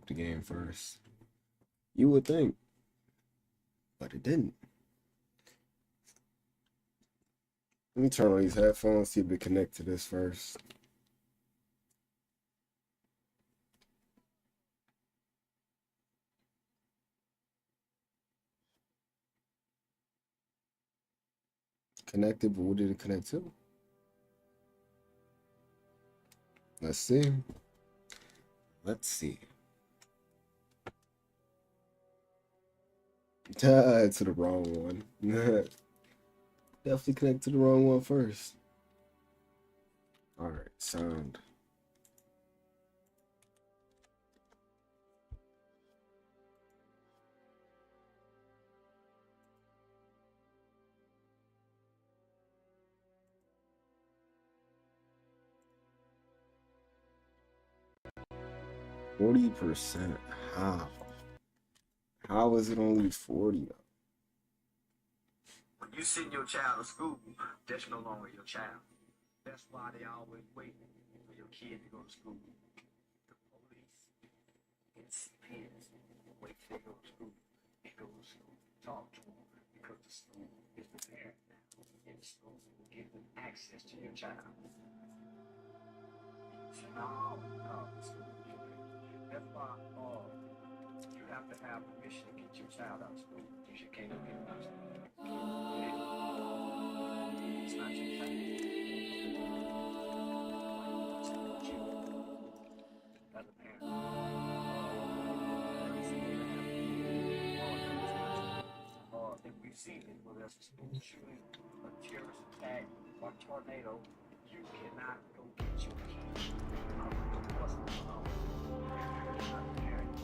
the game first. You would think, but it didn't. Let me turn on these headphones, see if they connect to this first. Connected, but what did it connect to? Let's see. Let's see. To the wrong one. Definitely connect to the wrong one first. All right, sound. %. How? How is it only 40? When you send your child to school, that's no longer your child. That's why they always wait for your kid to go to school. The police and CPS wait till they go to school and go to school. Talk to them because the school is the parent now. And the school will give them access to your child. No, the school is your parent. That's why you have to have permission to get your child out of school. You can't go get them out of school. It's not your child. As a parent. If we've seen it, whether it's a school shooting, a terrorist attack, or a tornado, you cannot go get your kid out of the bus. You're not a parent.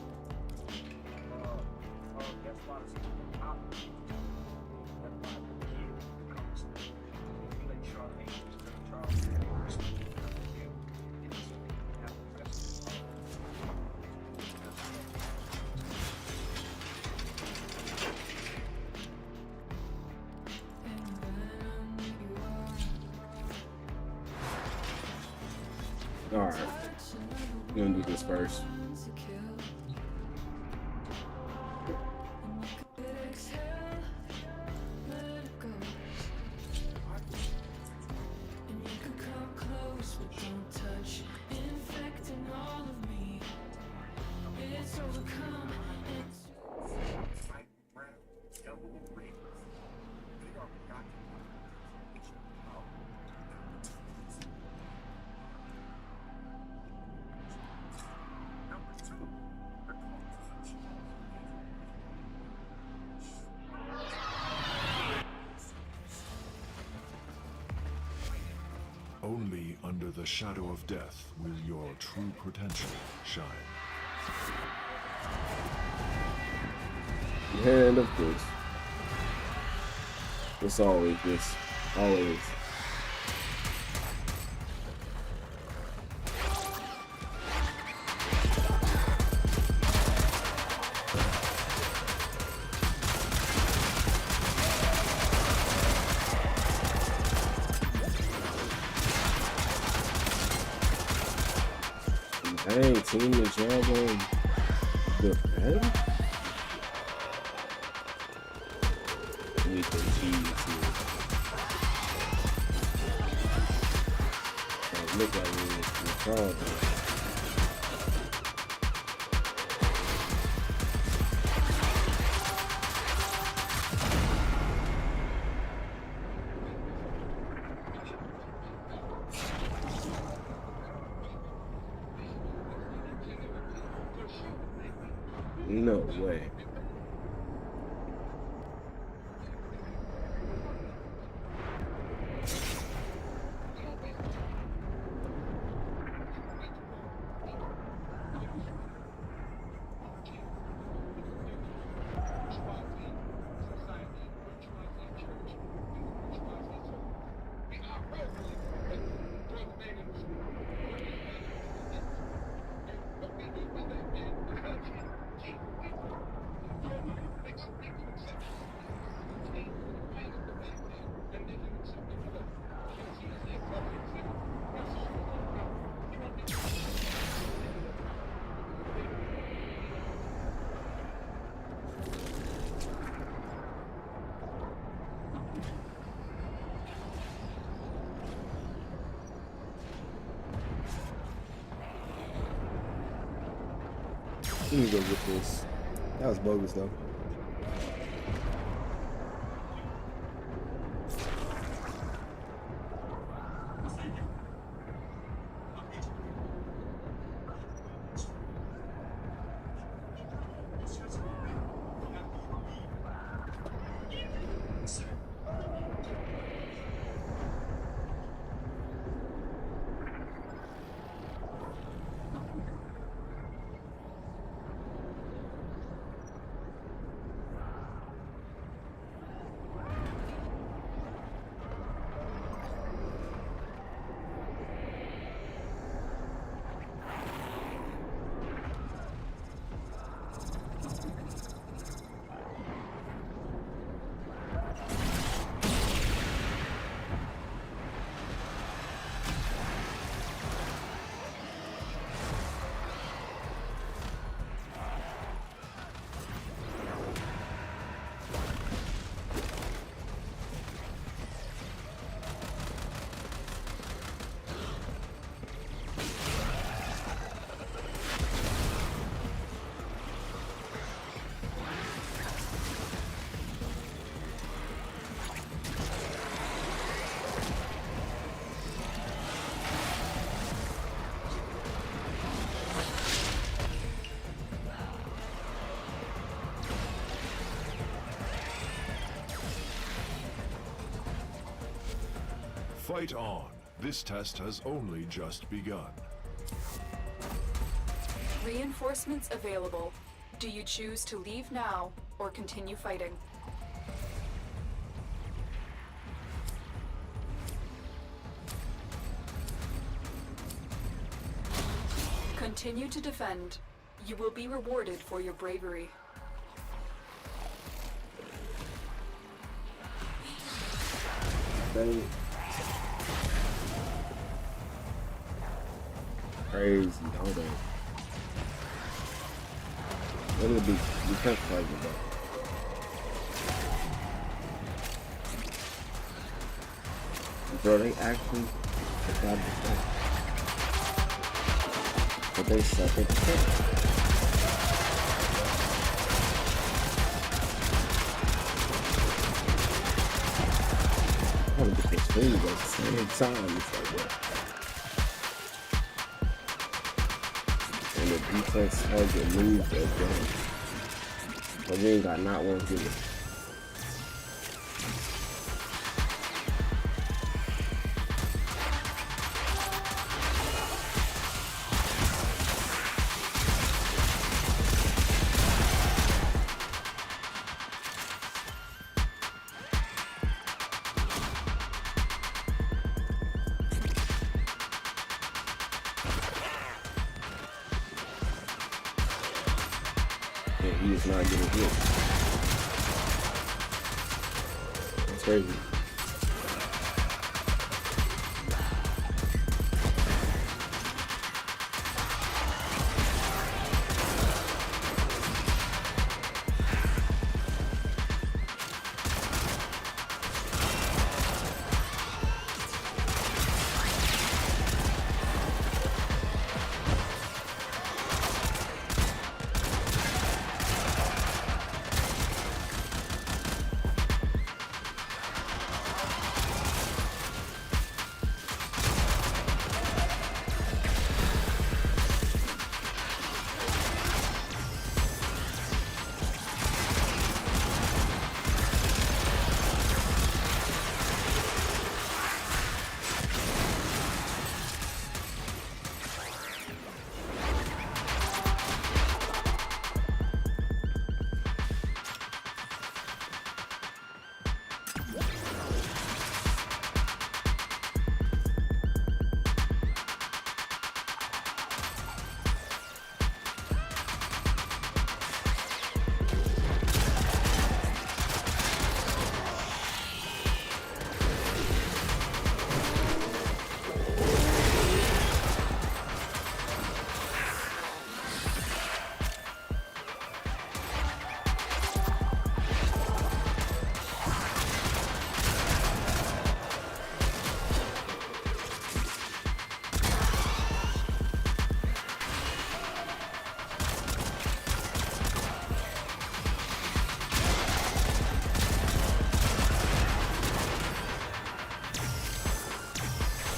That's why it's opposite. That's why the kid becomes like Charles Angels, Charles Angels, and so they have the rest of the All right, we're gonna do this first. Only under the shadow of death will your true potential shine. And of course, it's always this. Always. Dang, team the job on defend? With the G's here. Look at me in the car. No way. Let me go get this. That was bogus though. Fight on. This test has only just begun. Reinforcements available. Do you choose to leave now or continue fighting? Continue to defend. You will be rewarded for your bravery. Dang. Crazy, hold on. What would be fighting about? Bro, they actually forgot the fight. But they suck at the fight. I want to get this food at the same time. It's like, what? And the defense target moved again. But we ain't got not one good. And he is not getting hit. That's crazy.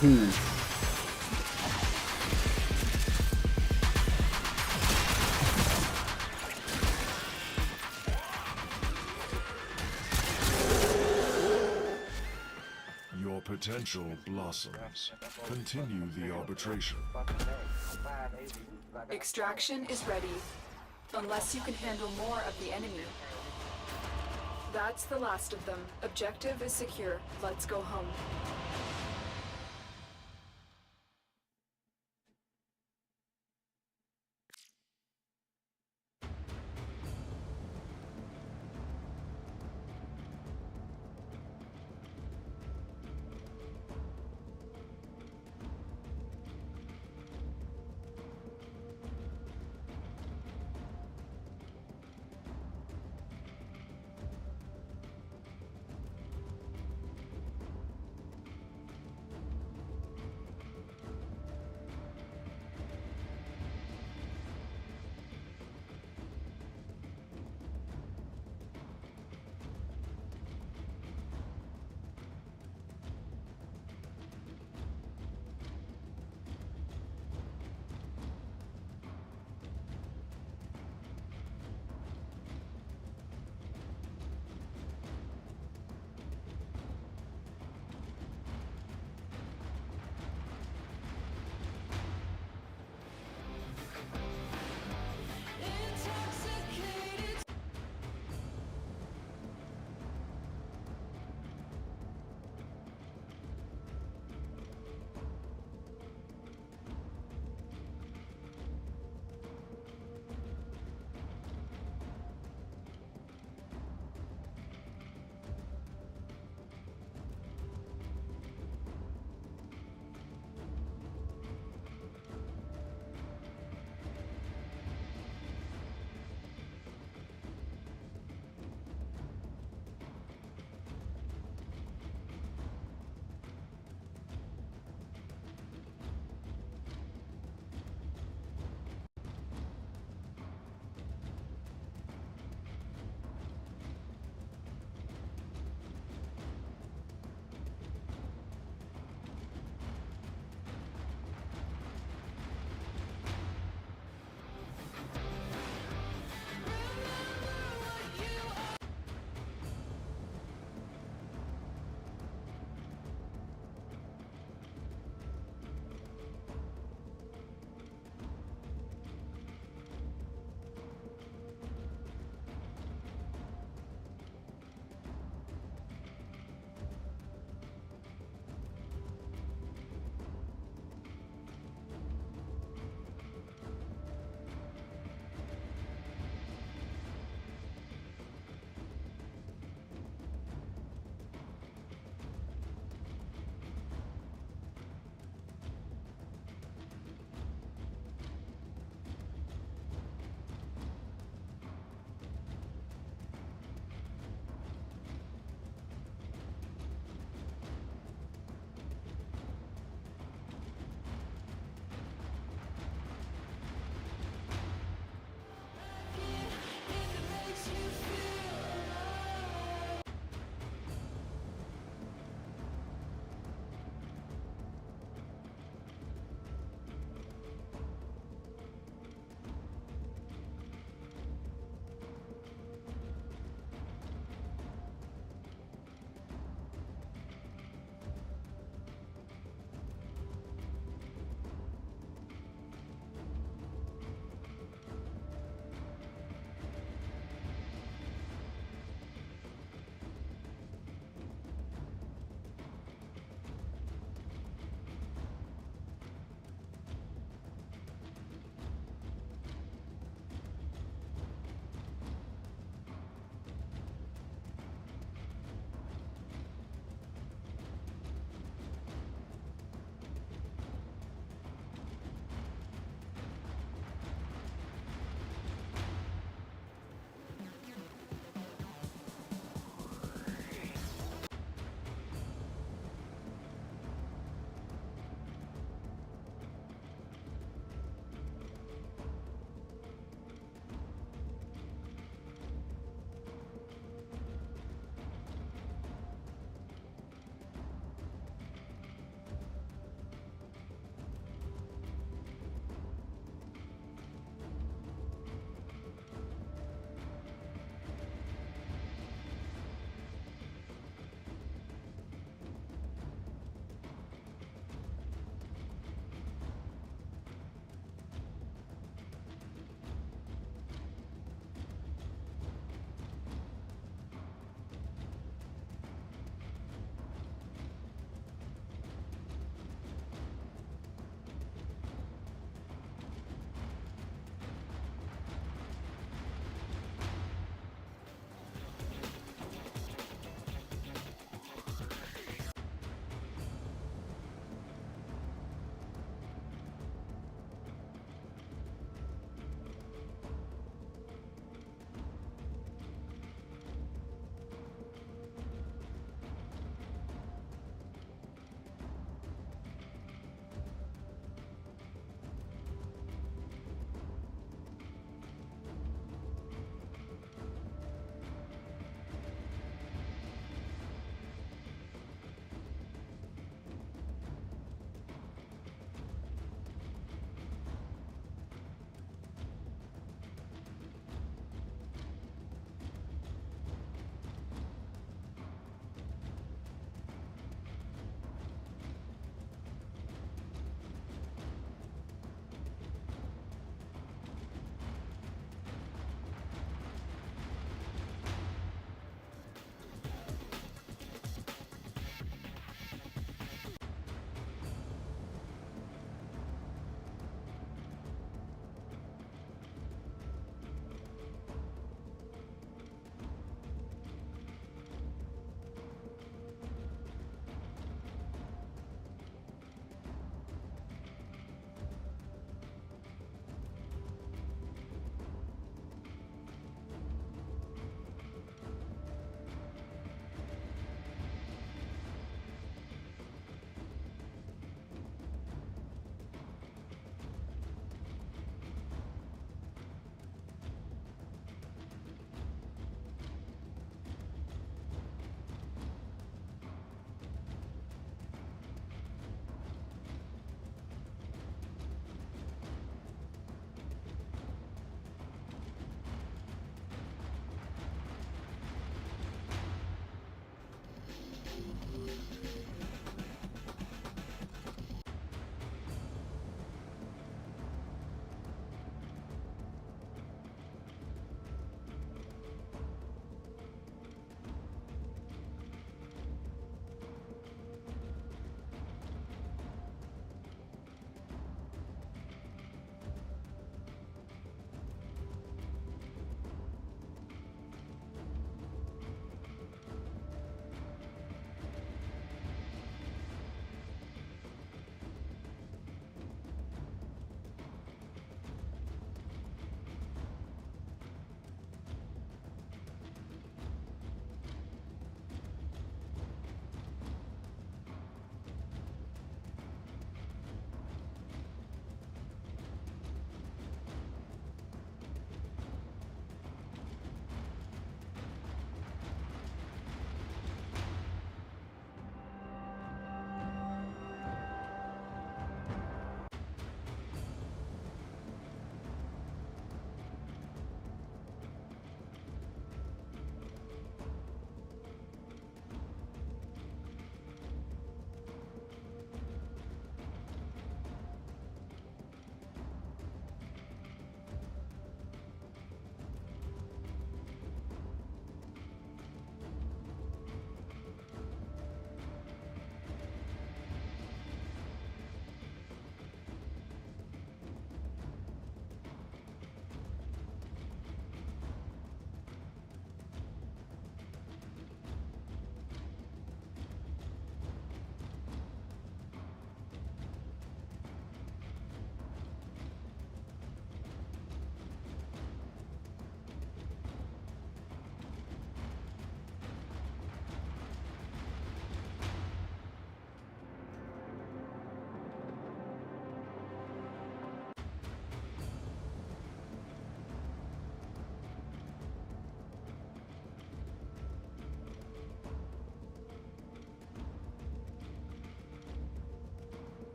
Hmm. Your potential blossoms. Continue the arbitration. Extraction is ready. Unless you can handle more of the enemy. That's the last of them. Objective is secure. Let's go home.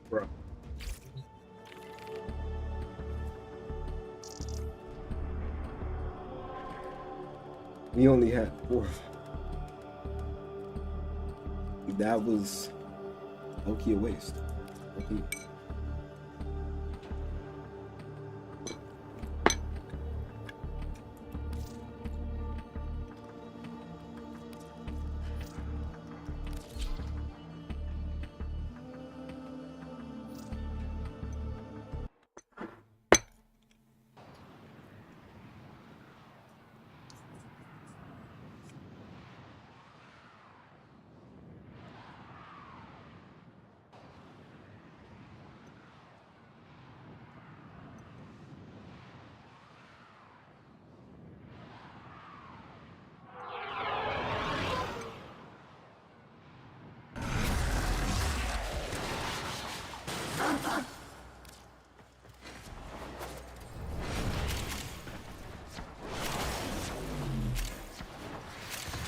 Bro. We only had 4 of them. That was low-key a waste. Low-key.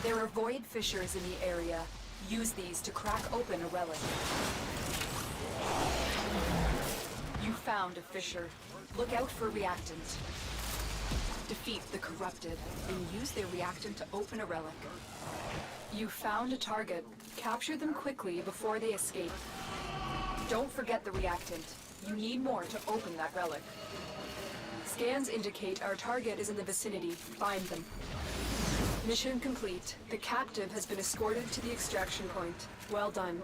There are void fissures in the area. Use these to crack open a relic. You found a fissure. Look out for reactant. Defeat the corrupted, and use their reactant to open a relic. You found a target. Capture them quickly before they escape. Don't forget the reactant. You need more to open that relic. Scans indicate our target is in the vicinity. Find them. Mission complete. The captive has been escorted to the extraction point. Well done.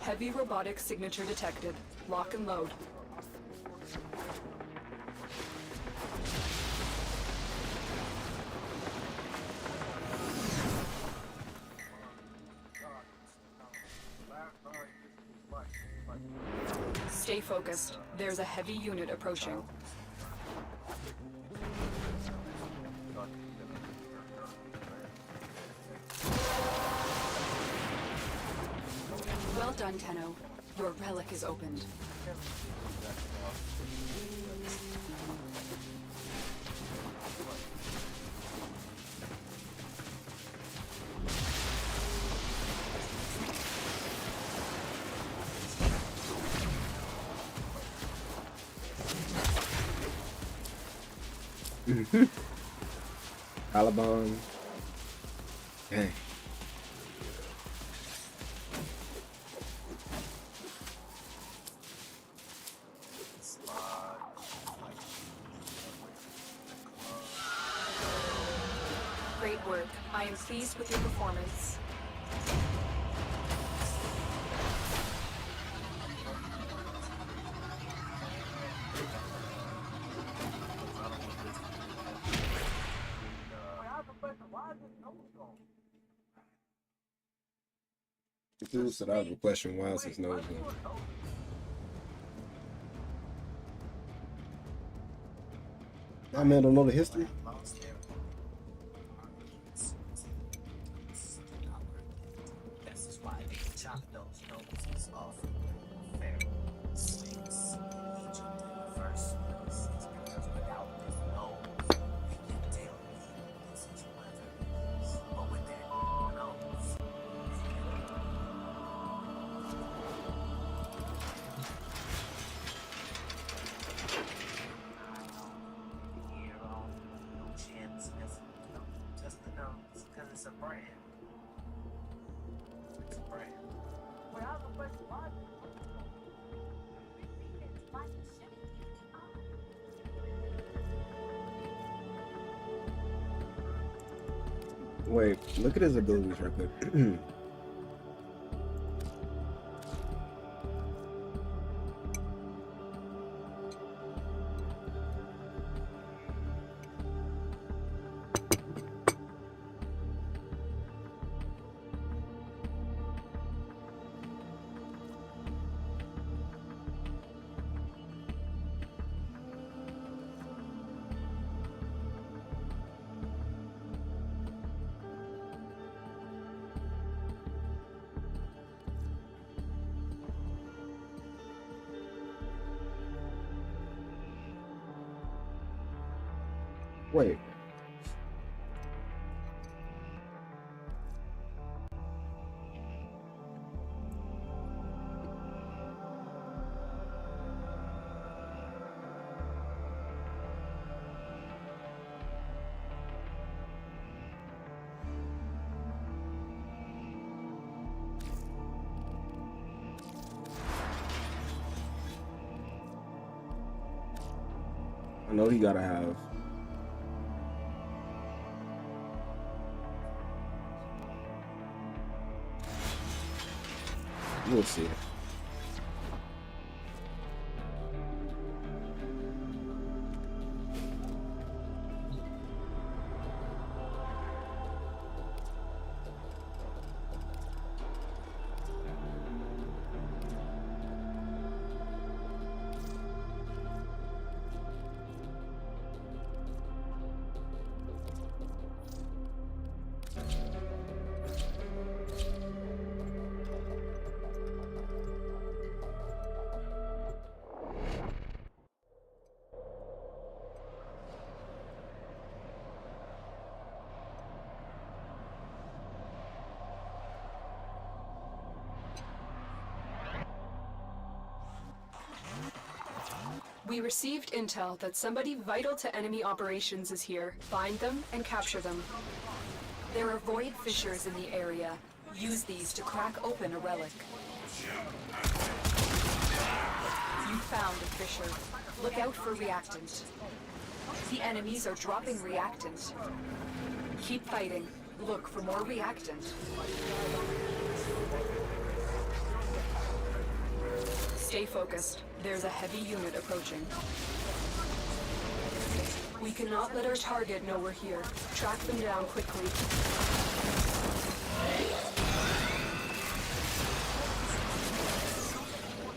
Heavy robotic signature detected. Lock and load. Stay focused. There's a heavy unit approaching. Well done, Tenno. Your relic is opened. Alabama. Hey. Great work. I am pleased with your performance. Dude said I have a question. Why is his nose going? That man don't know the history. That's why they can chop those noses off. Fair snakes. First, because without this nose, we can tell this is what it is. But with that nose, just the nose, because it's a brand. It's a brand. Well, I have a question. Why? Wait, look at his abilities right quick. Wait. I know he gotta have. We'll see. We received intel that somebody vital to enemy operations is here. Find them and capture them. There are void fissures in the area. Use these to crack open a relic. You found a fissure. Look out for reactant. The enemies are dropping reactant. Keep fighting. Look for more reactant. Stay focused. There's a heavy unit approaching. We cannot let our target know we're here. Track them down quickly.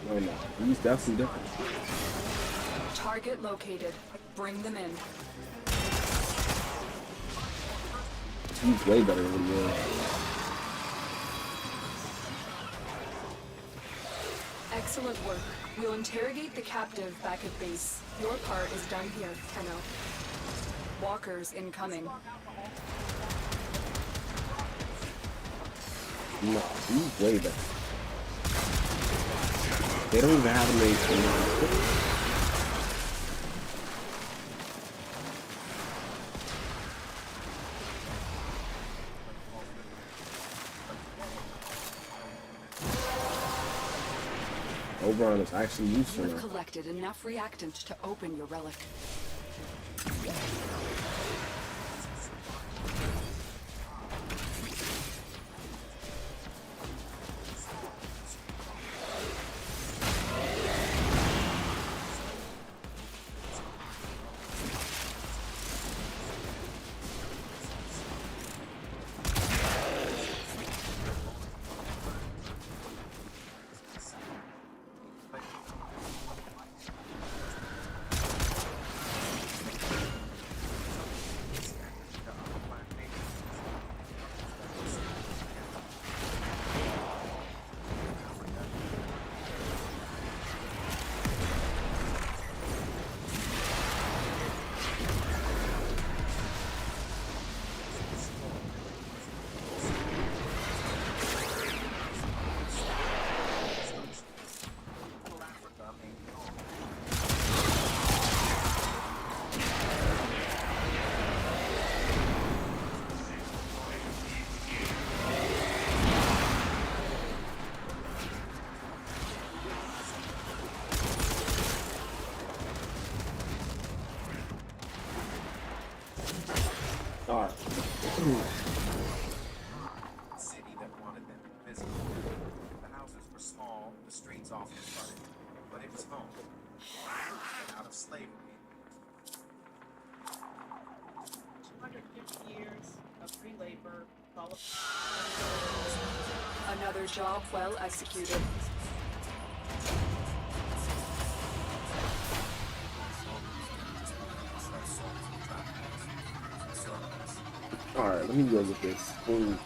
No, no. He's definitely different. Target located. Bring them in. He's way better than you. Excellent work. We'll interrogate the captive back at base. Your part is done here, Tenno. Walkers incoming. No, he's way better. They don't even have a name. Oberon is actually useful You've now. collected enough reactant to open your relic. City that wanted them invisible. The houses were small, the streets often flooded, but it was home. And out of slavery. 250 years of free labor, Another job well executed. Alright, let me go with this. Boom.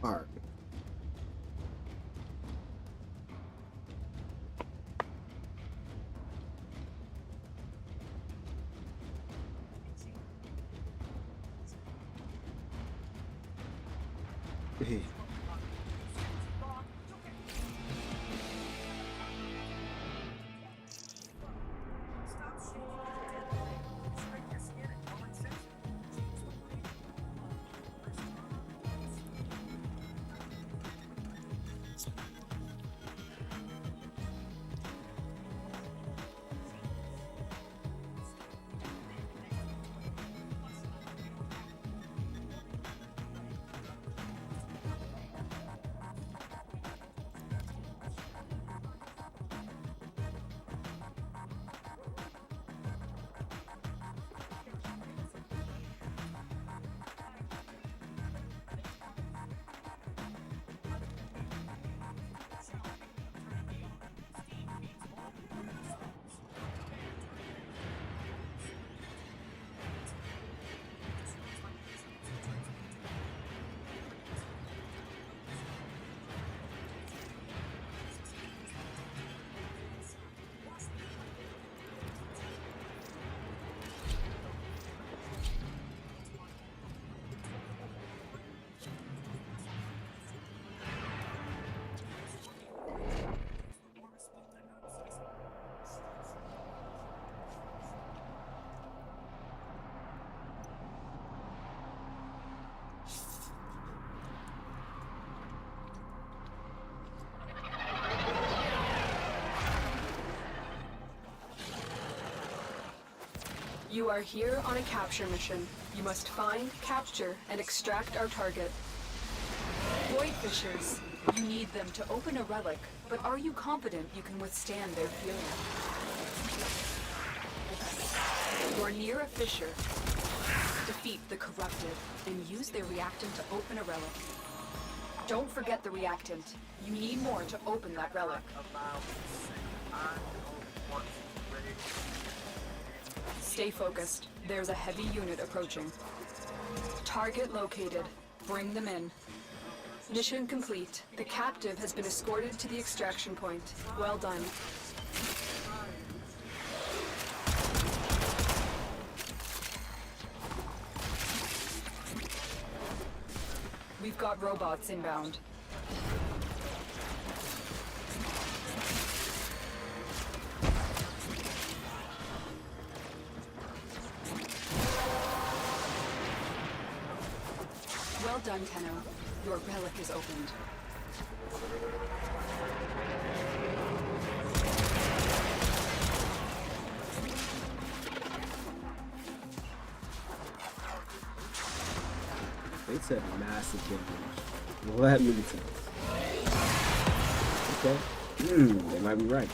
Alright. Hey. You are here on a capture mission. You must find, capture, and extract our target. Void Fishers. You need them to open a relic, but are you confident you can withstand their fury? You're near a fissure. Defeat the corrupted, and use their reactant to open a relic. Don't forget the reactant. You need more to open that relic. Stay focused. There's a heavy unit approaching. Target located. Bring them in. Mission complete. The captive has been escorted to the extraction point. Well done. We've got robots inbound. Well done, Tenno. Your relic is opened. They said massive damage. Well, that makes sense. Okay. They might be right.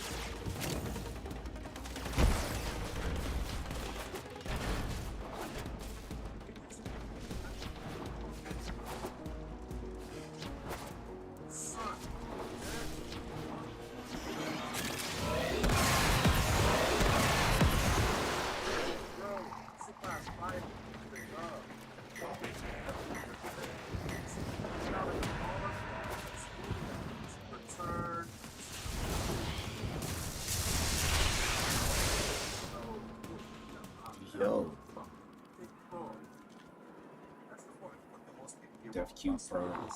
Yo. Def Q friends.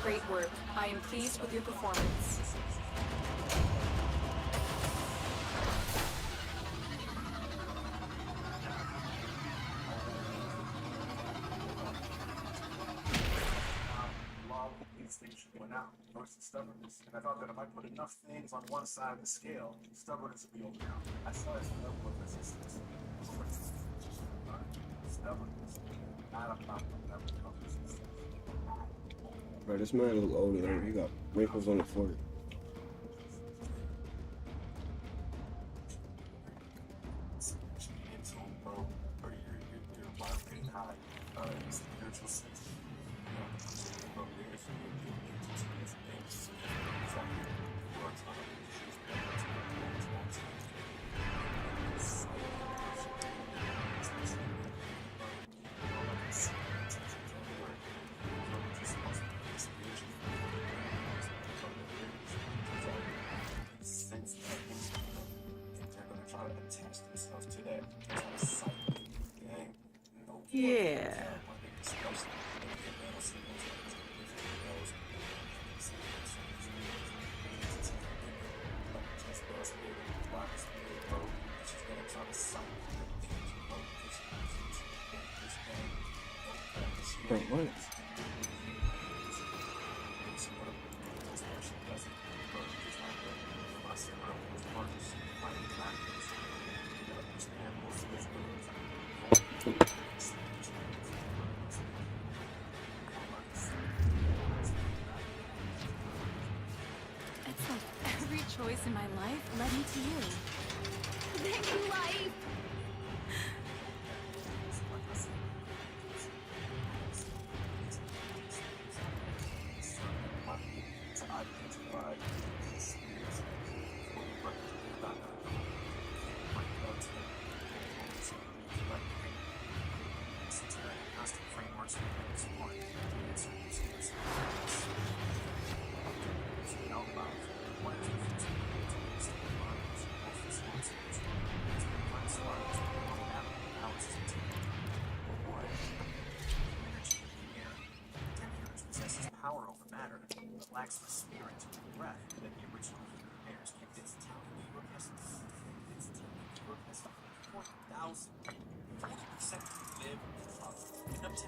Great work. I am pleased with your performance. Things went out. Notice the stubbornness. And I thought that if I put enough things on one side of the scale, stubbornness would be overcome. I saw this level of resistance. Stubbornness. Not about the level of resistance. Bro, this man look older than him. He got wrinkles on the forehead. Your body getting high. Spiritual sense. From there, so you get into this thing. Yeah. Wait, what? It's like every choice in my life led me to you. Thank you, life! Power over matter, but lacks the spirit and breath that the original human bears kept its talent. Its talent has 4,000 40% live and up to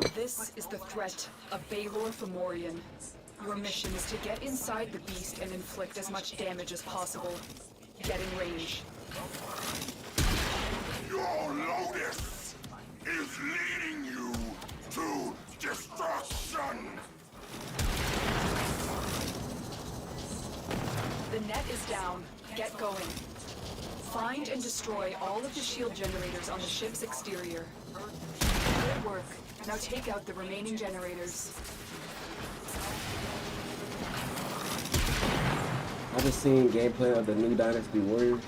90% This is the threat of Baylor Fomorian. Your mission is to get inside the beast and inflict as much damage as possible. Get in range. Your Lotus is leading you to destruction! The net is down. Get going. Find and destroy all of the shield generators on the ship's exterior. Good work. Now take out the remaining generators. I just seen gameplay of the new Dynasty Warriors.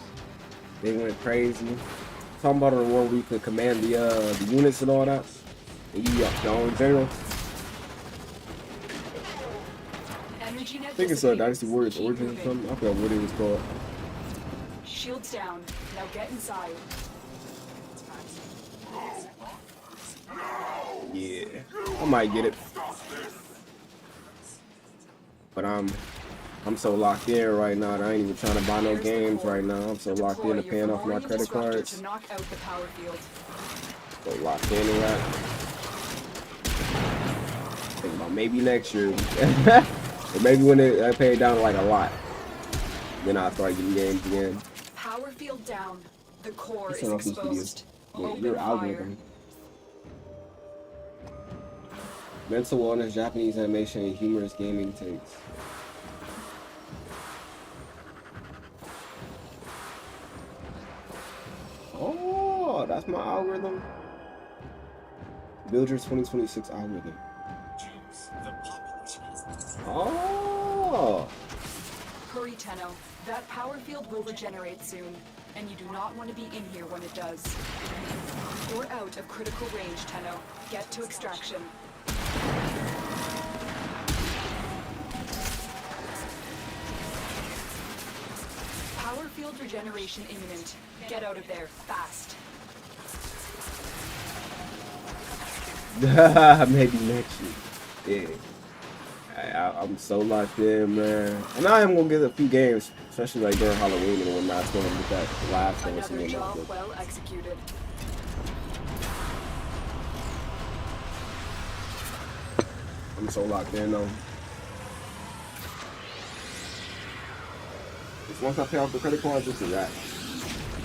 They went crazy. Talking about the one where you could command the units and all that. And you got your own general. Energy net I think it's Dynasty Warriors Origin or something. I forgot what it was called. Shields down. Now get inside. Yeah, I might get it. But I'm so locked in right now that I ain't even trying to buy no games right now. I'm so locked in to paying off my credit cards. To knock out the power field. So locked in to that. Think about maybe next year. Or maybe when I pay it down like a lot. Then I'll start getting games again. Power field down. The core Let's is turn off these exposed. videos. Open Your fire. algorithm. Mental wellness, Japanese animation, and humorous gaming takes. Oh, that's my algorithm. Build your 2026 algorithm. Oh. Hurry, Tenno. That power field will regenerate soon, and you do not want to be in here when it does. You're out of critical range, Tenno. Get to extraction. Power field regeneration imminent. Get out of there, fast. Maybe next year. Yeah. I'm so locked in, man. And I am gonna get a few games, especially like during Halloween and whatnot. It's gonna get that last one. Another job well executed. I'm so locked in though. Just once I pay off the credit cards, it's a wrap.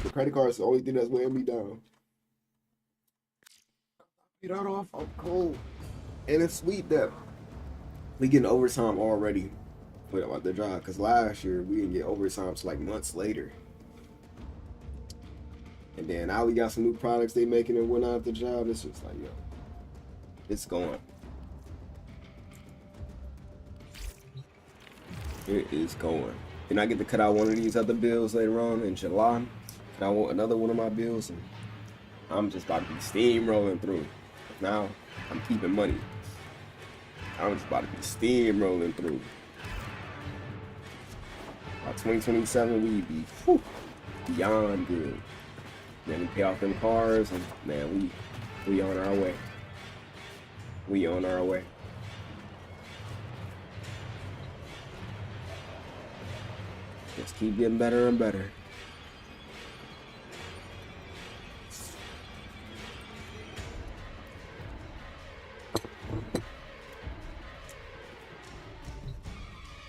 The credit card is the only thing that's weighing me down. Pay that off, I'm cold. And it's sweet that we getting overtime already for the job. Cause last year we didn't get overtime till like months later. And then now we got some new products they making and whatnot at the job. It's just like, yo, it's going. It is going. Then I get to cut out one of these other bills later on in July. And I want another one of my bills, and I'm just about to be steamrolling through. Now I'm keeping money. I'm just about to be steamrolling through. By 2027, we be beyond good. Then we pay off them cars, and man, we on our way. We on our way. Just keep getting better and better.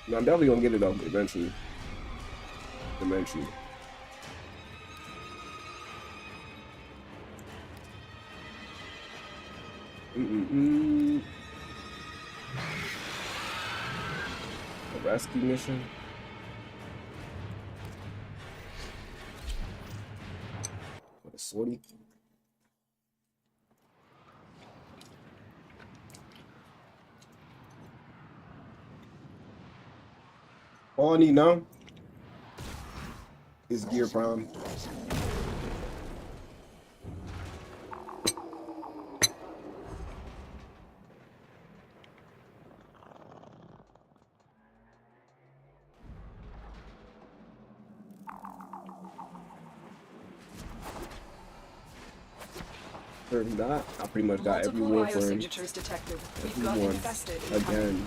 No, I'm definitely gonna get it though eventually. Eventually. A rescue mission. What a sortie. All I need now is gear prime. That I pretty much got every Multiple Warframe. signatures detected. We've got Everyone infested again.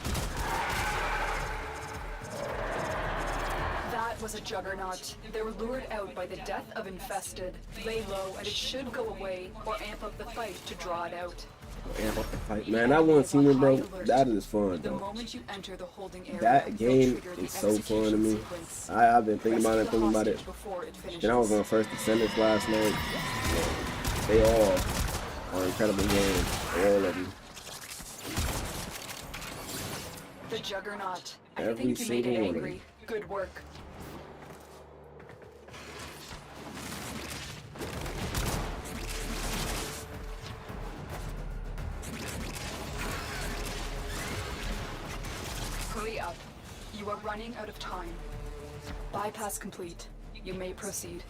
That was a juggernaut. They were lured out by the death of infested. Lay low and it should go away, or amp up the fight to draw it out. Amp up the fight. Man, that one scene, bro, that is fun, The though. moment you enter the holding area, That they'll game trigger the is so fun to me. sequence. I've been thinking about it, Rescue the it. hostage before it finishes. Then I was on first Descendants last night. They all are incredible games. All of them. The juggernaut. I Every think you made it single one of angry. Good work. Hurry up. You are running out of time. Bypass complete. You may proceed.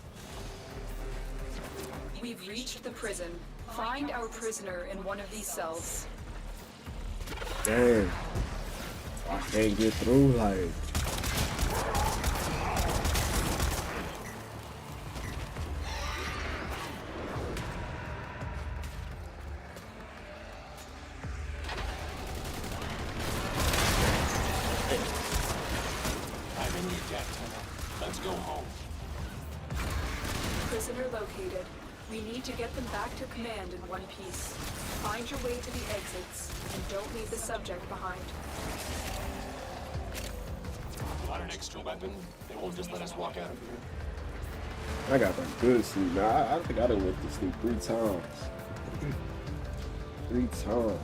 We've reached the prison. Find our prisoner in one of these cells. Damn. I can't get through, like. I'm in your debt. Let's go home. Prisoner located. We need to get them back to command in one piece. Find your way to the exits, and don't leave the subject behind. Got an extra weapon? They won't just let us walk out of here. I got that good sleep. Now, I think I done went to sleep 3 times. 3 times.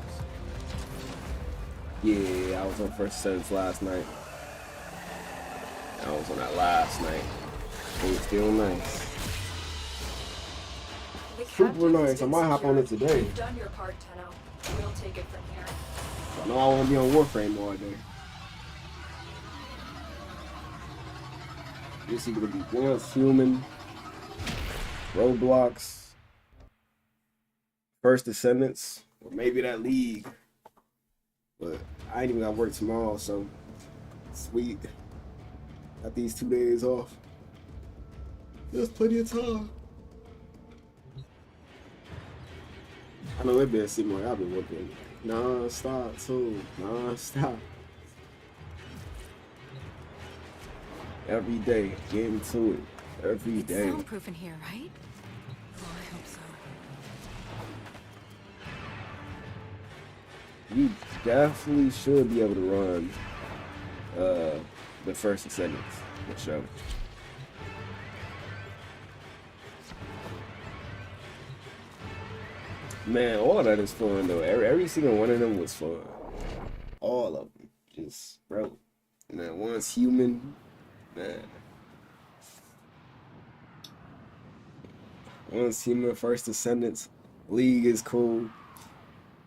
Yeah, I was on first sentence last night. I was on that last night. It was still nice. The Super captain has nice. I been might hop on it secured. today. You've done your part, Tenno. We'll take it from here. I know I want to be on Warframe all day. This is going to be Once Human, Roblox, First Descendants, or maybe that League. But I ain't even got work tomorrow, so sweet. Got these 2 days off. There's plenty of time. I know it been seeming like I've been working non-stop too. Non-stop. Every day, getting to it. Every day. Soundproof in here, right? Oh, I hope so. You definitely should be able to run the First Descendants, for sure. Man, all of that is fun though. Every single one of them was fun. All of them. Just, bro. And then Once Human, man. Once Human, First Descendants, League is cool.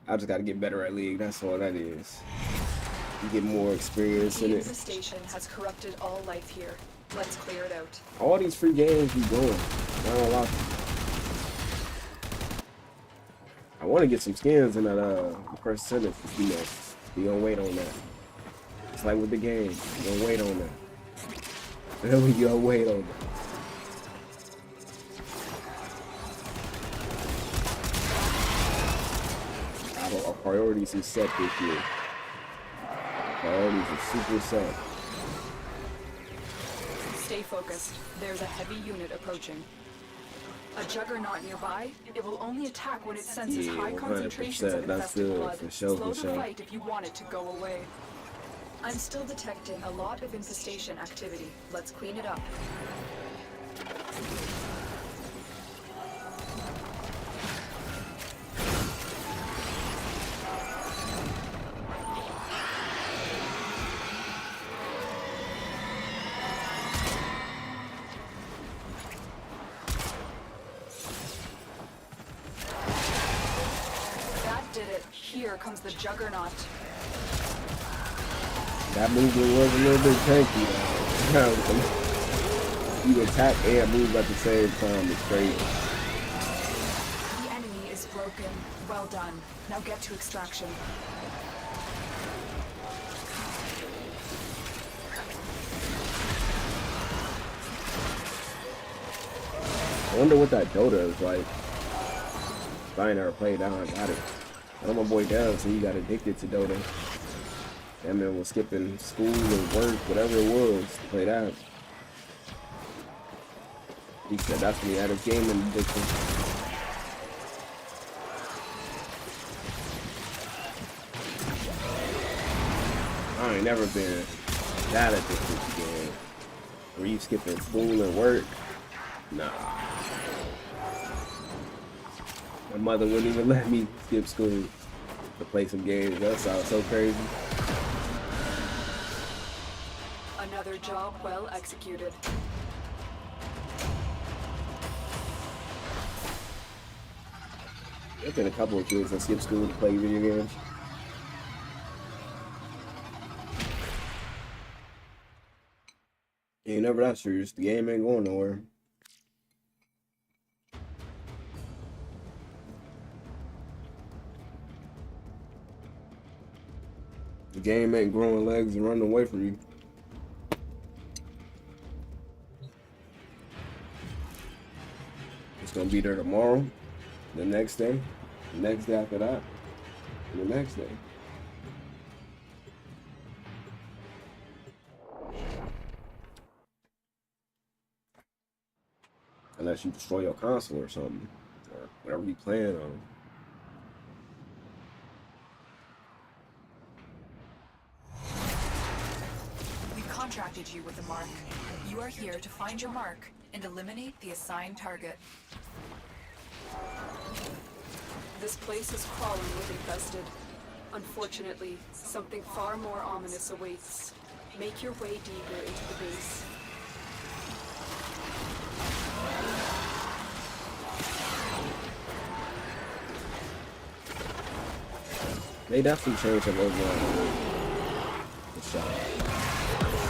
I just gotta get better at League, that's all that is. You get more experience The in it. infestation has corrupted all life here. Let's clear it out. All these free games be going. Not a lot. I want to get some skins in that First Descendants, you know. We gonna wait on that. It's like with the game. We gonna wait on that. We gonna wait on that. priorities is set this year. Priorities are super set. Stay focused. There's a heavy unit approaching. A juggernaut nearby. It will only attack when it senses Yeah, high 100%. concentrations of That's infested good, blood. for sure, Slow for the sure. fight if you want it to go away. I'm still detecting a lot of infestation activity. Let's clean it up. That did it. Here comes the juggernaut. That movement was a little bit tanky though. You attack and move at the same time. It's crazy. The enemy is broken. Well done. Now get to extraction. I wonder what that Dota is like. If I ain't never played that, I got it. I know my boy Dev, so he got addicted to Dota. That man was skipping school and work, whatever it was, to play that. He said that's when he had his gaming addiction. I ain't never been that addicted to games. Were you skipping school and work? Nah. My mother wouldn't even let me skip school to play some games. That sounds so crazy. Another job well executed. There's been a couple of kids that skip school to play video games. You ain't never that serious. The game ain't going nowhere. The game ain't growing legs and running away from you. It's gonna be there tomorrow, the next day, the next day after that, and the next day. Unless you destroy your console or something, or whatever you plan on. We contracted you with a mark. You are here to find your mark and eliminate the assigned target. This place is crawling with infested. Unfortunately, something far more ominous awaits. Make your way deeper into the base. They definitely changed the logo on the shot.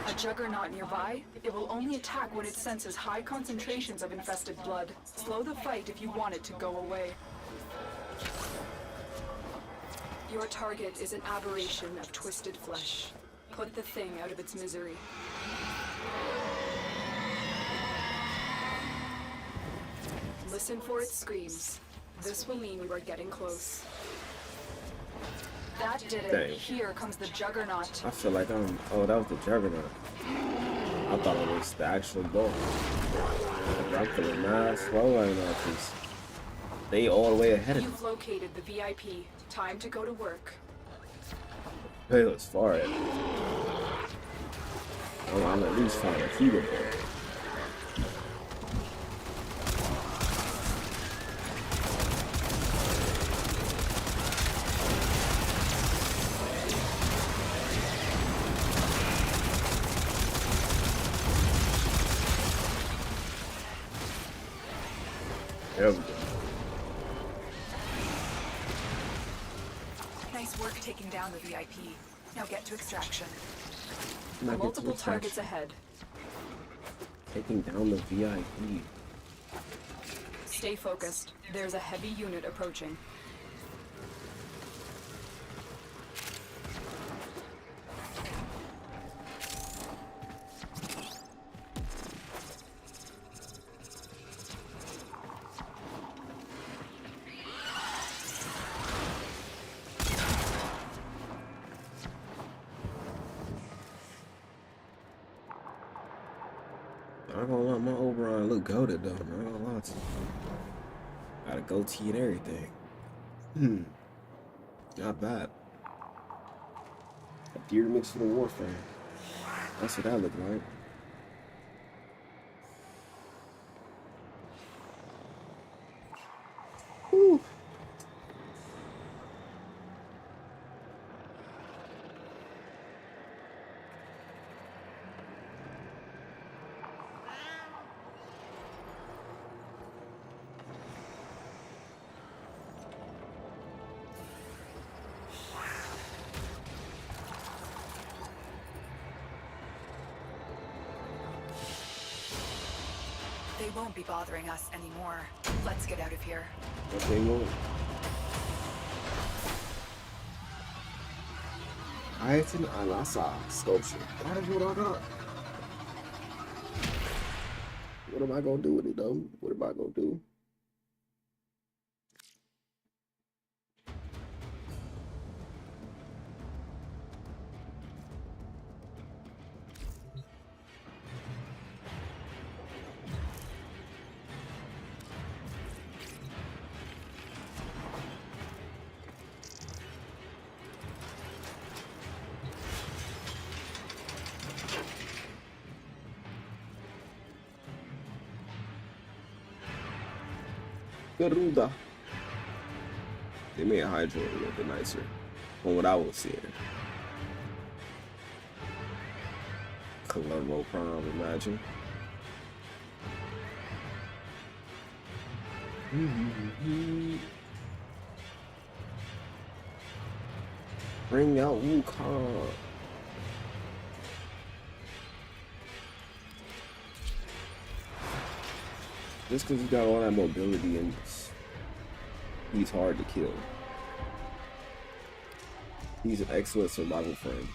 A juggernaut nearby? It will only attack when it senses high concentrations of infested blood. Slow the fight if you want it to go away. Your target is an aberration of twisted flesh. Put the thing out of its misery. Listen for its screams. This will mean you are getting close. That did it. Dang. Here comes the juggernaut. I feel like I'm. Oh, that was the Juggernaut. I thought it was the actual goal. I'm feeling mad slow right now because they all the way ahead of me. You've located the VIP. Time to go to work. Hey, let's far at. I'm at least find a heater board. There we go. Nice work taking down the VIP. Now get to extraction. Now get to Multiple extraction. targets ahead. Taking down the VIP. Stay focused. There's a heavy unit approaching. I'm gonna lie, my Oberon look goated though. I'm not gonna lie to you. Got a goatee and everything. Not bad. A deer mixed with a Warframe. That's what that looked like. Whew. They won't be bothering us anymore. Let's get out of here. Okay, well. Item Alasa sculpture. That is what I got. What am I gonna do with it though? What am I gonna do? Garuda. They made Hydro a little bit nicer from what I was seeing. Colombo Prime, imagine. Bring out Wukong. Just because he's got all that mobility and he's hard to kill. He's an excellent survival frame.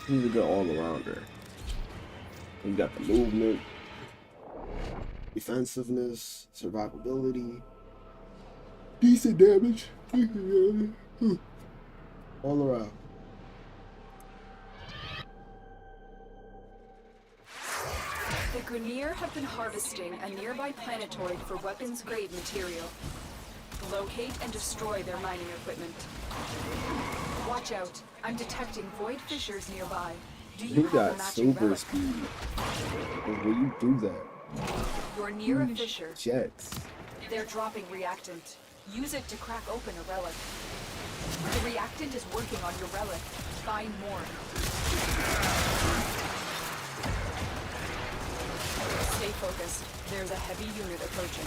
He's a good all-arounder. He's got the movement, defensiveness, survivability, decent damage. All around. The Grineer have been harvesting a nearby planetoid for weapons-grade material. Locate and destroy their mining equipment. Watch out. I'm detecting void fissures nearby. Do He you have a got matching super relic? speed. When you do that, You're near a fissure. jets. They're dropping reactant. Use it to crack open a relic. The reactant is working on your relic. Find more. Stay focused. There's a heavy unit approaching.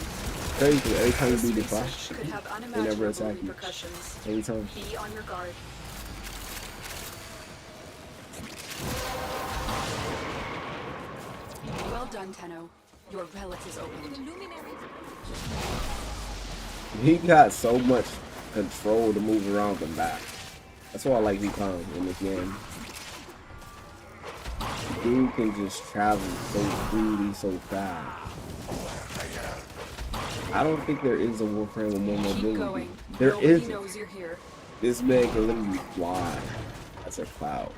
Crazy. Every time you This do the research flash, could have they never unimaginable attack you. repercussions. Every time. Be on your guard. Well done, Tenno. Your relic is opened. He got so much control to move around the map. That's why I like Recon in this game. Dude can just travel so freely, so fast. I don't think there is a Warframe with more Keep mobility. going. There Nobody isn't. knows you're here. This man can literally fly. That's a cloud.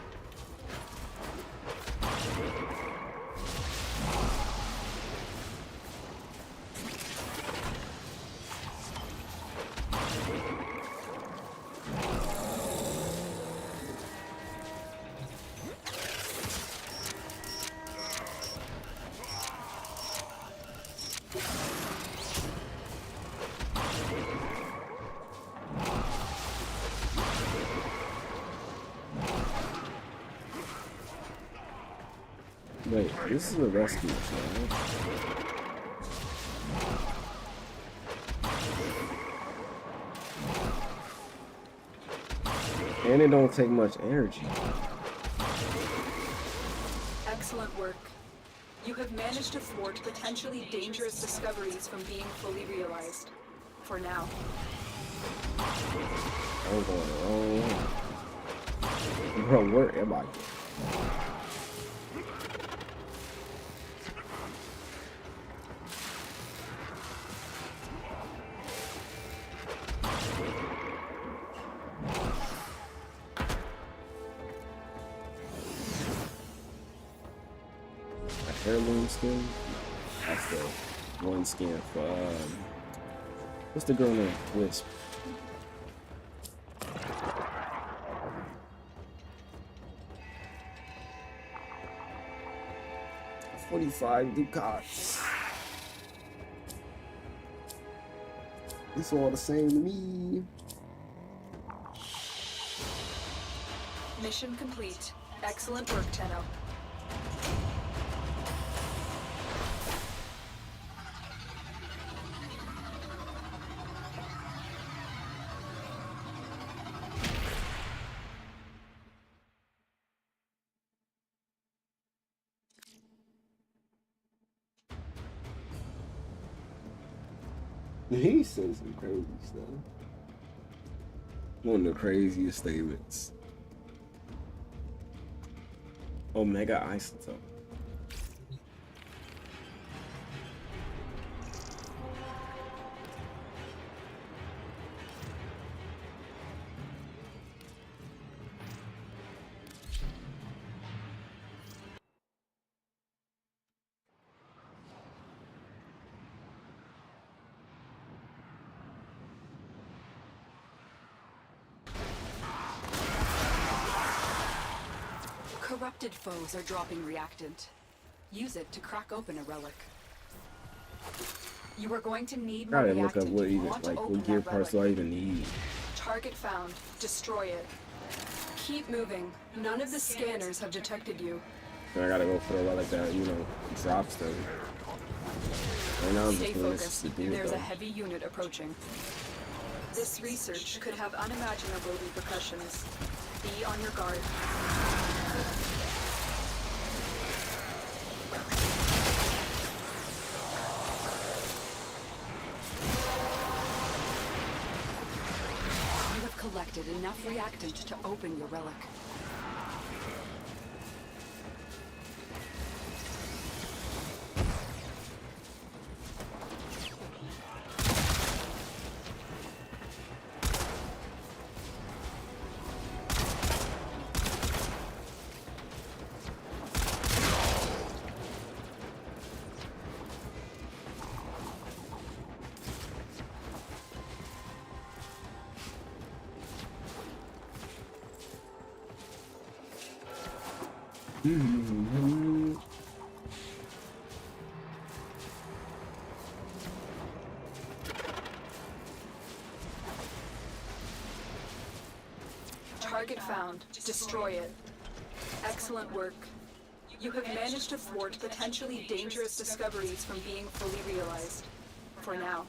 Wait, this is a rescue mission, right? And it don't take much energy. Excellent work. You have managed to thwart potentially dangerous discoveries from being fully realized. For now. I'm going the wrong way. Bro, where am I? heirloom skin. That's the one skin for what's the girl name? Wisp. $45 ducats. It's all the same to me. Mission complete. Excellent work, Tenno. He says some crazy stuff. One of the craziest statements. Omega isotope. Corrupted foes are dropping reactant. Use it to crack open a relic. You are going to need more Gotta look up reactant. what You even want to like open what gear that parts do I relic. even need. Target found. Destroy it. Keep moving. None of the scanners have detected you. And I gotta go for the relic that, you know, drops them. Right now I'm Stay just doing this focused. to do it There's a though. heavy unit approaching. This research could have unimaginable repercussions. Be on your guard. You have collected enough reactant to open your relic. Target found. Destroy it. Excellent work. You have managed to thwart potentially dangerous discoveries from being fully realized. For now.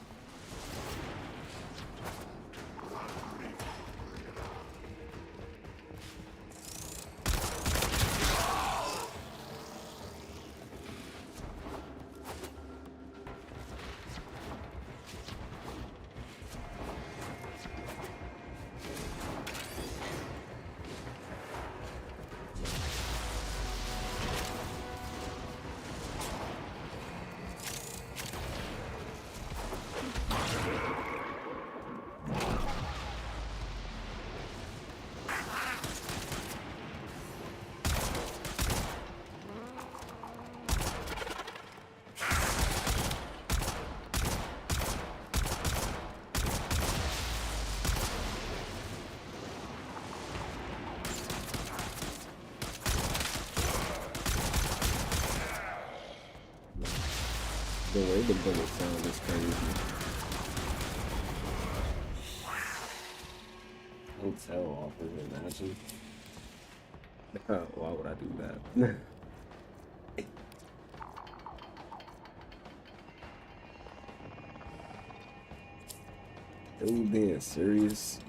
The way the bullet sound is crazy. Hotel offers, imagine. Why would I do that? Are you being serious?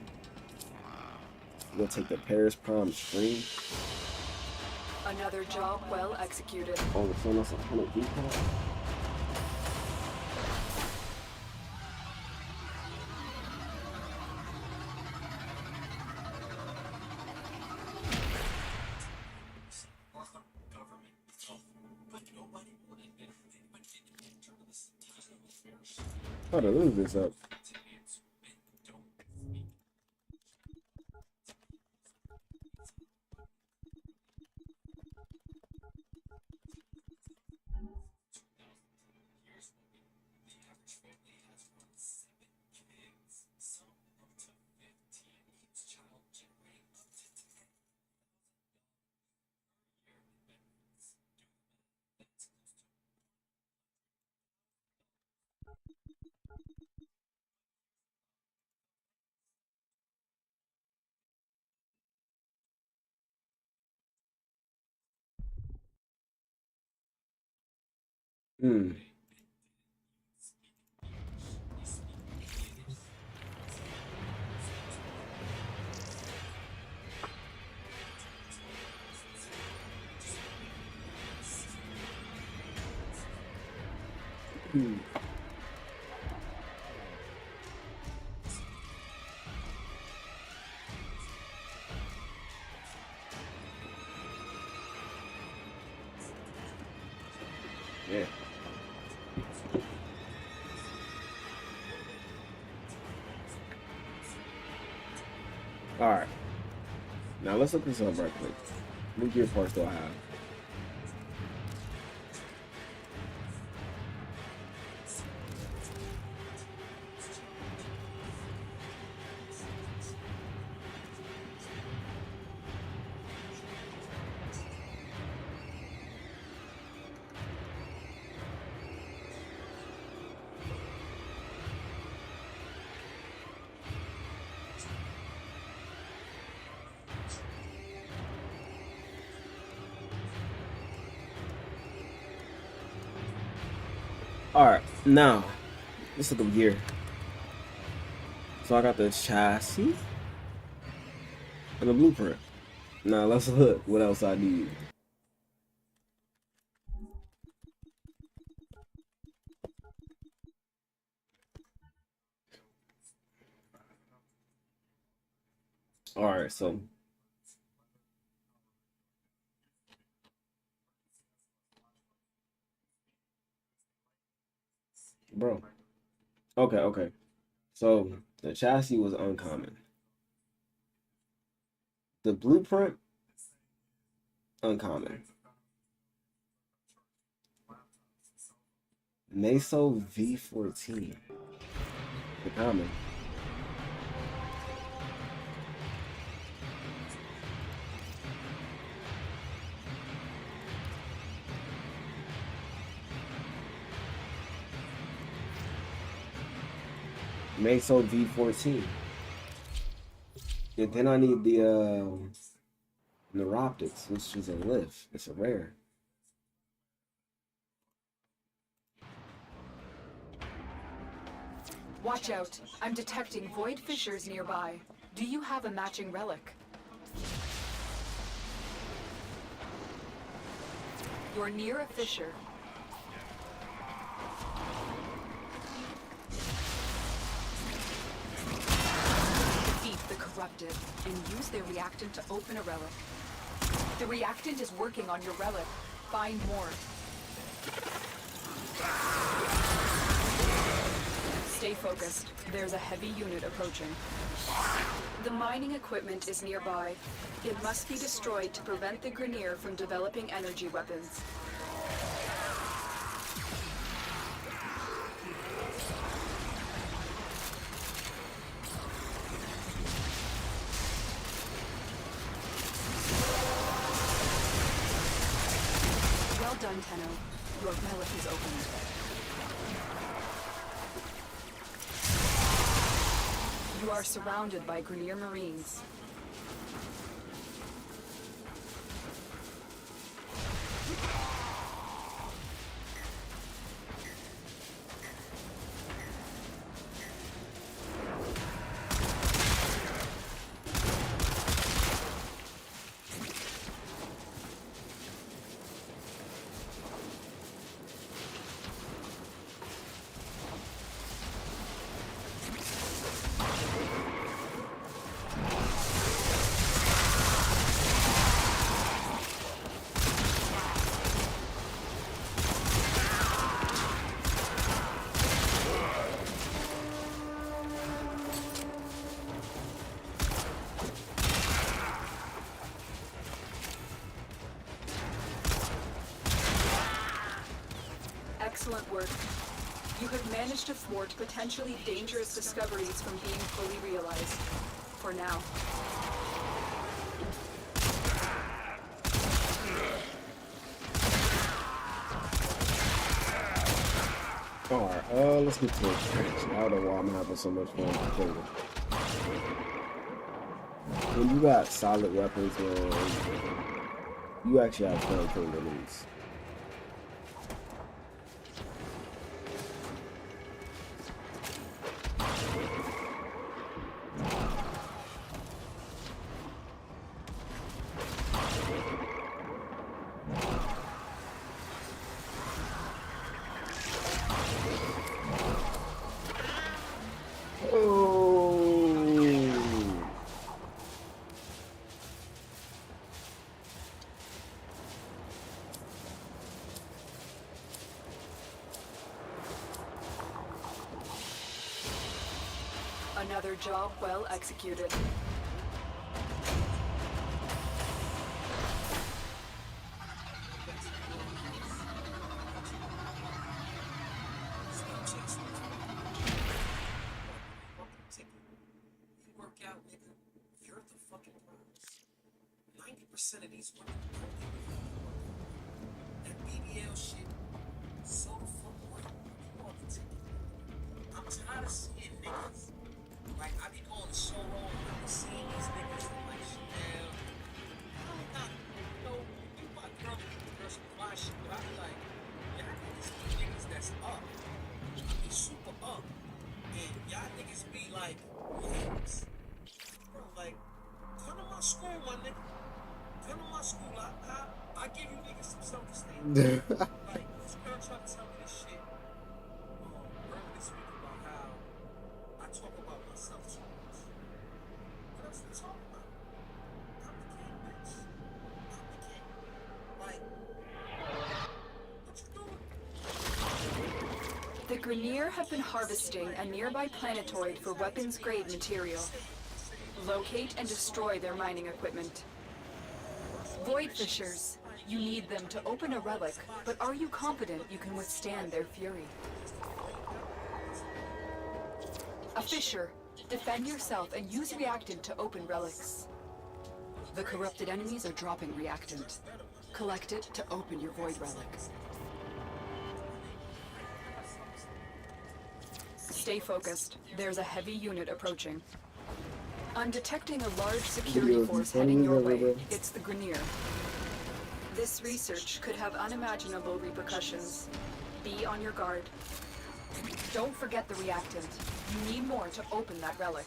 You gonna take the Paris prom stream? Another job well executed. Oh, the phone us 100 people? Hold on, let me move this up. Hmm. Hmm. Yeah. All right. Now let's look this up right quick. What gear parts do I have? All right. Now let's look up gear. So I got the chassis and the blueprint. Now let's look what else I need. All right, so bro. Okay. So the chassis was uncommon. The blueprint uncommon. Meso V14. The common. Meso V14. And then I need the Neuroptics, which is a lift. It's a rare. Watch out. I'm detecting void fissures nearby. Do you have a matching relic? You're near a fissure. Defeat the corrupted and use their reactant to open a relic. The reactant is working on your relic. Find more. Stay focused. There's a heavy unit approaching. The mining equipment is nearby. It must be destroyed to prevent the Grineer from developing energy weapons. Well done, Tenno. Your relic is opened. You are surrounded by Grineer Marines. Excellent work. You have managed to thwart potentially dangerous discoveries from being fully realized. For now. Alright, let's get to this. I don't know why I'm having so much fun with Killer. When you got solid weapons, you actually have fun killing enemies. Another job well executed. You work out, nigga. You're the fucking prize. 90% of these women don't give a fuck about that BBL shit. So the fuck what? You want the ticket? I'm tired of seeing niggas. Like, I be going to so long, I be seeing these niggas in like Chanel. I'm not, you know, you my girl, girls fly shit, but I be like, y'all niggas be niggas that's up. I be super up. And y'all niggas be like, yes. Bro, like, come to my school, my nigga. Come to my school. I give you niggas some self-esteem. Like, this girl trying to tell me this shit. Earlier this week about how I talk about myself too much. What else we talk about? I'm the king, bitch. I'm the king. Like, what you doing? The Grineer have been harvesting a nearby planetoid for weapons-grade material. Locate and destroy their mining equipment. Void Fishers, you need them to open a relic, but are you confident you can withstand their fury? A Fisher, defend yourself and use reactant to open relics. The corrupted enemies are dropping reactant. Collect it to open your Void relic. Stay focused. There's a heavy unit approaching. I'm detecting a large security force heading your way. It's the Grineer. This research could have unimaginable repercussions. Be on your guard. Don't forget the reactant. You need more to open that relic.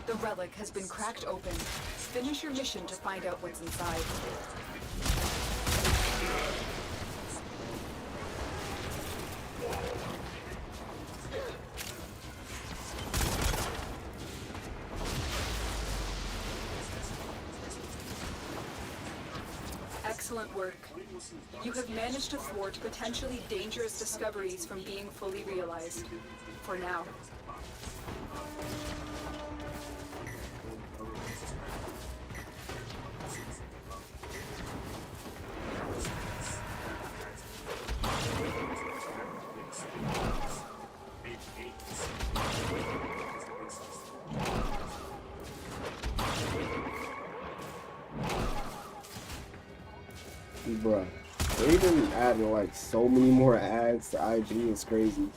The relic has been cracked open. Finish your mission to find out what's inside. Excellent work. You have managed to thwart potentially dangerous discoveries from being fully realized. For now. Bruh, they even added like so many more ads to IG. It's crazy.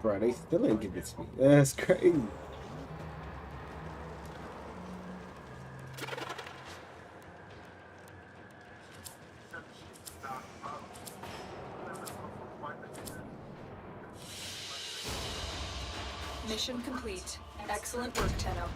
Bro, they still ain't give it to me. That's crazy. Mission complete. Excellent work, Tenno.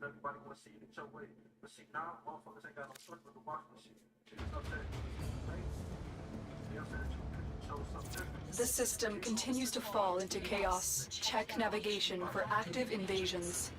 Everybody want to see it your way. But see, now, motherfuckers ain't got no choice but to watch this shit. You know what I'm saying? Right? You know what I'm saying? The system continues to fall into chaos. Check navigation for active invasions.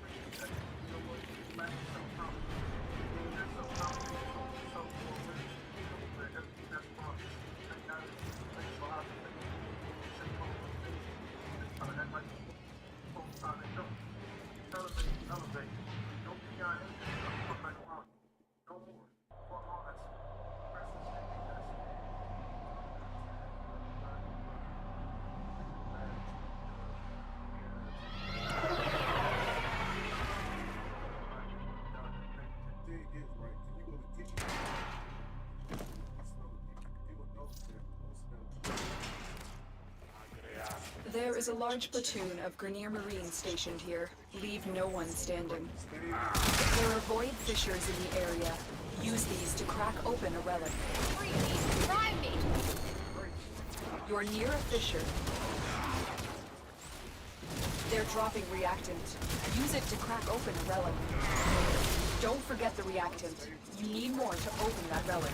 There is a large platoon of Grenier Marines stationed here. Leave no one standing. There are void fissures in the area. Use these to crack open a relic. Free me! Try me! You're near a fissure. They're dropping reactant. Use it to crack open a relic. Don't forget the reactant. You need more to open that relic.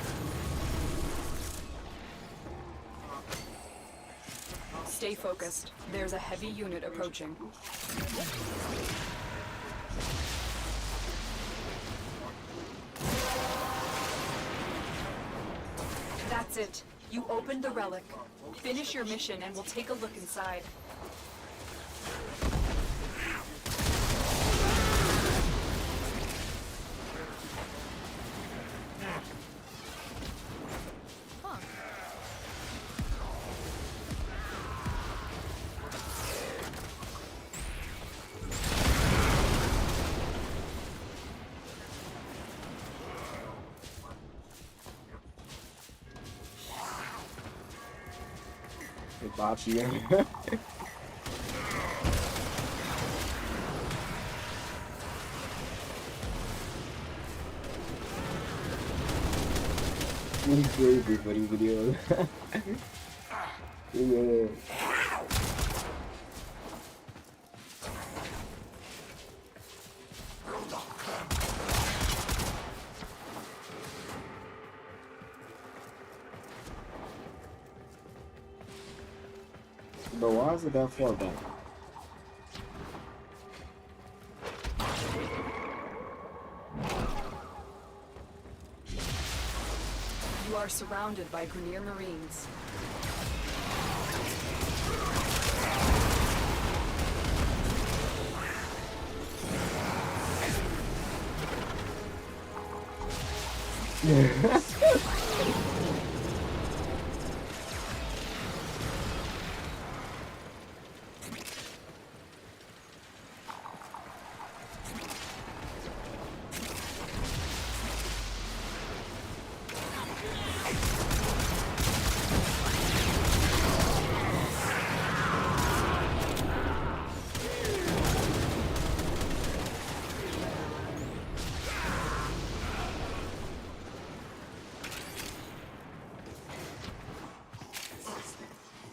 Stay focused. There's a heavy unit approaching. That's it. You opened the relic. Finish your mission and we'll take a look inside. Hibachi. He's crazy funny videos. Yeah. But why is it that far back? You are surrounded by Grenier Marines.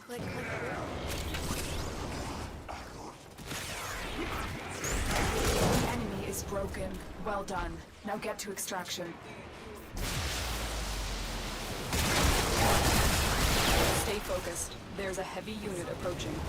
Click, click. The enemy is broken. Well done. Now get to extraction. Stay focused. There's a heavy unit approaching.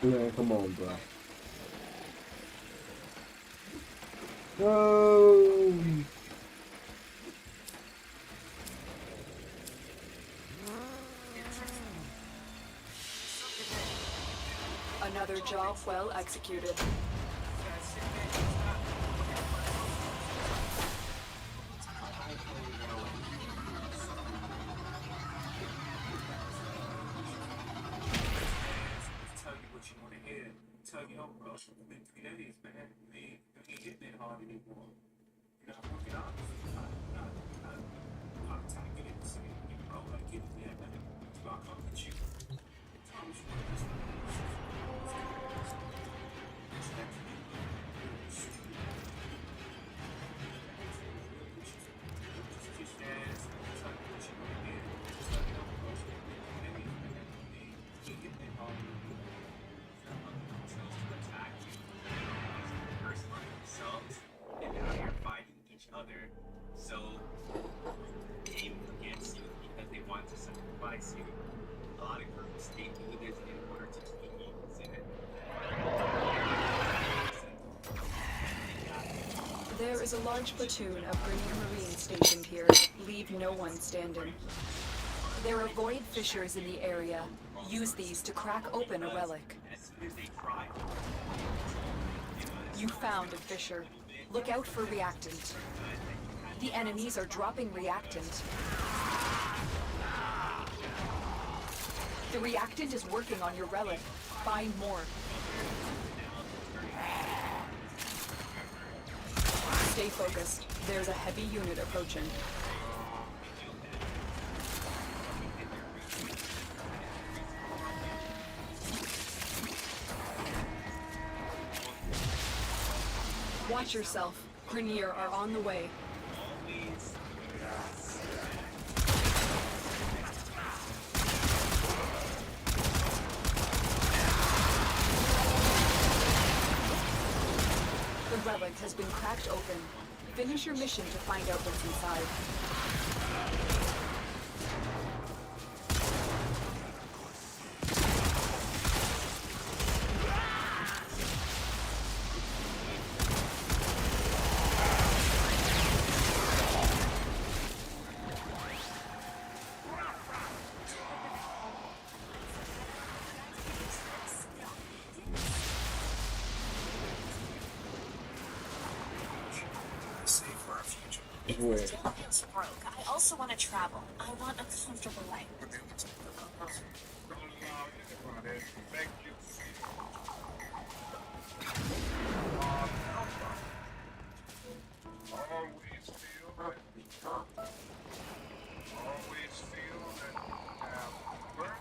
Man, come on, bro. No. Another job well executed. about anymore. You know, work it out. Not attacking it, saying, bro, I get it, man. So I'll come with you. Thomas, you know, this other, so aim against you because they want to sacrifice you. A lot of groups they do this in order to keep you in it. There is a large platoon of Grenier Marines stationed here. Leave no one standing. There are void fissures in the area. Use these to crack open a relic. As soon as they try, You found a fissure. Look out for reactant. The enemies are dropping reactant. The reactant is working on your relic. Find more. Stay focused. There's a heavy unit approaching. Watch yourself. Grenier are on the way. The relic has been cracked open. Finish your mission to find out what's inside. Save for our future. Where? Descendant's broke. I also want to travel. I want a comfortable life. Thank you. Always feel that you have work.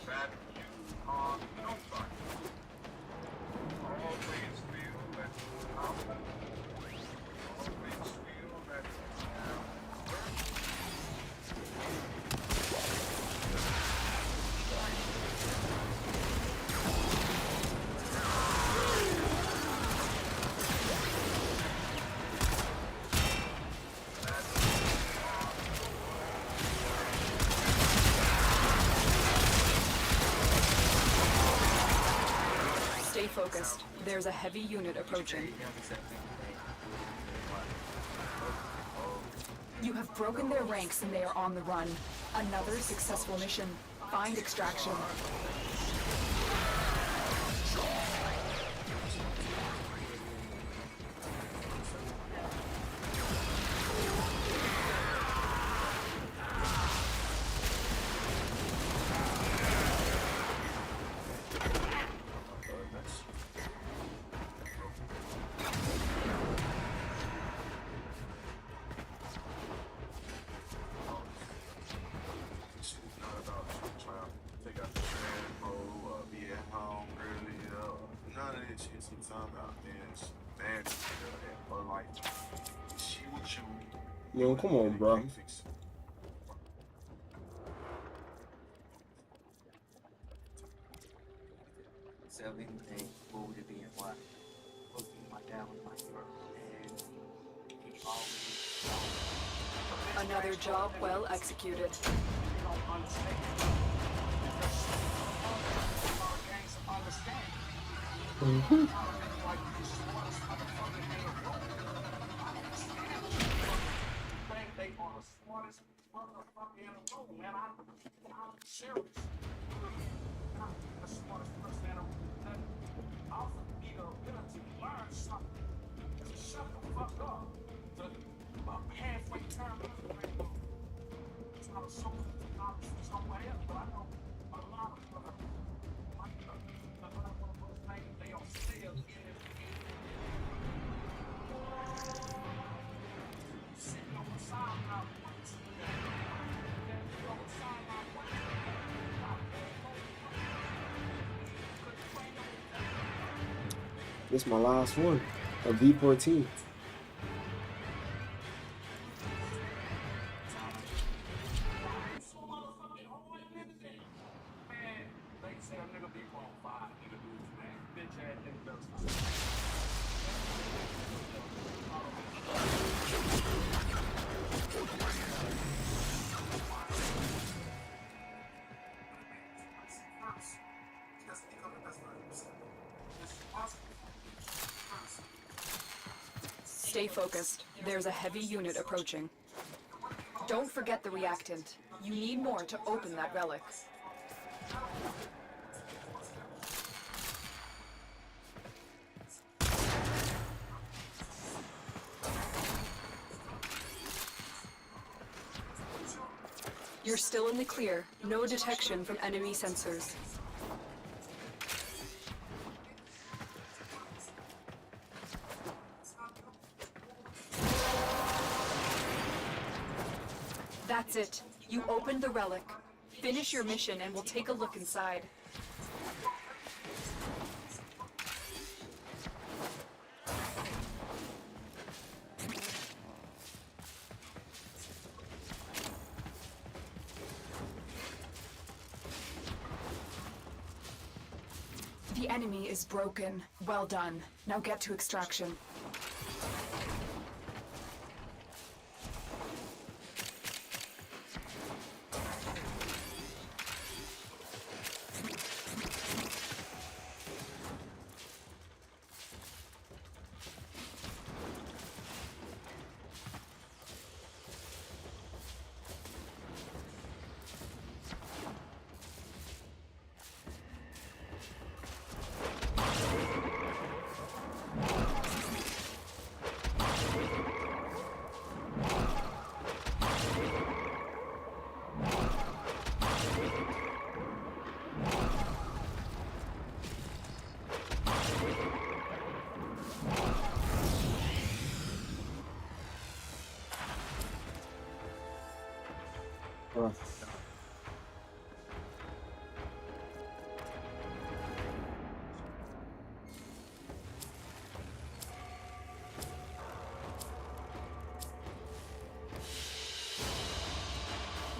That you are nobody. Always feel that you are always feel that you have work. Stay focused. There's a heavy unit approaching. You have broken their ranks and they are on the run. Another successful mission. Find extraction. This shit is not about you trying to take out the trash, be at home early, none of this shit. Sometimes out there it's bad or like she with you. Yo, come on, bro. Fix it. sell anything, what would it be and why? Looking my dad was my hero, and he always Another job well executed. don't understand. Think they are the smartest motherfucker in the room, man. I'm serious. I'm the smartest person in the room. I also need the ability to learn something. To shut the fuck up. To This is my last one of V14. Stay focused. There's a heavy unit approaching. Don't forget the reactant. You need more to open that relic. You're still in the clear. No detection from enemy sensors. That's it. You opened the relic. Finish your mission and we'll take a look inside. The enemy is broken. Well done. Now get to extraction.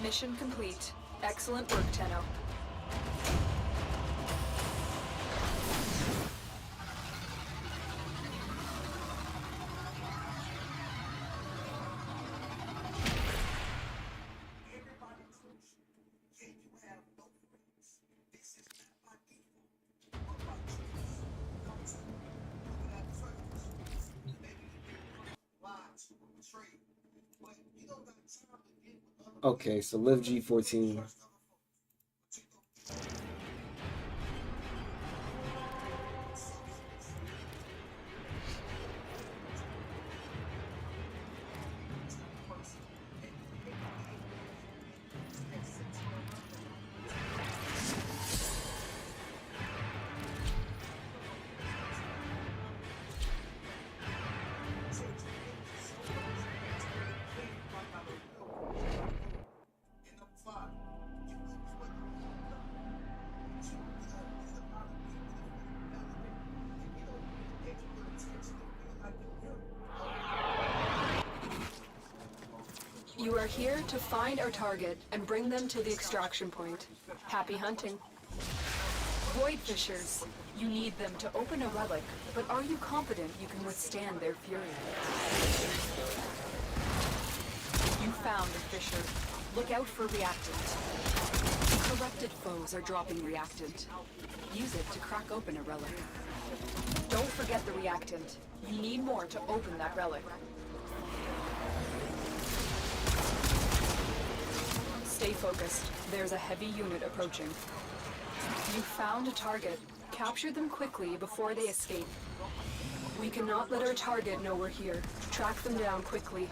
Mission complete. Excellent work, Tenno. Okay, so live G14. You are here to find our target and bring them to the extraction point. Happy hunting. Void Fishers. You need them to open a relic, but are you confident you can withstand their fury? You found a fissure. Look out for reactant. Corrupted foes are dropping reactant. Use it to crack open a relic. Don't forget the reactant. You need more to open that relic. Stay focused. There's a heavy unit approaching. You found a target. Capture them quickly before they escape. We cannot let our target know we're here. Track them down quickly.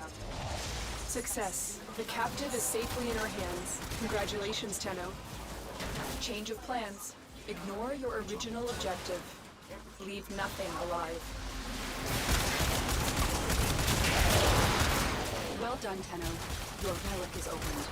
Success. The captive is safely in our hands. Congratulations, Tenno. Change of plans. Ignore your original objective. Leave nothing alive. Well done, Tenno. Your relic is opened.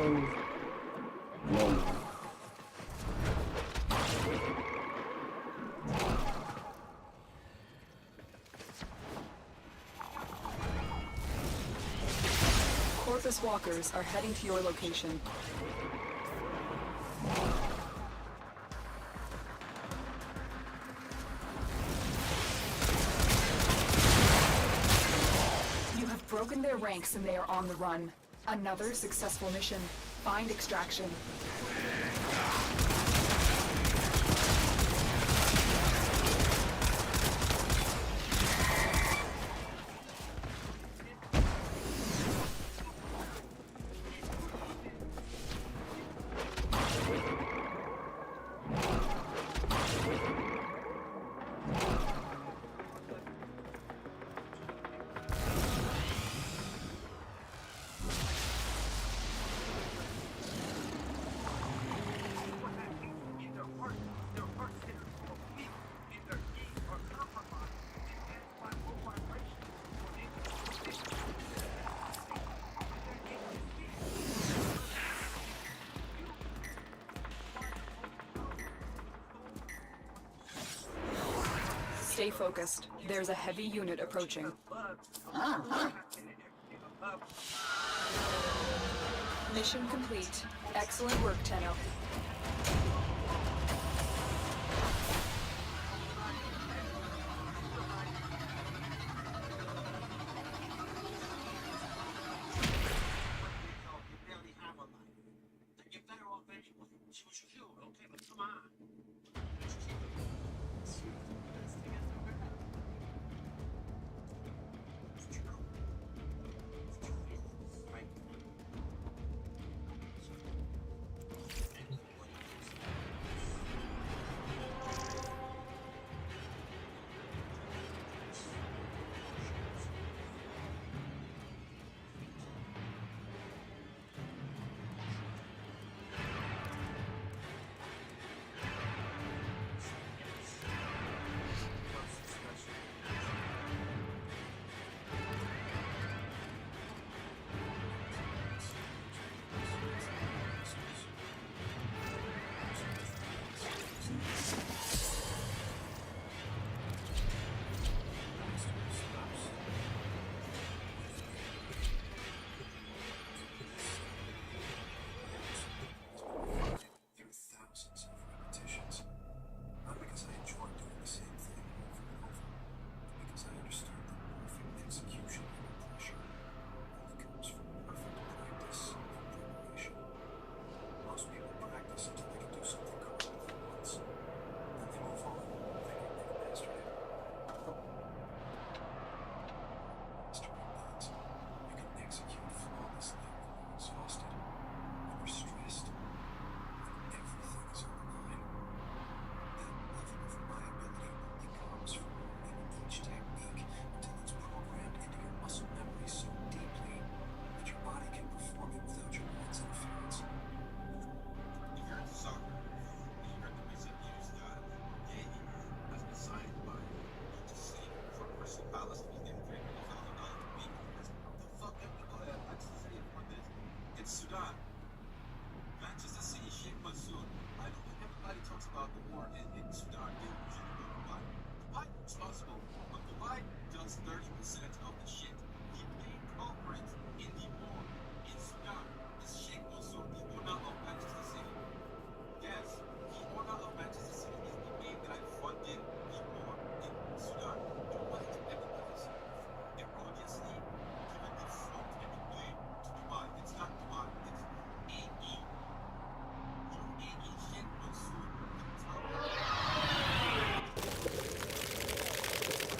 No, man. Corpus walkers are heading to your location. You have broken their ranks and they are on the run. Another successful mission. Find extraction. Stay focused. There's a heavy unit approaching. Mission complete. Excellent work, Tenno. You barely have a life. Then you're better off anyway. She was cute, okay, but come on.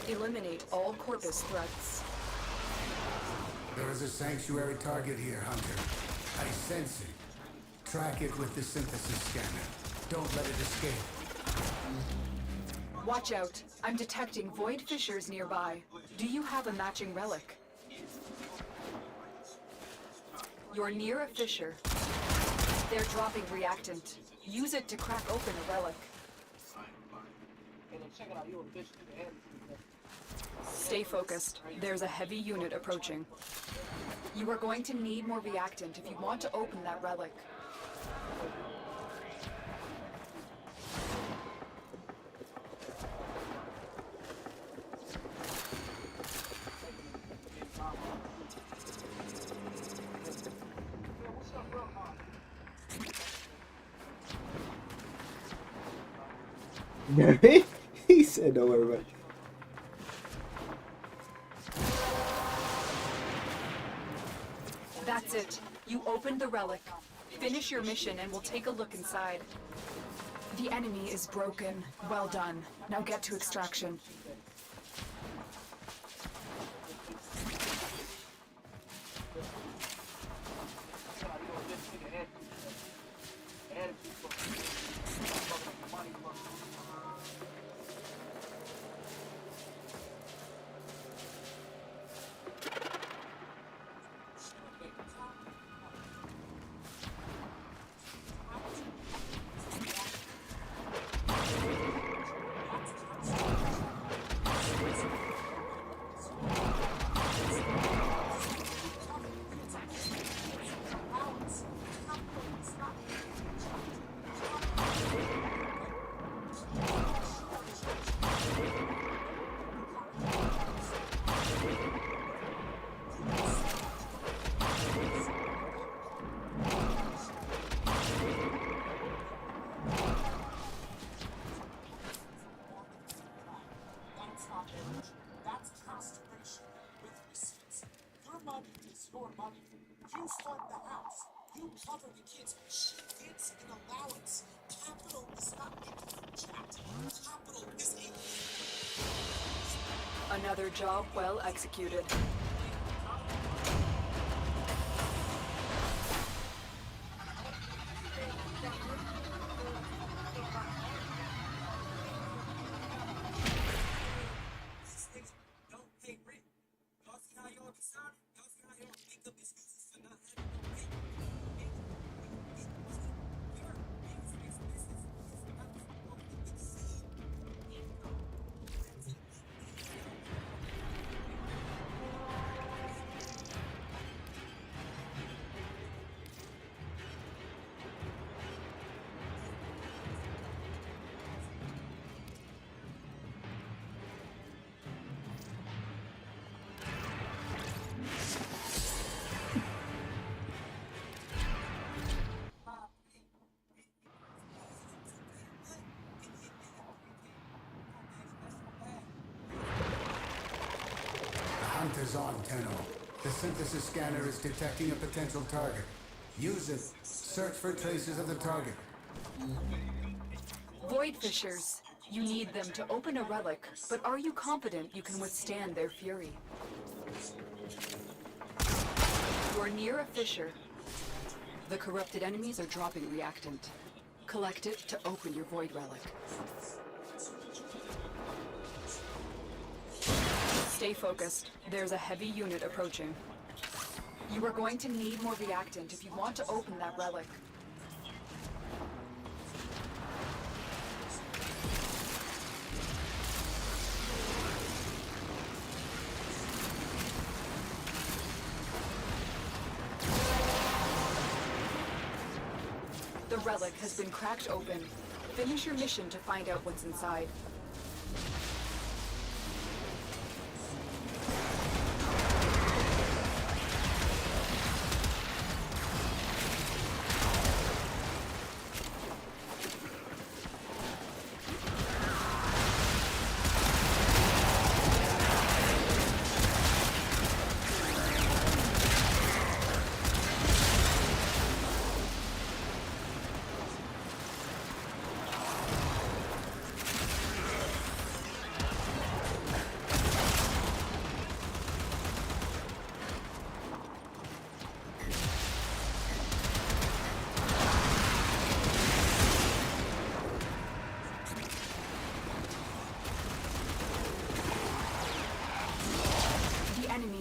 Eliminate all Corpus threats. There is a sanctuary target here, Hunter. I sense it. Track it with the synthesis scanner. Don't let it escape. Watch out. I'm detecting void fissures nearby. Do you have a matching relic? You're near a fissure. They're dropping reactant. Use it to crack open a relic. Stay focused. There's a heavy unit approaching. You are going to need more reactant if you want to open that relic. He said, "Don't worry about it." That's it. You opened the relic. Finish your mission and we'll take a look inside. The enemy is broken. Well done. Now get to extraction. That's constellation with receipts. Your money is your money. You fund the house. You cover the kids. She gets an allowance. Capital is not a chat. Capital is a... Another job well executed. Hunt is on, Tenno. The synthesis scanner is detecting a potential target. Use it. Search for traces of the target. Void fissures. You need them to open a relic, but are you confident you can withstand their fury? You're near a fissure. The corrupted enemies are dropping reactant. Collect it to open your void relic. Stay focused. There's a heavy unit approaching. You are going to need more reactant if you want to open that relic. The relic has been cracked open. Finish your mission to find out what's inside.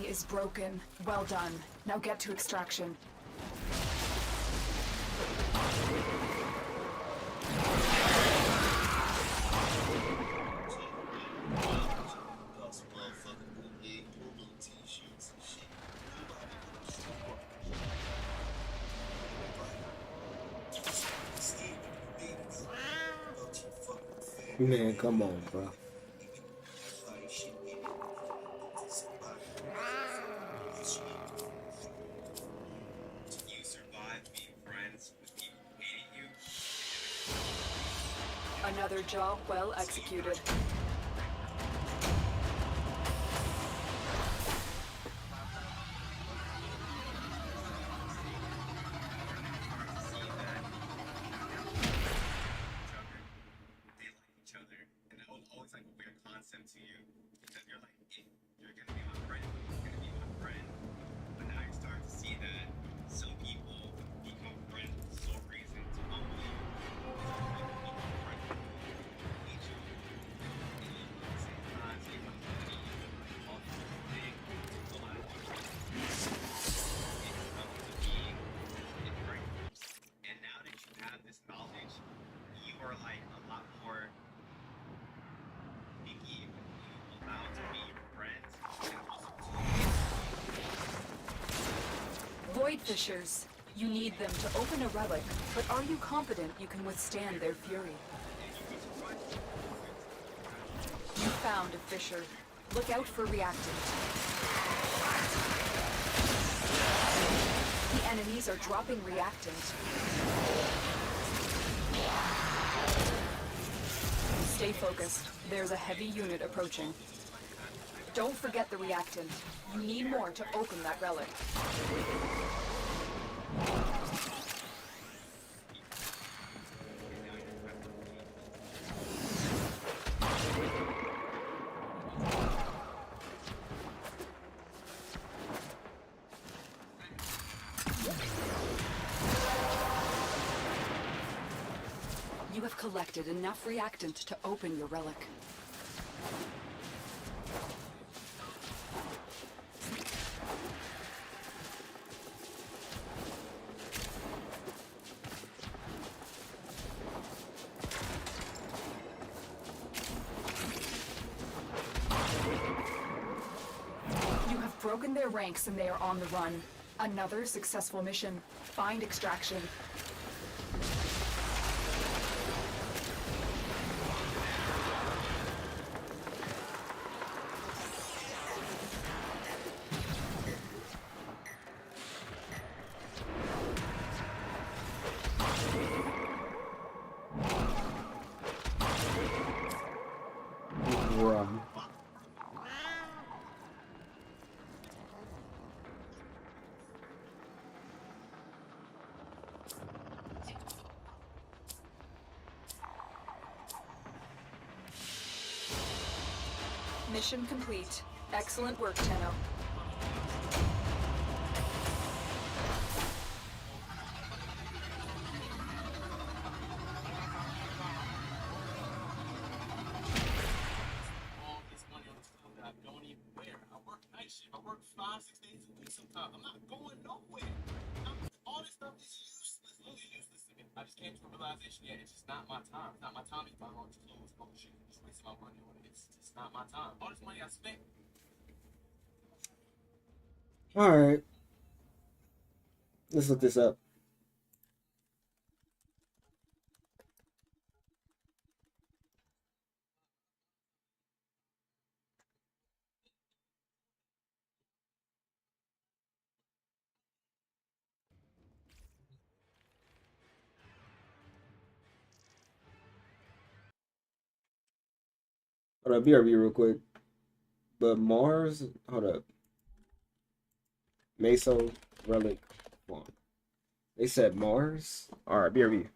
Is broken. Well done. Now get to extraction. Man, come on, bro. You survive being friends with people who hated you. Another job well executed. They like each other, and that was always like a weird concept to you because you're like, if you're gonna be my friend, you're gonna be my friend. But now you start to see that some people become friends for the sole reason to humble you. Some people become friends who hate you, and you at the same time say my money, all these different things. A lot of people it comes to being in friendships. And now that you have this knowledge, you are like a lot more picky with who you allow to be your friends and also Void Fishers. You need them to open a relic, but are you confident you can withstand their fury? You found a fissure. Look out for reactant. The enemies are dropping reactant. Stay focused. There's a heavy unit approaching. Don't forget the reactant. You need more to open that relic. You have collected enough reactant to open your relic. You have broken their ranks and they are on the run. Another successful mission. Find extraction. Run. Mission complete. Excellent work, Tenno. All this money on this clothes that I don't even wear. I work night shift. I work 5, 6 days a week sometimes. I'm not going nowhere. All this stuff is useless, literally useless to me. I just came to a realization, yeah, it's just not my time. It's not my time to be buying all these clothes. Oh shit, I'm just wasting my money on it. It's just not my time. All this money I spent. All right. Let's look this up. Hold up, BRB real quick. But Mars, hold up. Meso relic one. They said Mars. All right, BRB.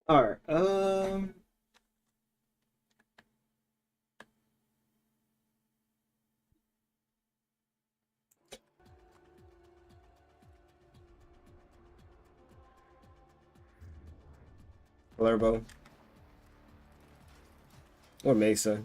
All right. Lerbo or Mesa.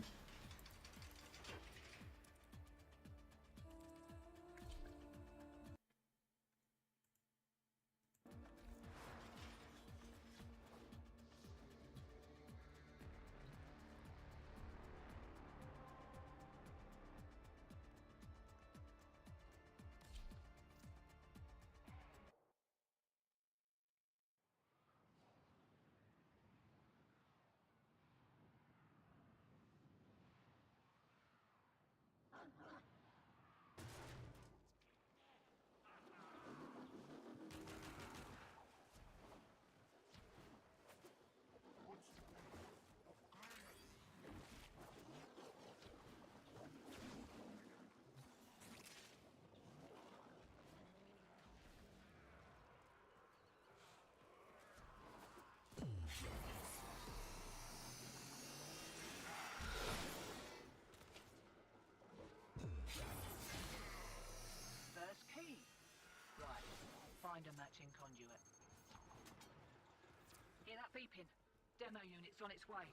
First key. Right. Find a matching conduit. Hear that beeping? Demo unit's on its way.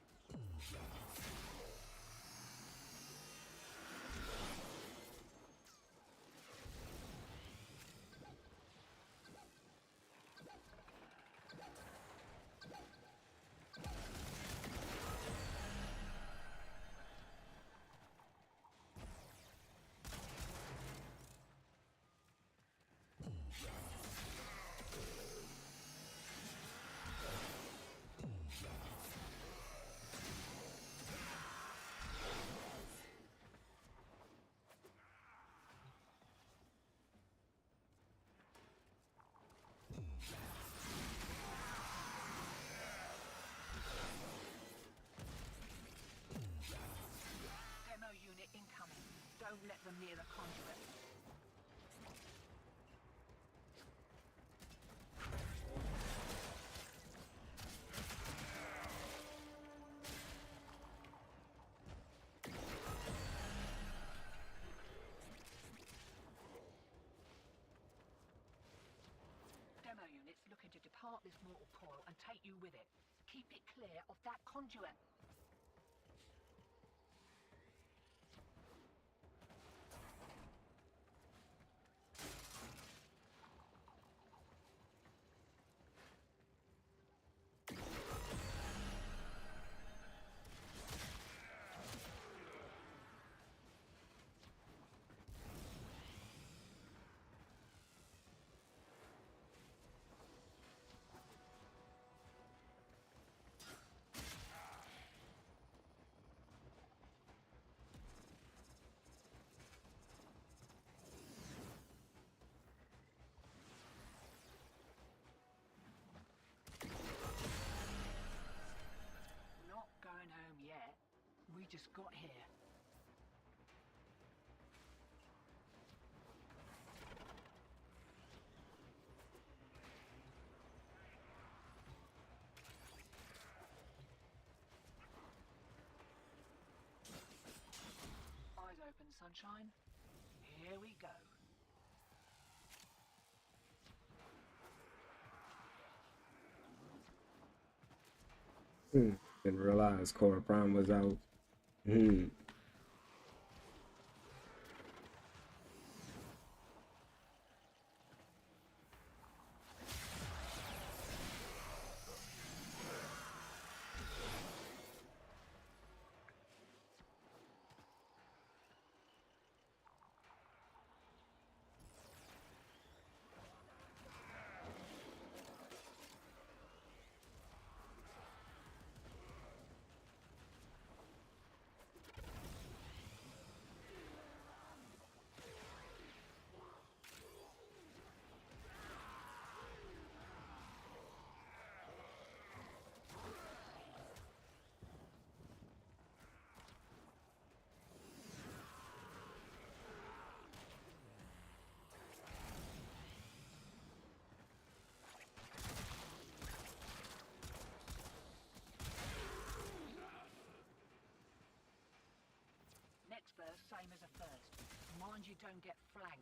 Demo unit incoming. Don't let them near the conduit. Demo unit's looking to depart this mortal coil and take you with it. Keep it clear of that conduit. Not going home yet. We just got here. Eyes open, sunshine. Here we go. Didn't realize Core Prime was out. ones you don't get flanked.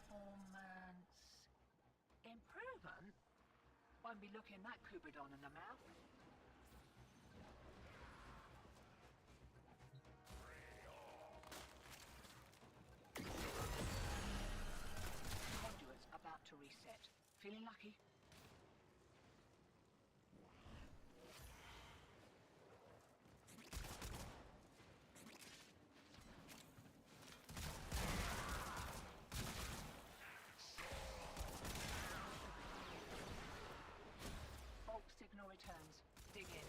Performance improvement? Won't be looking that Cupidon in the mouth. Conduit's about to reset. Feeling lucky? Bulk signal returns. Dig in.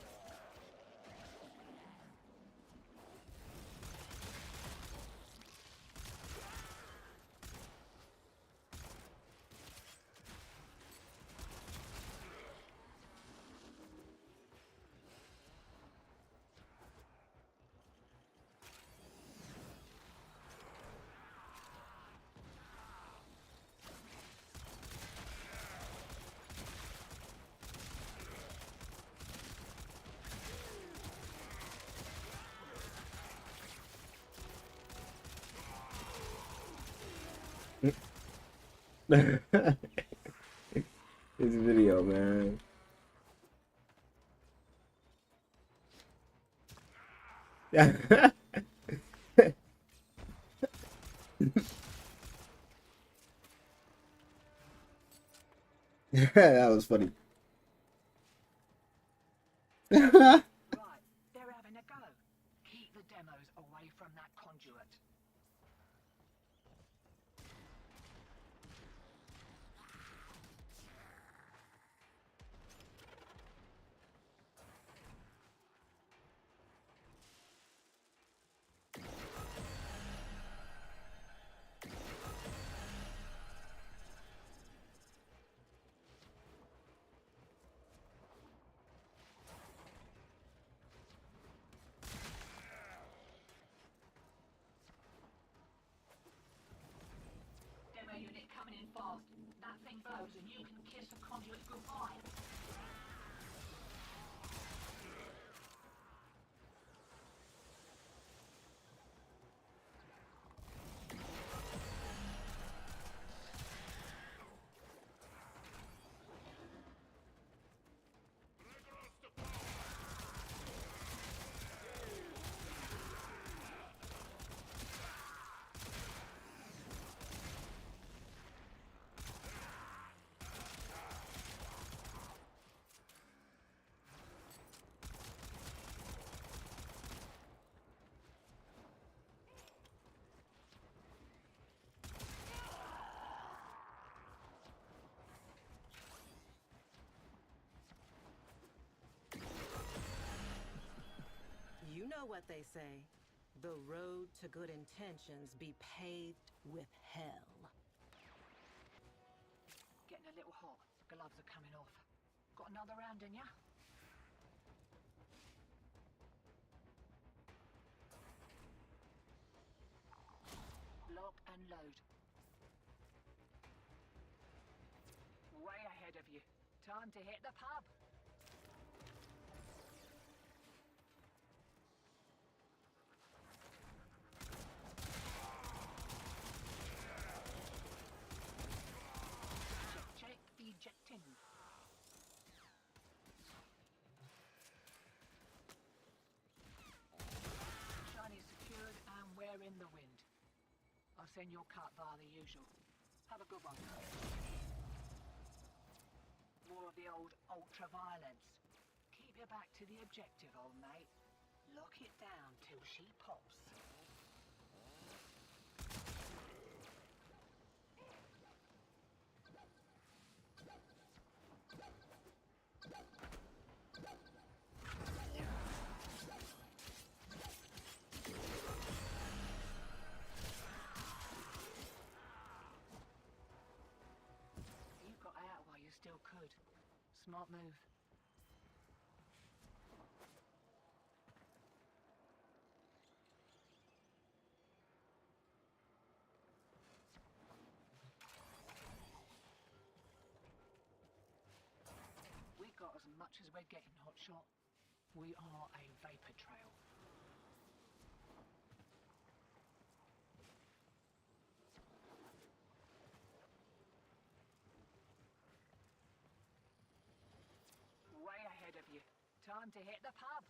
This video, man. That was funny. Right, they're having a go. Keep the demos away from that conduit. Demo unit coming in fast. That thing blows and you can kiss the conduit goodbye. You know what they say. The road to good intentions be paved with hell. Getting a little hot. Gloves are coming off. Got another round in ya? Lock and load. Way ahead of you. Time to hit the pub. Check ejecting. Shiny secured and we're in the wind. I'll send your cut via the usual. Have a good one. More of the old ultra-violence. Keep your back to the objective, old mate. Lock it down till she pops. You got out while you still could. Smart move. we're getting, Hotshot. We are a vapor trail. Way ahead of you. Time to hit the pub.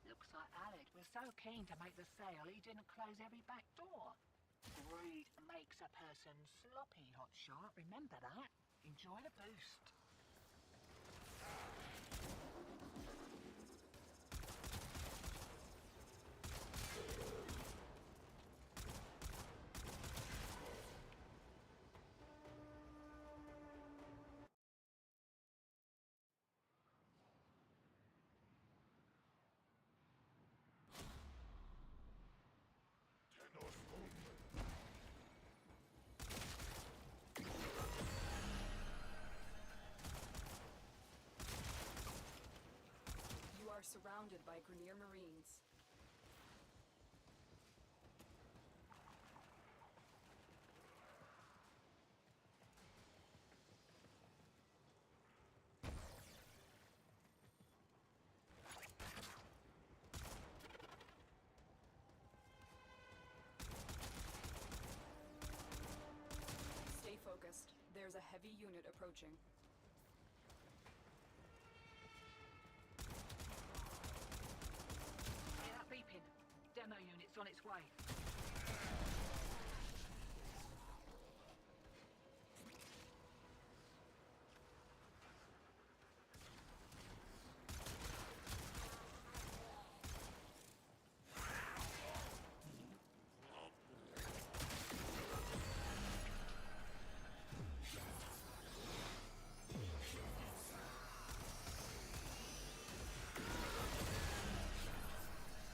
Looks like Alec was so keen to make the sale he didn't close every back door. Greed makes a person sloppy, Hotshot. Remember that. Enjoy the boost. You are surrounded by Grenier Marines. Stay focused. There's a heavy unit approaching. Hear that beeping? Demo unit's on its way.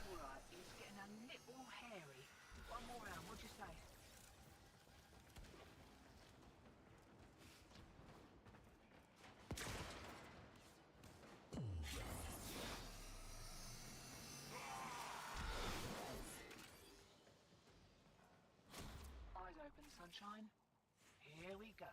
Alright, it's getting a little hairy. One more round, what'd you say? Eyes open, sunshine. Here we go.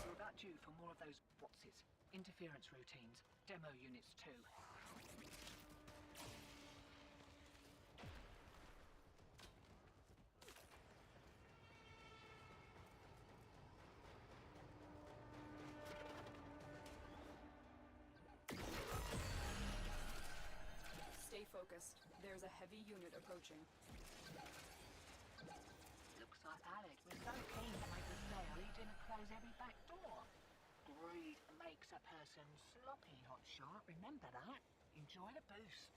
We're about due for more of those what's-its. Interference routines. Demo units too. Stay focused. There's a heavy unit approaching. Looks like Alec was so keen to make the sale he didn't close every back door. Greed makes a person sloppy, Hotshot. Remember that. Enjoy the boost.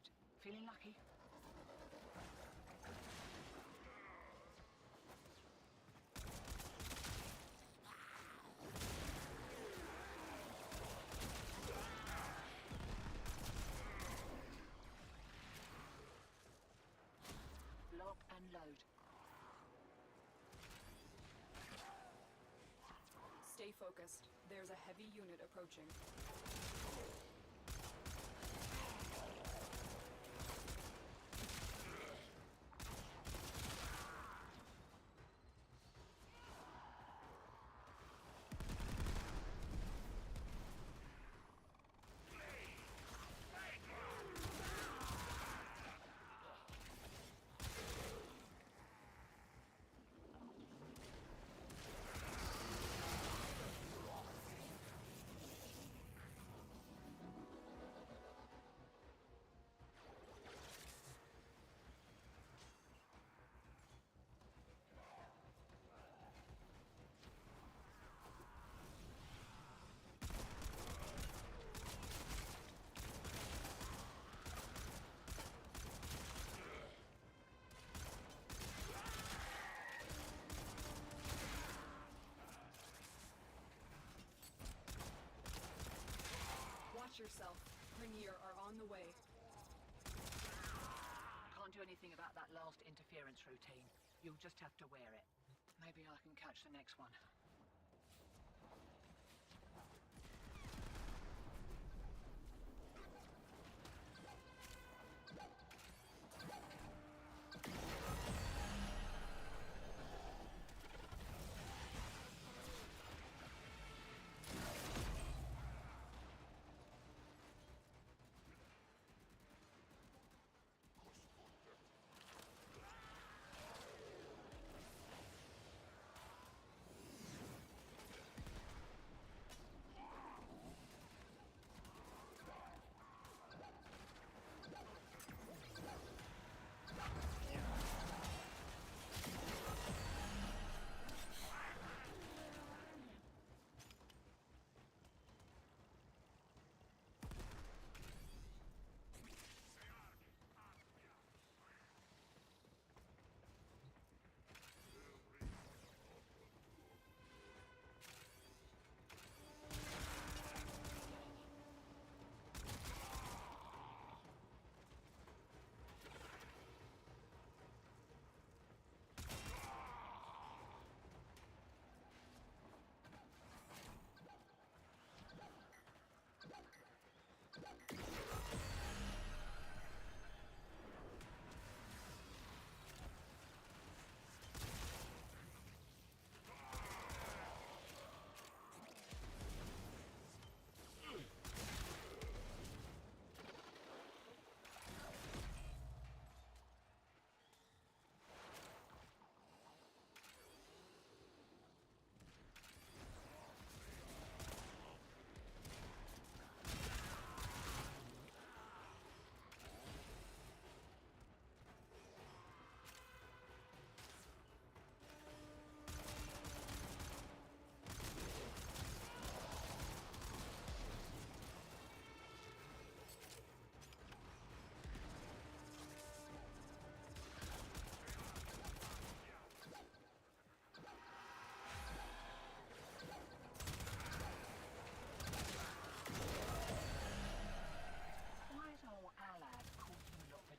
survived. Feeling lucky? Lock and load. Stay focused. There's a heavy unit approaching. Watch yourself. Rainier are on the way. Can't do anything about that last interference routine. You'll just have to wear it. Maybe I can catch the next one.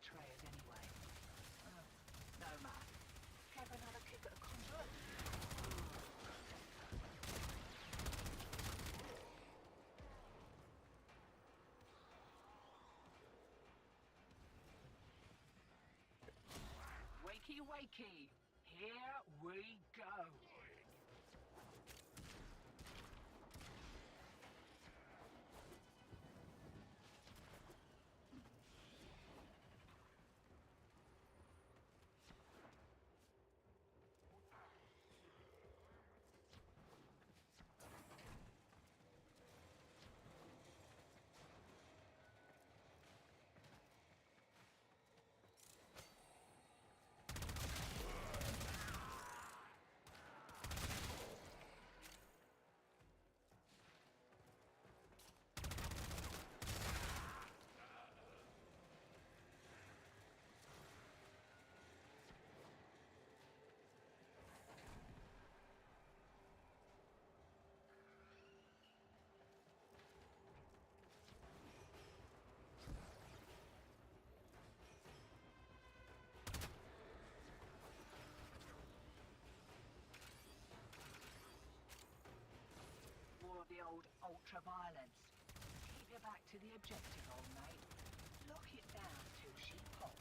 betrayers anyway. Oh, no matter. Have another kick at a conduit? Wakey, wakey. Here we go. ultra-violence. Keep your back to the objective, old mate. Lock it down till she pops.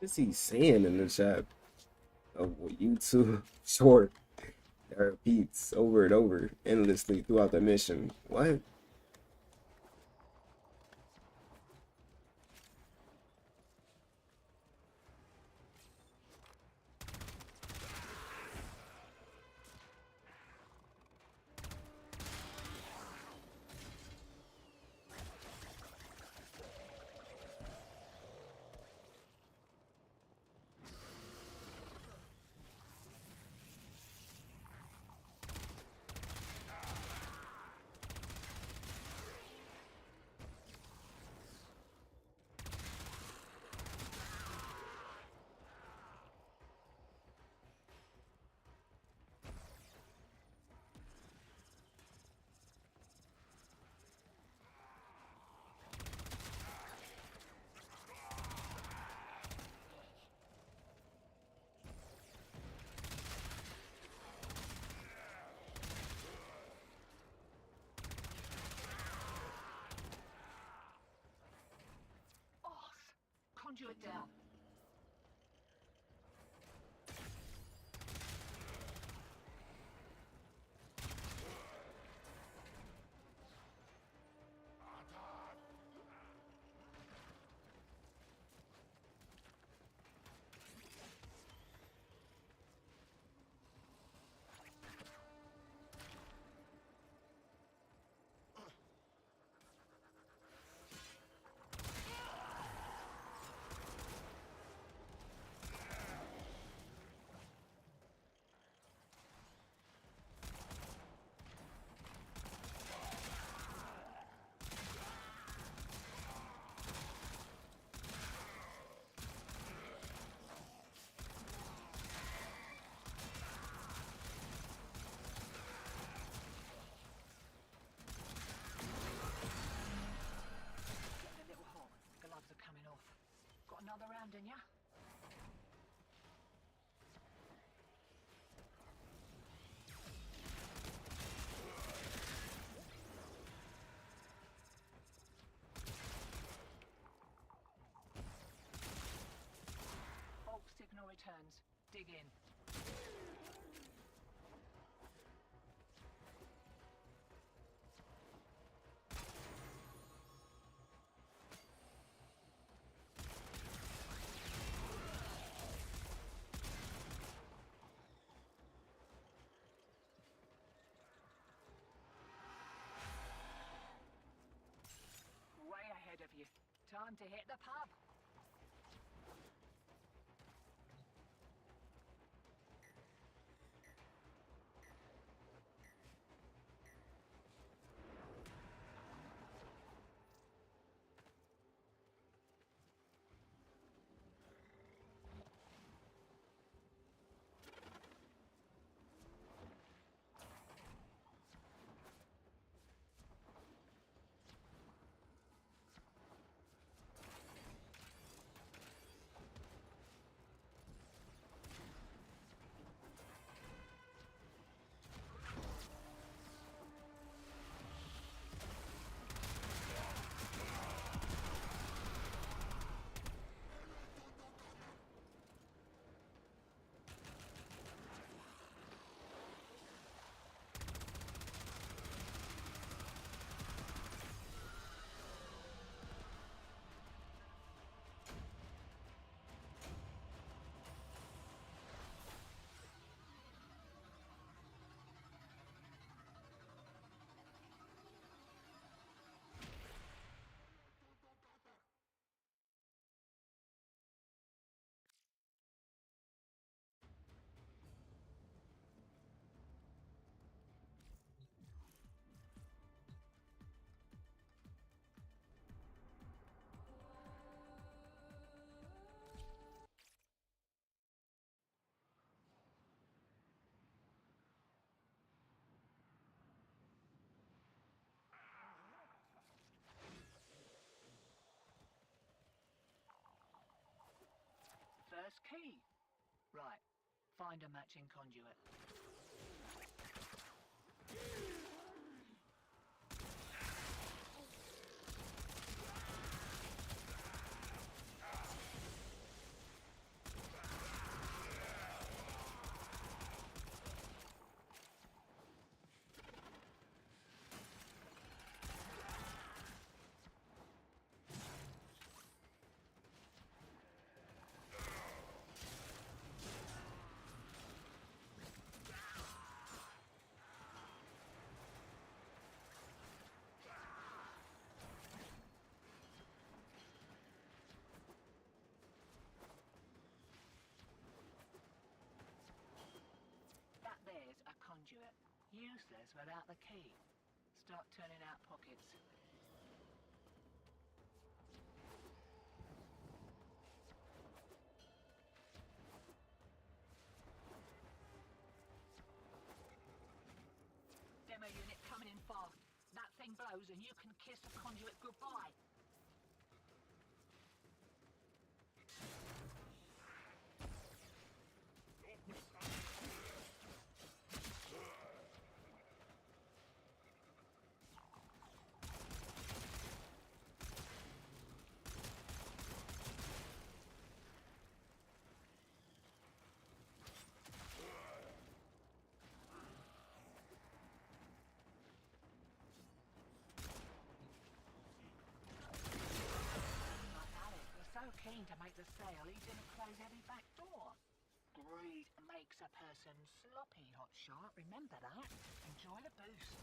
What's he saying in the chat? Of YouTube short that repeats over and over endlessly throughout the mission. What? Conduit down. Another round in ya? Bulk signal returns. Dig in. Of you. Time to hit the pub. key. Right. Find a matching conduit. That there's a conduit. Useless without the key. Start turning out pockets. Demo unit coming in fast. That thing blows and you can kiss the conduit goodbye. So keen to make the sale, he didn't close every back door. Greed makes a person sloppy, hotshot. Remember that. Enjoy the boost.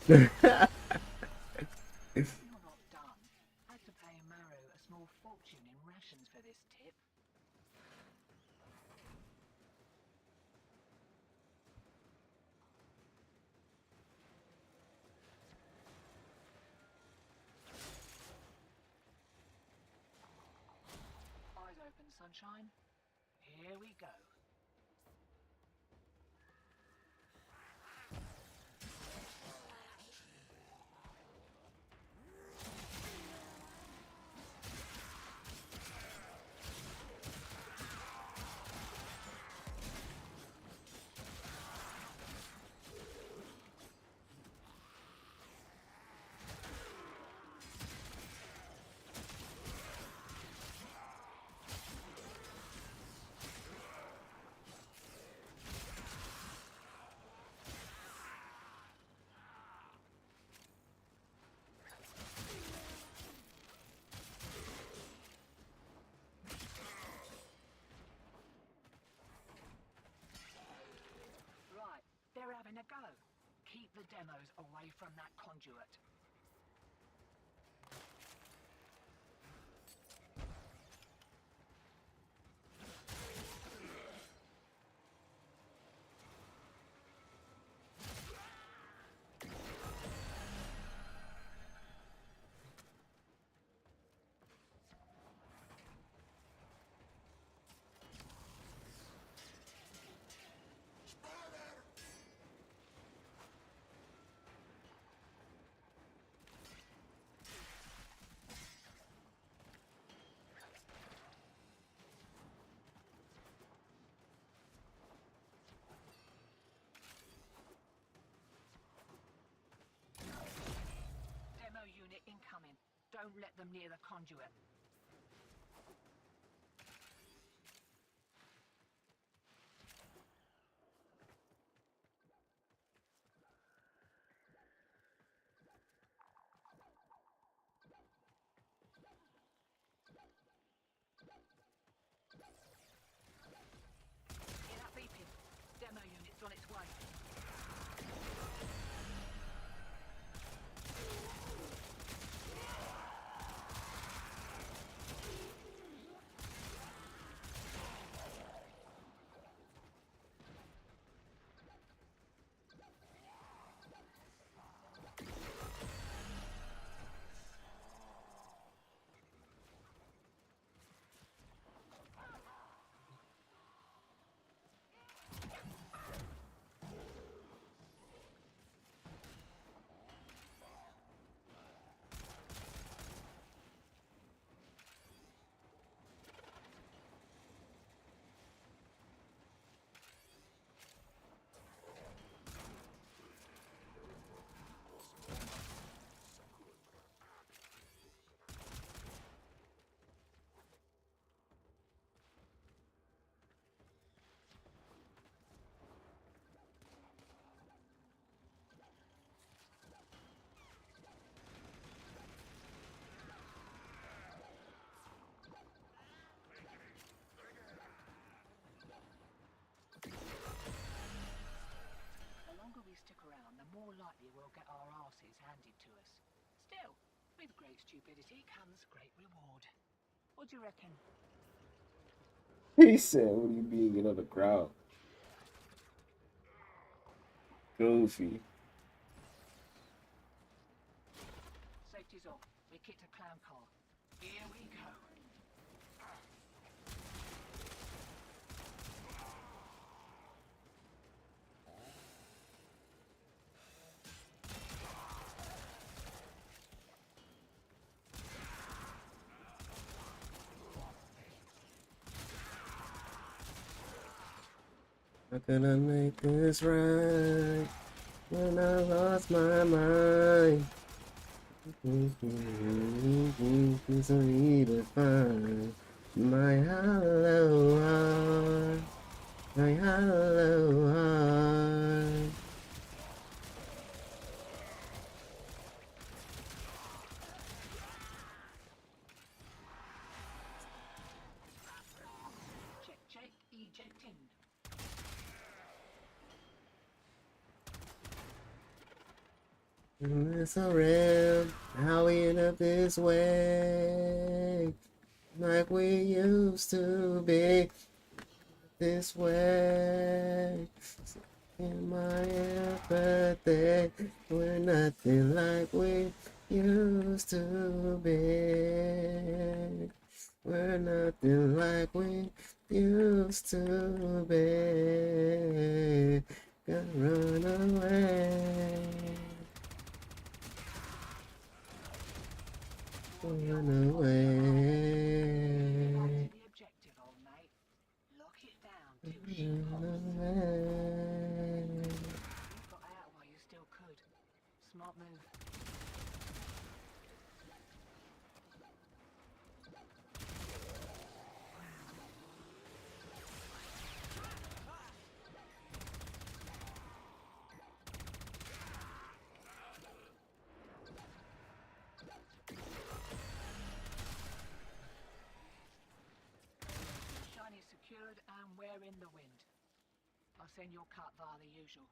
You're not done. Had to pay Maru a small fortune in rations for this tip. Eyes open, sunshine. Here we go. demos away from that conduit. Demo unit incoming. Don't let them near the conduit. Hear that beeping? Demo unit's on its way. The longer we stick around, the more likely we'll get our asses handed to us. Still, with great stupidity comes great reward. What do you reckon? He said, what do you mean, you know, the crowd? Goofy. Safety's off. We kicked a clown car. Here we go. How can I make this right when I lost my mind? It's so easy to find my hollow heart, my hollow heart. Check, check, ejecting. It's around how we end up this way, like we used to be this way. In my empathy, we're nothing like we used to be. We're nothing like we used to be. Gotta run away. Run away. The objective, old mate. Lock it down till she pops. You got out while you still could. Smart move. Shiny secured and we're in the wind. I'll send your cut via the usual.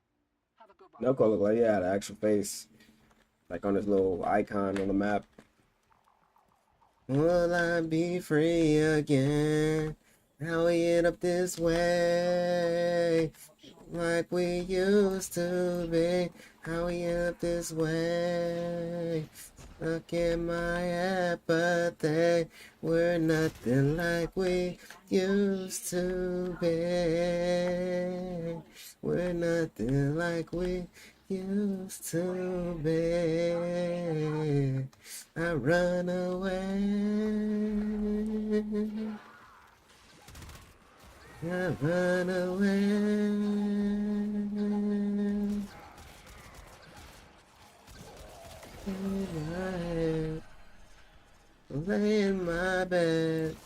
Knuckle looked like he had an actual face, like on his little icon on the map. Will I be free again? How we end up this way? Like we used to be. How we end up this way? Stuck in my apathy. We're nothing like we used to be. We're nothing like we used to be. I run away. I run away. In my head, lay in my bed.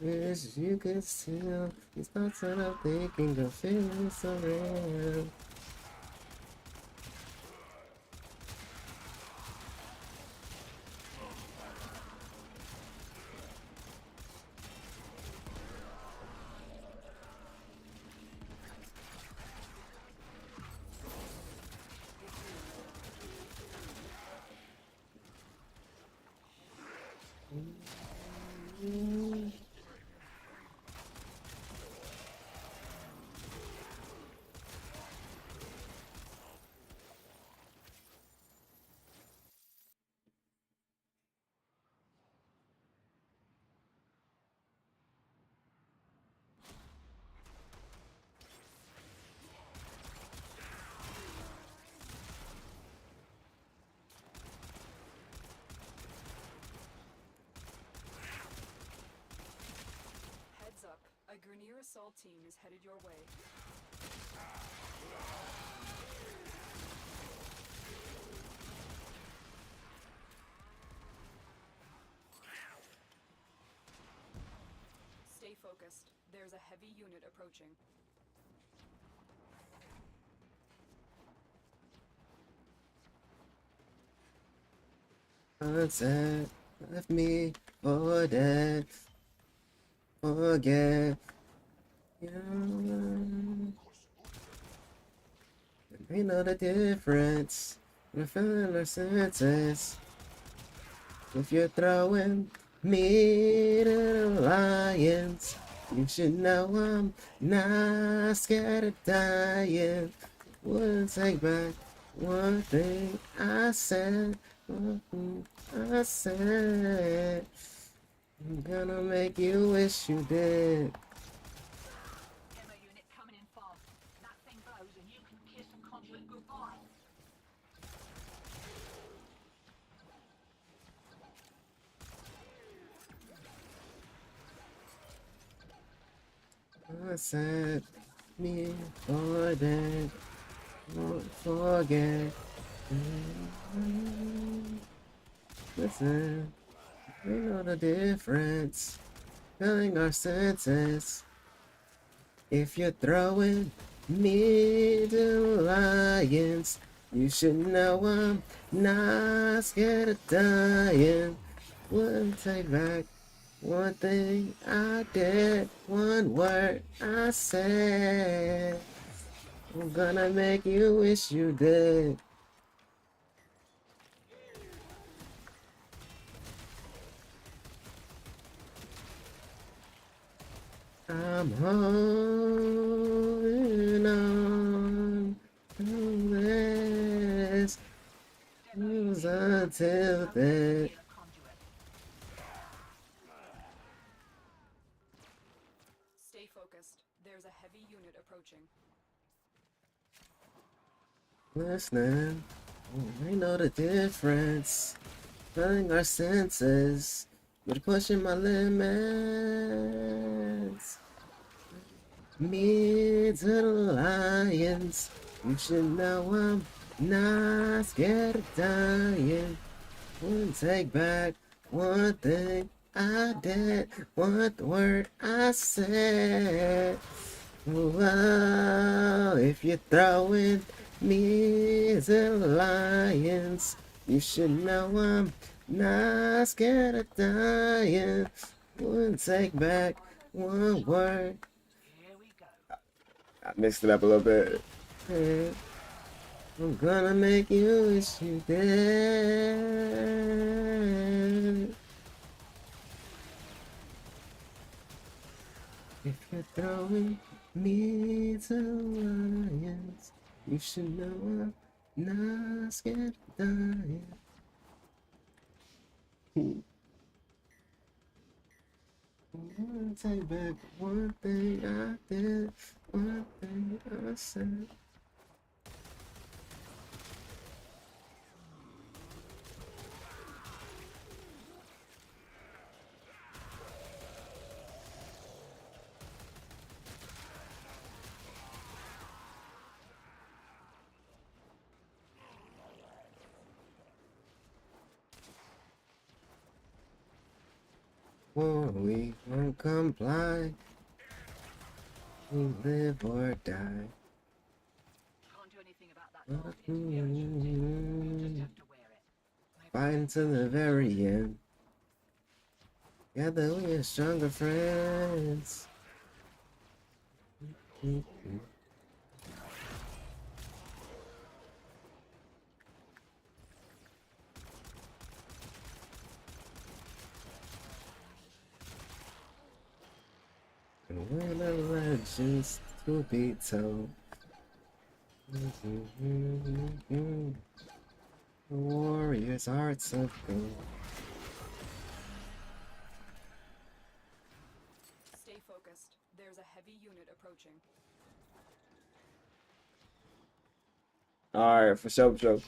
Wish you could still. These thoughts that I'm thinking are feeling so real. Heads up, a Grineer assault team is headed your way. Stay focused. There's a heavy unit approaching. Sunset left me for dead. Forget you. We know the difference. We're feeling our senses. If you're throwing me to the lions, you should know I'm not scared of dying. Wouldn't take back one thing I said. I said. I'm gonna make you wish you did. Demo unit coming in fast. That thing blows and you can kiss and conduit goodbye. I said me for that. Won't forget. Listen, we know the difference. Feeling our senses. If you're throwing me to lions, you should know I'm not scared of dying. Wouldn't take back one thing I did, one word I said. I'm gonna make you wish you did. I'm holding on to this news until then. Stay focused. There's a heavy unit approaching. Listening, we know the difference. Feeling our senses, but pushing my limits. Me to the lions, you should know I'm not scared of dying. Wouldn't take back one thing I did, one word I said. Well, if you're throwing me to the lions, you should know I'm not scared of dying. Wouldn't take back one word. Here we go. I mixed it up a little bit. I'm gonna make you wish you dead. If you're throwing me to lions, you should know I'm not scared of dying. Take back one thing I did, one thing I said. We won't comply. We live or die. Can't do anything about that nasty interference, you'll just have to wear it. Fighting to the very end. Together we are stronger friends. And we're the legends to be told. Warriors, hearts of gold. Stay focused. There's a heavy unit approaching. Alright, for sure.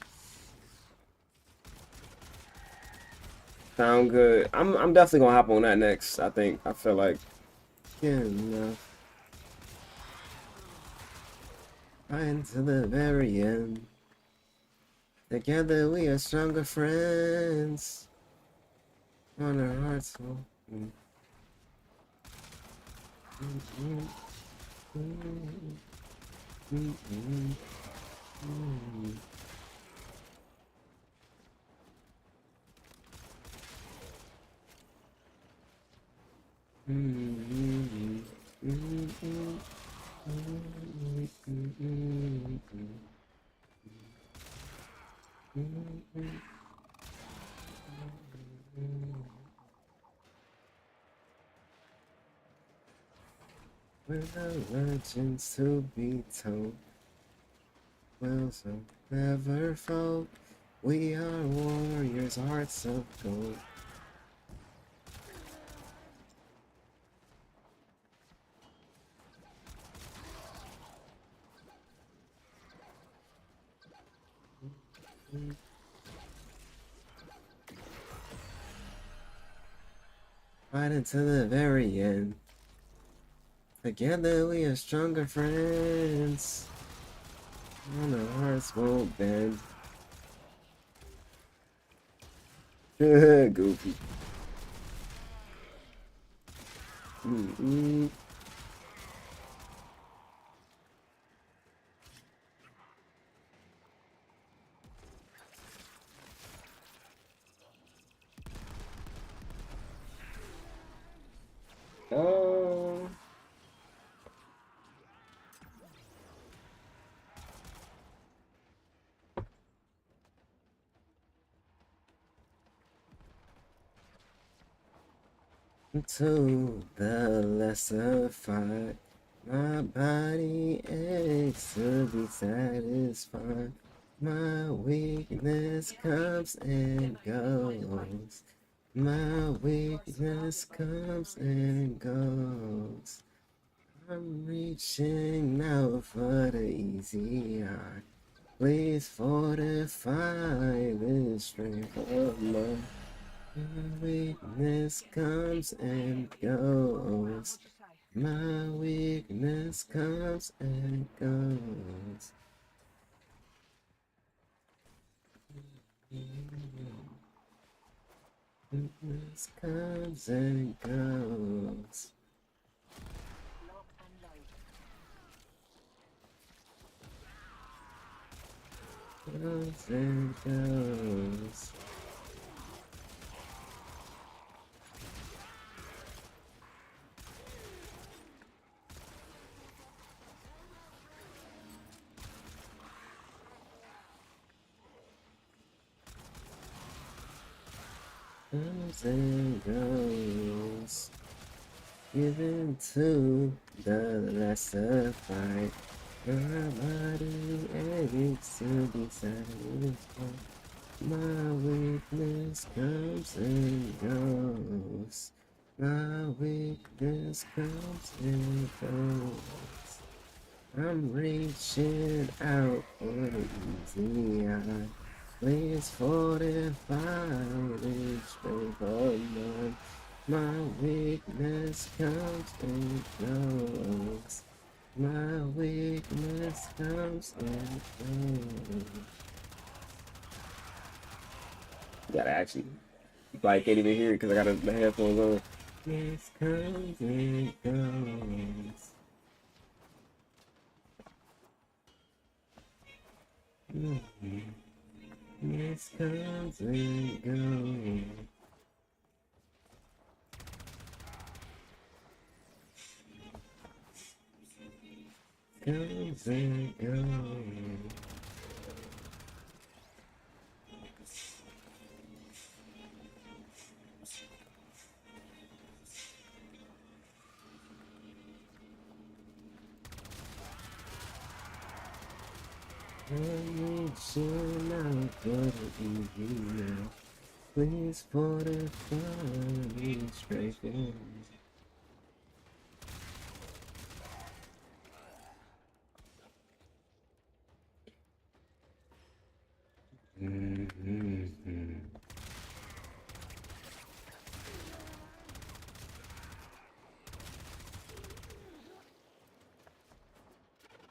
Sound good. I'm definitely gonna hop on that next, I think. I feel like. Yeah, enough. Fighting to the very end. Together we are stronger friends. On our hearts will. We're the legends to be told. Wills will never fold. We are warriors, hearts of gold. Fighting to the very end. Together we are stronger friends. And our hearts won't bend. Goofy. Oh. To the lesser fight, my body aches to be satisfied. My weakness comes and goes. My weakness comes and goes. I'm reaching out for the easy high. Please fortify this strength of mine. My weakness comes and goes. My weakness comes and goes. Weakness comes and goes. Lock and load. Comes and goes. comes and goes. Given to the lesser fight. My body aches to be satisfied. My weakness comes and goes. My weakness comes and goes. I'm reaching out for easy eye. Please fortify this paper mind. My weakness comes and goes. My weakness comes and goes. You gotta actually, you probably can't even hear it because I got the headphones on. This comes and goes. This comes and goes. Comes and goes. I'm reaching out for the easy now. Please fortify me straight in.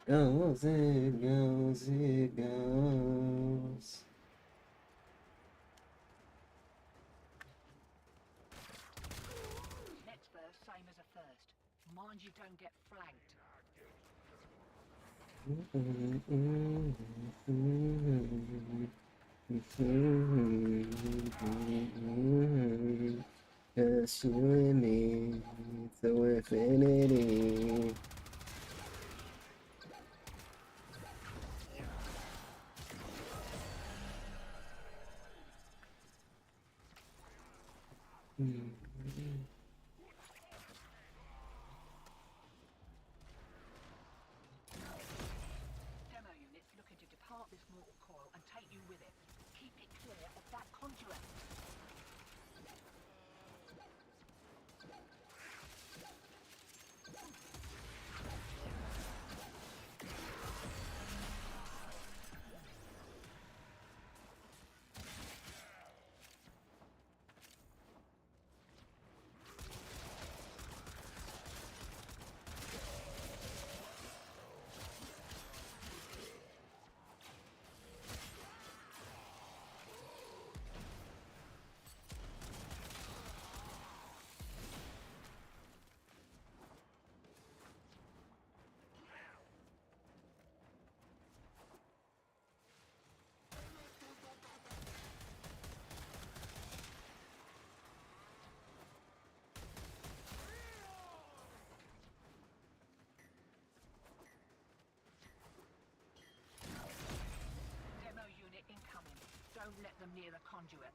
Goes, it goes, it goes. Next verse, same as a first. Mind you don't get flanked. Just you and me to infinity. Demo units looking to depart this mortal coil and take you with it. Keep it clear of that conjurer. Demo unit incoming. Don't let them near the conduit.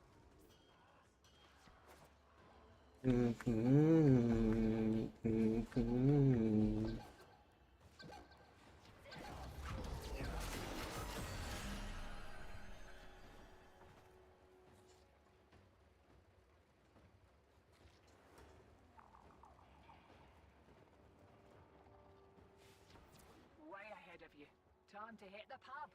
Way ahead of you. Time to hit the pub.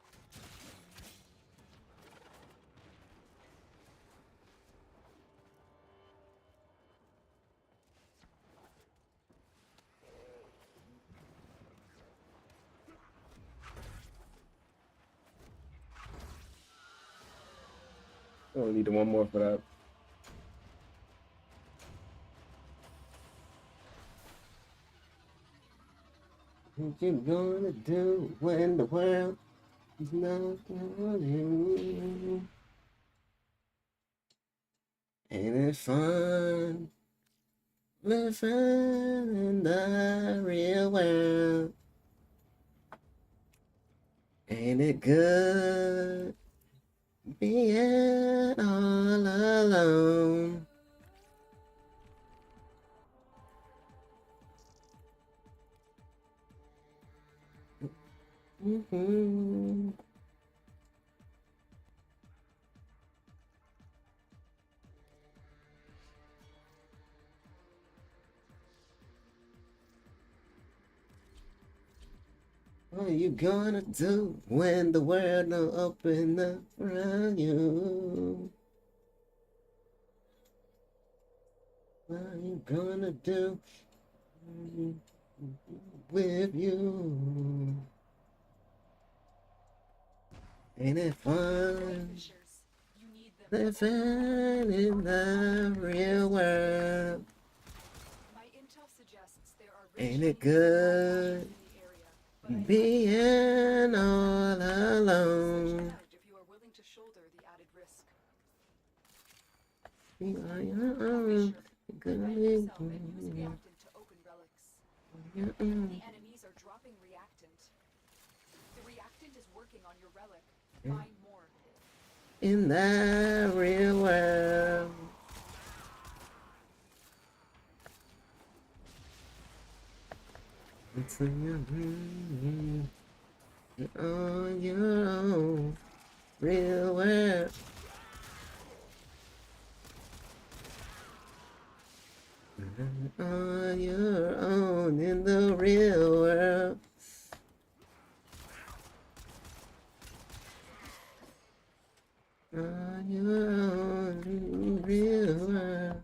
Oh, we need one more for that. What you gonna do when the world is not on you? Ain't it fun living in the real world? Ain't it good being all alone? What are you gonna do when the world don't open up around you? What are you gonna do with you? Ain't it fun living in the real world? My intel suggests there are Ain't it good being all alone? if you are willing to shoulder the added risk. Good. Yourself and use reactant to open relics. The enemies are dropping reactant. The reactant is working on your relic. Find more. In the real world. It's on your own real world. On your own in the real world. On your own in the real world.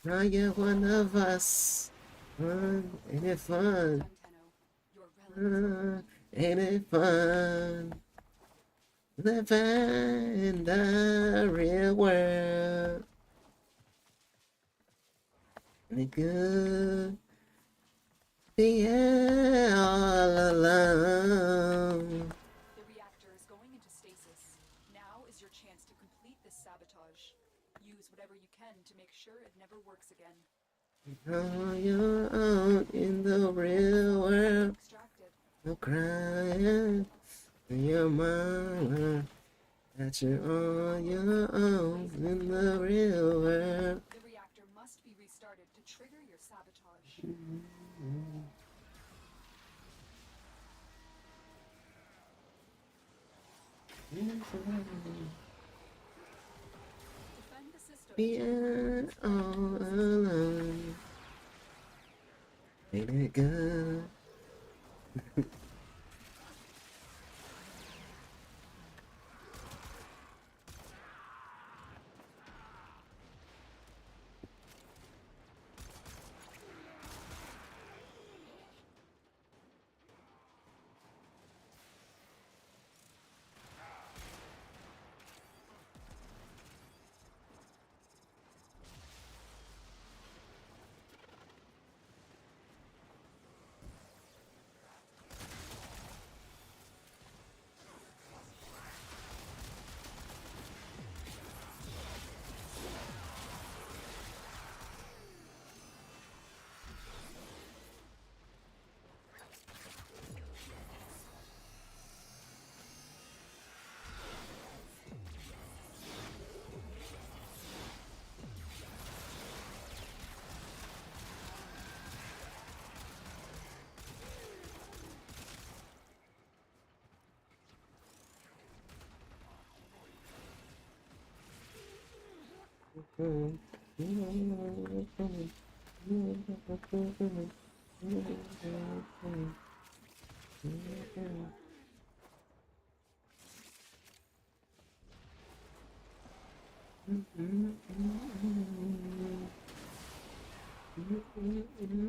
Now you're one of us. Ain't it fun? Ain't it fun? Living in the real world. Ain't it good? Being all alone. The reactor is going into stasis. Now is your chance to complete this sabotage. Use whatever you can to make sure it never works again. On your own in the real world. No crying in your mama. That you're on your own in the real world. The reactor must be restarted to trigger your sabotage. Defend the system. Being all alone. Ain't it good?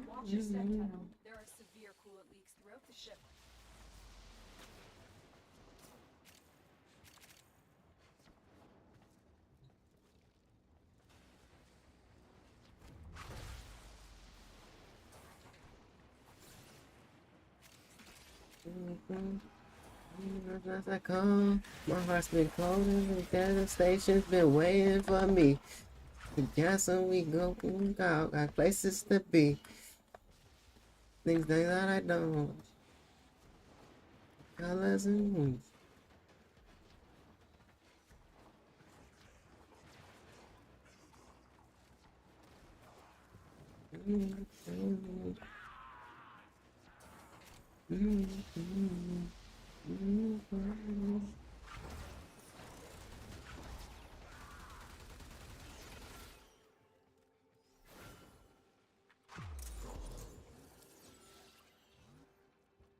Watch your Sentinel. There are severe coolant leaks throughout the ship. As I call, my heart's been cold and the devastation's been waiting for me. The gas and we go, got places to be. Things that I don't. Colors and moons.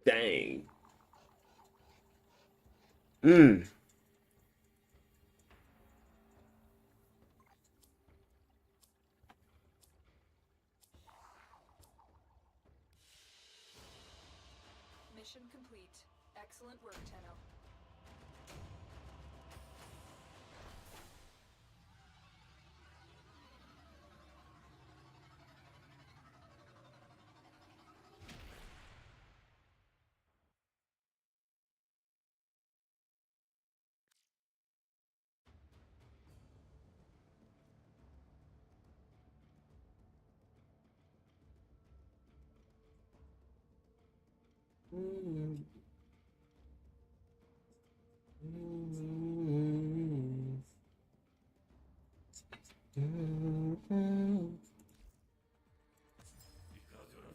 Dang. Mm. Mission complete. Excellent work, Tenno.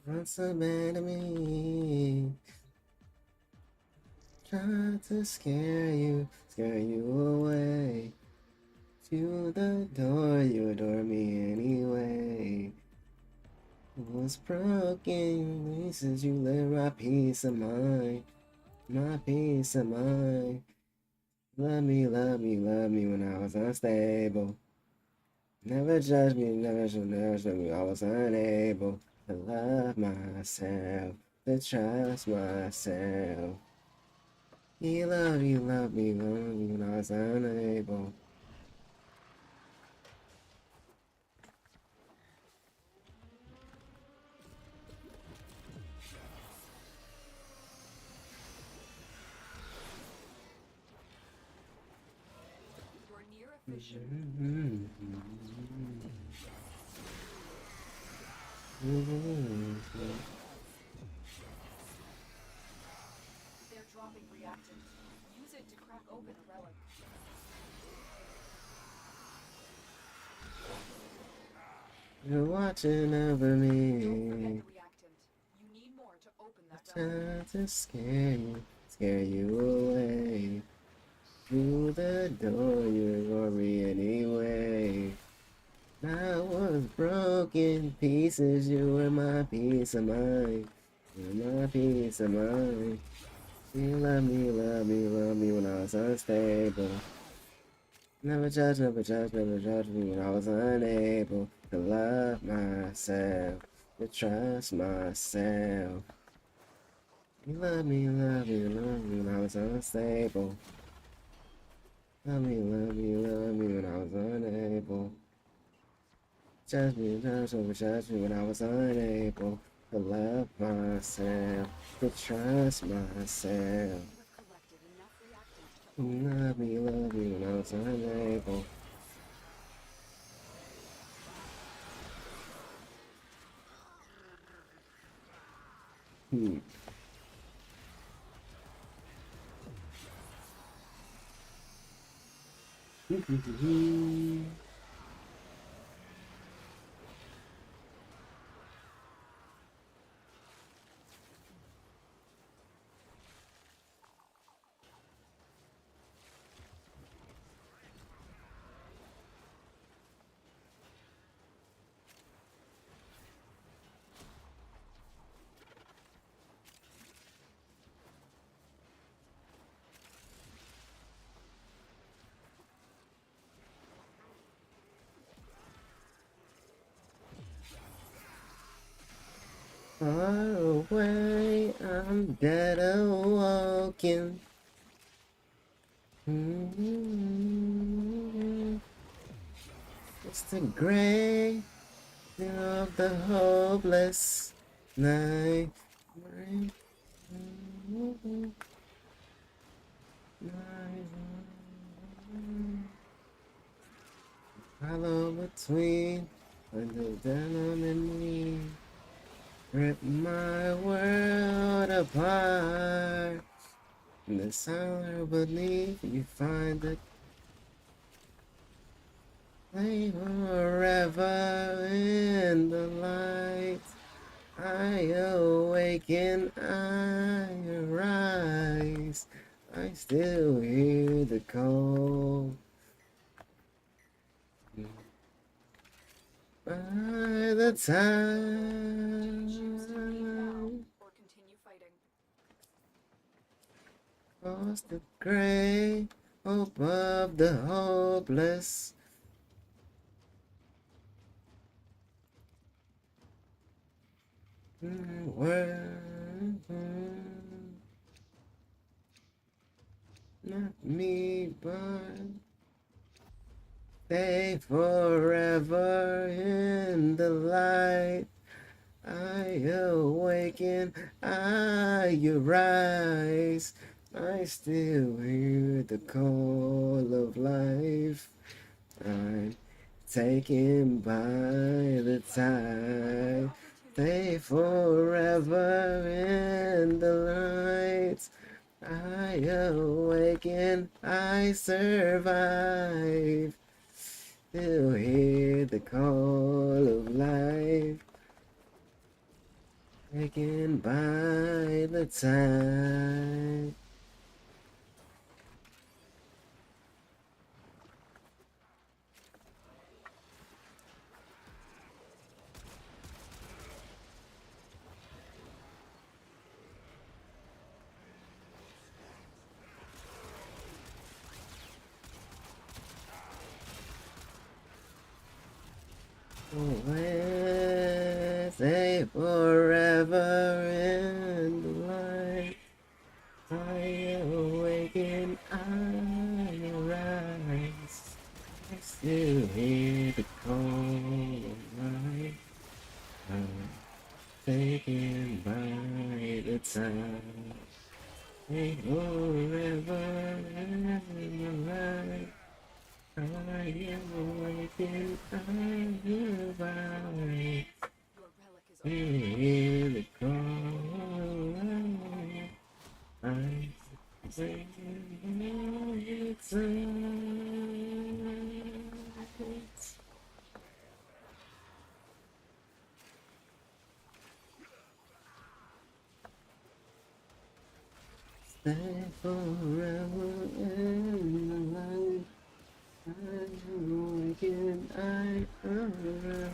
What's the matter me? Try to scare you away. To the door, you adore me anyway. Was broken pieces, you let my peace of mind. My peace of mind. Love me, love me, love me when I was unstable. Never judge me, never show me I was unable to love myself, to trust myself. You love me, love me, love me when I was unable. You're near a fissure. They're dropping reactant. Use it to crack open a relic. You're watching over Don't forget me. the reactant. You need more to open that relic. Trying to scare you away. Through the door, you ignore me anyway. I was broken pieces, you were my peace of mind. You're my peace of mind. You love me, love me, love me when I was unstable. Never judge, never judge, never judge me when I was unable to love myself, to trust myself. You love me, love me, love me when I was unstable. Love me, love me, love me when I was unable. Judge me, judge me when I was unable to love myself, to trust myself. Love me when I was unable. Far away, I'm dead awoken. It's the gray of the hopeless night. Hollow between the denim and me. Rip my world apart. In the silence beneath, you find the Stay forever in the light. I awaken, I arise. I still hear the call. By the time Or continue fighting. across the gray hope of the hopeless. Not me, but stay forever in the light. I awaken, I arise. I still hear the call of life. I'm taken by the tide. Stay forever in the light. I awaken, I survive. Still hear the call of life. Taken by the tide. Stay forever in the light. I awaken, I arise. I still hear the call of life. I'm taken by the time. Stay forever in the light. I am awakened, I revive. Your relic is Hear the call. I say it's stay forever in the light. I awaken, I arise.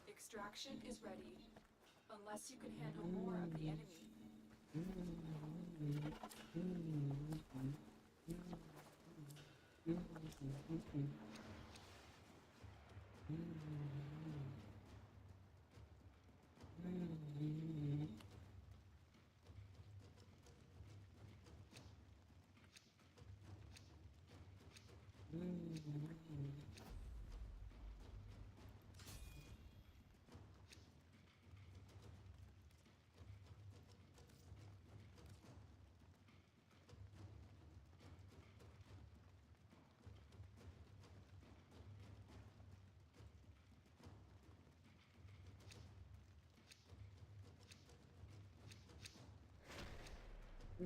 Extraction is ready. Unless you can handle more of the enemy.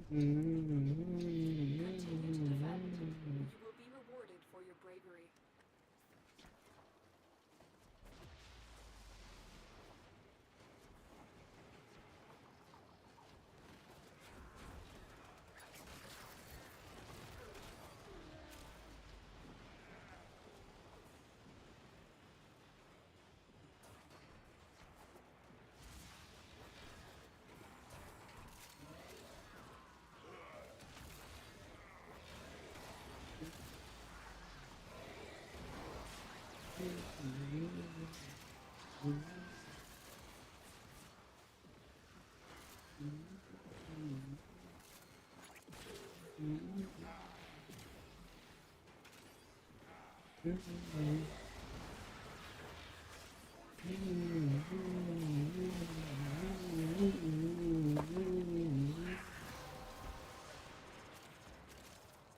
Continue to defend. You will be rewarded for your bravery.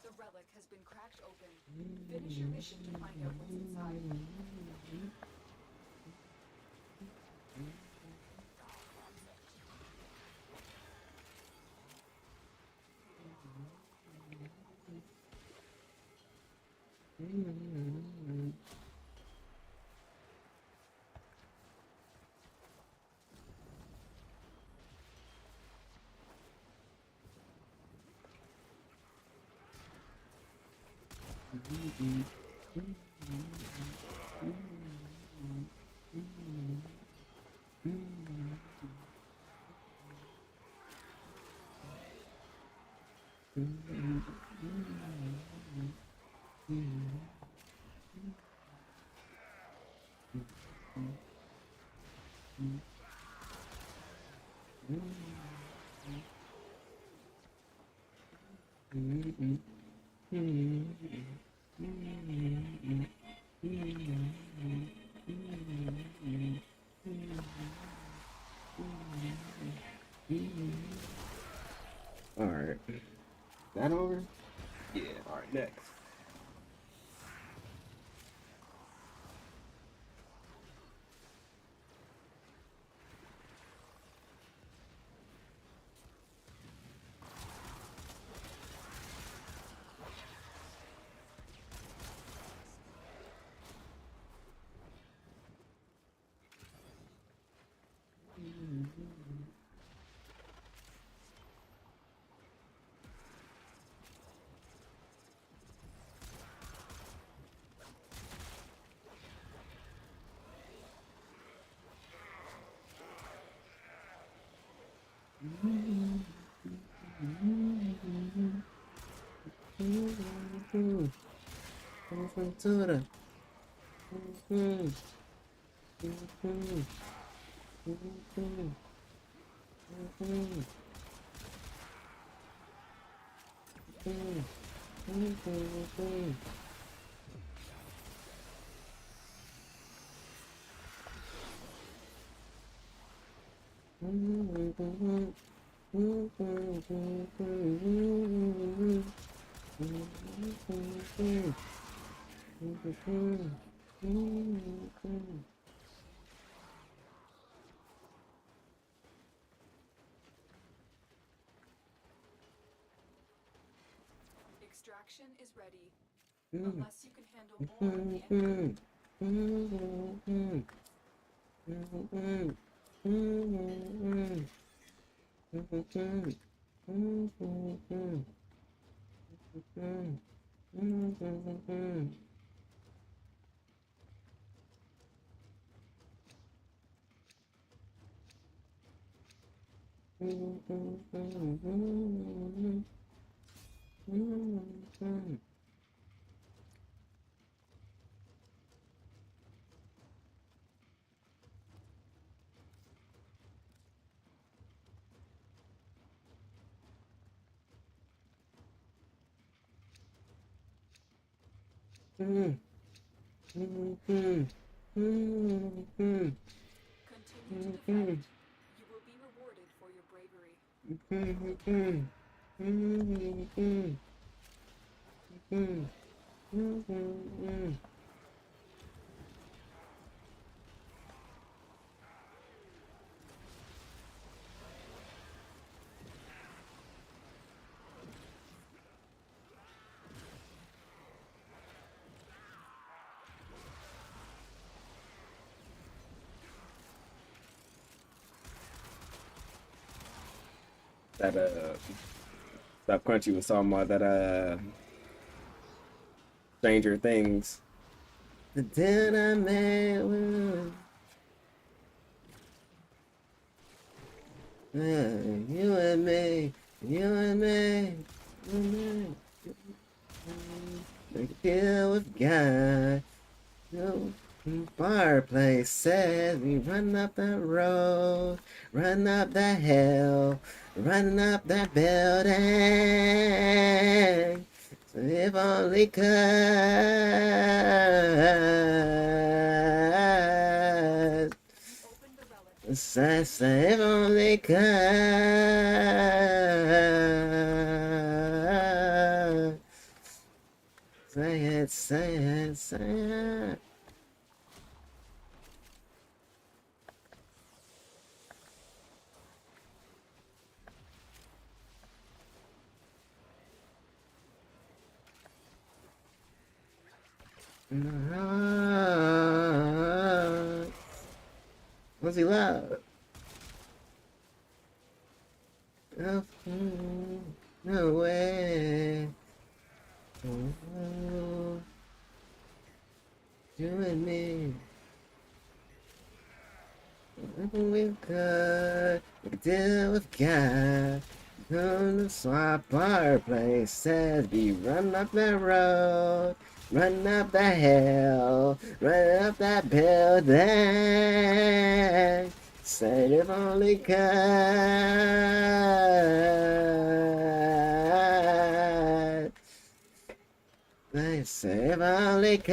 The relic has been cracked open. Finish your mission to find out what's inside. Alright. That over? Yeah, alright, next. Extraction is ready. Unless you can handle more of the enemy. Continue to defend. You will be rewarded for your bravery. that stuff Crunchy was talking about, that Stranger Things. The deal I made with you and me, you and me, you and me. Make a deal with God. No fireplace says we run up that road, run up that hill, running up that building. So if only could. Say if only could. Say it, say it, say it. What's he love? Oh, no way. Oh, you and me. We could deal with God. On the swap our places. We run up that road, run up that hill, run up that building. Say if only could. They say if only could.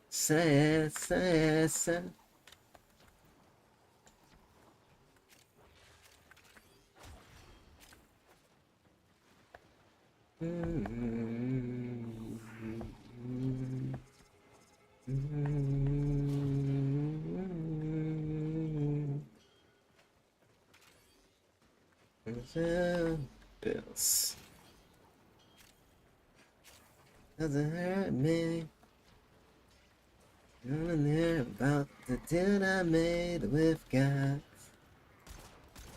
Say it, say it, say it. Bills. Doesn't hurt me. I wanna hear about the deal I made with God.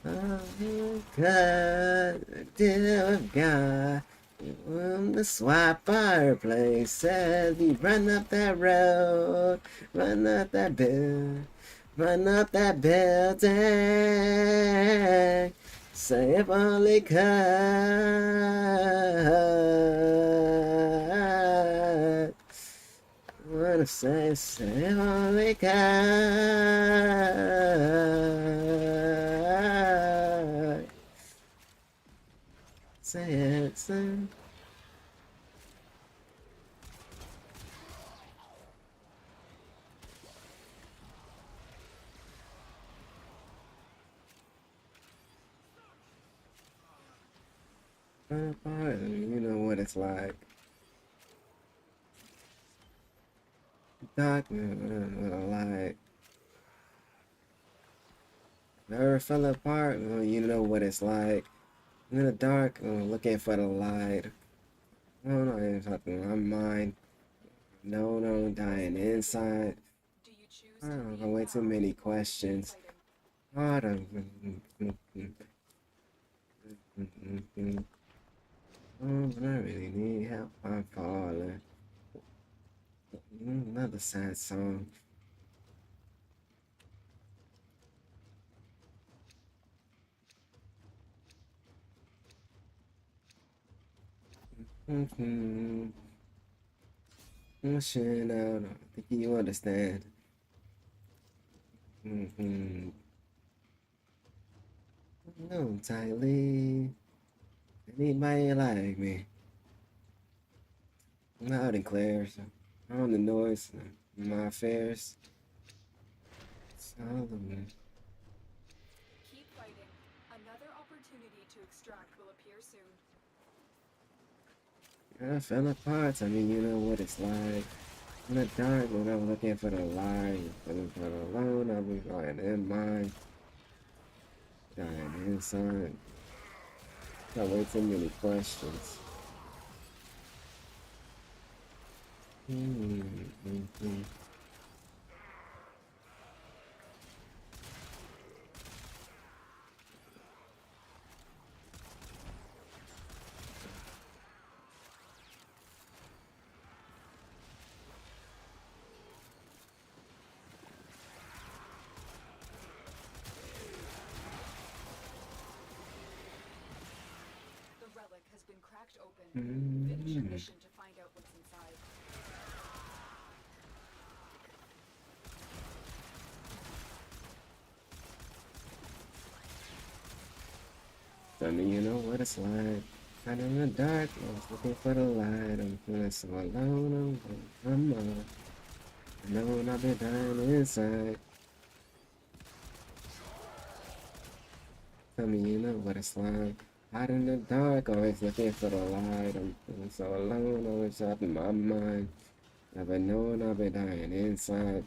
Oh, God, the deal with God. On the swap our places, we run up that road, run up that building. Say if only could. Wanna say if only could. Say it, say it. You know what it's like. Dark, what I like. Never fell apart, you know what it's like. In the dark, looking for the light. No, no, ain't talking my mind. No, no, dying inside. I don't know, way too many questions. Oh, but I really need help. I'm falling. Another sad song. Pushing out, I think you understand. No, tightly. Anybody like me? Loud and clear, so on the noise, my affairs. Solomon. Keep fighting. Another opportunity to extract will appear soon. I fell apart, I mean, you know what it's like. In the dark, when I'm looking for the light, looking for the alone, I'll be going in mine. Dying inside. Got way too many questions. relic has been cracked open. Finish your mission to find out what's inside. Tell me you know what it's like. Out in the dark, I was looking for the light. I'm feeling so alone, I'm on. I know I've been dying inside. Tell me you know what it's like. Out in the dark, always looking for the light. I'm feeling so alone, always up in my mind. Never known I've been dying inside.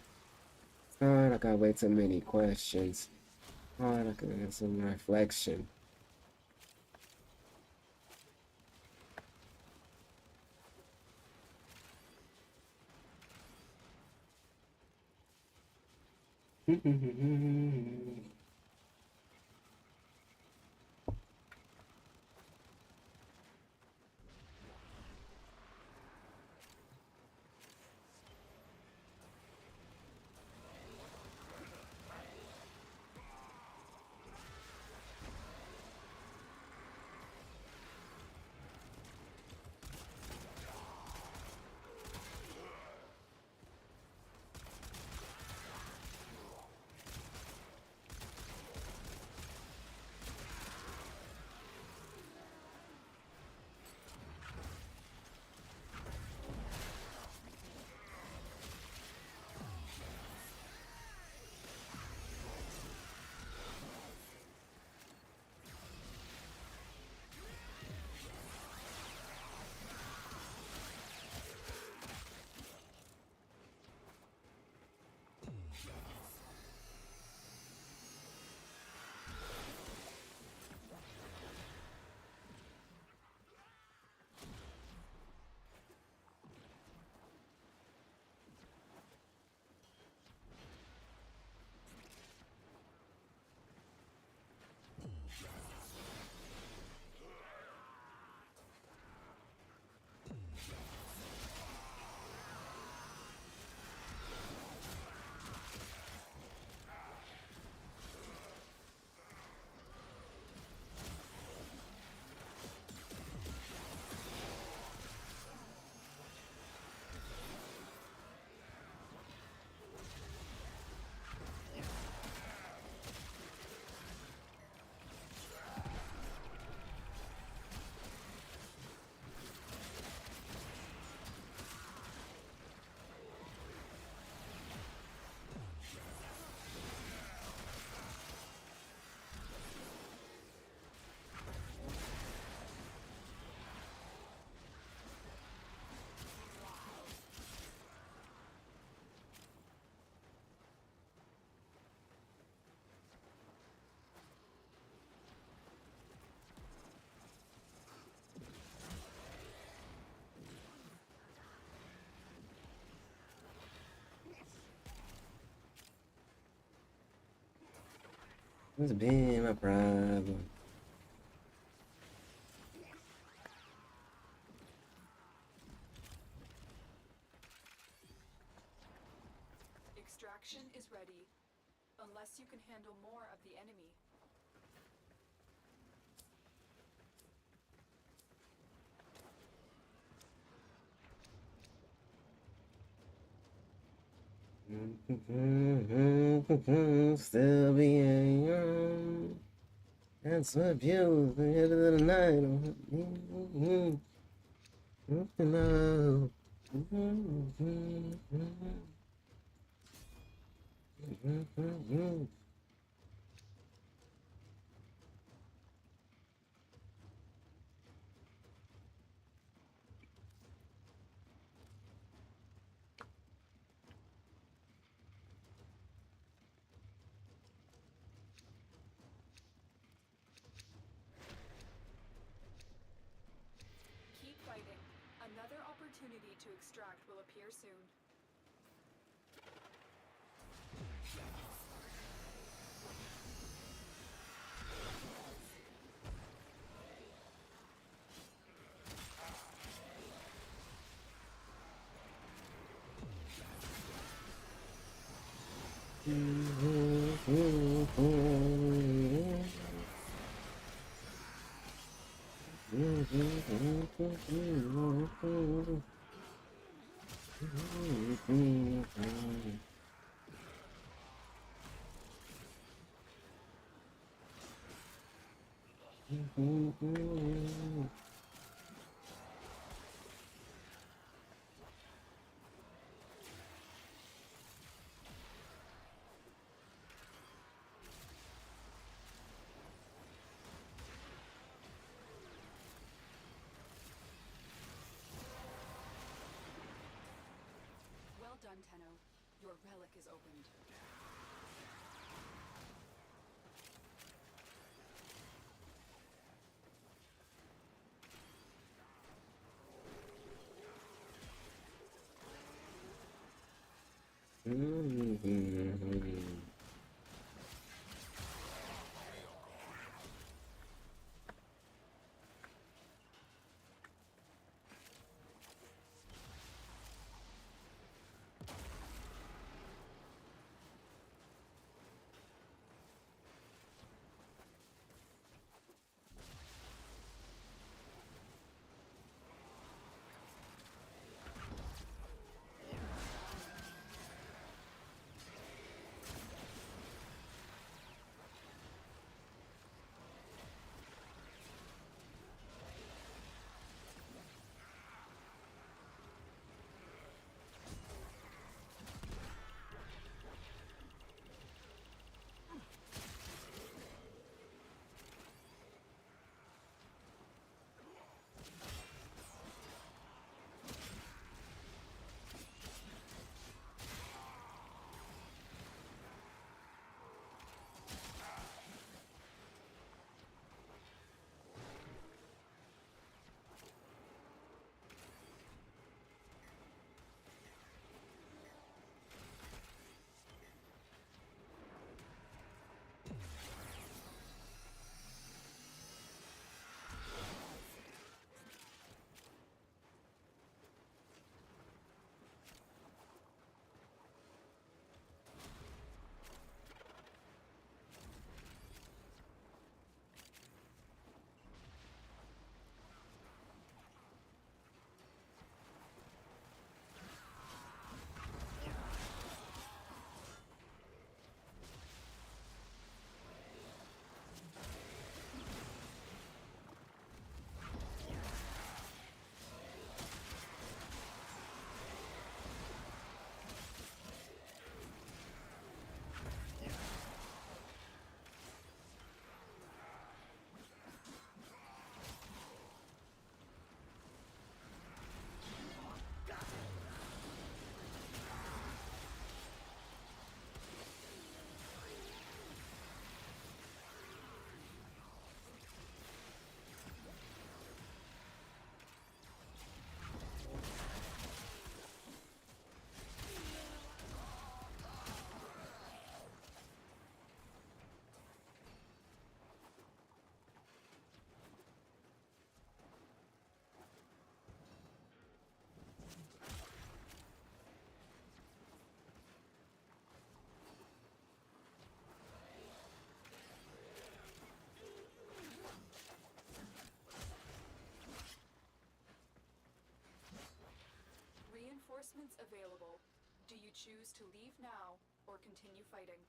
It's hard, I got way too many questions. Hard, I can have some reflection. What's been my problem? Extraction is ready. Unless you can handle more of the enemy. Still being young. That's what views the end of the night. No. Keep fighting. Another opportunity to extract will appear soon. Well done, Tenno. Your relic is opened. Reinforcements available. Do you choose to leave now or continue fighting?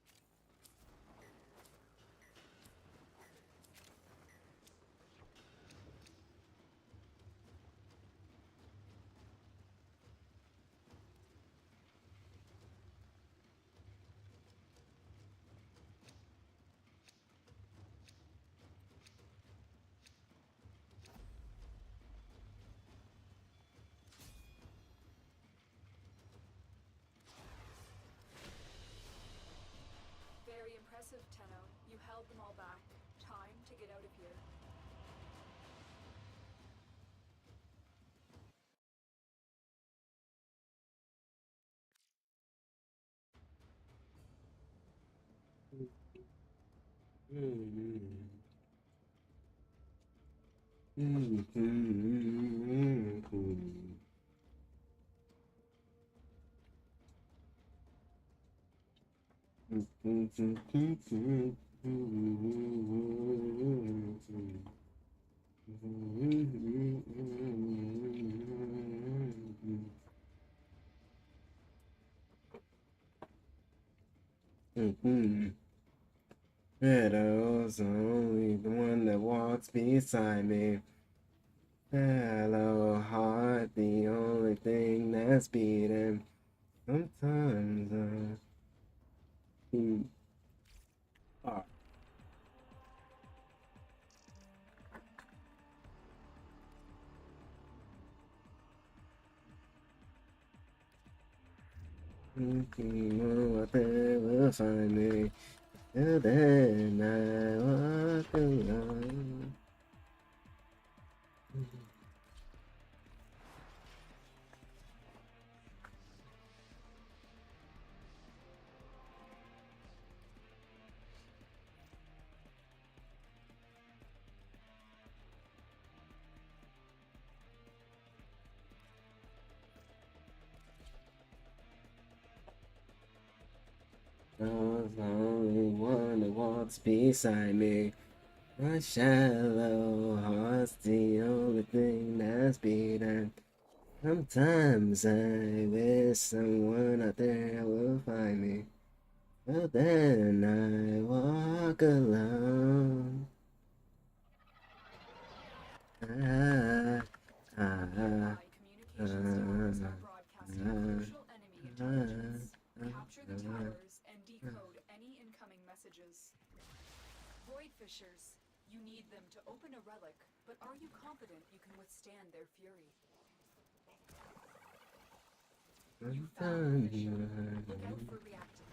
Very impressive, Tenno. You held them all back. Time to get out of here. Shadow's only the one that walks beside me. Hello, heart, the only thing that's beating. Sometimes I what they will find me. Till then I walk alone. I was the only one that walks beside me. My shallow heart's the only thing that's beating. Sometimes I wish someone out there will find me. But then I walk alone. Ah, ah, ah, Communications towers are broadcasting crucial enemy intelligence. Capture the towers and decode any incoming messages. Void Fishers, you need them to open a relic, but are you confident you can withstand their fury? You found a Fisher. Look out for reactant.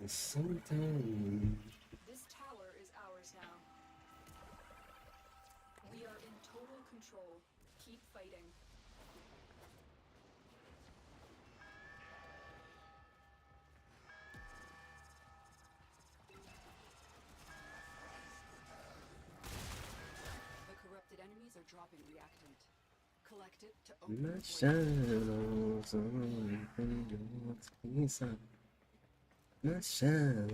Sometimes. This tower is ours now. We are in total control. Keep fighting. The corrupted enemies are dropping reactant. Collect it to open My the void. shadows only thing that walks beside me. My shadow.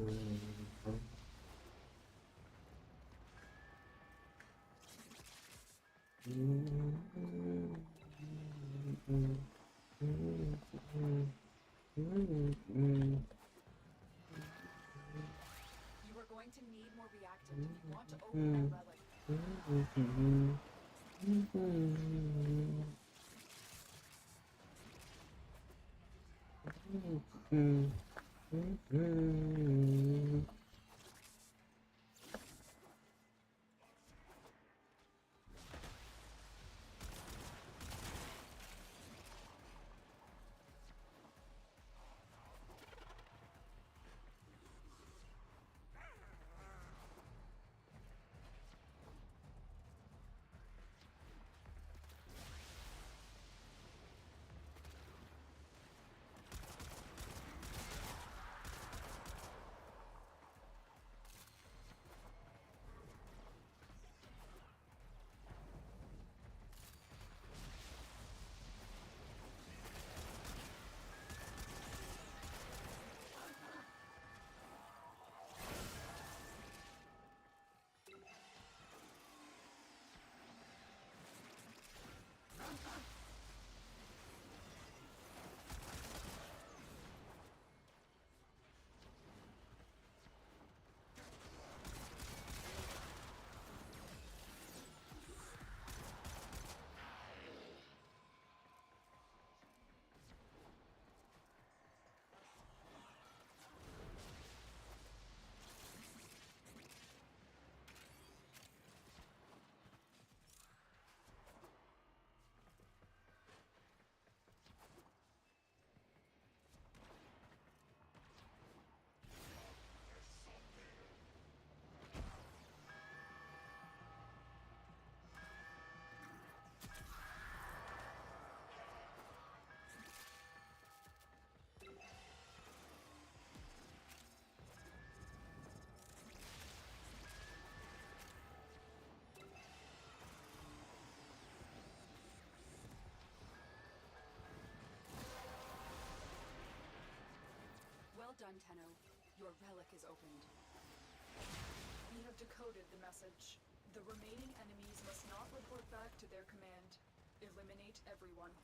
You are going to need more reactant if you want to open that relic. Well done, Tenno. Your relic is opened. We have decoded the message. The remaining enemies must not report back to their command. Eliminate everyone.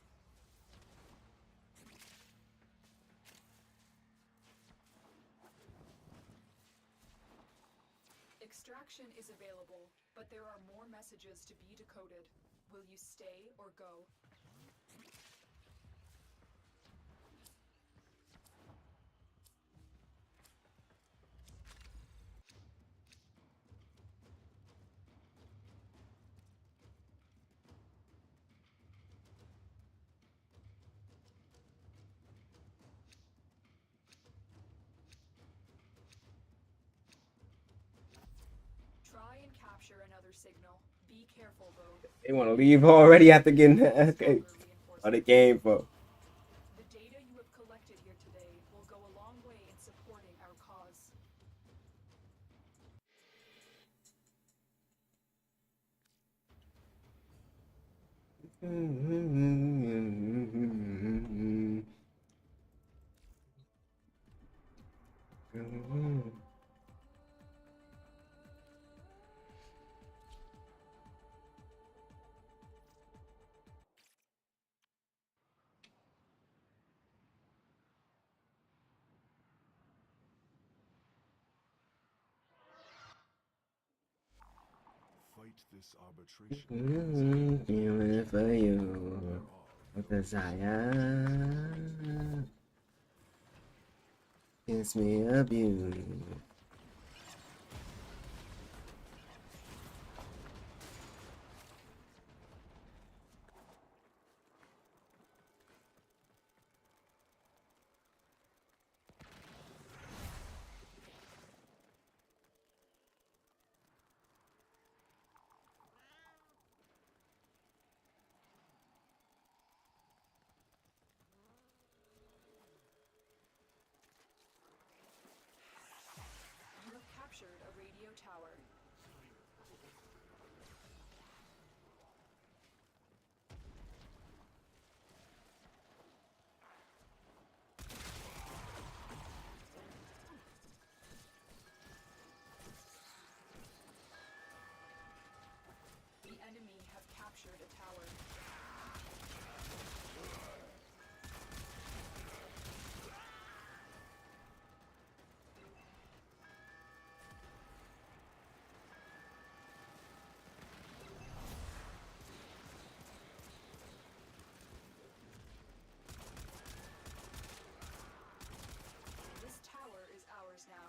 Extraction is available, but there are more messages to be decoded. Will you stay or go? Try and capture another signal. Be careful, though. They want to leave already after getting okay. What they came for. The data you have collected here today will go a long way in supporting our cause. Fight this arbitration. Feeling for you. With desire. Kiss me up, you. You have captured a radio tower. The enemy have captured a tower. This tower is ours now.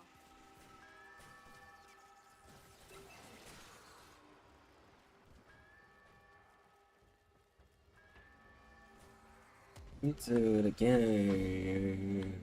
You do it again.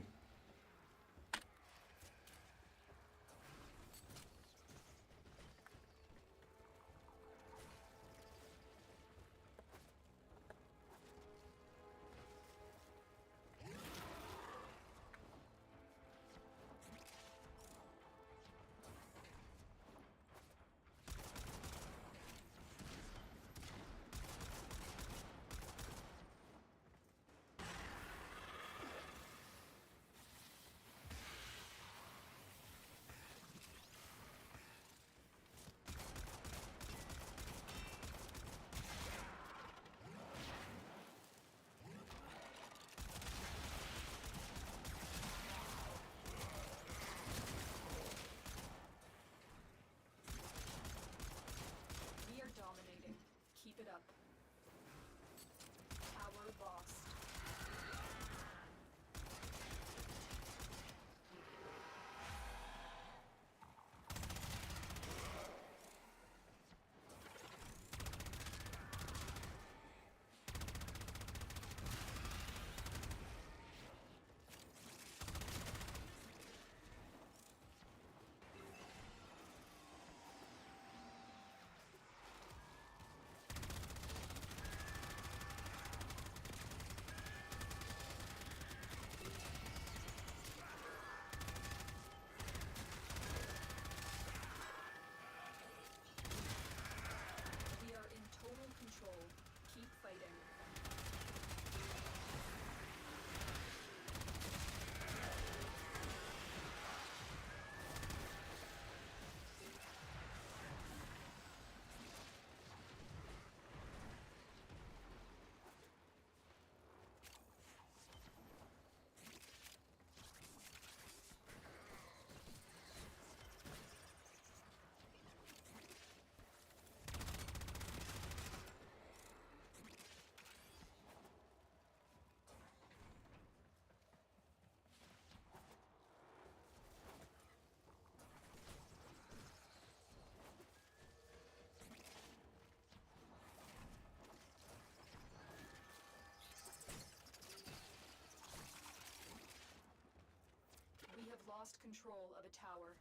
lost control of a tower.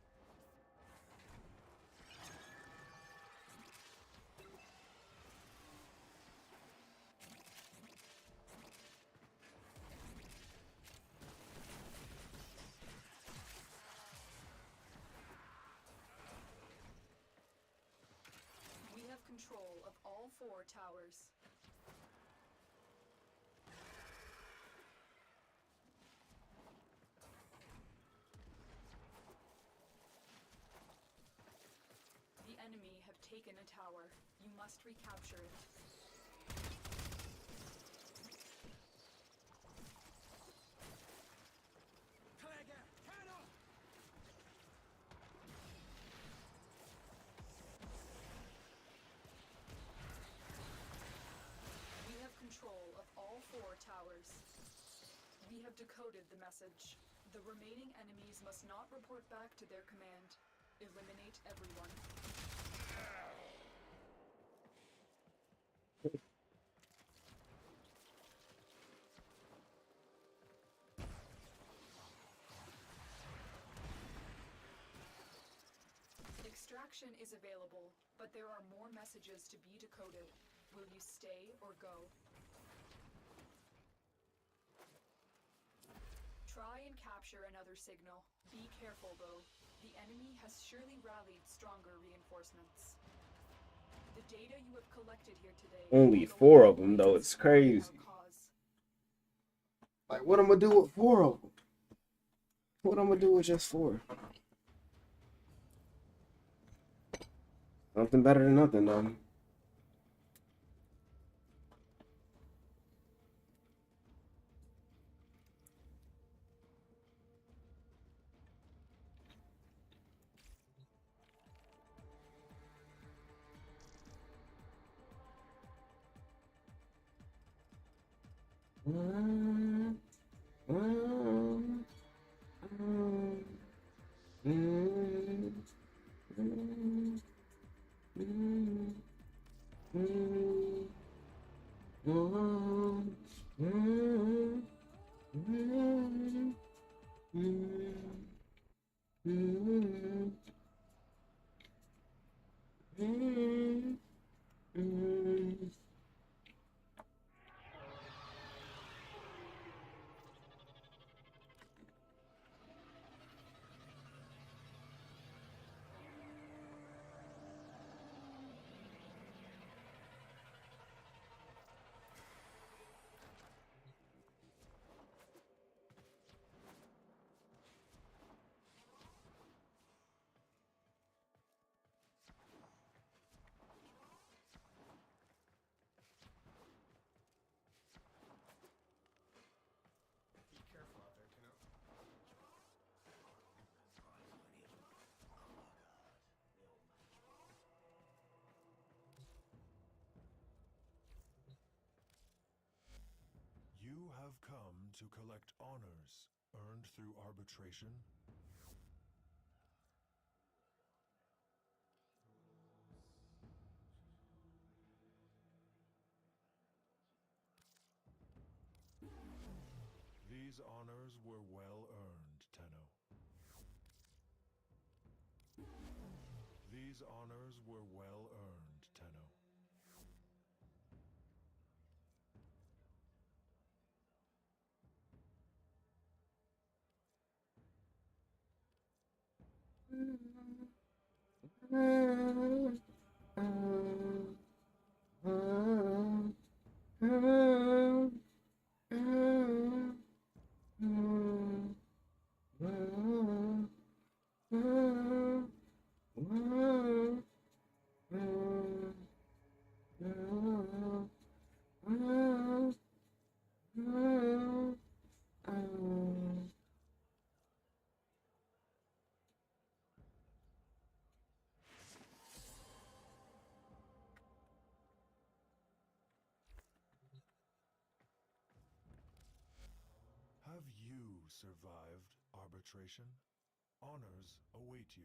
We have control of all 4 towers. The enemy have taken a tower. You must recapture it. We have control of all 4 towers. We have decoded the message. The remaining enemies must not report back to their command. Eliminate everyone. Extraction is available, but there are more messages to be decoded. Will you stay or go? Try and capture another signal. Be careful though. The enemy has surely rallied stronger reinforcements. The data you have collected here today... Only 4 of them though, it's crazy. Like, what I'm gonna do with 4 of them? What I'm gonna do with just 4? Something better than nothing though. You have come to collect honors earned through arbitration. These honors were well earned, Tenno. These honors were well earned, Tenno. Have you survived arbitration? Honors await you.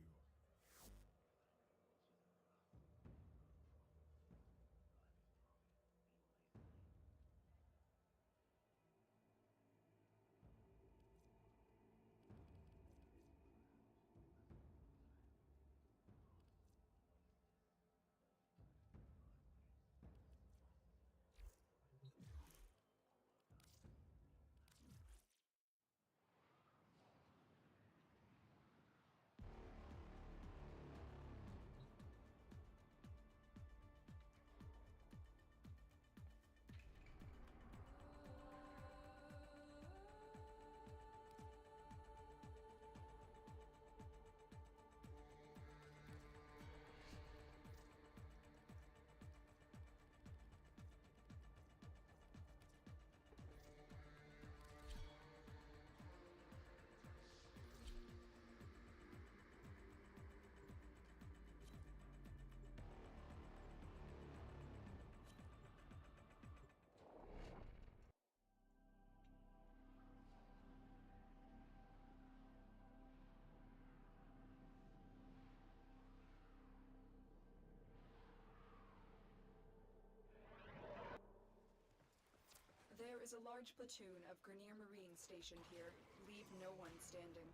There is a large platoon of Grenier Marines stationed here. Leave no one standing.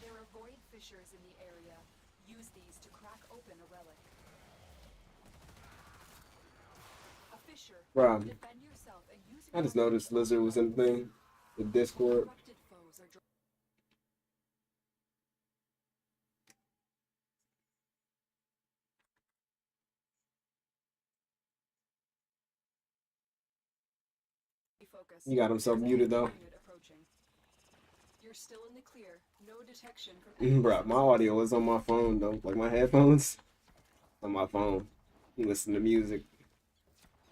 There are void fissures in the area. Use these to crack open a relic. A fissure. Bro, Defend yourself and use I just noticed Lizard was in the thing. The Discord. corrupted foes are focus. He got himself There's a muted though. unit approaching. You're still in the clear. No detection from Bro, my audio is on my phone though. Like my headphones on my phone. You listen to music.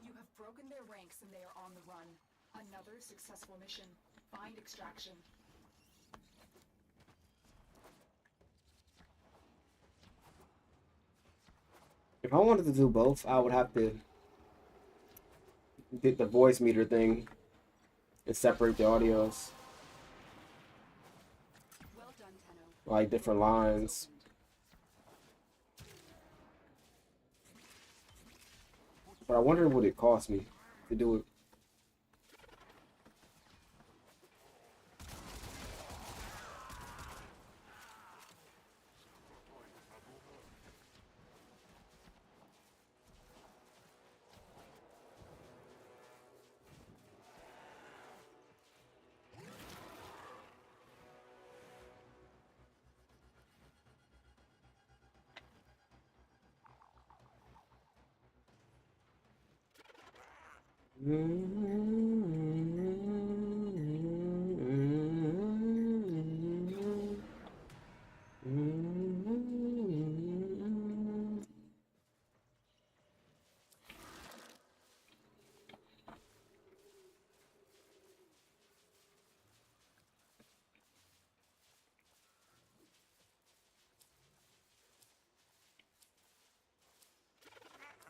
You have broken their ranks and they are on the run. Another successful mission. Find extraction. If I wanted to do both, I would have to get the voice meter thing and separate the audios. Well done, Tenno. Like different lines. But I wonder what it cost me to do it.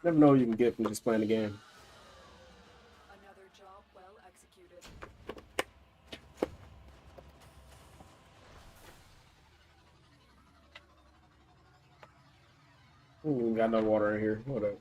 Never know what you can get from just playing the game. Another job well executed. Got no water in here. Hold up.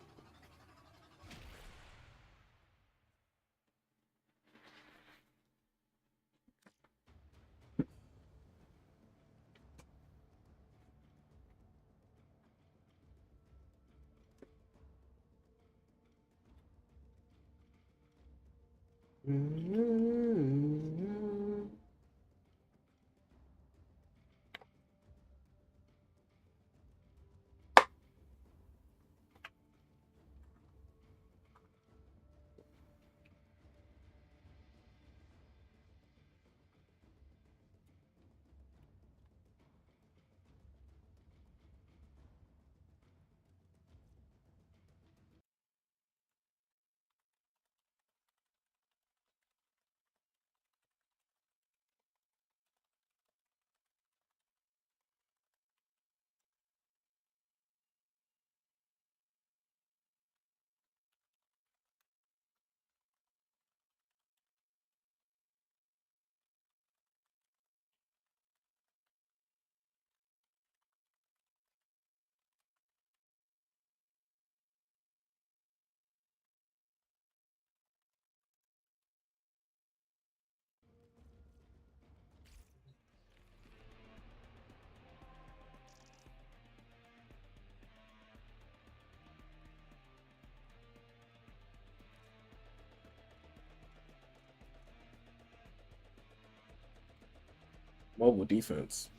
Mobile defense.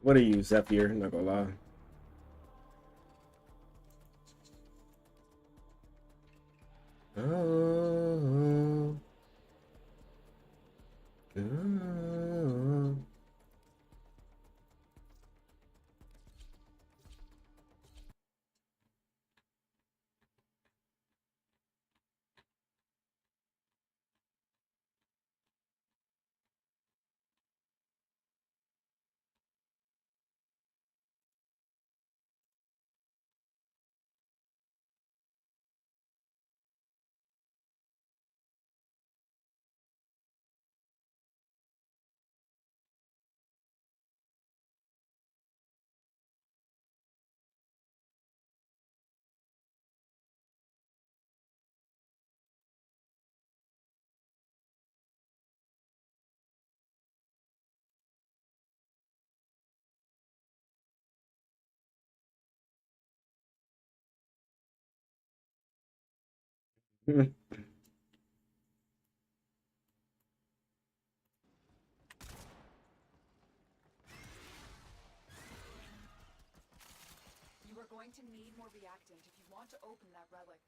What do you use, Zephyr? Not gonna lie. Oh. Oh. You are going to need more reactant if you want to open that relic.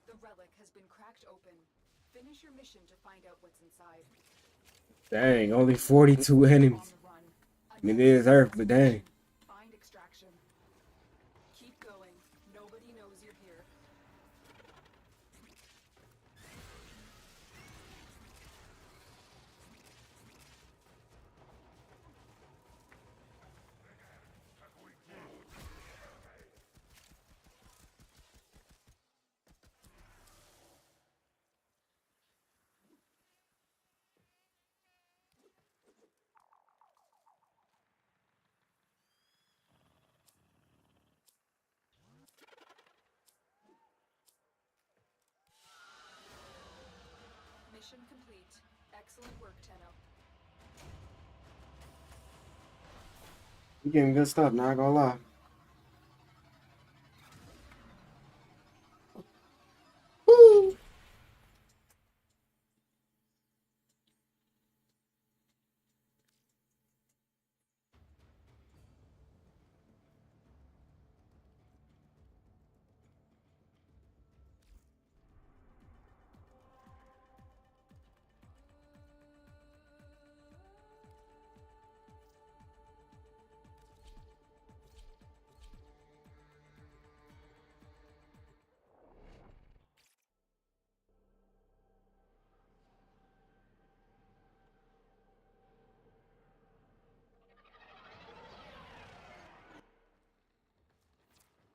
The relic has been cracked open. Finish your mission to find out what's inside. Dang, only 42 enemies. I mean, it is Earth, but dang. Find extraction. Keep going. Nobody knows you're here. Mission complete. Excellent work, Tenno. You getting good stuff, not gonna lie. Woo!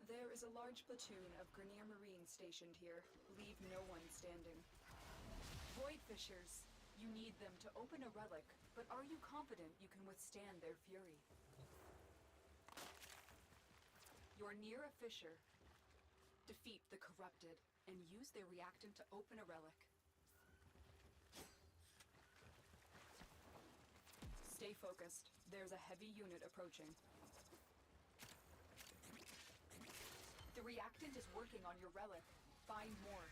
There is a large platoon of Grenier Marines stationed here. Leave no one standing. Void Fishers. You need them to open a relic, but are you confident you can withstand their fury? You're near a fissure. Defeat the corrupted and use their reactant to open a relic. Stay focused. There's a heavy unit approaching. The reactant is working on your relic. Find more.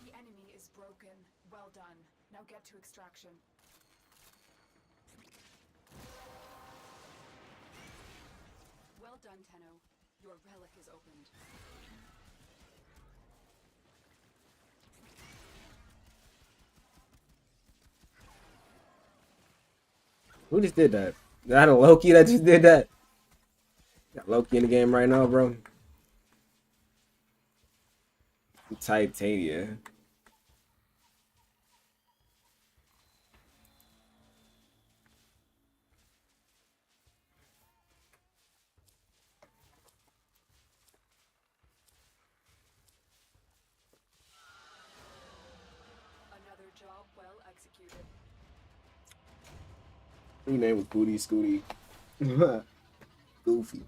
The enemy is broken. Well done. Now get to extraction. Well done, Tenno. Your relic is opened. Who just did that? Is that a Loki that just did that? Got Loki in the game right now, bro. Titania. Another job well executed. His name was Booty Scooty. Goofy.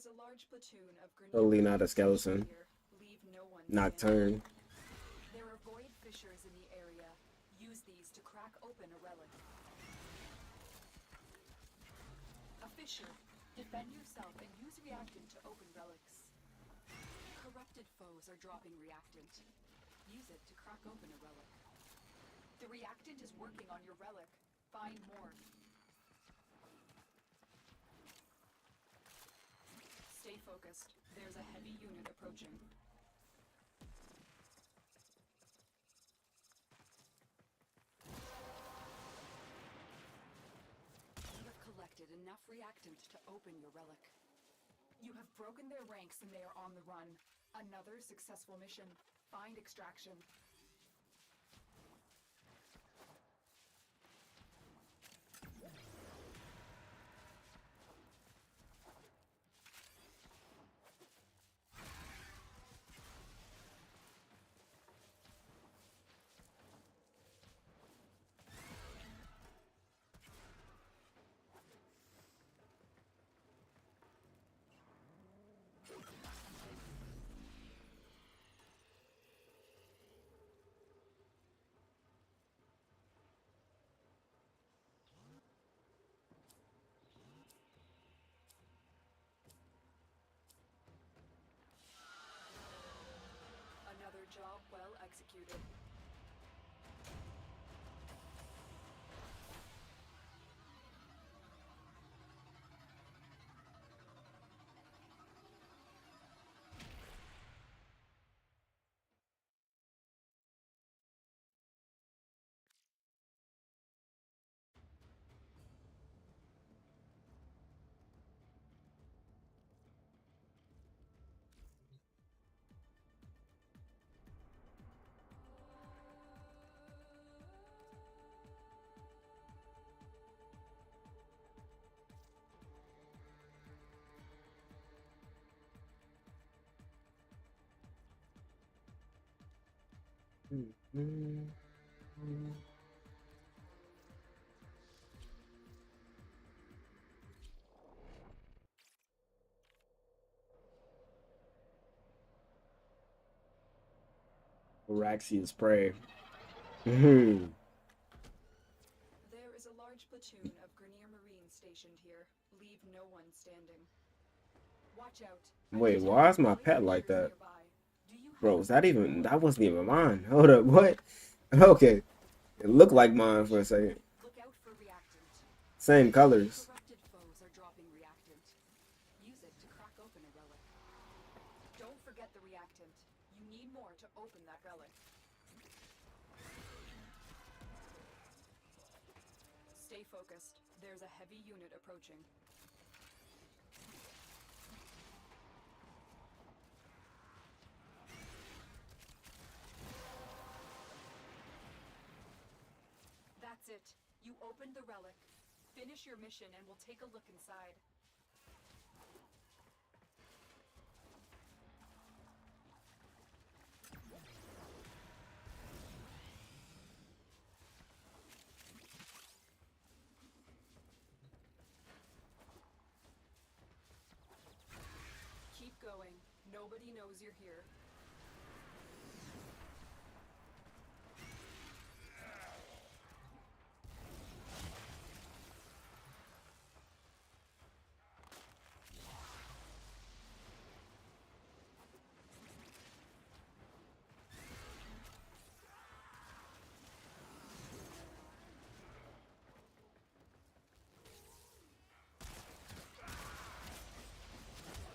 is a large platoon of Totally not a skeleton. here. Leave no one Nocturne. standing. There are void fissures in the area. Use these to crack open a relic. A fissure. Defend yourself and use reactant to open relics. Corrupted foes are dropping reactant. Use it to crack open a relic. The reactant is working on your relic. Find more. Stay focused. There's a heavy unit approaching. You have collected enough reactant to open your relic. You have broken their ranks and they are on the run. Another successful mission. Find extraction. Another job well executed. Araxia's prey. There is a large platoon of Grenier Marines stationed here. Leave no one standing. Watch out. Wait, why is my pet like that? Bro, was that even... That wasn't even mine. Hold up, what? Okay. It looked like mine for a second. Look out for reactant. Same colors. Corrupted foes are dropping reactant. Use it to crack open a relic. Don't forget the reactant. You need more to open that relic. Stay focused. There's a heavy unit approaching. That's it. You opened the relic. Finish your mission and we'll take a look inside. Keep going. Nobody knows you're here.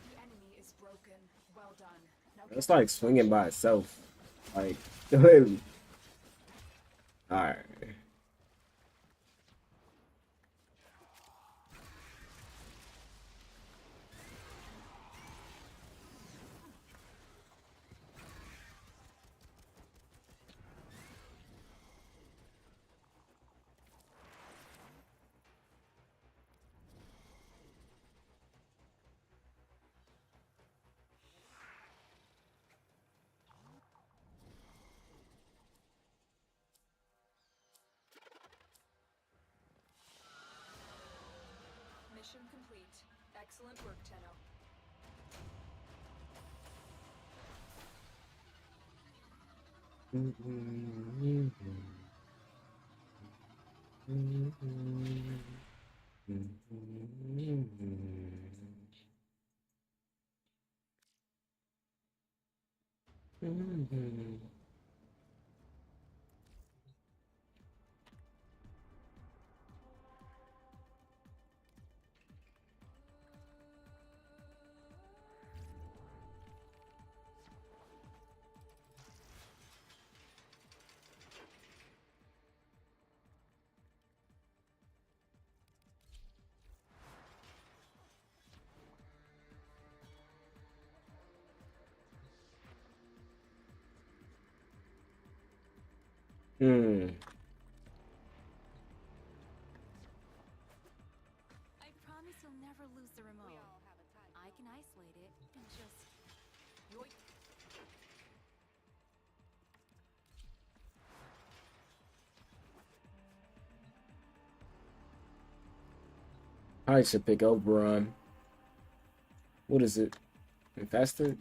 The enemy is broken. Well done. Now It's like swinging by itself. Like, alright. mission complete. Excellent work, Tenno. I promise you'll never lose the remote. I can isolate it and just... Yoink. I should pick up Run. What is it? Infested?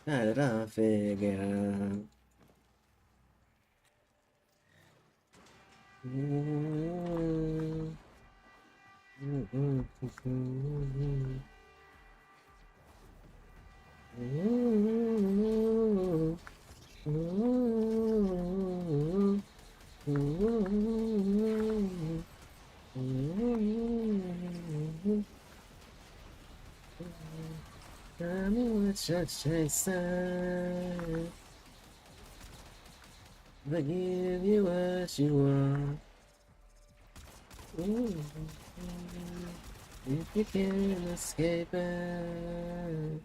How did I figure out? Tell me what you're chasing. They give you what you want. If you can't escape it.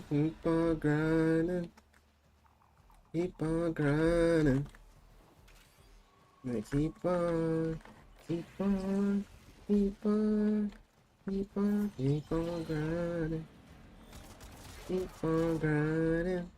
Keep on grinding. Keep on grinding. Keep on. Keep on. Keep on. Keep on. Keep on grinding. Keep on grinding.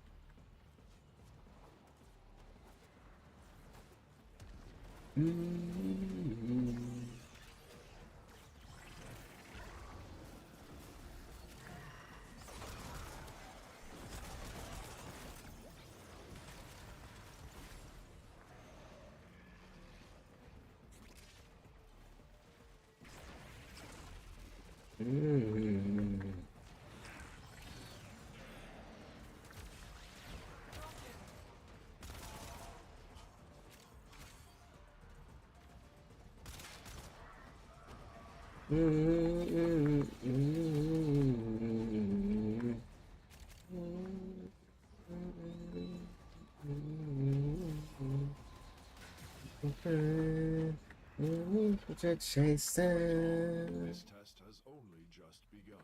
Chasing. This test has only just begun.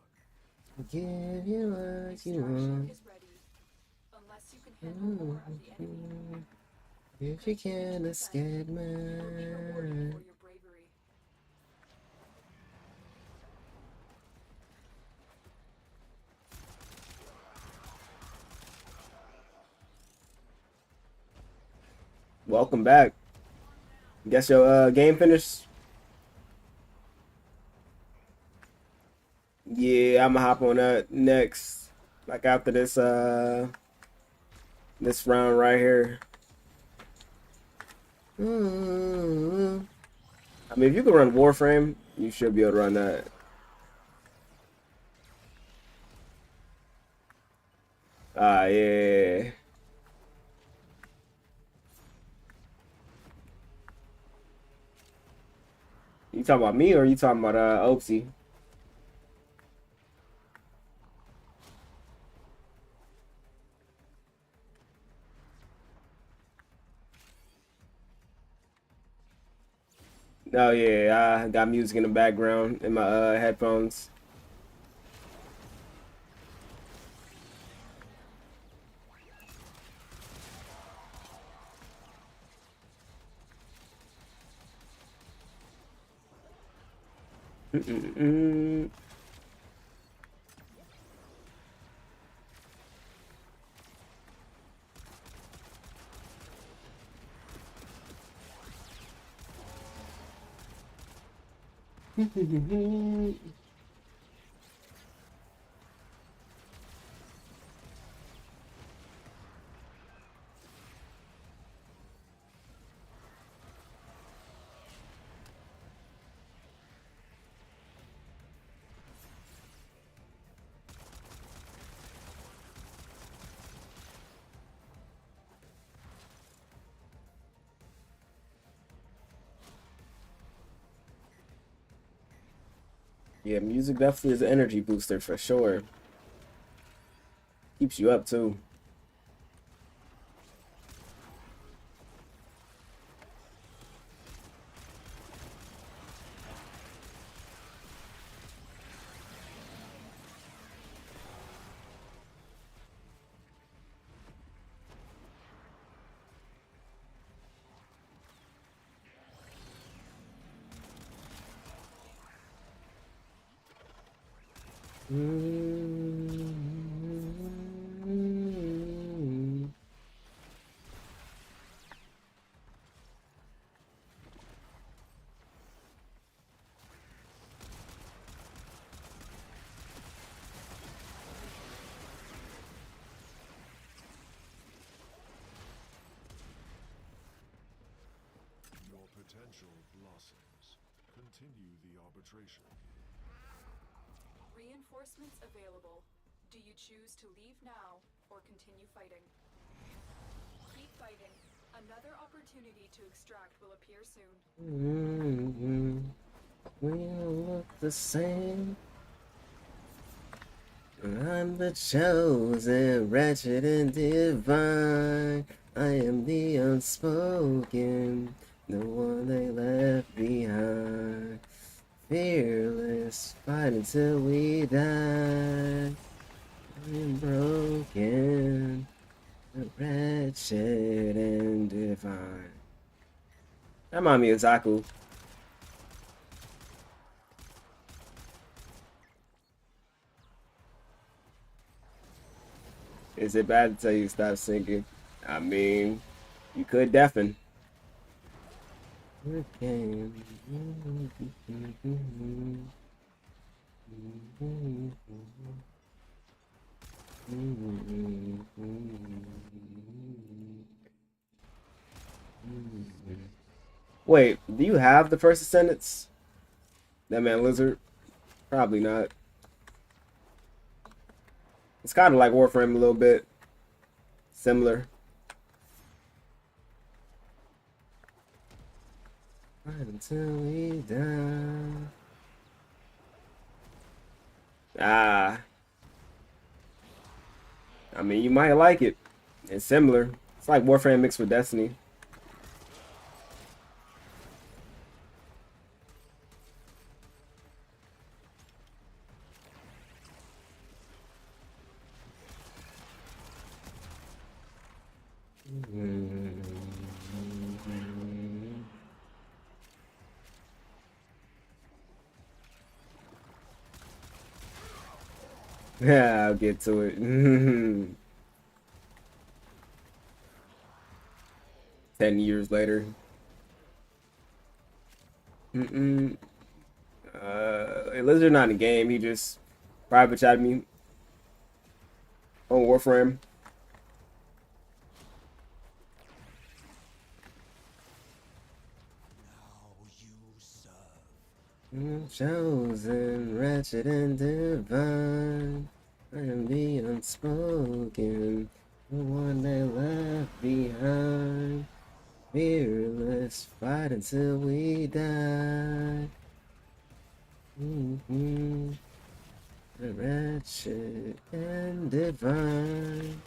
Give you what you Extraction want. is ready. Unless you can handle more of the enemy. If you can't escape You'll be rewarded me. for your bravery. Welcome back. Guess your game finished? Yeah, I'm gonna hop on that next. Like after this this round right here. I mean, if you can run Warframe, you should be able to run that. Yeah. You talking about me or you talking about Oopsie? Oh yeah, I got music in the background in my headphones. Yeah, music definitely is an energy booster for sure. Keeps you up too. Your potential blossoms. Continue the arbitration. Reinforcements available. Do you choose to leave now or continue fighting? Keep fighting. Another opportunity to extract will appear soon. We all look the same. I'm the chosen, wretched and divine. I am the unspoken, the one they left behind. Fearless, fight until we die. I'm broken, wretched and divine. That reminds me of Zaku. Is it bad to tell you to stop singing? I mean, you could deafen. Okay. Wait, do you have the first Descendants? That man Lizard? Probably not. It's kind of like Warframe a little bit. Similar. Right until we die. Ah. I mean, you might like it. It's similar. It's like Warframe mixed with Destiny. Yeah, I'll get to it. 10 years later. Lizard not in the game. He just private chatted me on Warframe. Chosen, wretched, and divine. I am the unspoken, the one they left behind. Fearless, fight until we die. The wretched and divine.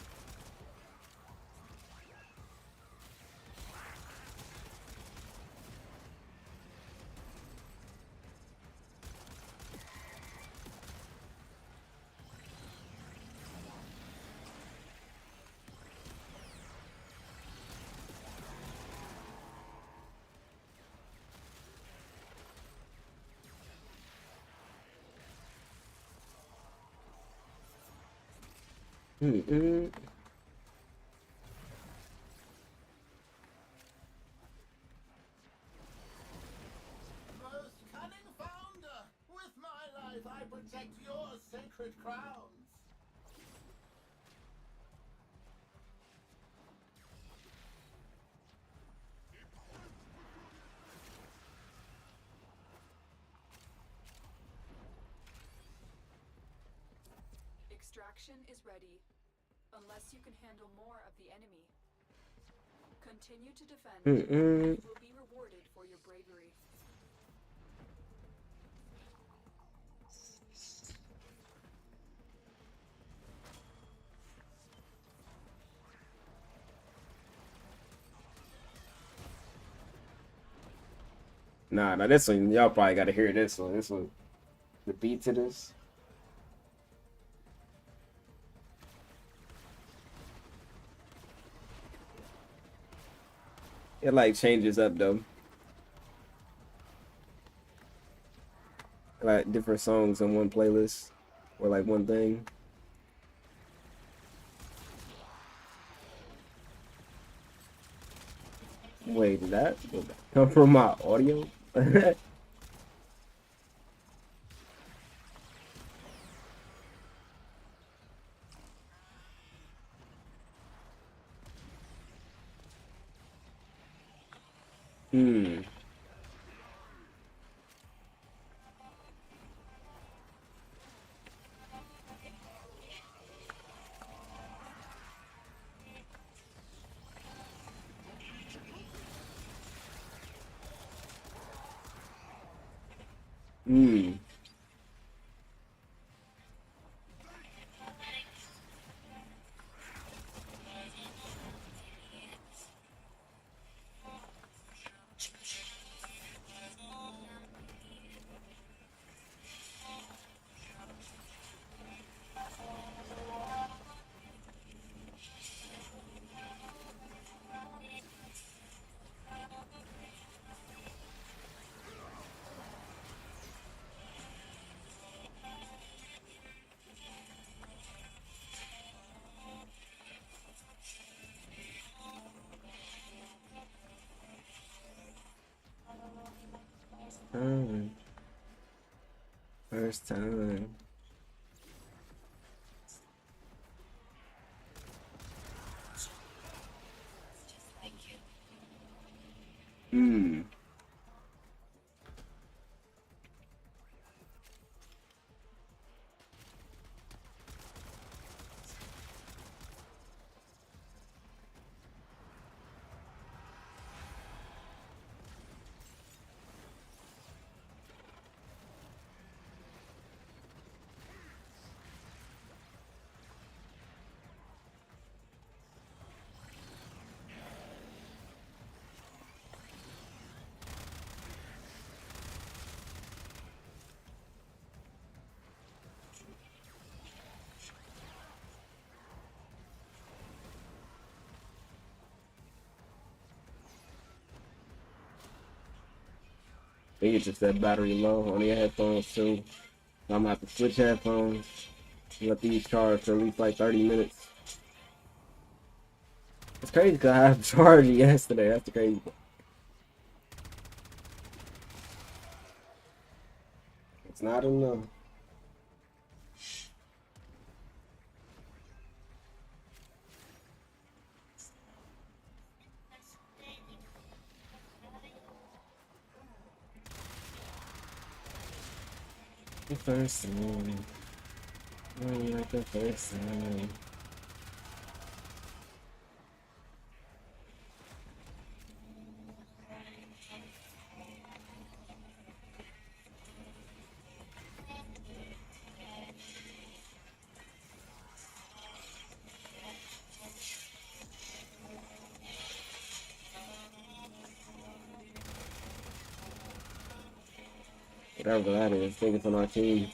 Most cunning founder, with my life I protect your sacred crowns. Extraction is ready, unless you can handle more of the enemy. Continue to defend. You will be rewarded for your bravery. Nah, now this one, y'all probably gotta hear this one. This one, the beat to this. It like changes up though. Like different songs on one playlist or like one thing. Wait, did that come from my audio? Hmm. Hmm. Time. First time. Hmm. think it's just that battery low on the headphones too. So I'm gonna have to switch headphones. Let these charge for at least like 30 minutes. It's crazy because I had charged yesterday. That's the crazy part. It's not enough. The first time. Like the first time. Whatever that is, think it's on our team.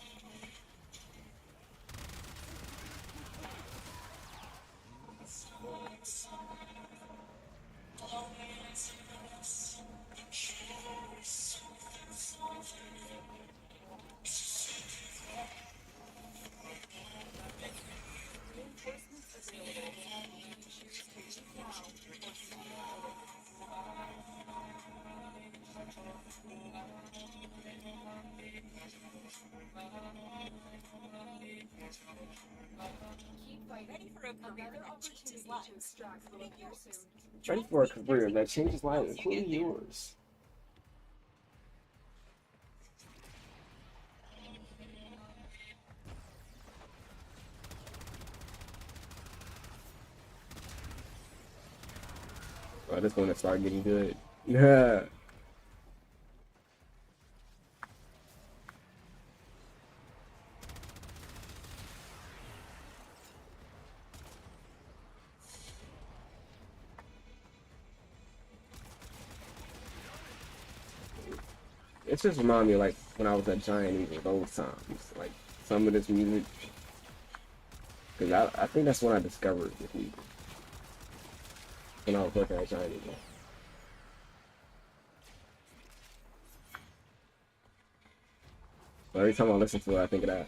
Ready for a career that changes lives, including yours. Oh, this one to start getting good. Yeah. It just reminds me of like when I was at Giant Eagle, those times. Like some of this music. Because I think that's when I discovered this music. When I was working at Giant Eagle. But every time I listen to it, I think of that.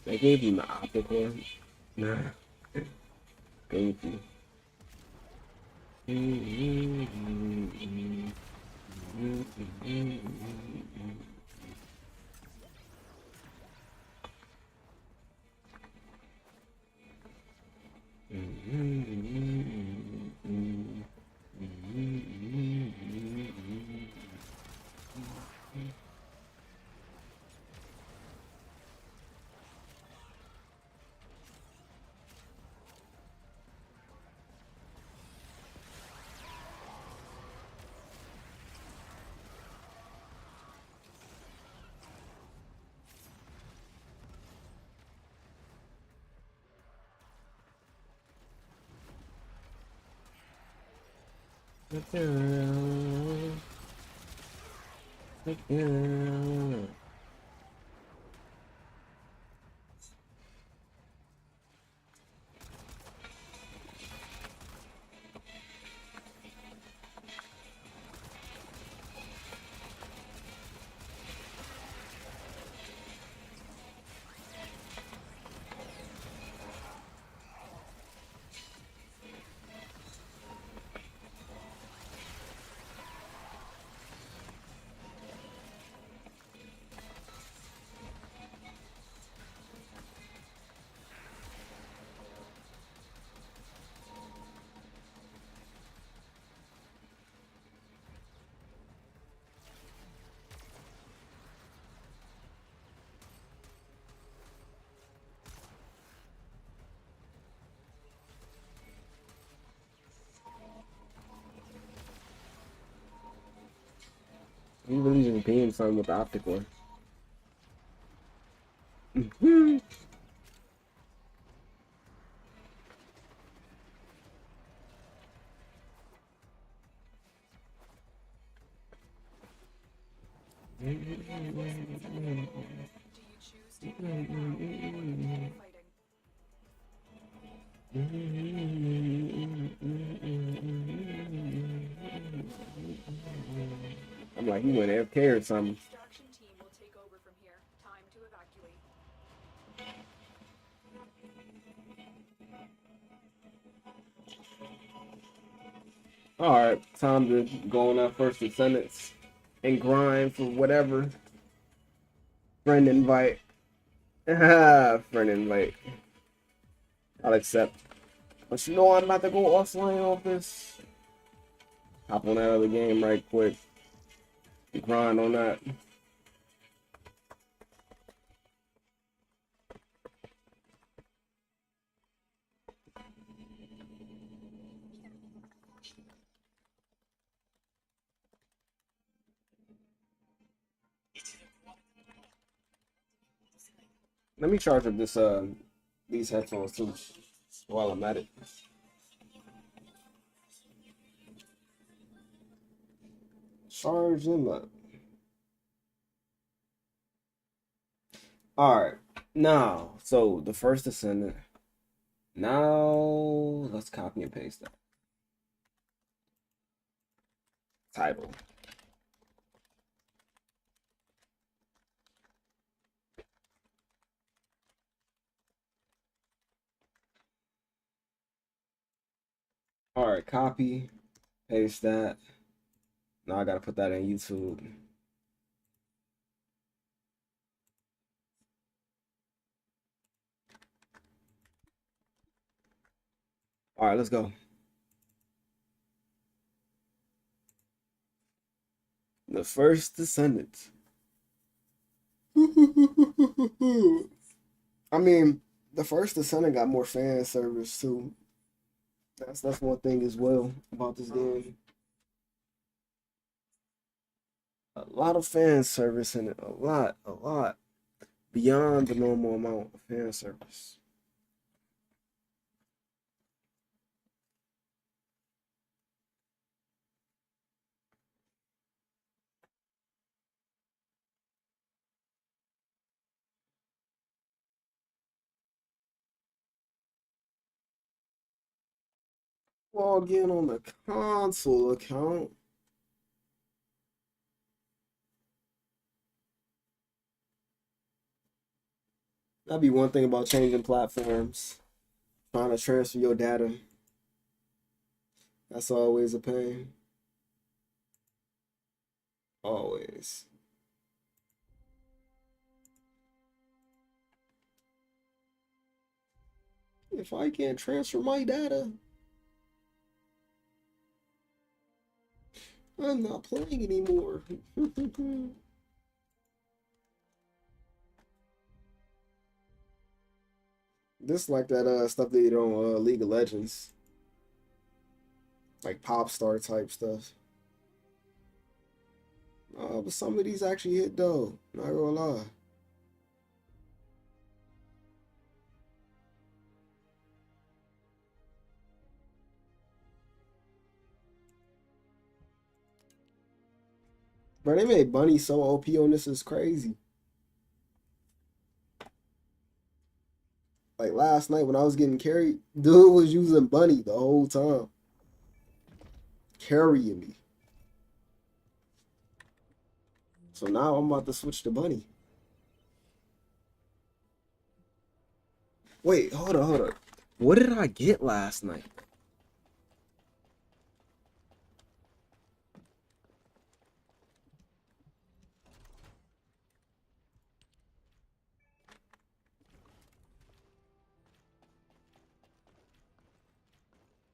They gave you my optical. Nah. Thank you. You really just being something with the optic one. Do you choose to fighting? I'm like, he went AFK or something. Extraction team will take over from here. Time to evacuate. Alright, time to go on our first Descendants and grind for whatever. Friend invite. Friend invite. I'll accept. But you know I'm about to go offline off this. Hop on that other game right quick. Grind on that. Let me charge up this these headphones too while I'm at it. Charge them up. Alright. Now, so the first Descendant. Now let's copy and paste that. Title. Alright, copy, paste that. Now I gotta put that in YouTube. Alright, let's go. The first Descendant. I mean, the first Descendant got more fan service too. That's one thing as well about this game. A lot of fan service in it. A lot. Beyond the normal amount of fan service. Log in on the console account. That'd be one thing about changing platforms. Trying to transfer your data. That's always a pain. Always. If I can't transfer my data, I'm not playing anymore. This like that stuff they did on League of Legends. Like pop star type stuff. But some of these actually hit though. Not gonna lie. Bro, they made Bunny so OP on this is crazy. Like last night when I was getting carried, dude was using Bunny the whole time. Carrying me. So now I'm about to switch to Bunny. Wait, hold on. What did I get last night?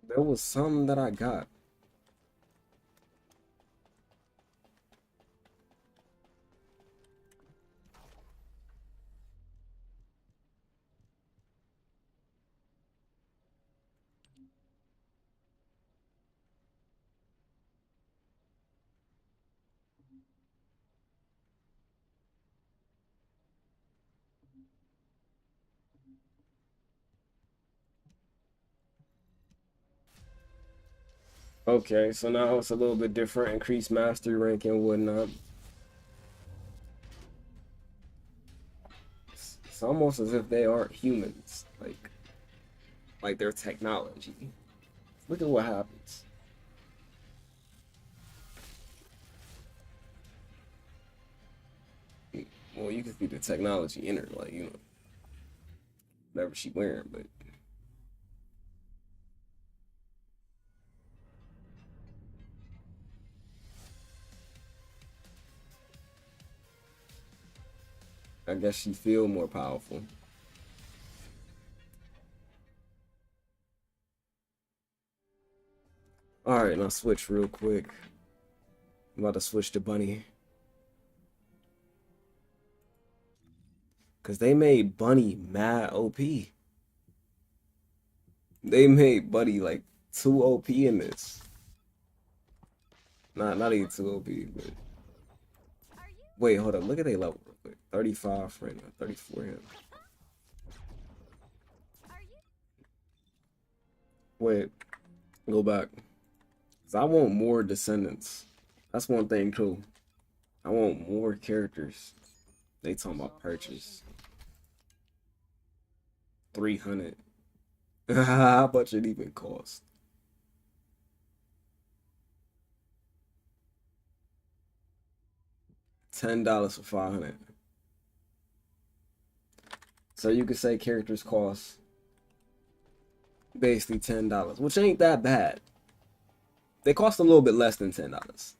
There was something that I got. Okay, so now it's a little bit different. Increased mastery rank and whatnot. It's almost as if they aren't humans. Like they're technology. Look at what happens. Well, you can see the technology in her, like, you know, whatever she wearing, but I guess she feel more powerful. Alright, now switch real quick. I'm about to switch to Bunny. Cause they made Bunny mad OP. They made Bunny like too OP in this. Not even too OP, but wait, hold up. Look at their level real quick. 35 right now, 34 him. Wait, go back. Cause I want more Descendants. That's one thing too. I want more characters. They talking about purchase. 300. How much it even cost? $10 for 500. So you could say characters cost basically $10, which ain't that bad. They cost a little bit less than $10.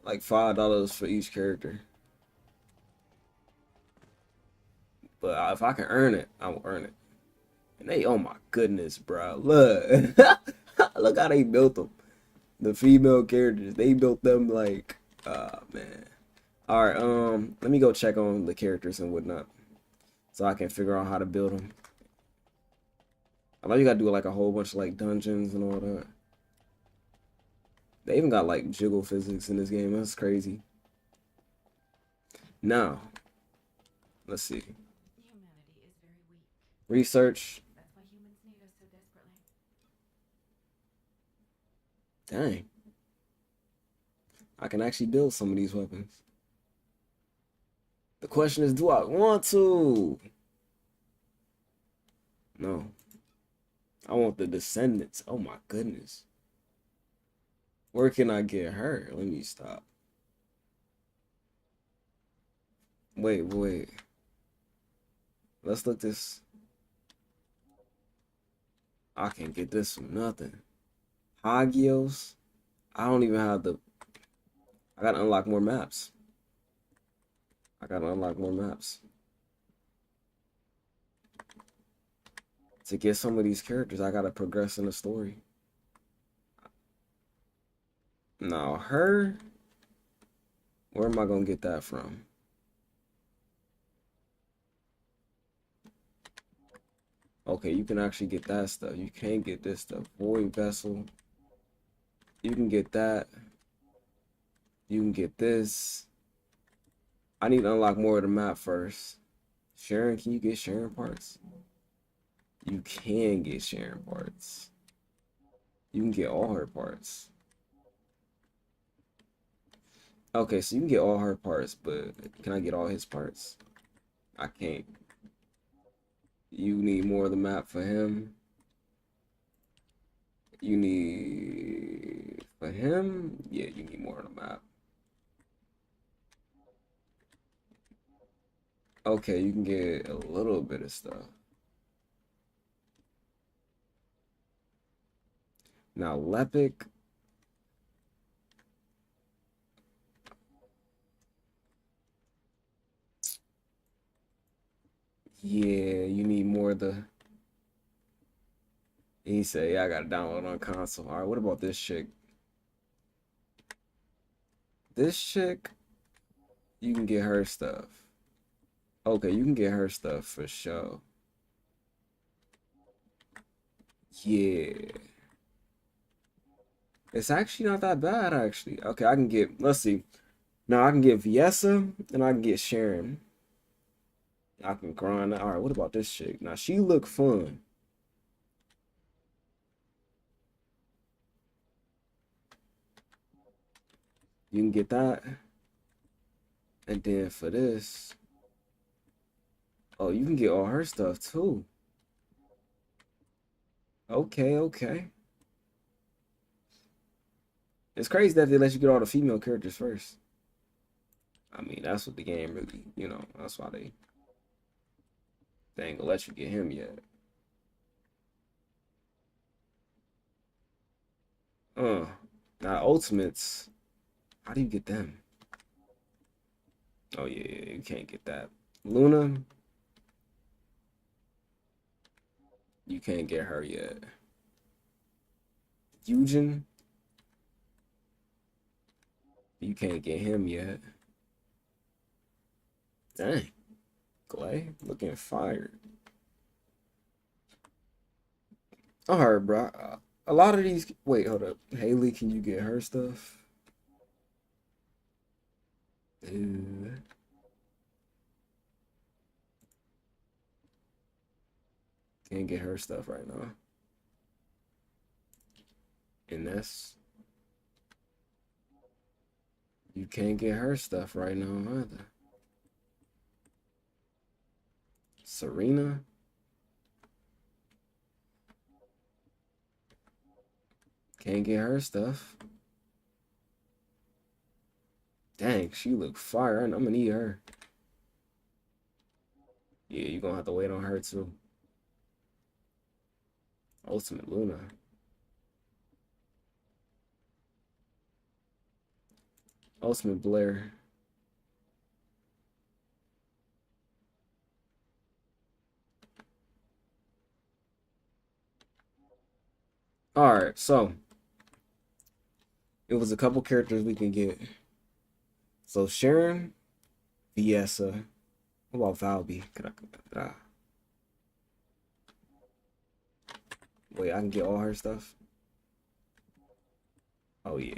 Like $5 for each character. But if I can earn it, I will earn it. And they, oh my goodness, bro. Look. Look how they built them. The female characters. They built them like, man. Alright, let me go check on the characters and whatnot. So I can figure out how to build them. I know you gotta do like a whole bunch of like dungeons and all that. They even got like jiggle physics in this game. That's crazy. Now, let's see. Humanity is very weak. Research. That's why humans need us so desperately. Dang. I can actually build some of these weapons. The question is, do I want to? No. I want the Descendants. Oh my goodness. Where can I get her? Let me stop. Wait. Let's look this. I can't get this from nothing. Hagios. I don't even have the I gotta unlock more maps. I gotta unlock more maps. To get some of these characters, I gotta progress in the story. Now, her, where am I gonna get that from? Okay, you can actually get that stuff. You can't get this stuff. Void Vessel. You can get that. You can get this. I need to unlock more of the map first. Sharon, can you get Sharon parts? You can get Sharon parts. You can get all her parts. Okay, so you can get all her parts, but can I get all his parts? I can't. You need more of the map for him. You need for him? Yeah, you need more of the map. Okay, you can get a little bit of stuff. Now, Lepic. Yeah, you need more of the. He said, yeah, I gotta download on console. All right, what about this chick? This chick, you can get her stuff. Okay, you can get her stuff for sure. Yeah. It's actually not that bad, actually. Okay, I can get, let's see. Now I can get Viessa and I can get Sharon. I can grind. All right, what about this chick? Now she look fun. You can get that. And then for this, oh, you can get all her stuff too. Okay, okay. It's crazy that they let you get all the female characters first. I mean, that's what the game really, you know, that's why they ain't gonna let you get him yet. Now ultimates, how do you get them? Oh yeah, you can't get that. Luna, you can't get her yet. Eugen, you can't get him yet. Dang, Clay, looking fired. All right, bro. A lot of these. Wait, hold up. Haley, can you get her stuff? Can't get her stuff right now. And that's. You can't get her stuff right now either. Serena. Can't get her stuff. Dang, she look fire. I'm gonna need her. Yeah, you're gonna have to wait on her too. Ultimate Luna. Ultimate Blair. Alright, so it was a couple characters we can get. So Sharon, Viessa. What about Valby? Wait, I can get all her stuff? Oh yeah.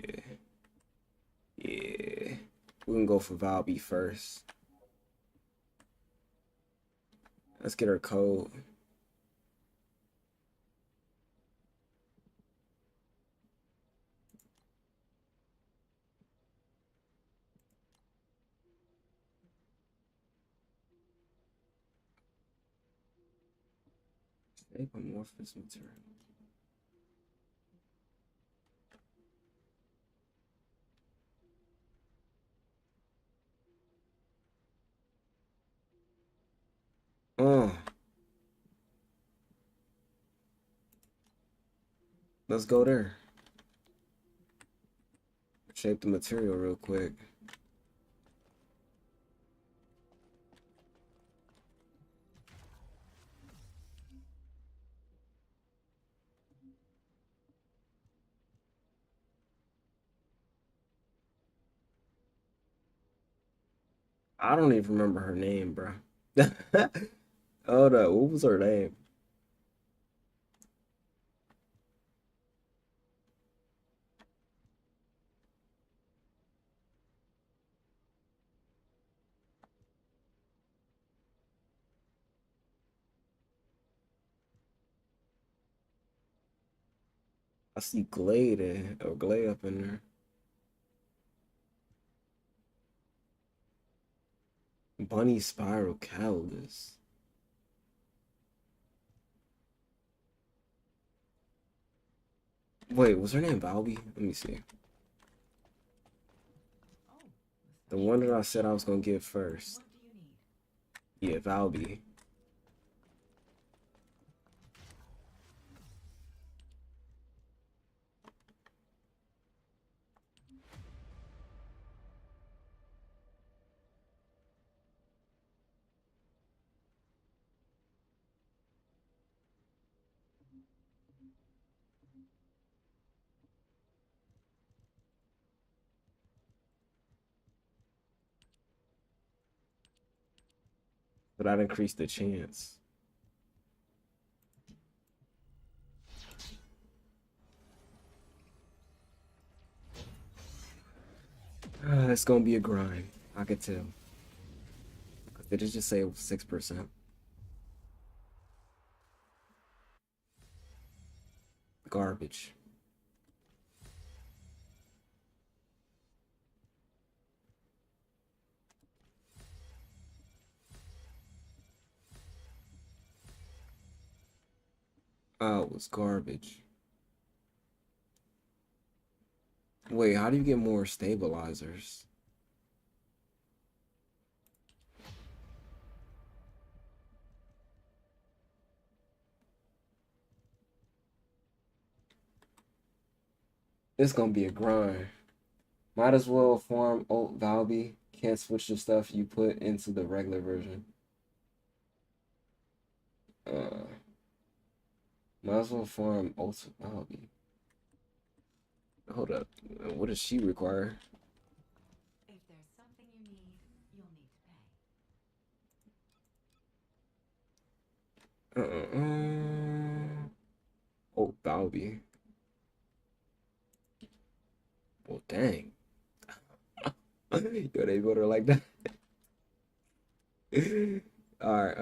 Yeah. We can go for Valby first. Let's get her code. Amorphous material. Let's go there. shape the material real quick. I don't even remember her name, bro. Hold up, what was her name? I see Glade or Glade up in there. Bunny Spiral Calibus. Wait, was her name Valby? Let me see. The one that I said I was gonna get first. Yeah, Valby. But I'd increase the chance. It's gonna be a grind. I could tell. Did it just say it was 6%? Garbage. Oh, it was garbage. Wait, how do you get more stabilizers? It's gonna be a grind. Might as well farm Alt Valby. Can't switch the stuff you put into the regular version. Might as well farm Alt Valby. Hold up. What does she require? If there's something you need, you'll need to pay. Alt Valby. Well, dang. Yo, they voted like that. Alright,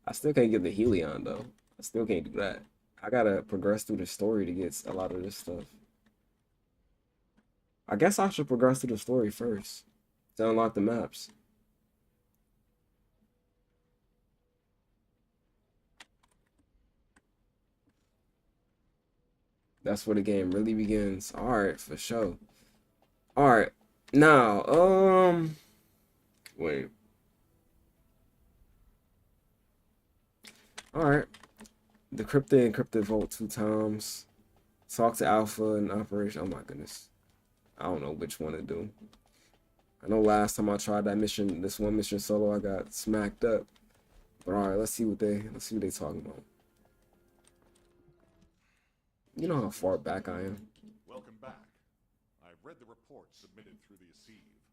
I still can't get the Helion though. I still can't do that. I gotta progress through the story to get a lot of this stuff. I guess I should progress through the story first to unlock the maps. That's where the game really begins. Alright, for sure. Alright. Now, wait. Alright. Decrypt the encrypted vault 2 times. Talk to Alpha and Operation. Oh my goodness. I don't know which one to do. I know last time I tried that mission, this one mission solo, I got smacked up. But alright, let's see what they talking about. You know how far back I am. Welcome back. I've read the report submitted through the Assieve.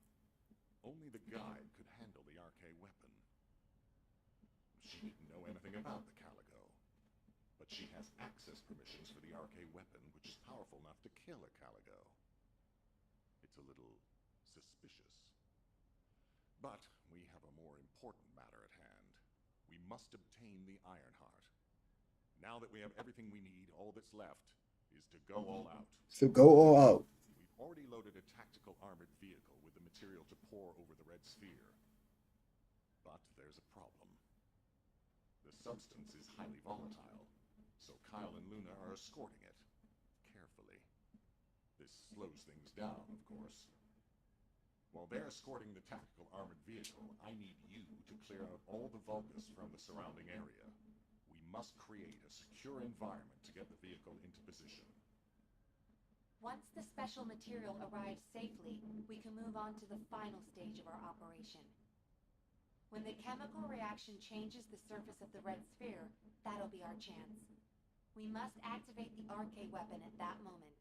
Only the guide could handle the RK weapon. She didn't know anything about the Caligo, but she has access permissions for the RK weapon, which is powerful enough to kill a Caligo. It's a little suspicious. But we have a more important matter at hand. We must obtain the Ironheart. Now that we have everything we need, all that's left is to go all out. So go all out. We've already loaded a tactical armored vehicle with the material to pour over the Red Sphere. But there's a problem. The substance is highly volatile, so Kyle and Luna are escorting it carefully. This slows things down, of course. While they're escorting the tactical armored vehicle, I need you to clear out all the Vulgus from the surrounding area. We must create a secure environment to get the vehicle into position. Once the special material arrives safely, we can move on to the final stage of our operation. When the chemical reaction changes the surface of the red sphere, that'll be our chance. We must activate the RK weapon at that moment.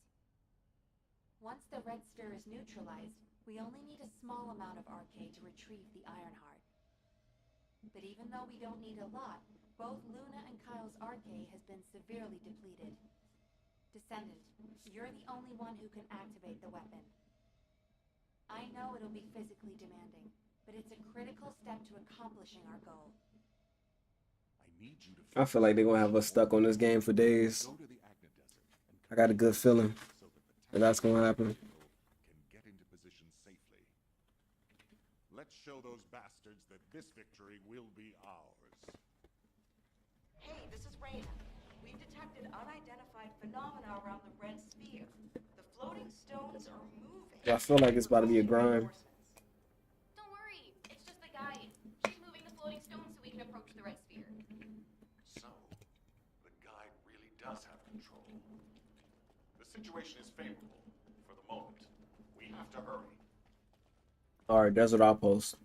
Once the red sphere is neutralized, we only need a small amount of RK to retrieve the Ironheart. But even though we don't need a lot, both Luna and Kyle's RK has been severely depleted. Descendant, you're the only one who can activate the weapon. I know it'll be physically demanding, but it's a critical step to accomplishing our goal. I feel like they're gonna have us stuck on this game for days. I got a good feeling that that's gonna happen. Let's show those bastards that this victory will be ours. Hey, this is Raina. We've detected unidentified phenomena around the red sphere. The floating stones are moving. I feel like it's about to be a grind. Don't worry, it's just the guide. She's moving the floating stones so we can approach the red sphere. So, the guide really does have control. The situation is favorable for the moment. We have to hurry. Alright, Desert Outpost.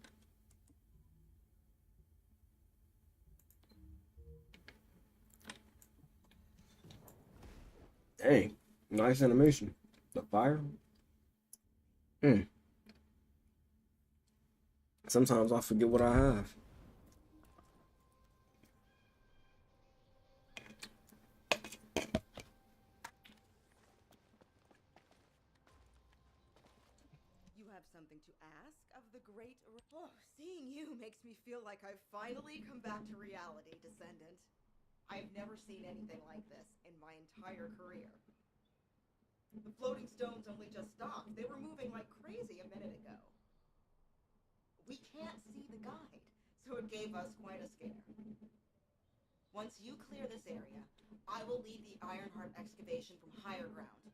Dang, nice animation. The fire. Sometimes I forget what I have. You have something to ask of the great... Oh, seeing you makes me feel like I've finally come back to reality, Descendant. I've never seen anything like this in my entire career. The floating stones only just stopped. They were moving like crazy a minute ago. We can't see the guide, so it gave us quite a scare. Once you clear this area, I will lead the Ironheart excavation from higher ground.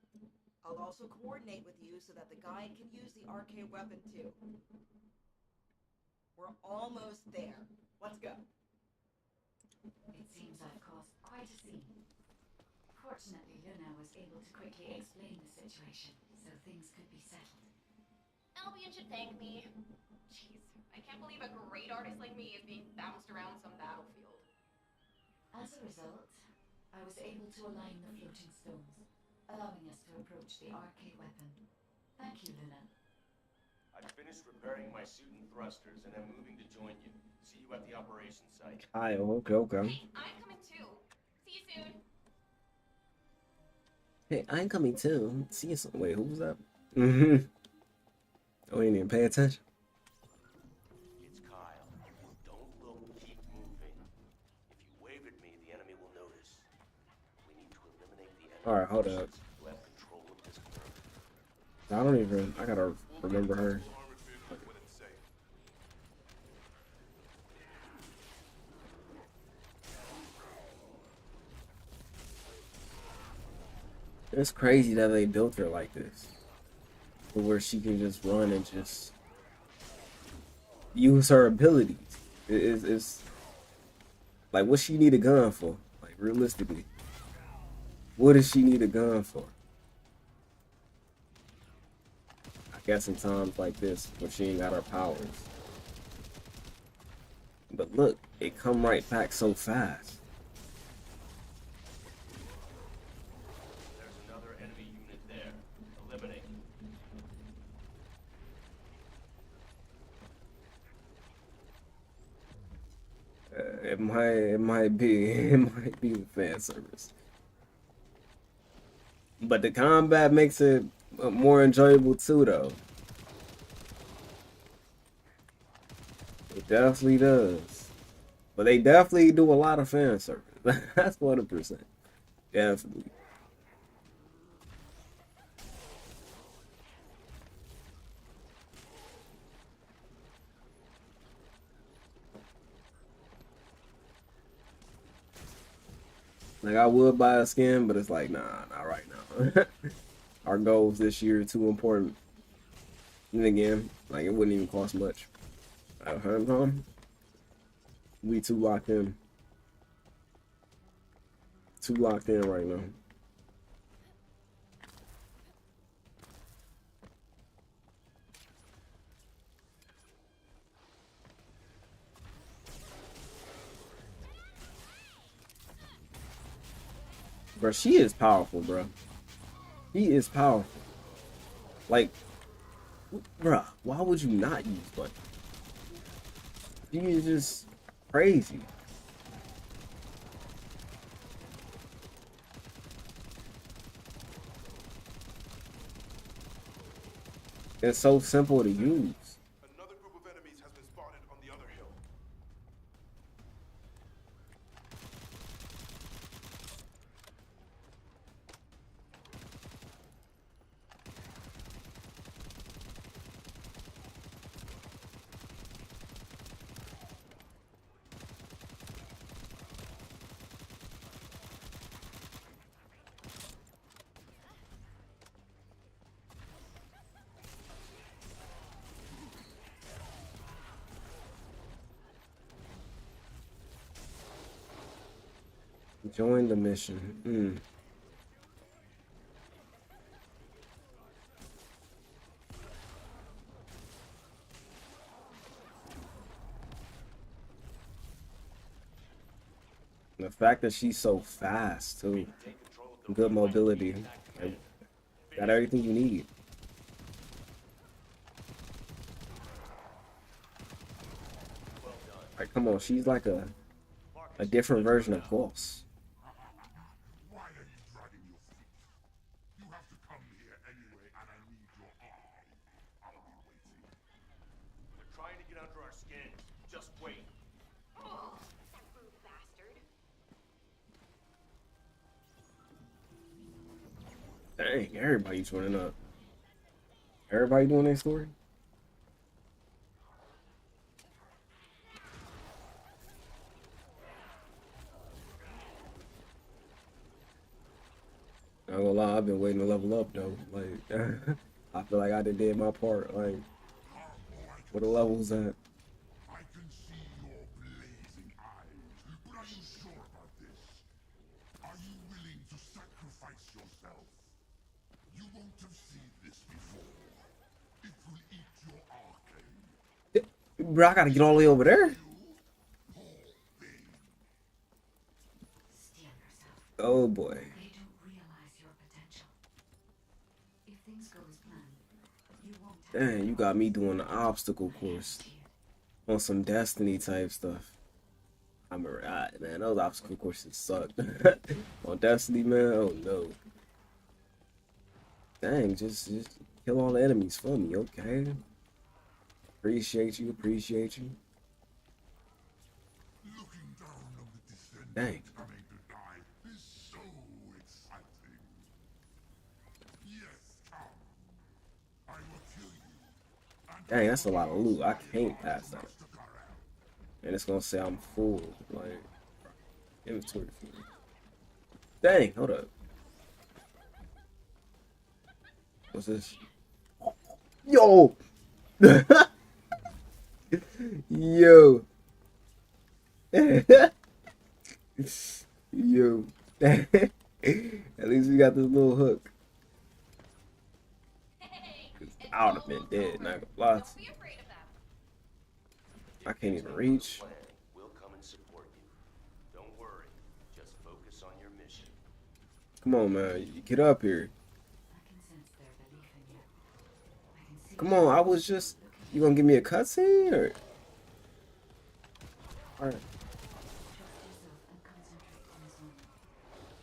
I'll also coordinate with you so that the guide can use the RK weapon too. We're almost there. Let's go. It seems I've caused quite a scene. Fortunately, Luna was able to quickly explain the situation, so things could be settled. Albion should thank me. Jeez, I can't believe a great artist like me is being bounced around some battlefield. As a result, I was able to align the floating stones, allowing us to approach the RK weapon. Thank you, Luna. I've finished repairing my suit and thrusters, and I'm moving to join you. See you at the operations site. Okay. Hey, I'm coming too. See you soon. Hey, I'm coming too. See you soon. Wait, who was that? Oh, you didn't even pay attention. It's Kyle. Don't look, keep moving. If you wave at me, the enemy will notice. We need to eliminate the enemy. Alright, hold up. Who have control of this curve. I don't even. I gotta remember her. It's crazy that they built her like this, where she can just run and just use her abilities. It's like, what she need a gun for? Like, realistically, what does she need a gun for? I guess in times like this, when she ain't got her powers. But look, it come right back so fast. It might be the fan service, but the combat makes it more enjoyable too, though. It definitely does, but they definitely do a lot of fan service. That's 100%, definitely. Like, I would buy a skin, but it's like, nah, not right now. Our goals this year are too important. And again, like, it wouldn't even cost much. At her time, we too locked in. Too locked in right now. Bro, she is powerful, bro. She is powerful. Like, bruh, why would you not use Bunny? She is just crazy. It's so simple to use. Another group of enemies has been spotted on the other hill. Join the mission. The fact that she's so fast too. Good mobility. Like, got everything you need. Like, come on, she's like a different version of Boss. Why are you dragging your feet? You have to come here anyway, and I need your eye. I'll be waiting. They're trying to get under our skins. Just wait. Oh, that rude bastard. Dang, everybody's running up. Everybody doing their story? Not gonna lie, I've been waiting to level up though. Like, I feel like I did my part. Like, where the levels at? I can see your blazing eyes. But are you sure about this? Are you willing to sacrifice yourself? You won't have seen this before. It will eat your arcade. Bro, I gotta get all the way over there. Oh boy. They don't realize your potential. If things go as planned, you won't have Dang, you got me doing the obstacle course on some Destiny type stuff. I'm alright, man. Those obstacle courses suck. On Destiny, man. Oh no. Dang, just kill all the enemies for me, okay? Appreciate you, appreciate you. Looking down on the Descendant Dang. coming to die is so exciting. Yes, come. I will kill you. Dang, that's a lot of loot. I can't pass that. And it's gonna say I'm full. Like, inventory full. Dang, hold up. What's this? Yo! Yo! Yo. At least we got this little hook. I would have been dead, not gonna lie. I can't even reach. We'll come and support you. Don't worry. Just focus on your mission. Come on, man. You get up here. Come on, I was just... You gonna give me a cutscene, or... Alright.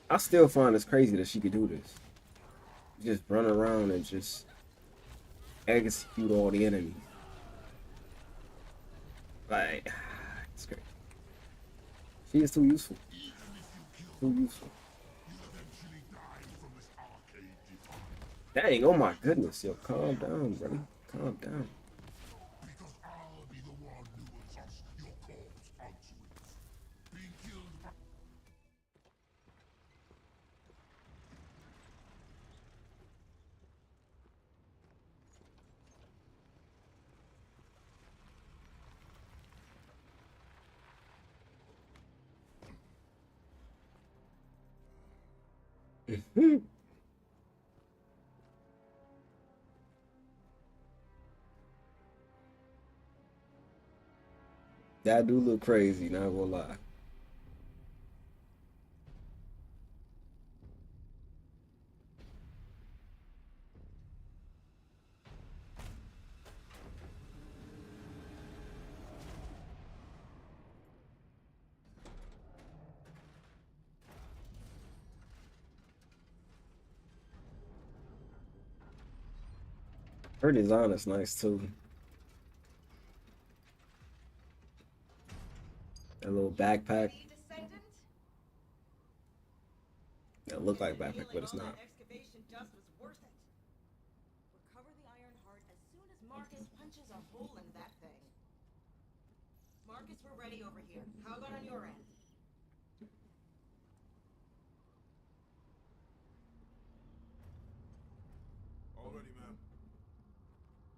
I still find it's crazy that she could do this. Just run around and just execute all the enemies. Like, it's crazy. She is too useful. Too useful. Dang, oh my goodness. Yo, calm down, buddy. Calm down. Because I'll be the one who will toss your corpse onto it. Being killed by... That do look crazy, not gonna lie. Her design is nice too. That little backpack. That look like backpack, but it's not. Excavation dust was worth it. Recover the Iron Heart as soon as Marcus punches a hole in that thing. Marcus, we're ready over here. How about on your end? Already, ma'am.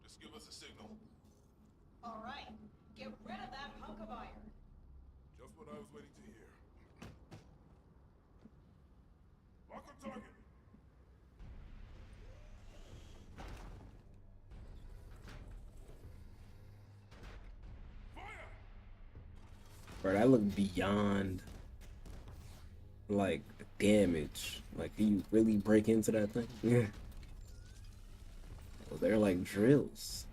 Just give us a signal. All right. Get rid of that hunk of iron. Just what I was waiting to hear. Lock on target. Bro, that look beyond like damage. Like, can you really break into that thing? Yeah. Well, they're like drills.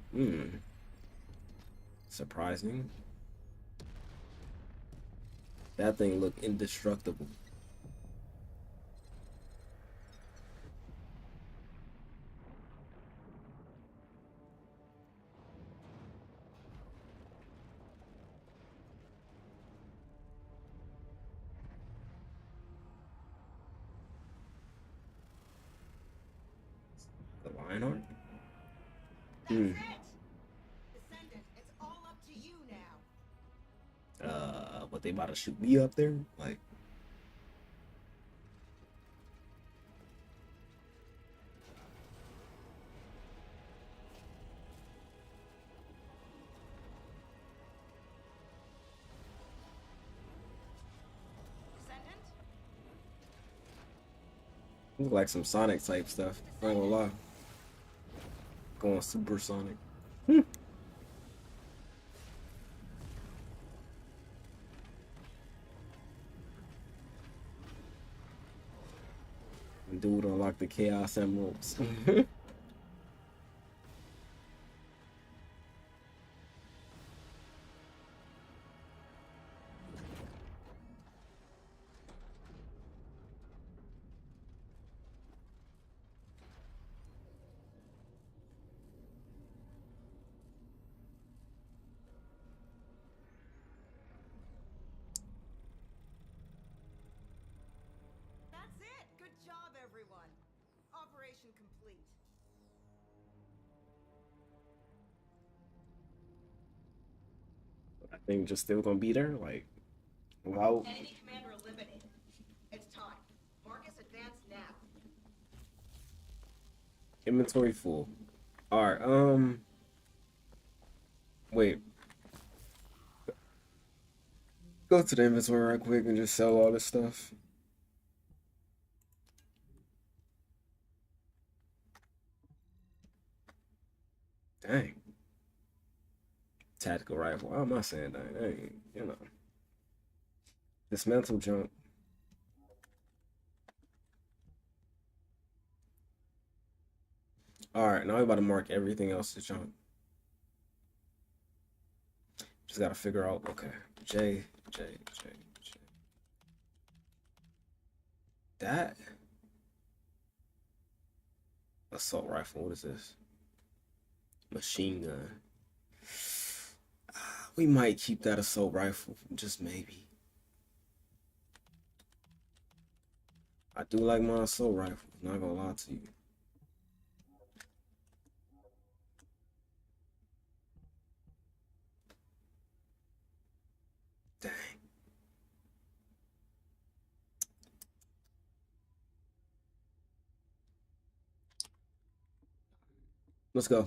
Surprising. That thing looked indestructible. The Lionheart? Descendant, it's all up to you now. What, they about to shoot me up there? Like, Descendant? look like some Sonic type stuff. I ain't gonna lie. Going super Sonic. Dude unlock the Chaos Emeralds. That's it. Good job, everyone. Operation complete. I think just still gonna be there. Like, wow. Enemy commander eliminated. It's time. Marcus, advance now. Inventory full. Alright, wait. Go to the inventory right quick and just sell all this stuff. Dang. Tactical rifle. Why am I saying that? Dang, you know. Dismantle junk. Alright, now we're about to mark everything else as junk. Just gotta figure out, okay. J. That assault rifle, what is this? Machine gun. We might keep that assault rifle, just maybe. I do like my assault rifle, not gonna lie to you. Dang. Let's go.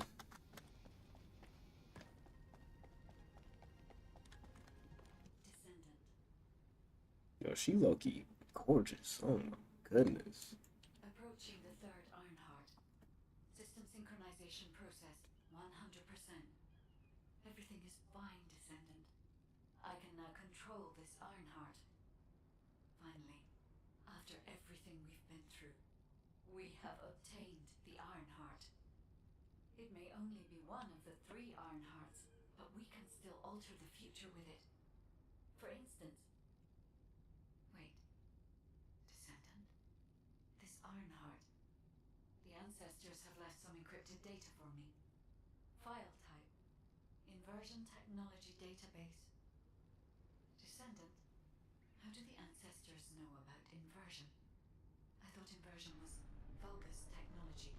Yo, she low-key gorgeous. Oh my goodness. Ironheart. Finally, after everything we've been through, we have obtained the Ironheart. It may only be one of the 3 Ironhearts, but we can still alter the future with it. For instance... Wait. Descendant? This Ironheart. The ancestors have left some encrypted data for me. File type. Inversion technology database. Descendant? How do the ancestors know about inversion? I thought inversion was Vulgus technology.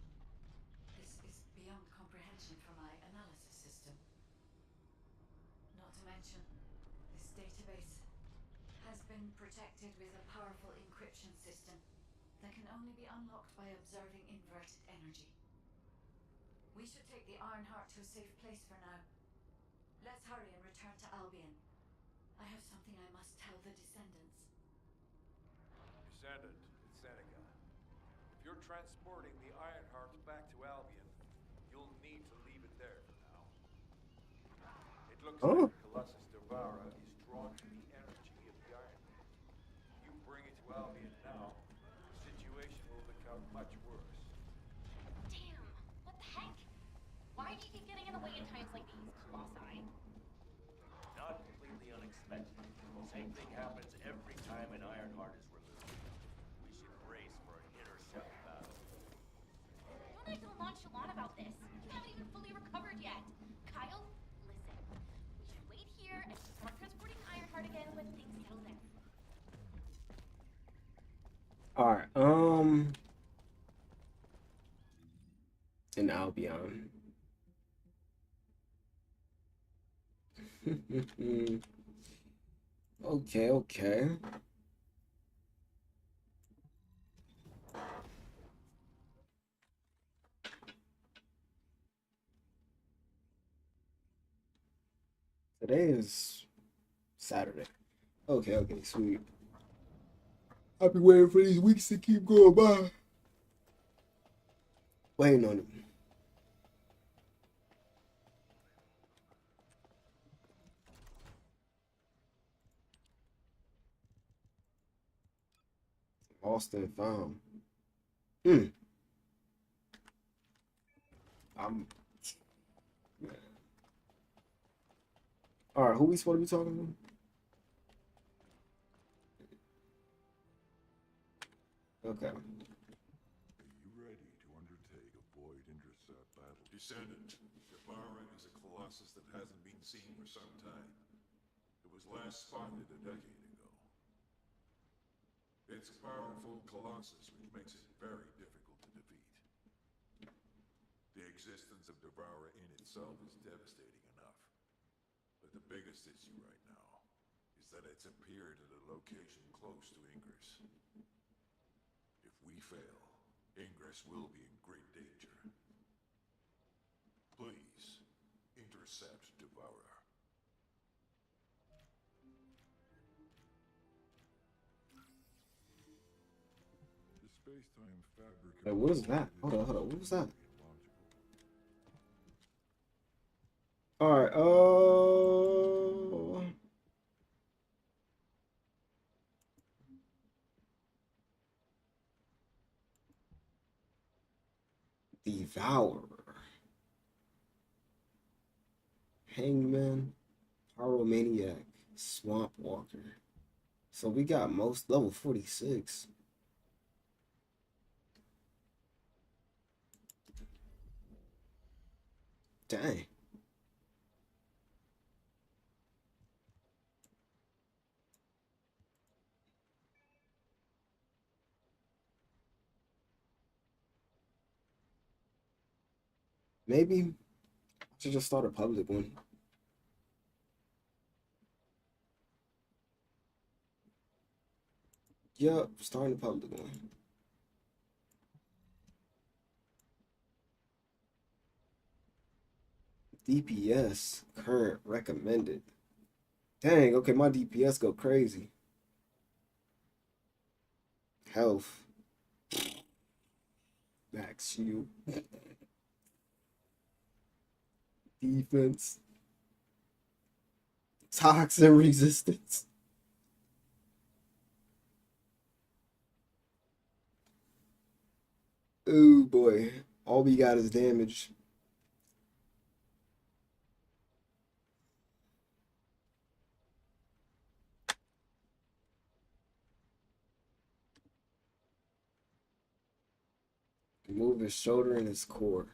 This is beyond comprehension for my analysis system. Not to mention, this database has been protected with a powerful encryption system that can only be unlocked by observing inverted energy. We should take the Ironheart to a safe place for now. Let's hurry and return to Albion. I have something I must tell the Descendants. Descendant, it's Seneca. If you're transporting the Ironheart back to Albion, you'll need to leave it there for now. It looks like the Colossus Devourer is drawn to the energy of the Ironheart. If you bring it to Albion now, the situation will become much worse. Damn, what the heck? Why do you keep getting in the way in times like these, Colossi? Not completely unexpected. Same thing happens every time an Ironheart is removed. We should brace for an intercept battle. Don't act all nonchalant about this. You haven't even fully recovered yet. Kyle, listen. We should wait here and start transporting Ironheart again when things settle down. Alright, in Albion. Okay. Today is Saturday. Okay, sweet. I'll be waiting for these weeks to keep going by. Waiting on it. Lost and found. Alright, who we supposed to be talking to? Okay. Are you ready to undertake a void intercept battle? Descendant, Devourer is a colossus that hasn't been seen for some time. It was last spotted a decade ago. It's a powerful colossus, which makes it very difficult to defeat. The existence of Devourer in itself is devastating enough. But the biggest issue right now is that it's appeared at a location close to Ingress. If we fail, Ingress will be in great danger. Please, intercept Devourer. The space-time fabric... Hey, what is that? Hold on. What was that? Alright, Devourer. Hangman, Pyromaniac, Swamp Walker. So we got most level 46. Dang. Maybe I should just start a public one. Yep, starting a public one. DPS current recommended. Dang, okay, my DPS go crazy. Health. Max shield. Defense. Toxin resistance. Oh boy. All we got is damage. Move his shoulder and his core.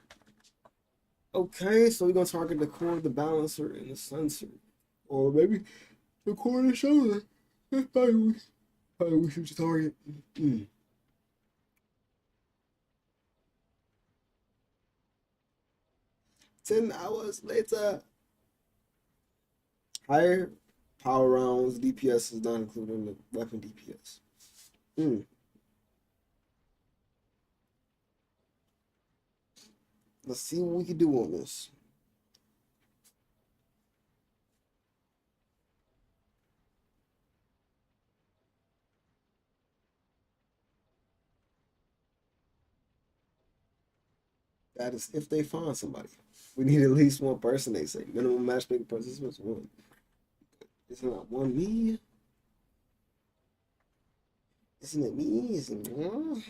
Okay, so we're gonna target the core, the balancer, and the sensor. Or maybe the core and the shoulder. That's probably we should target. 10 hours later. Higher power rounds, DPS is not included in the weapon DPS. Let's see what we can do on this. That is if they find somebody. We need at least one person, they say. Minimum matchmaking participants, one. Isn't that one me? Isn't it me? Isn't it one?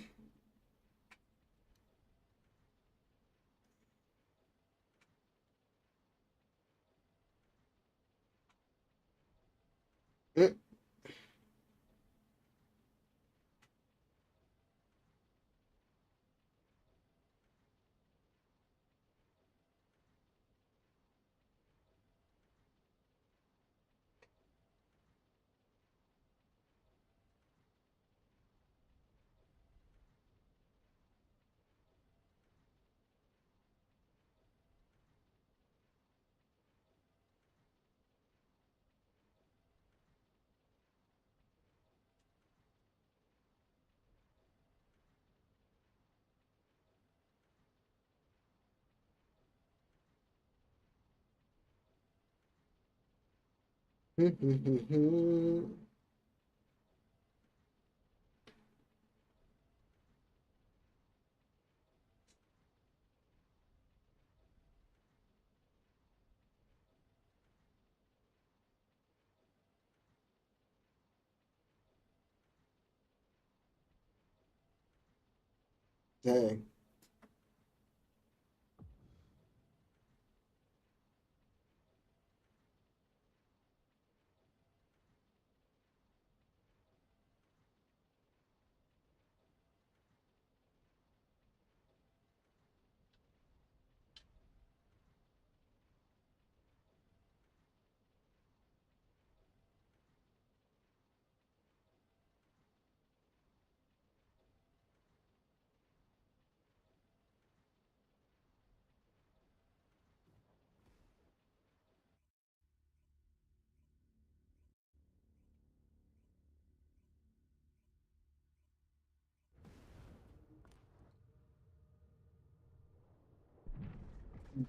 Dang.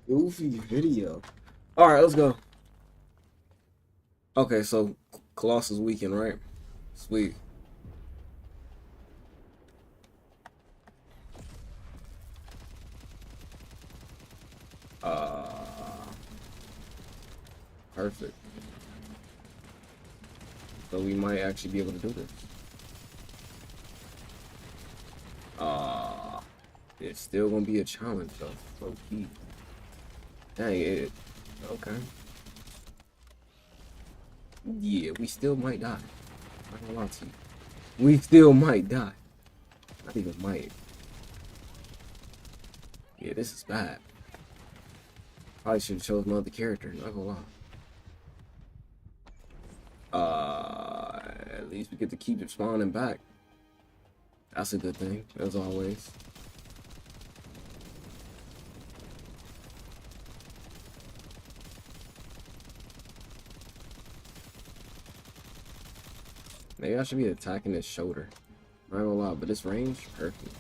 Goofy video. Alright, let's go. Okay, so Colossus weekend, right? Sweet. Perfect. So we might actually be able to do this. It's still gonna be a challenge though. So key. Dang it. Okay. Yeah, we still might die. I'm not gonna lie to you. We still might die. Not even might. Yeah, this is bad. Probably should have chosen another character, not gonna lie. At least we get to keep it spawning back. That's a good thing, as always. Maybe I should be attacking his shoulder. Not gonna lie, but this range, perfect.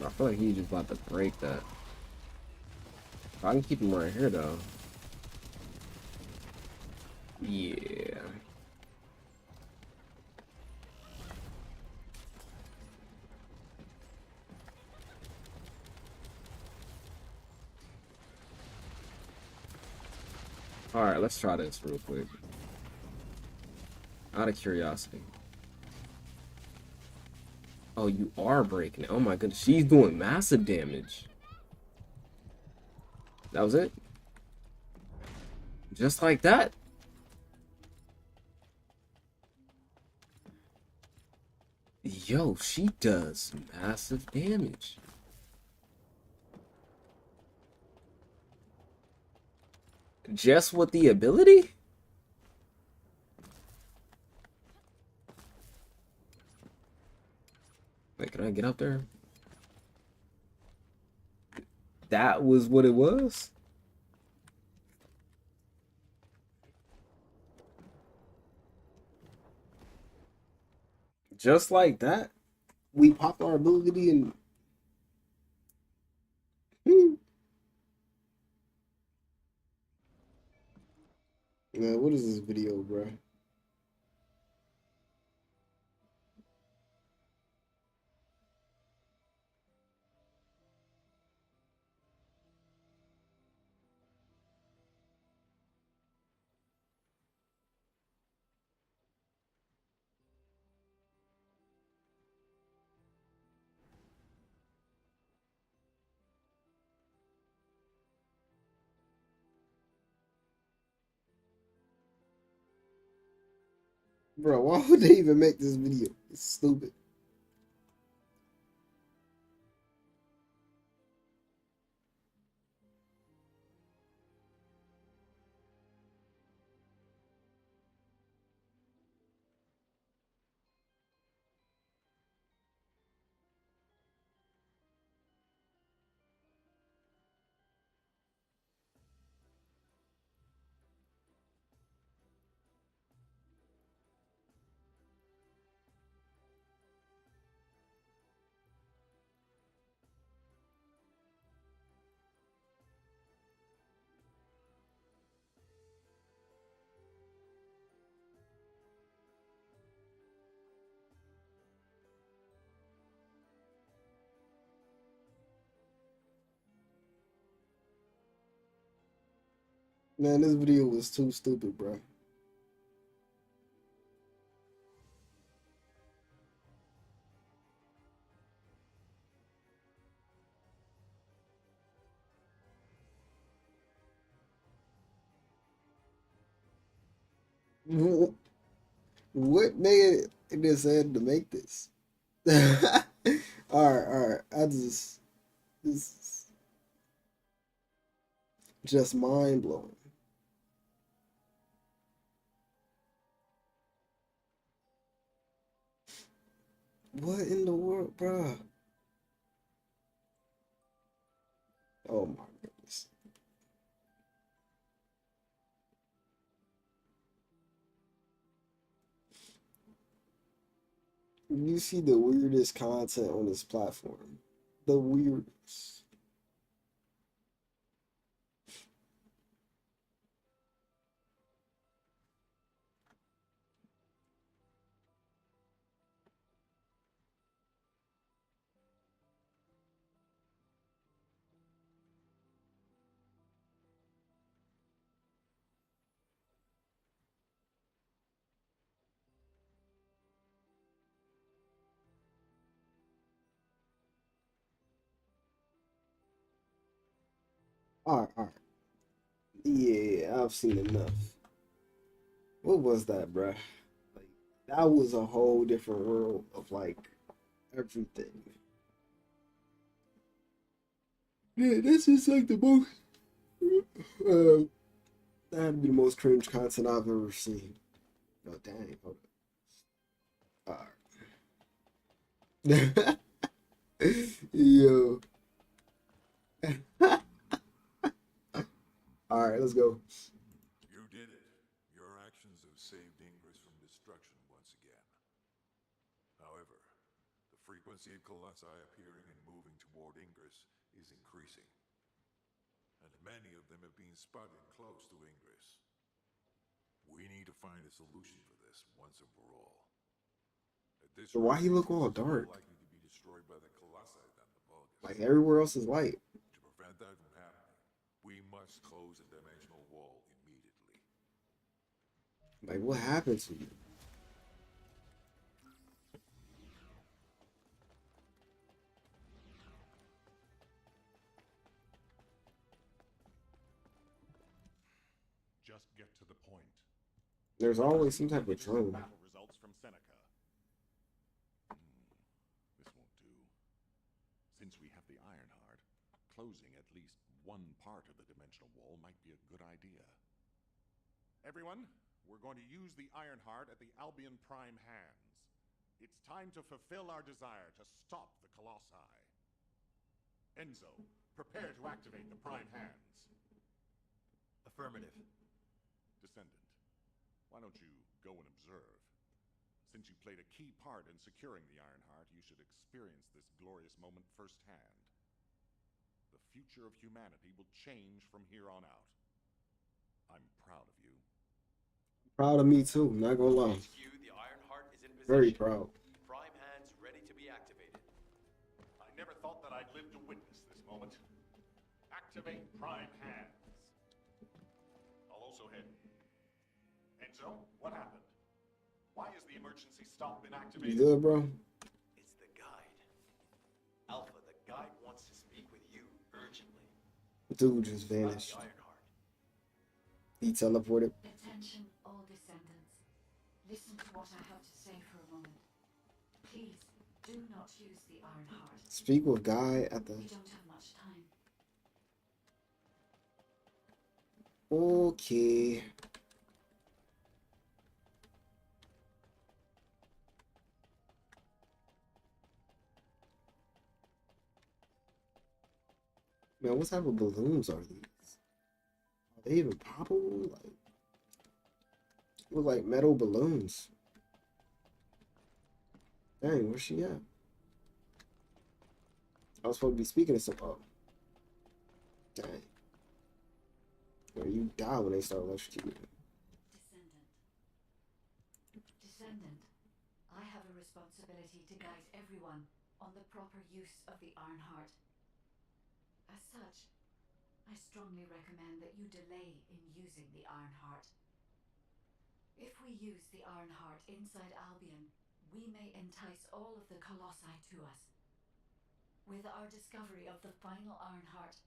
I feel like he's just about to break that. If I can keep him right here though. Yeah. Alright, let's try this real quick. Out of curiosity. Oh, you are breaking it. Oh my goodness. She's doing massive damage. That was it? Just like that? Yo, she does massive damage. Just with the ability? Wait, can I get up there? That was what it was? Just like that? We popped our ability and... Man, what is this video, bro? Bro, why would they even make this video? It's stupid. Man, this video was too stupid, bro. What made it said to make this? Alright. This is just mind blowing. What in the world, bro? Oh my goodness. You see the weirdest content on this platform. The weirdest. Alright. Yeah, I've seen enough. What was that, bruh? Like, that was a whole different world of like everything. Yeah, this is like the most. That'd be the most cringe content I've ever seen. Oh dang! Hold up. Alright. Yo. Alright, let's go. You did it. Your actions have saved Ingress from destruction once again. However, the frequency of colossi appearing and moving toward Ingress is increasing. And many of them have been spotted close to Ingress. We need to find a solution for this once and for all. At this So why rate, he look all Ingress is more dark? likely to be destroyed by the colossi than the Vulgus. Like everywhere else is light. To prevent that from happening, we must close the dimensional wall immediately. Like, what happened to you? Just get to the point. There's always some type of drone. Battle results from Seneca. This won't do. Since we have the Ironheart, closing at least one part of the dimensional wall might be a good idea. Everyone, we're going to use the Ironheart at the Albion Prime hands. It's time to fulfill our desire to stop the Colossi. Enzo, prepare to activate the Prime hands. Affirmative. Descendant, why don't you go and observe? Since you played a key part in securing the Ironheart, you should experience this glorious moment firsthand. The future of humanity will change from here on out. I'm proud of you. Proud of me too, not gonna lie. HQ, the Ironheart is in position. Very proud. Prime hands ready to be activated. I never thought that I'd live to witness this moment. Activate Prime hands. I'll also head. Enzo, what happened? Why is the emergency stop been activated? You good, bro? It's the guide. Alpha, the guide wants to speak with you urgently. Dude just vanished. He teleported. Attention, all descendants. Listen to what I have to say for a moment. Please, do not use the Ironheart. Speak with Guy at the... We don't have much time. Okay. Man, what type of balloons are these? Are they even poppable? Like, look like metal balloons. Dang, where's she at? I was supposed to be speaking to some. Oh. Dang. Or you die when they start electrocuting. Descendant, I have a responsibility to guide everyone on the proper use of the Ironheart. As such, I strongly recommend that you delay in using the Ironheart. If we use the Ironheart inside Albion, we may entice all of the Colossi to us. With our discovery of the final Ironheart,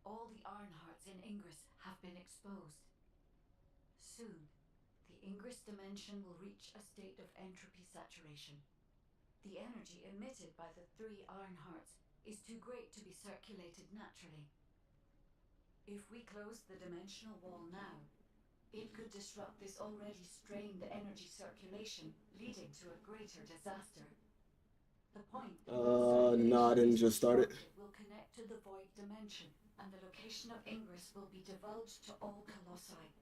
all the Ironhearts in Ingress have been exposed. Soon, the Ingress dimension will reach a state of entropy saturation. The energy emitted by the 3 Ironhearts is too great to be circulated naturally. If we close the dimensional wall now, it could disrupt this already strained energy circulation, leading to a greater disaster. The point Nah, I didn't just start it. will connect to the void dimension, and the location of Ingress will be divulged to all Colossi.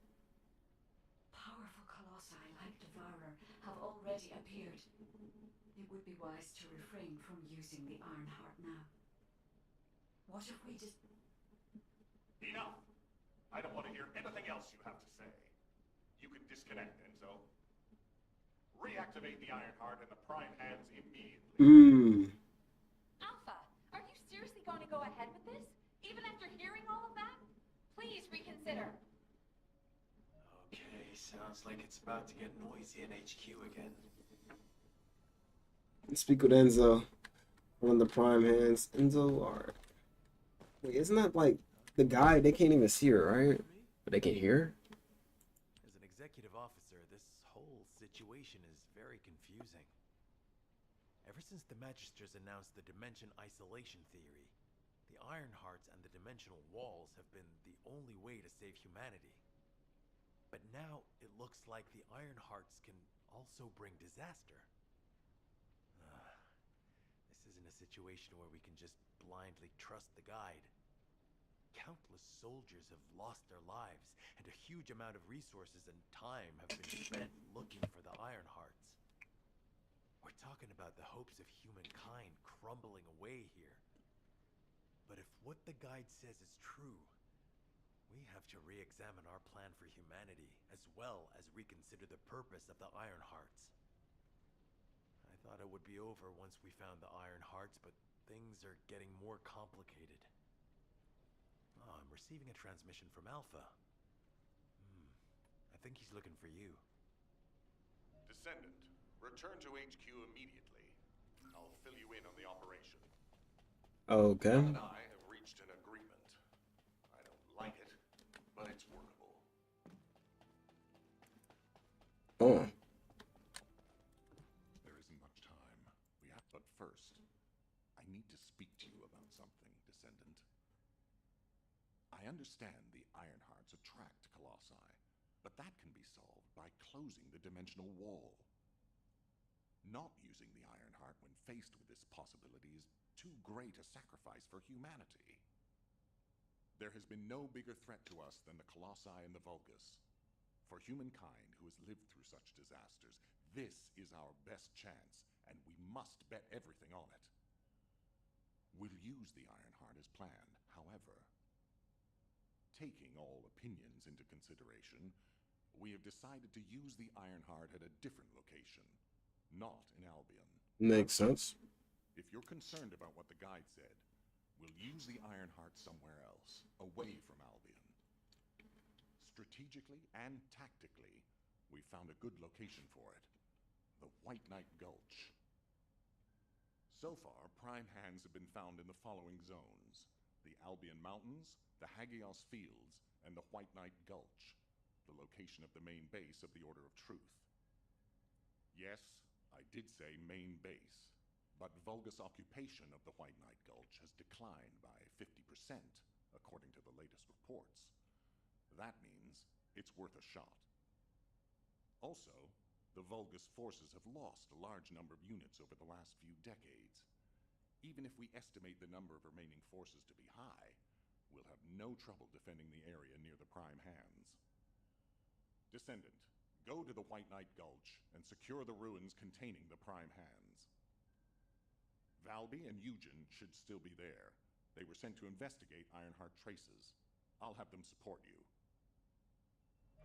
Powerful Colossi like Devourer have already appeared. It would be wise to refrain from using the Ironheart now. What if we just... Enough! I don't want to hear anything else you have to say. You can disconnect, Enzo. Reactivate the Ironheart and the Prime hands immediately. Alpha, are you seriously going to go ahead with this? Even after hearing all of that? Please reconsider. Okay, sounds like it's about to get noisy in HQ again. Speak with Enzo. One of the Prime hands. Enzo, or... Wait, isn't that like the guy? They can't even see her, right? But they can hear her? As an executive officer, this whole situation is very confusing. Ever since the Magisters announced the dimension isolation theory, the Ironhearts and the dimensional walls have been the only way to save humanity. But now it looks like the Ironhearts can also bring disaster. This isn't a situation where we can just blindly trust the guide. Countless soldiers have lost their lives, and a huge amount of resources and time have been spent looking for the Ironhearts. We're talking about the hopes of humankind crumbling away here. But if what the guide says is true, we have to re-examine our plan for humanity, as well as reconsider the purpose of the Ironhearts. I thought it would be over once we found the Ironhearts, but things are getting more complicated. Oh, I'm receiving a transmission from Alpha. I think he's looking for you. Descendant, return to HQ immediately. I'll fill you in on the operation. Okay. Cal and I have reached an agreement. I don't like it, but it's workable. Oh. There isn't much time. But first, I need to speak to you about something, Descendant. I understand the Ironhearts attract Colossi, but that can be solved by closing the dimensional wall. Not using the Ironheart when faced with this possibility is too great a sacrifice for humanity. There has been no bigger threat to us than the Colossi and the Vulgus. For humankind who has lived through such disasters, this is our best chance, and we must bet everything on it. We'll use the Ironheart as planned, however. Taking all opinions into consideration, we have decided to use the Ironheart at a different location, not in Albion. Makes sense. If you're concerned about what the guide said, we'll use the Ironheart somewhere else, away from Albion. Strategically and tactically, we found a good location for it, the White Knight Gulch. So far, prime hands have been found in the following zones: the Albion Mountains, the Hagios Fields, and the White Knight Gulch, the location of the main base of the Order of Truth. Yes, I did say main base, but Vulgus occupation of the White Knight Gulch has declined by 50%, according to the latest reports. That means it's worth a shot. Also, the Vulgus forces have lost a large number of units over the last few decades. Even if we estimate the number of remaining forces to be high, we'll have no trouble defending the area near the prime hands. Descendant, go to the White Knight Gulch and secure the ruins containing the prime hands. Valby and Eugen should still be there. They were sent to investigate Ironheart traces. I'll have them support you.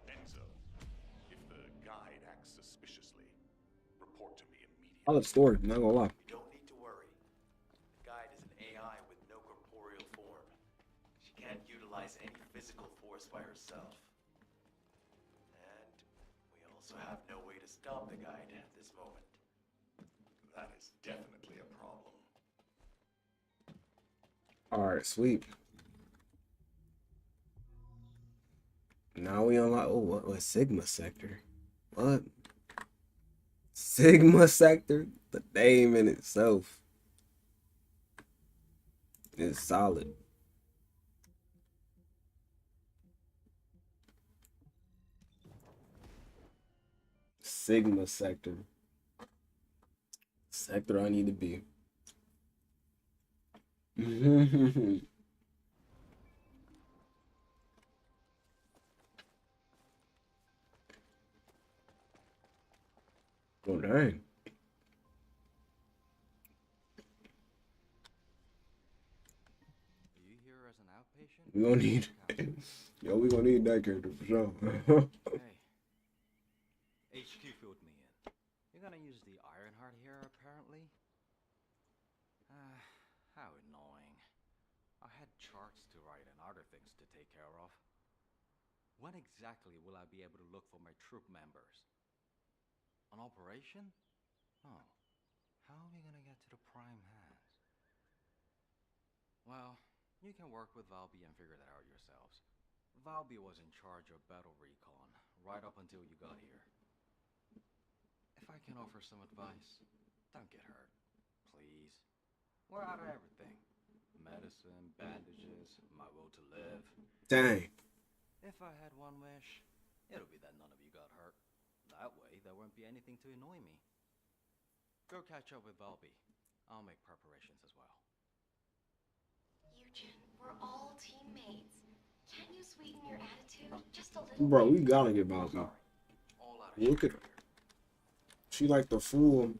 Enzo, if the guide acts suspiciously, report to me immediately. I'll story, not gonna lie. You don't need to worry. The guide is an AI with no corporeal form. She can't utilize any physical force by herself. And we also have no way to stop the guide at this moment. That is definitely a problem. Alright, sweet. Now we unlock, oh, what Sigma Sector? What? Sigma Sector? The name in itself is solid. Sigma Sector. Sector I need to be. Oh, dang. You here as an outpatient? We gonna need, yo, we gonna need that character for sure. Hey, HQ filled me in. You're gonna use the Ironheart here, apparently? How annoying. I had charts to write and other things to take care of. When exactly will I be able to look for my troop members? An operation? Oh, how are we gonna get to the prime hands? Well, you can work with Valby and figure that out yourselves. Valby was in charge of battle recon right up until you got here. If I can offer some advice, don't get hurt, please. We're out of everything. Medicine, bandages, my will to live. Dang. If I had one wish, it'll be that none of you got hurt. That way, there won't be anything to annoy me. Go catch up with Valby. I'll make preparations as well. Eugen, we're all teammates. Can't you sweeten your attitude just a little Bro, bit? we gotta get Valby. Look at her. She like the fool.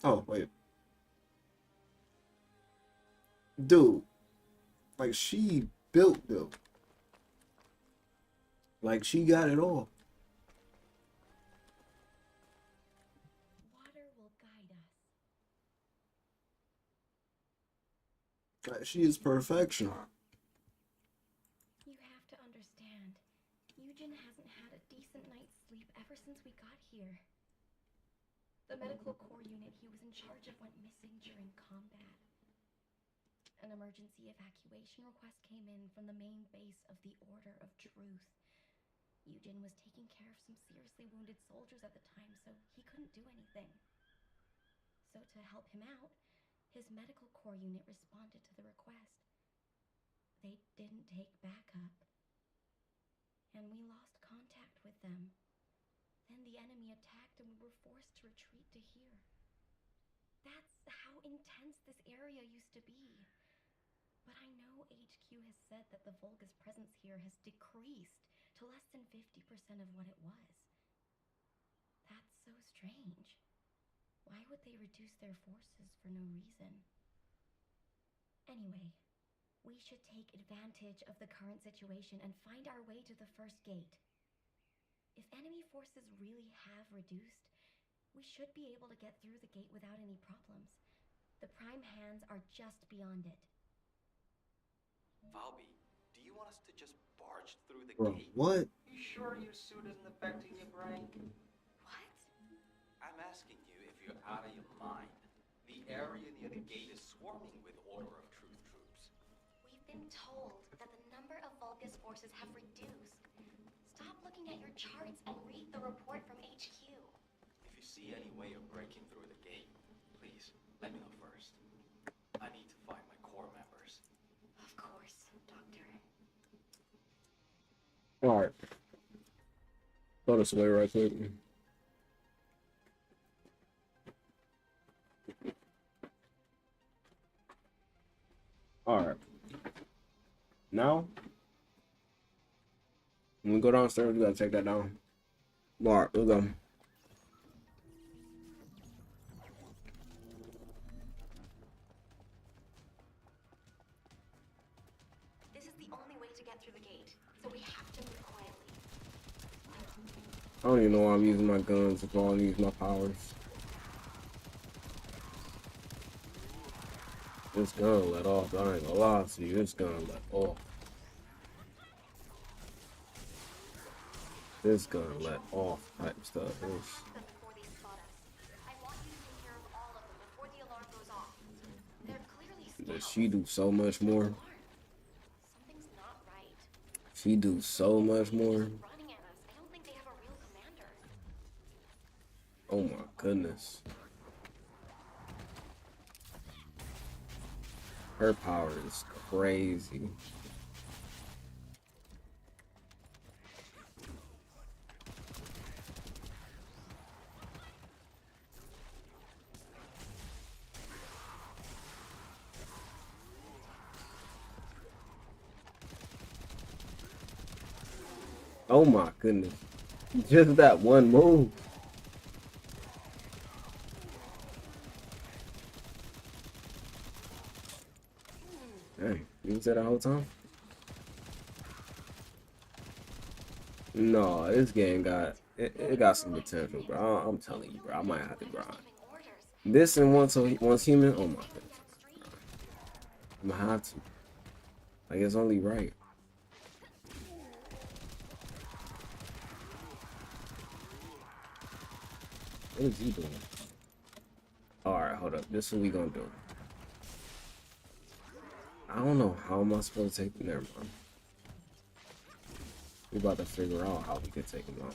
Oh, wait. Dude. Like, she built. Like, she got it all. Water will guide us. She is perfection. You have to understand, Eugen hasn't had a decent night's sleep ever since we got here. The medical corps unit he was in charge of went missing during combat. An emergency evacuation request came in from the main base of the Order of Truth. Eugen was taking care of some seriously wounded soldiers at the time, so he couldn't do anything. So to help him out, his medical corps unit responded to the request. They didn't take backup, and we lost contact with them. Then the enemy attacked and we were forced to retreat to here. That's how intense this area used to be. But I know HQ has said that the Volga's presence here has decreased to less than 50% of what it was. That's so strange. Why would they reduce their forces for no reason? Anyway, we should take advantage of the current situation and find our way to the first gate. If enemy forces really have reduced, we should be able to get through the gate without any problems. The Prime Hands are just beyond it. Valby, do you want us to just barge through the Bro, gate? what? You sure your suit isn't affecting your brain? What? I'm asking you if you're out of your mind. The area near the gate is swarming with Order of Truth troops. We've been told that the number of Volga's forces have reduced. Stop looking at your charts and read the report from HQ. If you see any way of breaking through the gate, please let me know first. I need to find my core members. Of course, Doctor. Alright. Throw this away right quick. Alright. Now, when we go downstairs, we gotta take that down. Alright, we'll go. This is the only way to get through the gate, so we have to move quietly. I don't even know why I'm using my guns if I want to use my powers. This gun let off. I ain't gonna lie to you. This gun let off. This gun let off type stuff. Before they spot us. I want you to take care of all of them before the alarm goes off. They're clearly Does she do so much more? Something's not right. She do so much more. Running at us. I don't think they have a real commander. Oh my goodness. Her power is crazy. Oh my goodness. Just that one move. Hey, you was there the whole time? No, this game got it got some potential, bro. I'm telling you, bro. I might have to grind. This and once human. Oh my goodness. I'm gonna have to. Like it's only right. What is he doing? Alright, hold up. This is what we gonna do. I don't know how am I supposed to take them there, man. We about to figure out how we can take them out.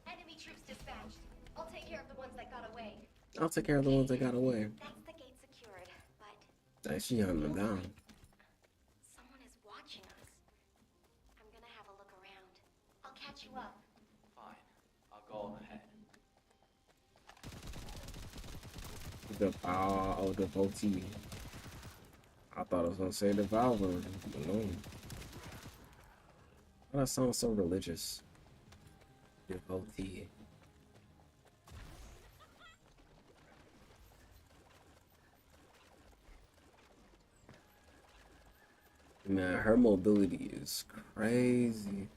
Enemy troops dispatched. I'll take care of the ones that got away. I'll take care of the ones that got away. That's the gate secured, but Dang, she hunting them down. someone is watching us. I'm gonna have a look around. I'll catch you up. Fine, I'll go on ahead. The devotee. I thought I was gonna say the Valve. No. That sounds so religious. Devotee. Man, her mobility is crazy.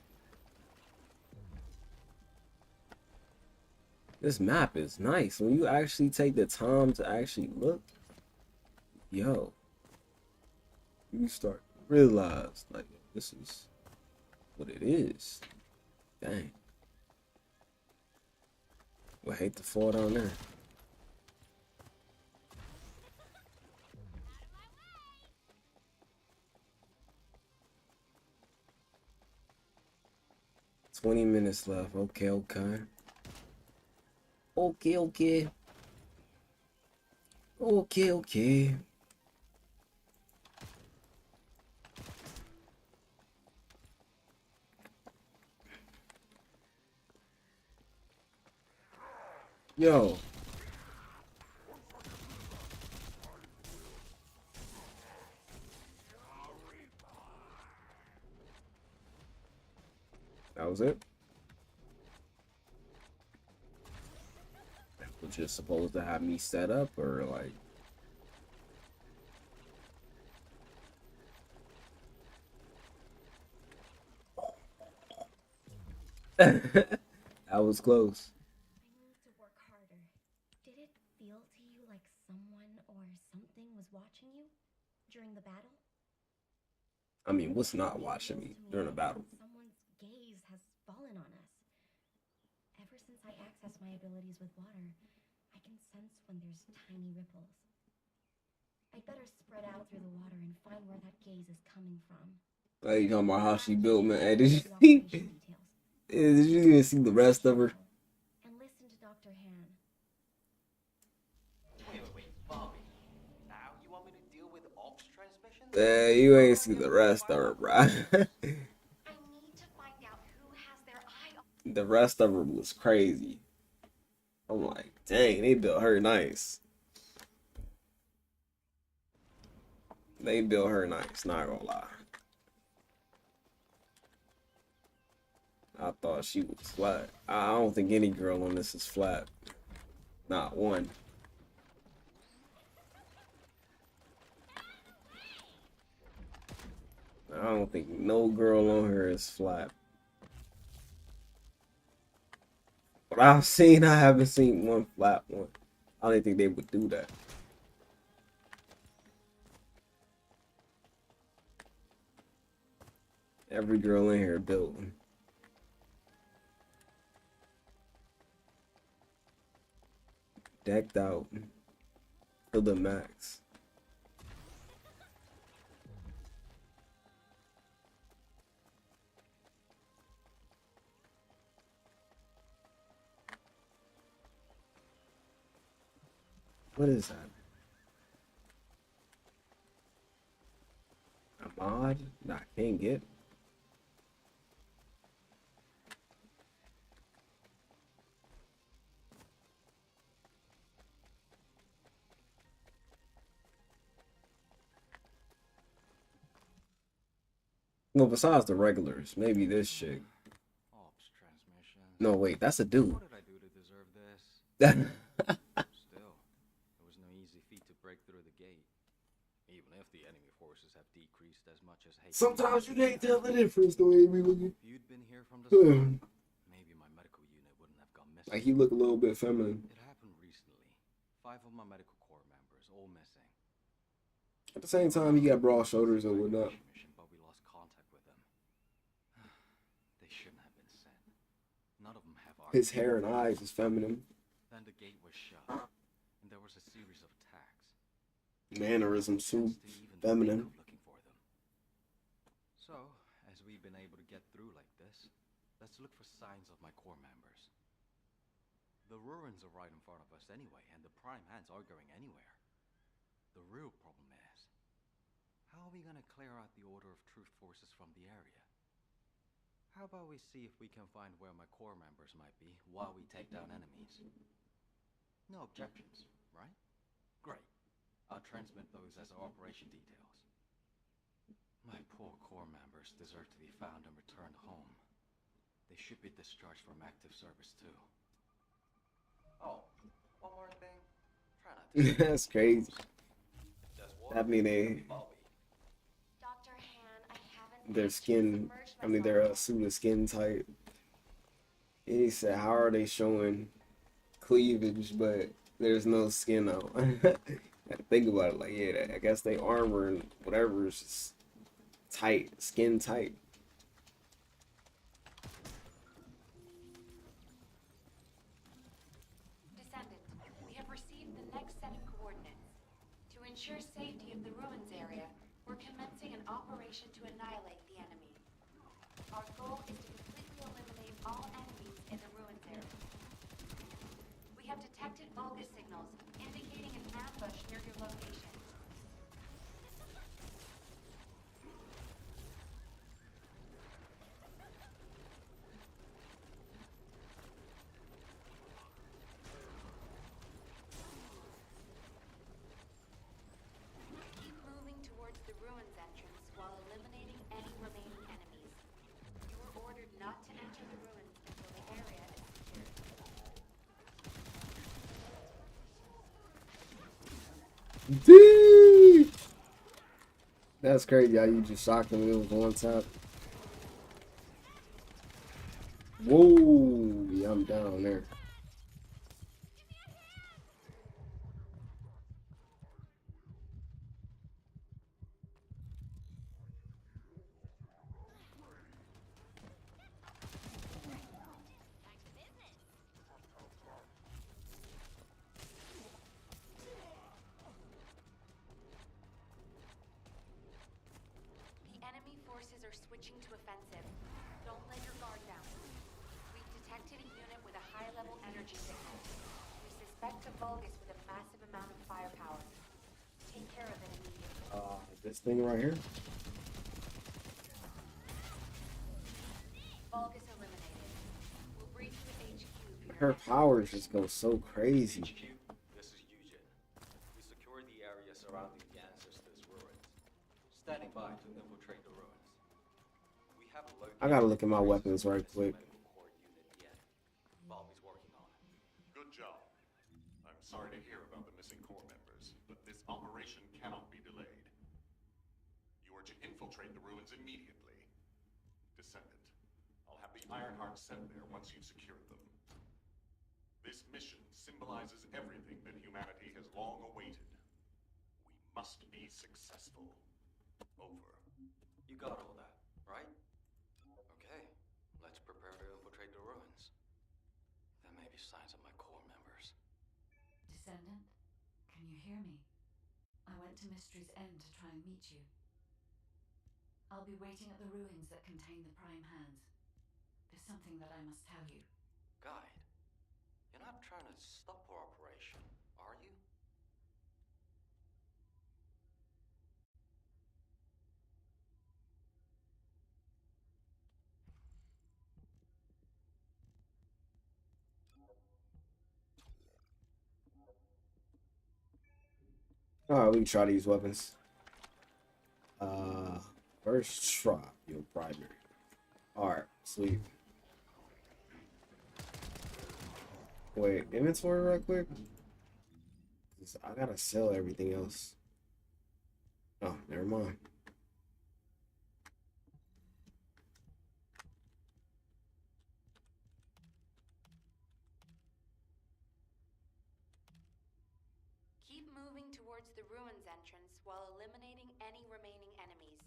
This map is nice. When you actually take the time to actually look, yo, you start to realize, like, this is what it is. Dang. Would hate to fall down there. $20 minutes left. Okay, okay. Okay, okay. Okay, okay. Yo. That was it? Was just supposed to have me set up, or like... That was close. I need to work harder. Did it feel to you like someone or something was watching you during the battle? I mean, what's not watching me during a battle? Someone's gaze has fallen on us. Ever since I access my abilities with water, I can sense when there's tiny ripples. I'd better spread out through the water and find where that gaze is coming from. Like, you talking about how she built, man. Hey, did you see? Did you even see the rest of her? And listen to Dr. Han. Wait, Bobby. Now you want me to deal with ops transmissions? You ain't see the rest of her, bro. I need to find out who has their eye on. The rest of her was crazy. I'm like, dang, they built her nice. They built her nice, not gonna lie. I thought she was flat. I don't think any girl on this is flat. Not one. I don't think no girl on her is flat. But I've seen, I haven't seen one flat one. I don't think they would do that. Every girl in here built. Decked out to the max. What is that? A mod? Nah, can't get. Well, besides the regulars, maybe this chick. Ops transmissions. No, wait, that's a dude. What did I do to deserve this? Still, it was no easy feat to break through the gate. Even if the enemy forces have decreased as much as hate. Sometimes you can't tell the difference the way we look. If you'd been here from the start, maybe my medical unit wouldn't have gone missing. Like, he look a little bit feminine. It happened recently. 5 of my medical corps members all missing. At the same time, he got broad shoulders and whatnot. But we lost contact with them. They shouldn't have been sent. None of them have arms. His hair and eyes is feminine. Then the gate was shut, and there was a series of attacks. Mannerisms too feminine. Looking for them. So, as we've been able to get through like this, let's look for signs of my corps members. The ruins are right in front of us anyway, and the prime hands aren't going anywhere. The real problem is, how are we gonna clear out the Order of Truth forces from the area? How about we see if we can find where my corps members might be while we take down enemies? No objections, right? Great. I'll transmit those as our operation details. My poor corps members deserve to be found and returned home. They should be discharged from active service too. Oh, one more thing. Try not to. That's crazy. I mean, their skin, I mean, their suit of skin tight. And he said, how are they showing cleavage, but there's no skin out. Gotta think about it. Like, yeah, I guess they armor and whatever is just tight, skin tight. Descendant, we have received the next set of coordinates. To ensure safety of the ruins area, we're commencing an operation to annihilate the enemy. Our goal is to completely eliminate all enemies in the ruins area. We have detected Vulgus signals, indicating an ambush near your location. Keep moving towards the ruins entrance while eliminating any remaining enemies. You were ordered not to enter the ruins until the area is secured. Dude! That's crazy how you just shocked him. It was one tap. Whoa! Yeah, I'm down there. The enemy forces are switching to offensive. Don't let your guard down. We've detected a unit with a high-level energy signal. We suspect a Vulgus with a massive amount of firepower. Take care of it immediately. This thing right here. Vulgus eliminated. We'll brief you at HQ for your Her next powers just go so crazy. This is Eugen. We secured the area surrounding the Ancestors' ruins. Standing by to infiltrate the ruins. We haven't located I gotta look at my weapons right quick. Bobby's working on it. Good job. I'm sorry to hear about the missing core members, but this operation cannot be delayed. You are to infiltrate the ruins immediately. Descendant, I'll have the Ironheart sent there once you've secured them. This mission symbolizes everything that humanity has long awaited. We must be successful. Over. You got all that, right? Okay, let's prepare to infiltrate the ruins. There may be signs of my core members. Descendant, can you hear me? I went to Mystery's End to try and meet you. I'll be waiting at the ruins that contain the Prime Hands. There's something that I must tell you. Guide, you're not trying to stop our operation, are you? Alright, we can try these weapons. First try, your primary. Alright, sweet. Wait, inventory right quick? 'Cause I gotta sell everything else. Oh, never mind. Keep moving towards the ruins entrance while eliminating any remaining enemies.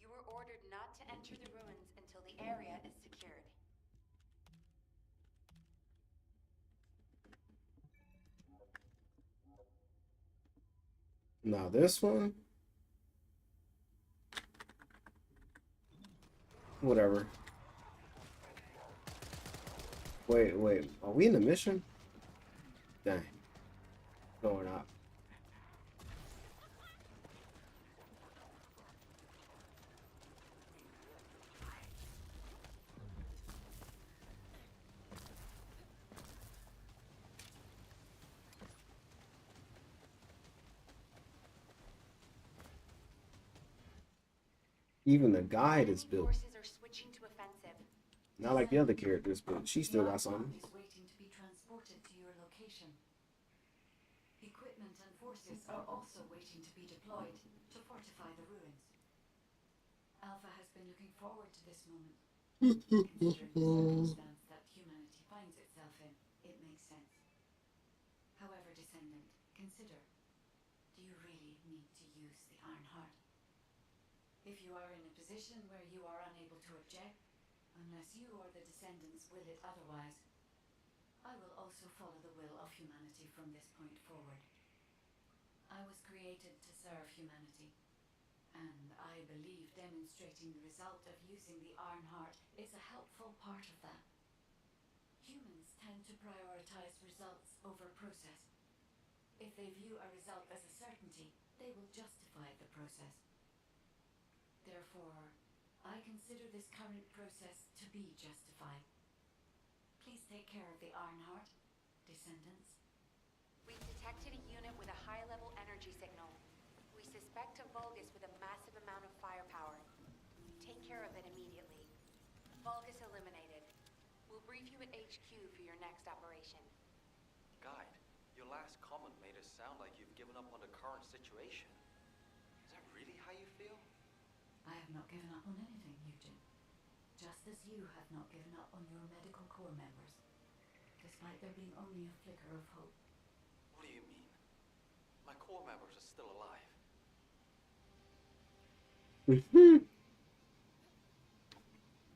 You were ordered not to enter the ruins until the area is secured. Now this one, whatever. Wait, are we in the mission? Dang. No, we're not. Even the guide is built. Forces are switching to offensive. Not like the other characters, but she still got something. Is waiting to be transported to your location. Equipment and forces are also waiting to be deployed to fortify the ruins. Alpha has been looking forward to this moment. Considering the circumstance that humanity finds itself in, it makes sense. consider. Do you really need to use the Iron Heart? If you are in a position where you are unable to object, unless you or the Descendants will it otherwise, I will also follow the will of humanity from this point forward. I was created to serve humanity, and I believe demonstrating the result of using the Iron Heart is a helpful part of that. Humans tend to prioritize results over process. If they view a result as a certainty, they will justify the process. Therefore, I consider this current process to be justified. Please take care of the Iron Heart, Descendants. We've detected a unit with a high-level energy signal. We suspect a Vulgus with a massive amount of firepower. Take care of it immediately. Vulgus eliminated. We'll brief you at HQ for your next operation. Guide, your last comment made it sound like you've given up on the current situation. Is that really how you feel? I have not given up on anything, Eugen. Just as you have not given up on your medical corps members, despite there being only a flicker of hope. What do you mean? My corps members are still alive.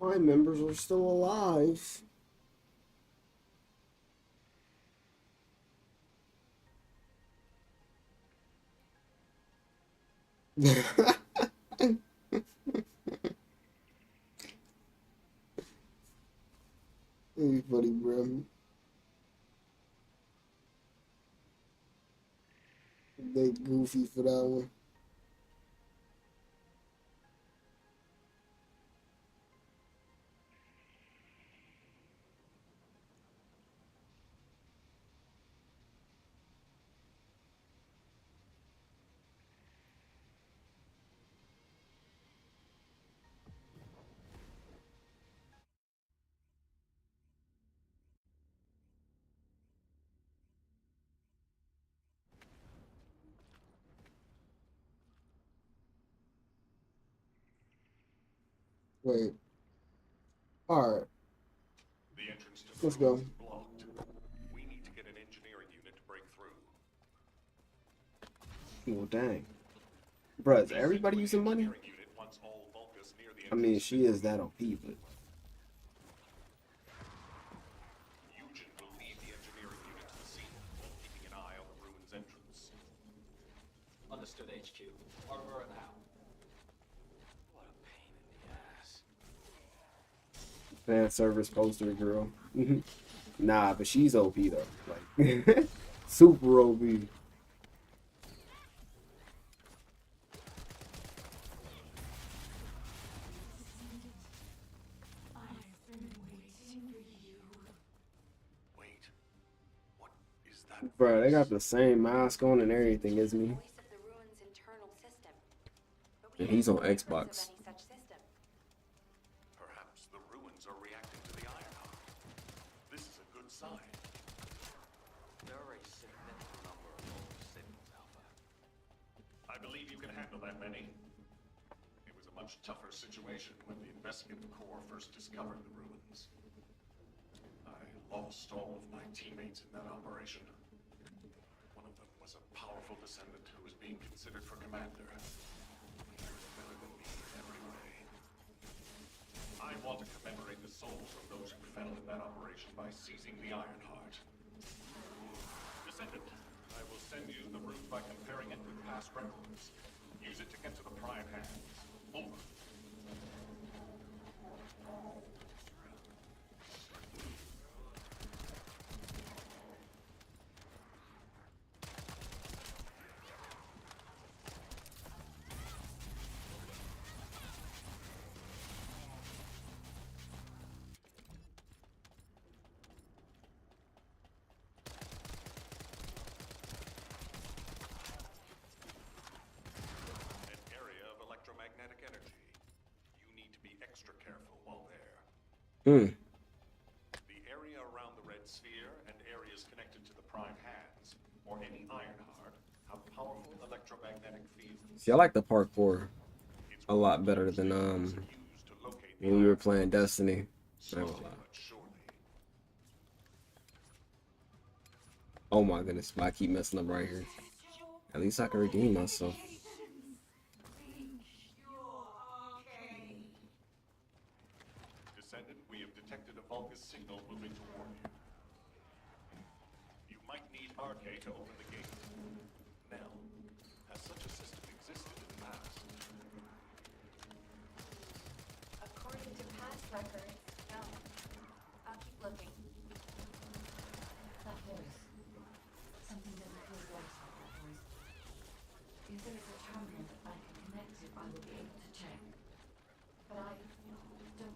My members are still alive. Hey, buddy, bro. They goofy for that one. Wait. Alright. The entrance to Let's the room go. is blocked. We need to get an engineering unit to break through. Well, dang. Bruh, is everybody using money? I mean, she is that OP, but... Eugen will lead the engineering unit to the scene, keeping an eye on the ruins entrance. Understood, HQ. Over and out. What a pain in the ass. Fan service poster girl. Nah, but she's OP though. Like, super OP. Bro, they got the same mask on and everything as me. And he's on Xbox. Perhaps the ruins are reacting to the iron heart. This is a good sign. There are a significant number of local signals, Alpha. I believe you can handle that many. It was a much tougher situation when the investigative corps first discovered the ruins. I lost all of my teammates in that operation. One of them was a powerful descendant who was being considered for commander. He was better than me in every way. I want to commemorate the souls of those who fell in that operation by seizing the Iron Heart. Descendant, I will send you the route by comparing it with past records. Use it to get to the prime hands. Over. Electromagnetic energy. You need to be extra careful while there. The area around the red sphere and areas connected to the prime hands, or any iron heart, have powerful electromagnetic fields. See, I like the parkour a lot better than when we were playing Destiny. Not gonna lie. Oh my goodness, I keep messing up right here. At least I can redeem myself. Descendant, we have detected a Vulgus signal moving toward you. You might need RK to open the gate. Nell, has such a system existed in the past? According to past records, no. I'll keep looking. That voice. Something doesn't feel right about that voice. If there's a terminal that I can connect to, I will be able to check. But I don't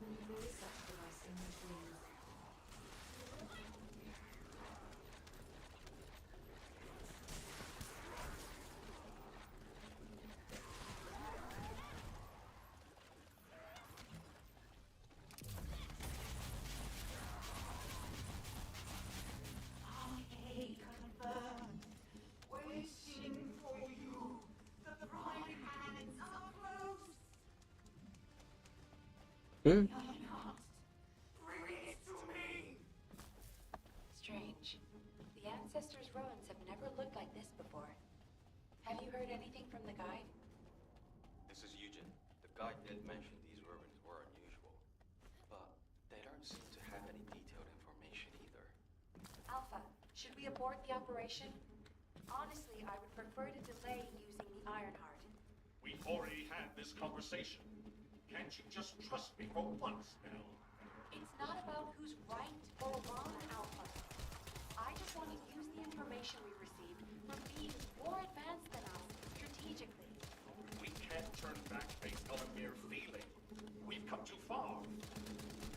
believe there is such a device in these rooms. Okay, confirmed. Waiting for you. The prime hands are close. Hmm? Bring it to me. Strange. The Ancestors' ruins have never looked like this before. Have you heard anything from the guide? This is Eugen. The guide did mention these ruins were unusual, but they don't seem to have any detailed information either. Alpha, should we abort the operation? Honestly, I would prefer to delay using the Ironheart. We've already had this conversation. Can't you just trust me for once, Nell? It's not about who's right or wrong, Alpha. I just want to use the information we received from beings more advanced than us, strategically. We can't turn back based on a mere feeling. We've come too far.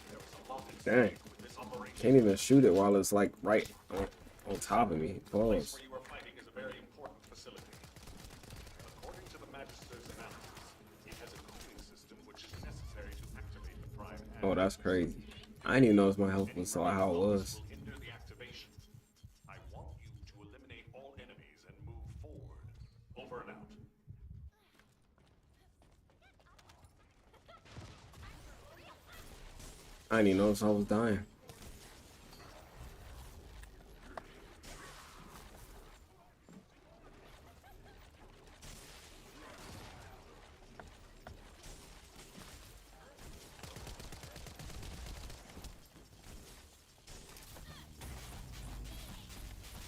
There was a lot at Dang. stake with this operation. Can't even shoot it while it's like right on top of me. The place Pause. where you were fighting is a very important facility. According to the Magister's analysis, it has a cooling system which is necessary to activate the prime hand. Oh, that's crazy. I didn't even notice my health was so how it was. Will hinder the activation. I want you to eliminate all enemies and move forward. Over and out. I didn't even notice I was dying.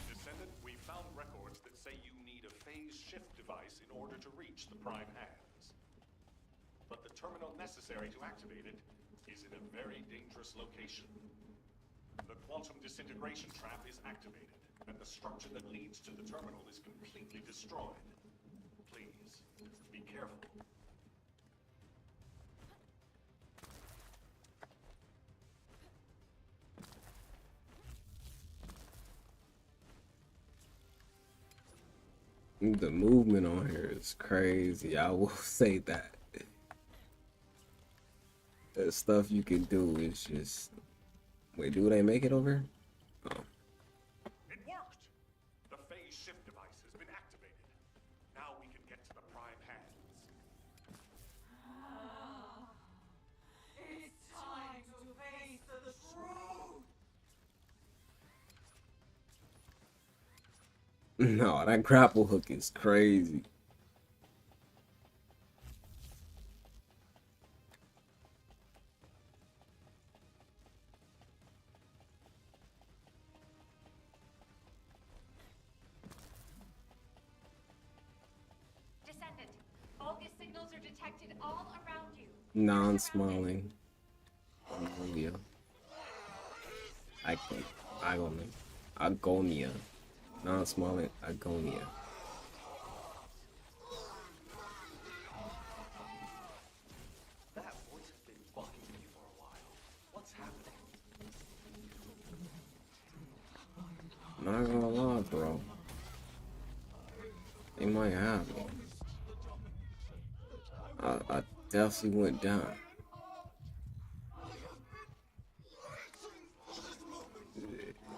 Descendant, we found records that say you need a phase shift device in order to reach the prime hands. But the terminal necessary to activate it is in a very dangerous location. The quantum disintegration trap is activated, and the structure that leads to the terminal is completely destroyed. Please, be careful. The movement on here is crazy. I will say that. The stuff you can do is just. Wait, do they make it over? Oh. It worked! The phase shift device has been activated. Now we can get to the prime hands. It's time to face the truth. No, that grapple hook is crazy. Descendant, Vulgus signals are detected all around you. Non-smiling. Agonia. Agonia. Non-smiling agonia. That voice has been bugging me for a while. What's happening? Not gonna lie, bro. They might have me. I definitely went down.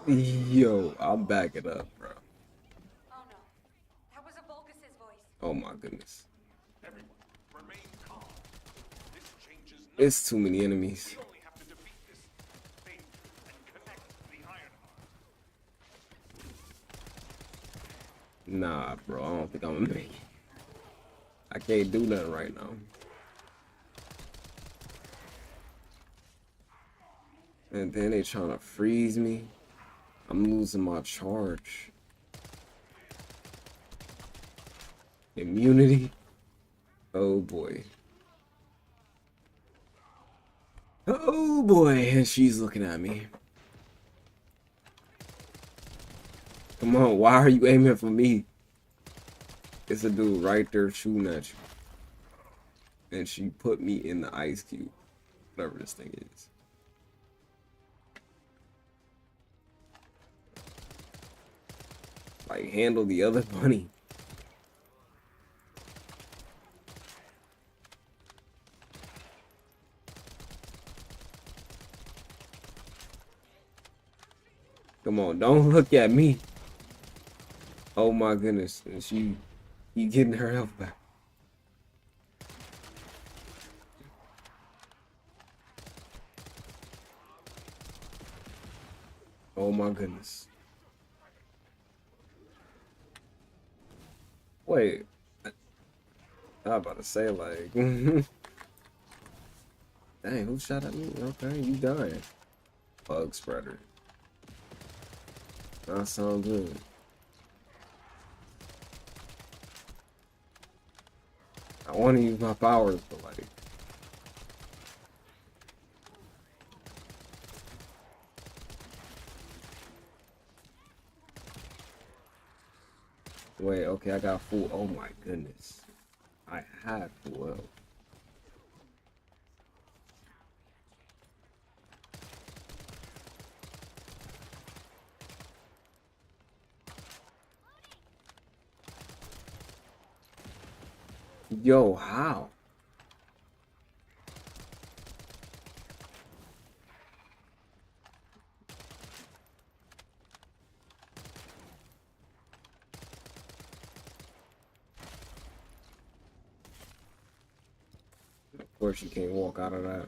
Yo, I'm backing up, bro. Oh no, that was a Vulgus's voice. Oh my goodness. Everyone, remain calm. This changes nothing. It's too many enemies. We only have to defeat this thing and connect the Ironheart. Nah, bro, I don't think I'm gonna make it. I can't do nothing right now. And then they trying to freeze me. I'm losing my charge. Immunity. Oh boy. Oh boy, and she's looking at me. Come on, why are you aiming for me? It's a dude right there shooting at you. And she put me in the ice cube. Whatever this thing is. Like, handle the other bunny. Come on, don't look at me. Oh my goodness. And he getting her health back. Oh my goodness. Wait. I was about to say, like, dang, who shot at me? Okay, you dying. Bug spreader. That sounds good. I want to use my powers, but like, wait, okay, I got full. Oh my goodness. I had full health. Yo, how? Of course, you can't walk out of that.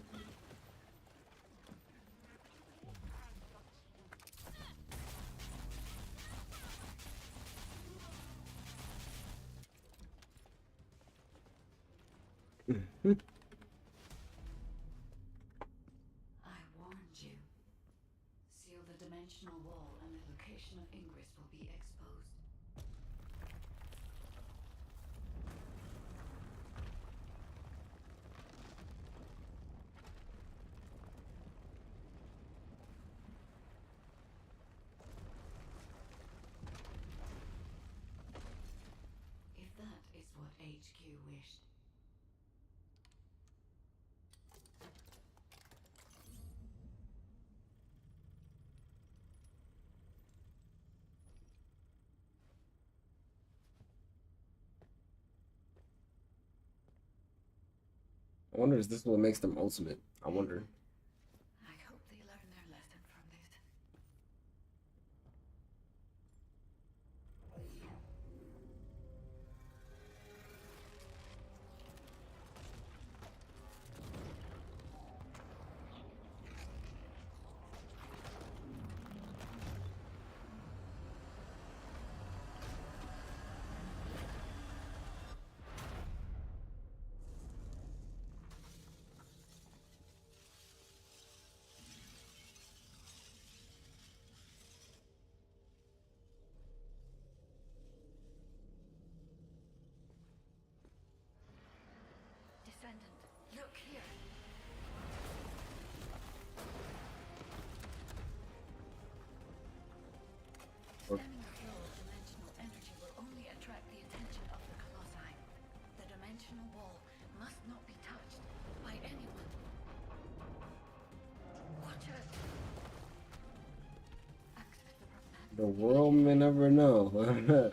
I warned you. Seal the dimensional wall and the location of Ingress will be exposed. If that is what HQ wished. I wonder is this what makes them ultimate? I wonder. I hope they learn their lesson from this. Descendant, look here. Stemming the flow of dimensional energy will only attract the attention of the Colossi. The dimensional wall must not be touched by anyone. Watch it. Access the The world may never know.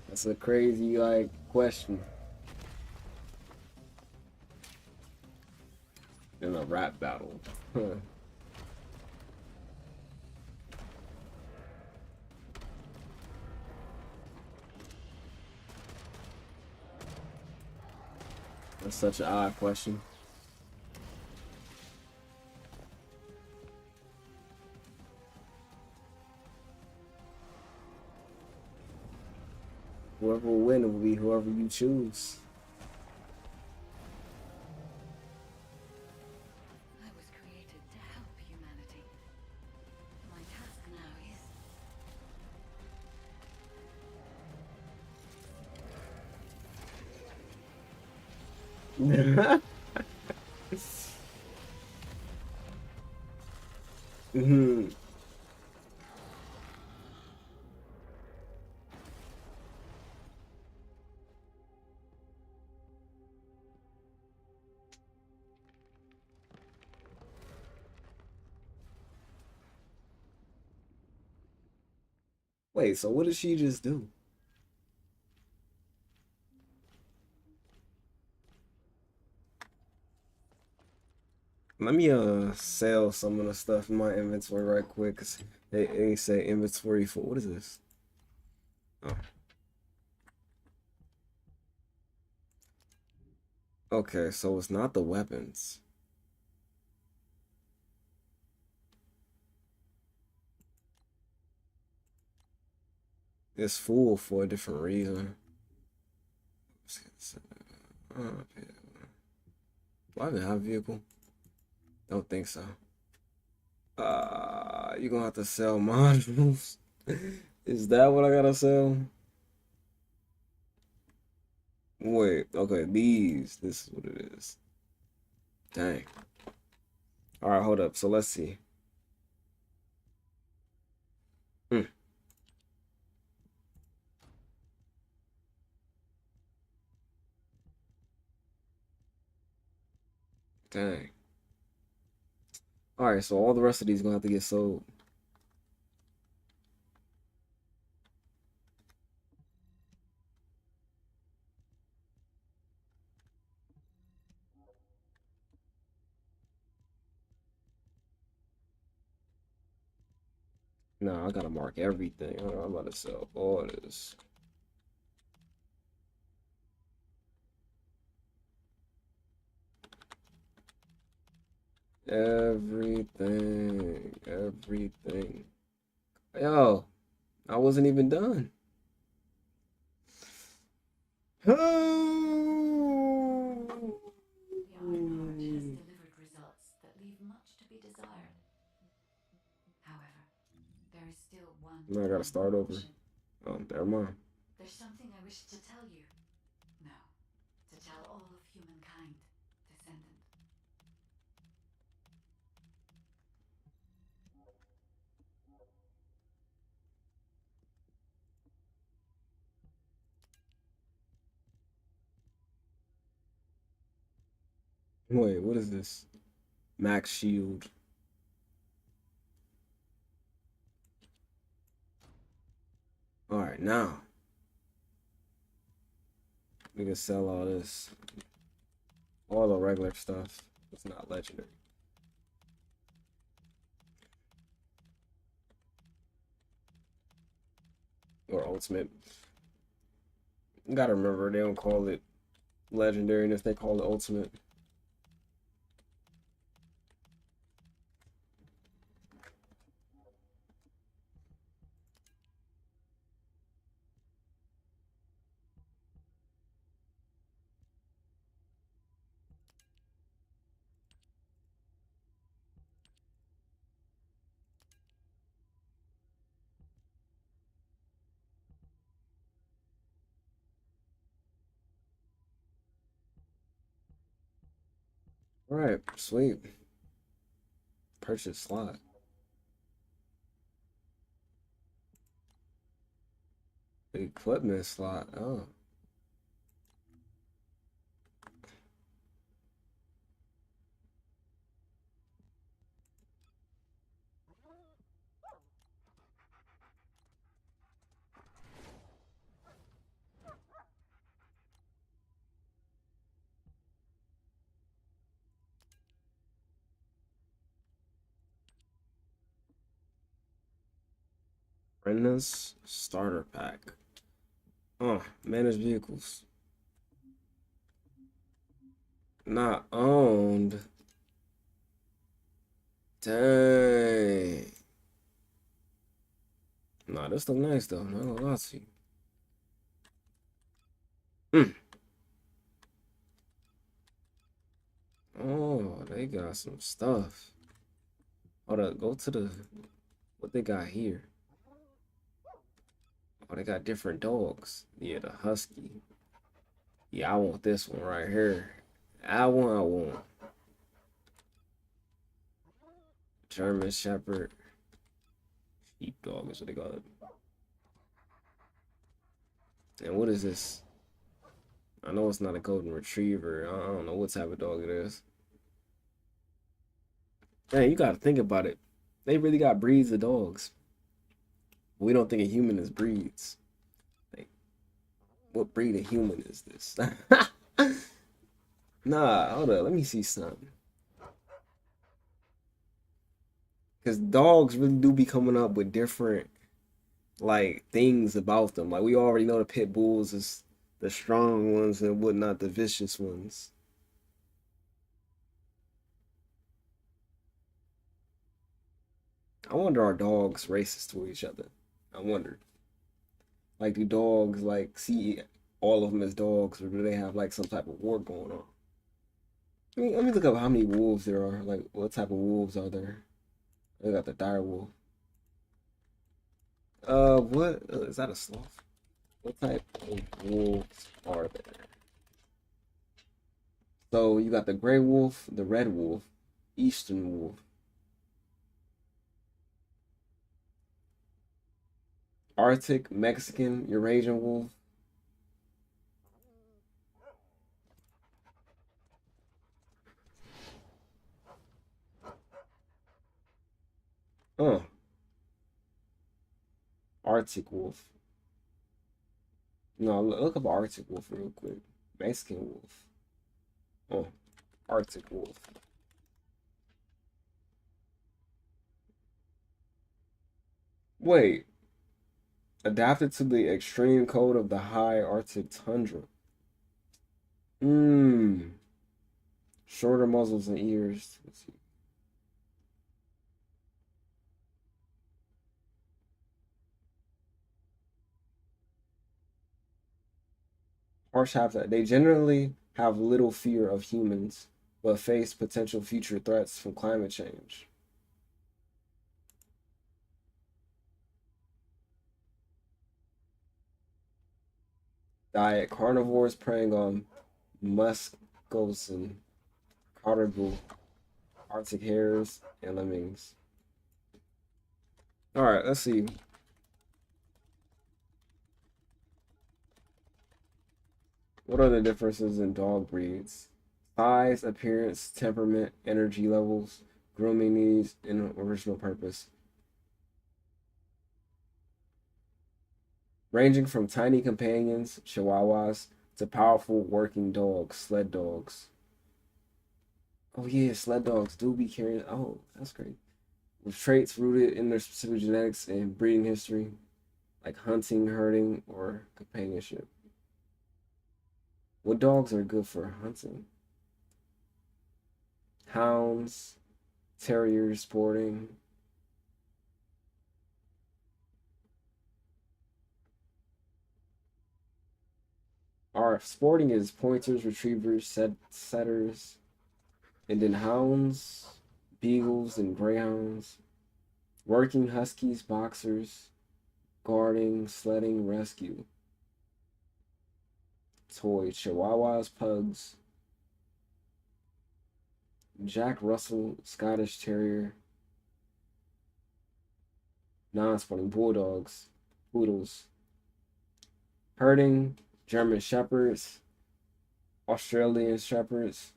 That's a crazy, like, question. In a rap battle. That's such an odd question. whoever will win will be whoever you choose. I was created to help humanity. My task now is... Mhm. Wait, so what did she just do? Let me sell some of the stuff in my inventory right quick, 'cause they say inventory full. What is this? Oh. Okay, so it's not the weapons. It's full for a different reason. Do I even have a vehicle? Don't think so. You're gonna have to sell modules. Is that what I gotta sell? Wait, okay, these. This is what it is. Dang. Alright, hold up. So let's see. Hmm. Dang. Alright, so all the rest of these gonna have to get sold. No, I gotta mark everything. Hold on, I'm about to sell all this. Everything. Yo, I wasn't even done. The Ironheart has delivered results that leave much to be desired. However, there is still one Now I gotta start over. option. Oh, never mind. There's something I wish to tell you. No, to tell all of humankind, Descendant. Wait, what is this? Max shield. Alright, now we can sell all this. All the regular stuff. It's not legendary. Or ultimate. You gotta remember, they don't call it legendary unless they call it ultimate. Alright, sweet. Purchase slot. Equipment slot. Oh. Brenda's starter pack. Oh, manage vehicles. Not owned. Dang. Nah, this look nice though. Not gonna lie to you. Mm. Oh, they got some stuff. Hold up, go to the what they got here. Oh, they got different dogs. Yeah, the husky. Yeah, I want this one right here. I want. German Shepherd. Sheepdog is what they call it. And what is this? I know it's not a golden retriever. I don't know what type of dog it is. Man, you gotta think about it. They really got breeds of dogs. We don't think a human is breeds. Like, what breed of human is this? Nah, hold up. Let me see something. Because dogs really do be coming up with different like things about them. Like we already know the pit bulls is the strong ones and whatnot, the vicious ones. I wonder are dogs racist to each other? I wonder. Like do dogs like see all of them as dogs or do they have like some type of war going on? Let me look up how many wolves there are. Like what type of wolves are there? They got the dire wolf. What is that a sloth? What type of wolves are there? So you got the gray wolf, the red wolf, eastern wolf, Arctic, Mexican, Eurasian wolf. Oh, Arctic wolf. No, look up Arctic wolf real quick. Mexican wolf. Oh, Arctic wolf. Wait, adapted to the extreme cold of the high Arctic tundra. Mmm. Shorter muzzles and ears. Let's see. Harsh habitat. They generally have little fear of humans, but face potential future threats from climate change. Diet carnivores preying on muskox and caribou, Arctic hares, and lemmings. All right, let's see. What are the differences in dog breeds? Size, appearance, temperament, energy levels, grooming needs, and original purpose. Ranging from tiny companions, chihuahuas, to powerful working dogs, sled dogs. Oh yeah, sled dogs do be carrying. Oh, that's great. With traits rooted in their specific genetics and breeding history, like hunting, herding, or companionship. What dogs are good for hunting? Hounds, terriers, sporting. Our sporting is pointers, retrievers, setters, and then hounds, beagles, and greyhounds. Working huskies, boxers, guarding, sledding, rescue. Toy chihuahuas, pugs, Jack Russell, Scottish Terrier, non-sporting bulldogs, poodles, herding, German Shepherds, Australian Shepherds.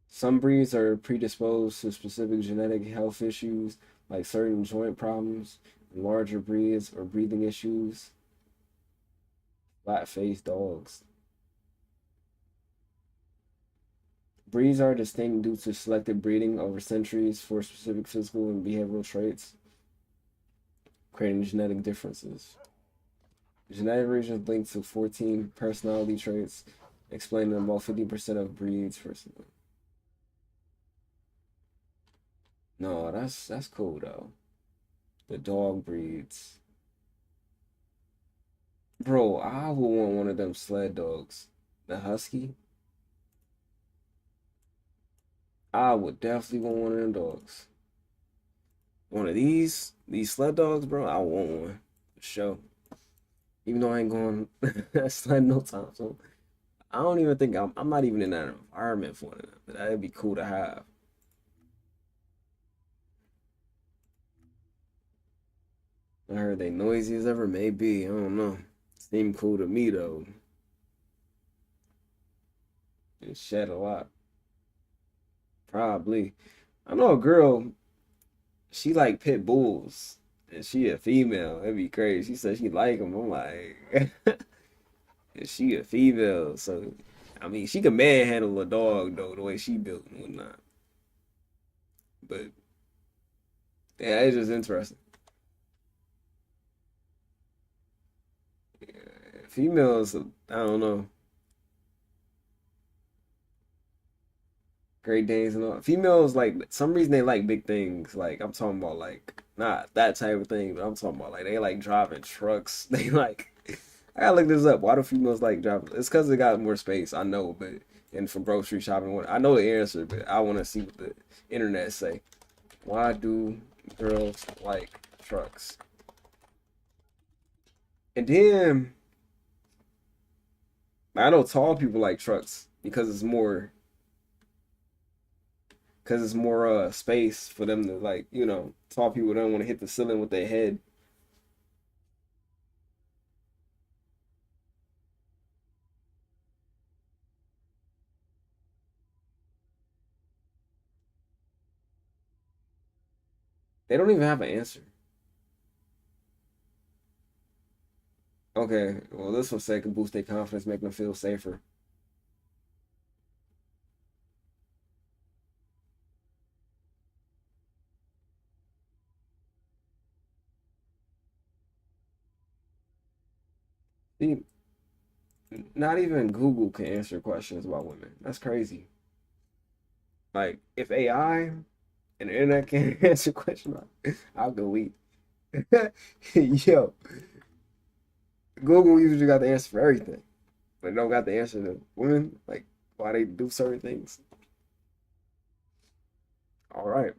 Some breeds are predisposed to specific genetic health issues like certain joint problems, and larger breeds or breathing issues. Flat-faced dogs. Breeds are distinct due to selective breeding over centuries for specific physical and behavioral traits, creating genetic differences. Genetic regions linked to 14 personality traits, explaining about 50% of breeds. No, that's cool though. The dog breeds. Bro, I would want one of them sled dogs. The husky. I would definitely want one of them dogs. One of these sled dogs, bro. I want one for sure. Even though I ain't going sled no time soon. I don't even think I'm not even in that environment for it. But that'd be cool to have. I heard they noisy as ever may be. I don't know. Seem cool to me though. It shed a lot. Probably. I know a girl, she like pit bulls. And she a female. That'd be crazy. She said she like them. I'm like, and she a female. So, I mean, she can manhandle a dog though, the way she built and whatnot. But yeah, it's just interesting. Females, I don't know. Great Danes and all. Females like some reason they like big things. Like I'm talking about like not that type of thing, but I'm talking about like they like driving trucks. They like I gotta look this up. Why do females like driving? It's because they got more space. I know, but and for grocery shopping, I know the answer, but I want to see what the internet say. Why do girls like trucks? And then I know tall people like trucks because it's more space for them to like, tall people don't want to hit the ceiling with their head. They don't even have an answer. Okay, well this one say can boost their confidence, make them feel safer. See, not even Google can answer questions about women. That's crazy. Like if AI and the internet can answer questions, I'll go eat. Yo, Google usually got the answer for everything, but don't got the answer to women, like why they do certain things. All right,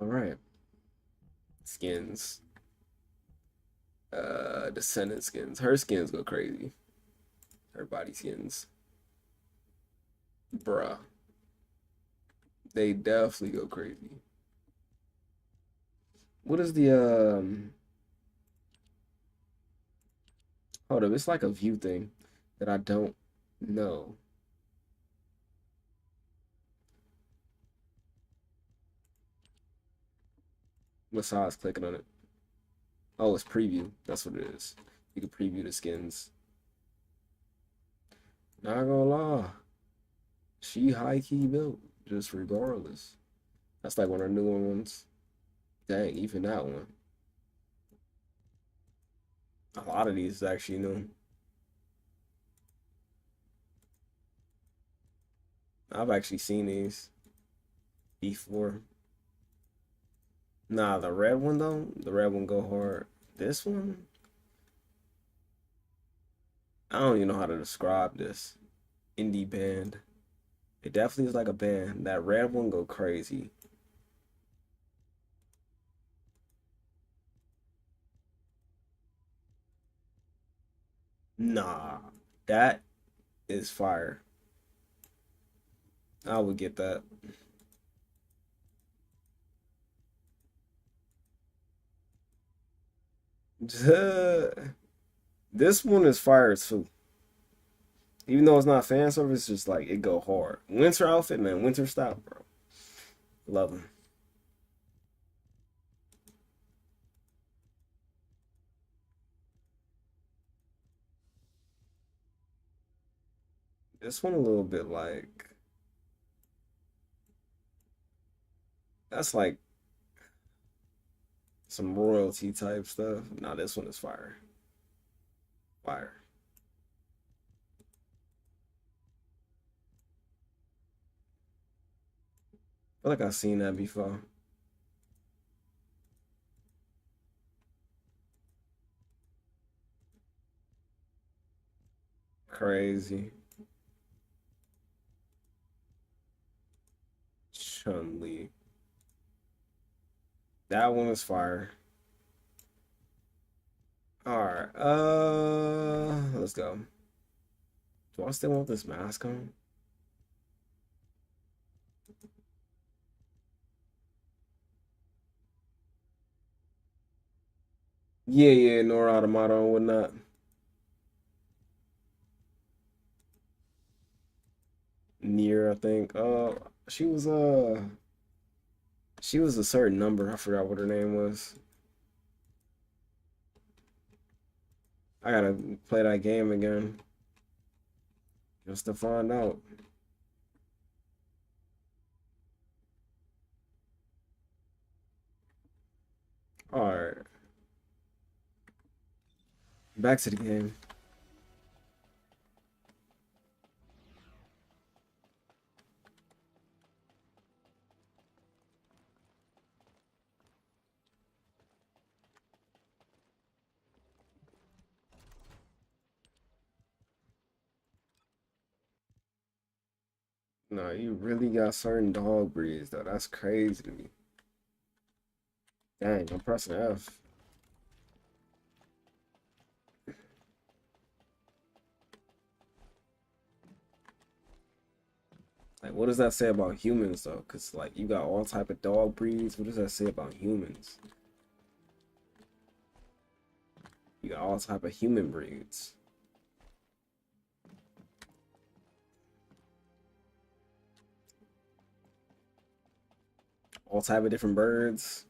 all right. Skins. Descendant skins. Her skins go crazy. Her body skins. Bruh. They definitely go crazy. What is the hold up, it's like a view thing that I don't know. Besides clicking on it. Oh, it's preview. That's what it is. You can preview the skins. Not gonna lie. She high key built, just regardless. That's like one of the newer ones. Dang, even that one. A lot of these actually new. I've actually seen these before. Nah, the red one though, the red one go hard. This one, I don't even know how to describe this. Indie band. It definitely is like a band. That red one go crazy. Nah, that is fire. I would get that. This one is fire too. Even though it's not fan service, just like it go hard. Winter outfit, man. Winter style, bro. Love them. This one a little bit like that's like some royalty type stuff. Nah, this one is fire. Fire. I feel like I've seen that before. crazy. Chun-Li. That one was fire. Alright, let's go. Do I still want this mask on? Yeah, yeah, Nor Automata and whatnot. Near, I think. She was a certain number. I forgot what her name was. I gotta play that game again just to find out. Alright. Back to the game. No, you really got certain dog breeds though. That's crazy to me. Dang, I'm pressing F. Like, what does that say about humans though? Cause like you got all type of dog breeds. What does that say about humans? You got all type of human breeds. All type of different birds.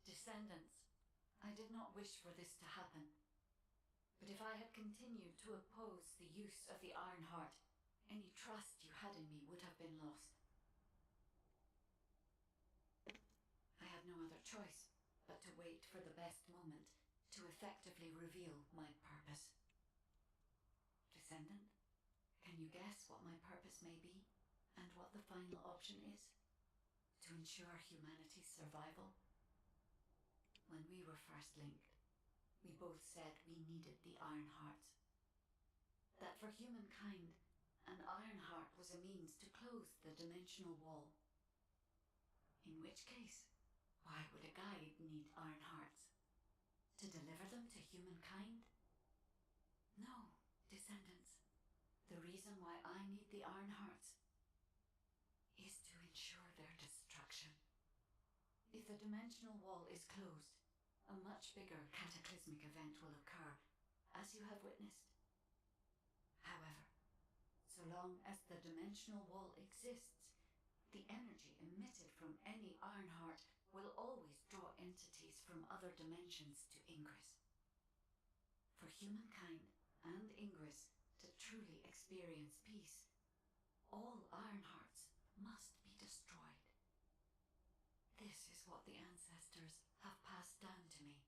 Descendants, I did not wish for this to happen. But if I had continued to oppose the use of the Iron Heart, any trust you had in me would have been lost. I had no other choice but to wait for the best moment to effectively reveal my purpose. Descendant, can you guess what my purpose may be, and what the final option is? To ensure humanity's survival? When we were first linked, we both said we needed the Iron Hearts. That for humankind, an Iron Heart was a means to close the dimensional wall. In which case, why would a guide need Iron Hearts? To deliver them to humankind? No, Descendants. The reason why I need the Iron Hearts is to ensure their destruction. If the dimensional wall is closed, a much bigger cataclysmic event will occur, as you have witnessed. However, so long as the dimensional wall exists, the energy emitted from any Iron Heart will always draw entities from other dimensions to Ingress. For humankind and Ingress to truly experience peace, all Iron Hearts must be destroyed. This is what the ancestors have passed down to me.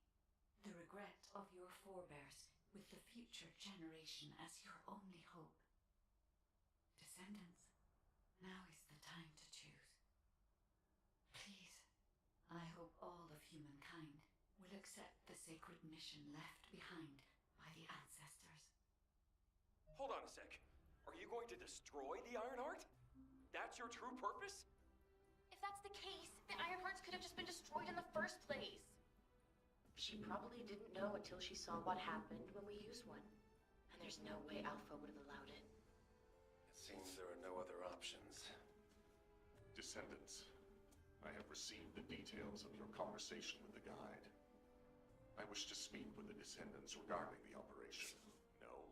The regret of your forebears, with the future generation as your only hope. Descendants, now is the time to choose. Please, I hope all of humankind will accept the sacred mission left behind by the ancestors. Hold on a sec. Are you going to destroy the Iron Heart? That's your true purpose? If that's the case, the Iron Hearts could have just been destroyed in the first place. She probably didn't know until she saw what happened when we used one. And there's no way Alpha would have allowed it. It seems there are no other options. Descendants, I have received the details of your conversation with the guide. I wish to speak with the Descendants regarding the operation. No,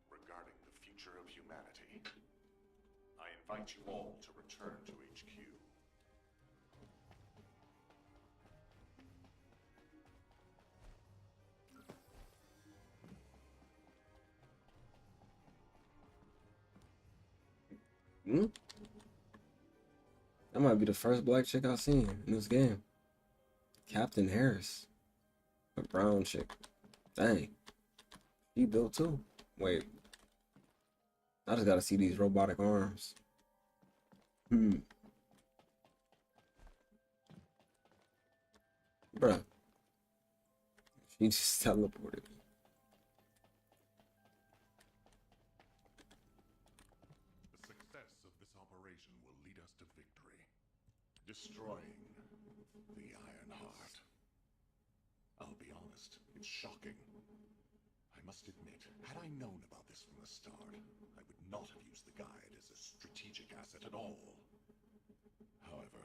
regarding the future of humanity. I invite you all to return to HQ. Hmm? That might be the first black chick I've seen in this game. Captain Harris. A brown chick. Dang. She built too. Wait. I just gotta see these robotic arms. Hmm. Bruh. She just teleported. The success of this operation will lead us to victory. Destroying the Ironheart. I'll be honest, it's shocking. I must admit, had I known about this from the start, I would not have used the guide as a strategic asset at all. However,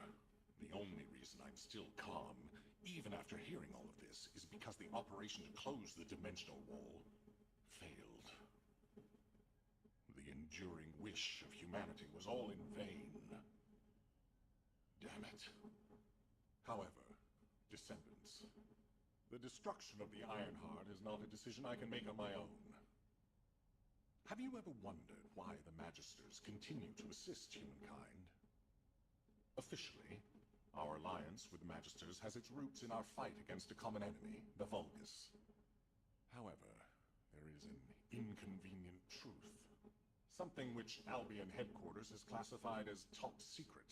the only reason I'm still calm, even after hearing all of this, is because the operation to close the dimensional wall failed. The enduring wish of humanity was all in vain. Damn it. However, Descendants, the destruction of the Ironheart is not a decision I can make on my own. Have you ever wondered why the Magisters continue to assist humankind? Officially, our alliance with the Magisters has its roots in our fight against a common enemy, the Vulgus. However, there is an inconvenient truth. Something which Albion headquarters has classified as top secret.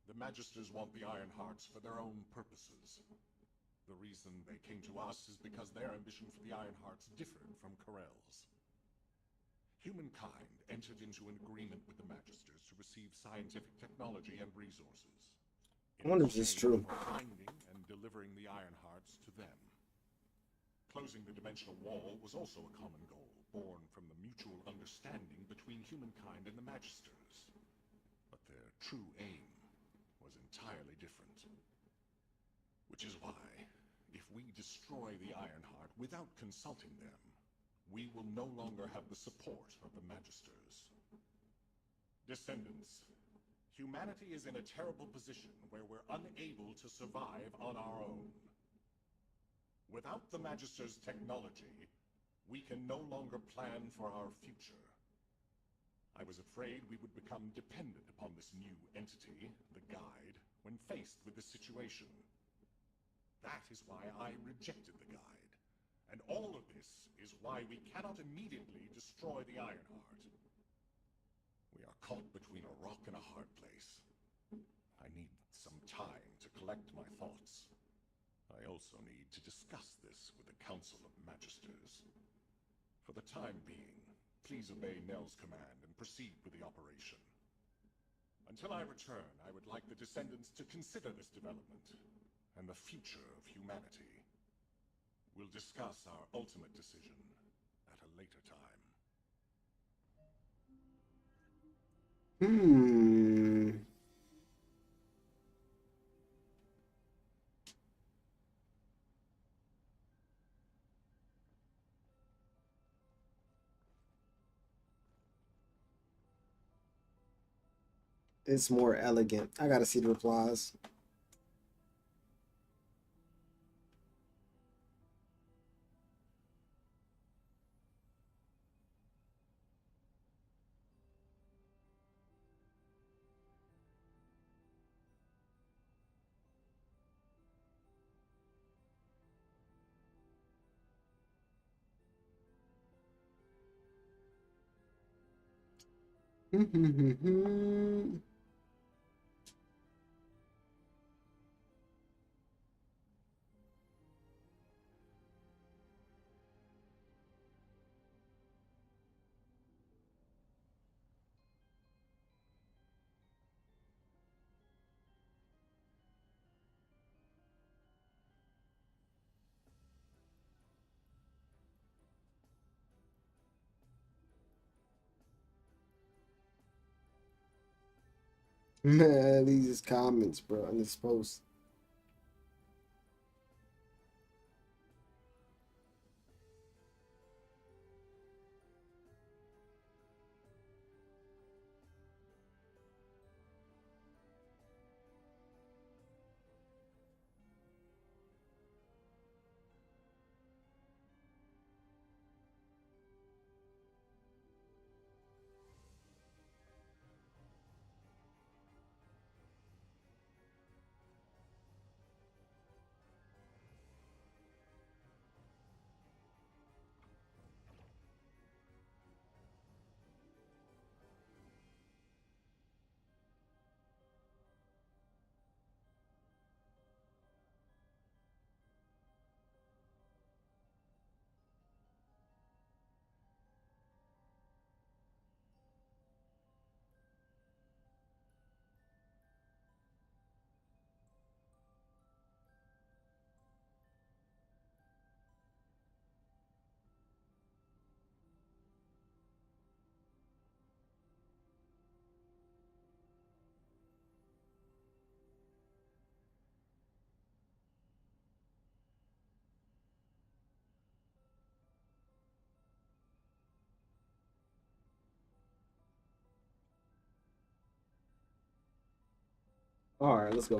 The Magisters want the Ironhearts for their own purposes. The reason they came to us is because their ambition for the Ironhearts differed from Corell's. Humankind entered into an agreement with the Magisters to receive scientific technology and resources. I wonder if this is true. Finding and delivering the Ironhearts to them. Closing the dimensional wall was also a common goal, born from the mutual understanding between humankind and the Magisters. But their true aim was entirely different. Which is why, if we destroy the Ironheart without consulting them, we will no longer have the support of the Magisters. Descendants, humanity is in a terrible position where we're unable to survive on our own. Without the Magisters' technology, we can no longer plan for our future. I was afraid we would become dependent upon this new entity, the Guide, when faced with the situation. That is why I rejected the Guide. And all of this is why we cannot immediately destroy the Ironheart. We are caught between a rock and a hard place. I need some time to collect my thoughts. I also need to discuss this with the Council of Magisters. For the time being, please obey Nell's command and proceed with the operation. Until I return, I would like the Descendants to consider this development and the future of humanity. We'll discuss our ultimate decision at a later time. It's more elegant. I gotta see the replies. Man, these comments, bro, in this post. Alright, let's go.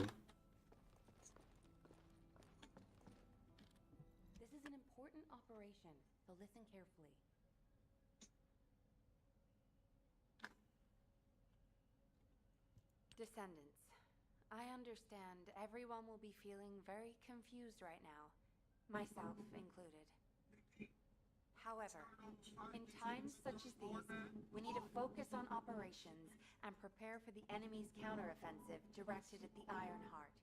This is an important operation, so listen carefully. Descendants, I understand everyone will be feeling very confused right now, myself included. However, in times such as these, we need to focus on operations and prepare for the enemy's counteroffensive directed at the Ironheart.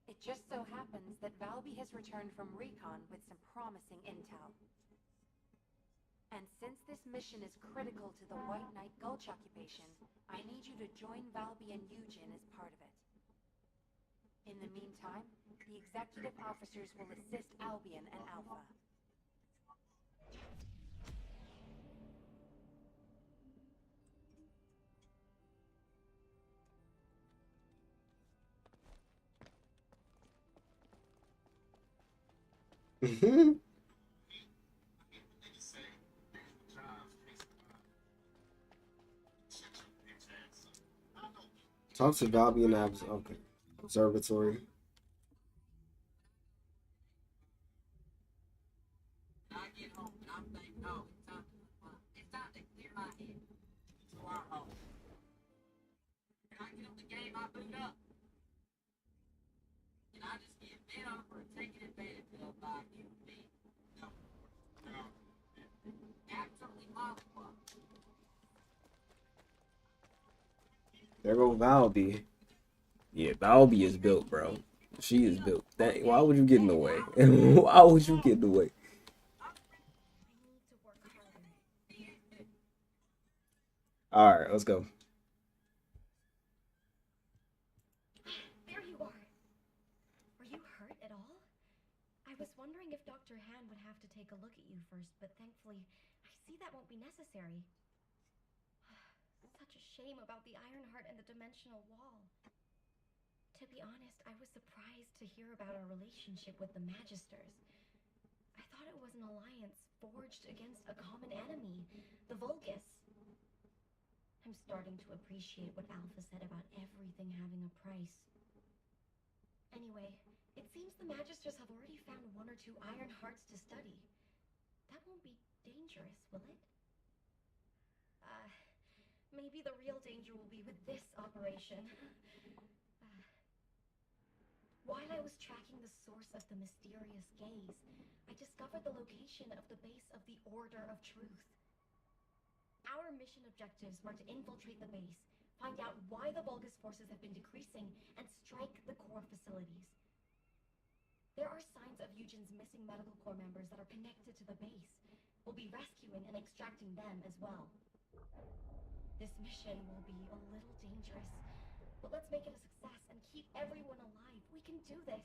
It just so happens that Valby has returned from recon with some promising intel. And since this mission is critical to the White Knight Gulch occupation, I need you to join Valby and Eugen as part of it. In the meantime, the executive officers will assist Albion and Alpha. Talk to Valby and Abs. Okay. Observatory. I get home and I'm thinking, oh, it's time to clear my head to our home. And I get up the game, I boot up. And I just get bent over and taken advantage of by a human being. No. Absolutely mollywopped. There go Valby. Yeah, Valby is built, bro. She is built. That, why would you get in the way? Why would you get in the way? Alright, let's go. There you are. Are you hurt at all? I was wondering if Dr. Han would have to take a look at you first, but thankfully, I see that won't be necessary. Such a shame about the Ironheart and the dimensional wall. To be honest, I was surprised to hear about our relationship with the Magisters. I thought it was an alliance forged against a common enemy, the Vulgus. I'm starting to appreciate what Alpha said about everything having a price. Anyway, it seems the Magisters have already found 1 or 2 Ironhearts to study. That won't be dangerous, will it? Maybe the real danger will be with this operation. While I was tracking the source of the mysterious gaze, I discovered the location of the base of the Order of Truth. Our mission objectives were to infiltrate the base, find out why the Vulgus forces have been decreasing, and strike the core facilities. There are signs of Eugen's missing medical corps members that are connected to the base. We'll be rescuing and extracting them as well. This mission will be a little dangerous, but let's make it a success and keep everyone alive. We can do this.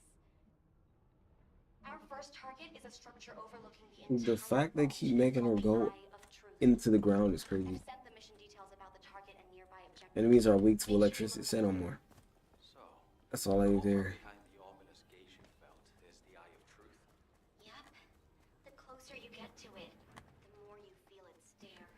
Our first target is a structure overlooking the The fact they keep making her go into the ground is crazy. Sent the mission details about the target and nearby objectives. Enemies are weak to electricity. Say no more. That's all I need to hear. Yep. The closer you get to it, the more you feel it stare.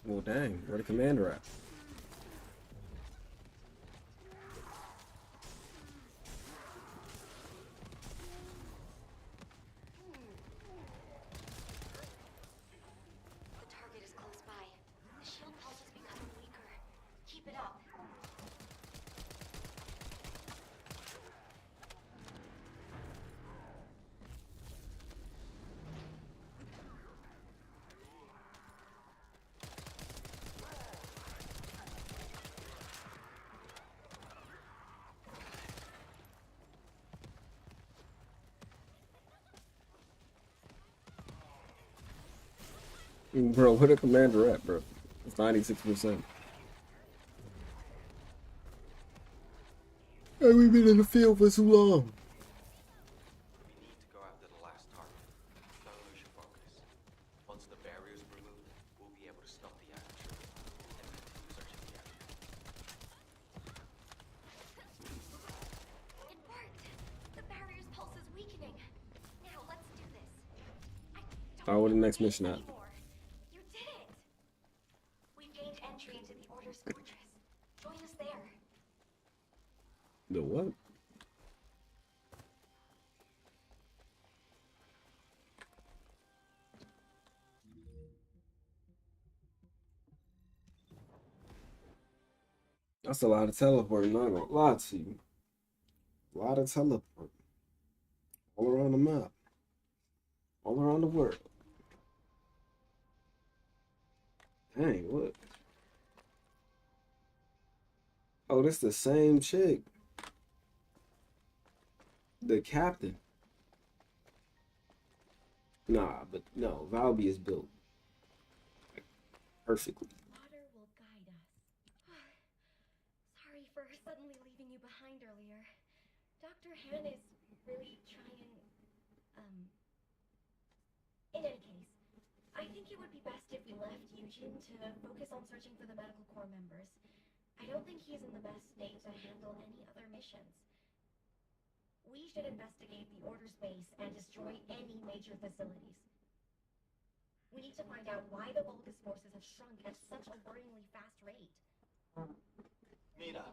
Well, dang. Where the commander at? The target is close by. The shield pulse is becoming weaker. Keep it up. Bro, where the commander at, bro? It's 96%. Hey, we've been in the field for too long. We need to go after the last target. Those Alright, where the next mission at? You did it! We've gained entry into the Order's fortress. Join us there. The what? That's a lot of teleporting, not gonna lie to you. A lot of teleporting. All around the map. All around the world. Dang, look. Oh, this the same chick. The captain. Nah, but no, Valby is built like, perfectly. Water will guide us. Sorry for suddenly leaving you behind earlier. Dr. Han is really trying, In any case, I think it would be best if we left Eugene to focus on searching for the Medical Corps members. I don't think he's in the best state to handle any other missions. We should investigate the Order's base and destroy any major facilities. We need to find out why the Vulgus forces have shrunk at such a worryingly fast rate. Mina,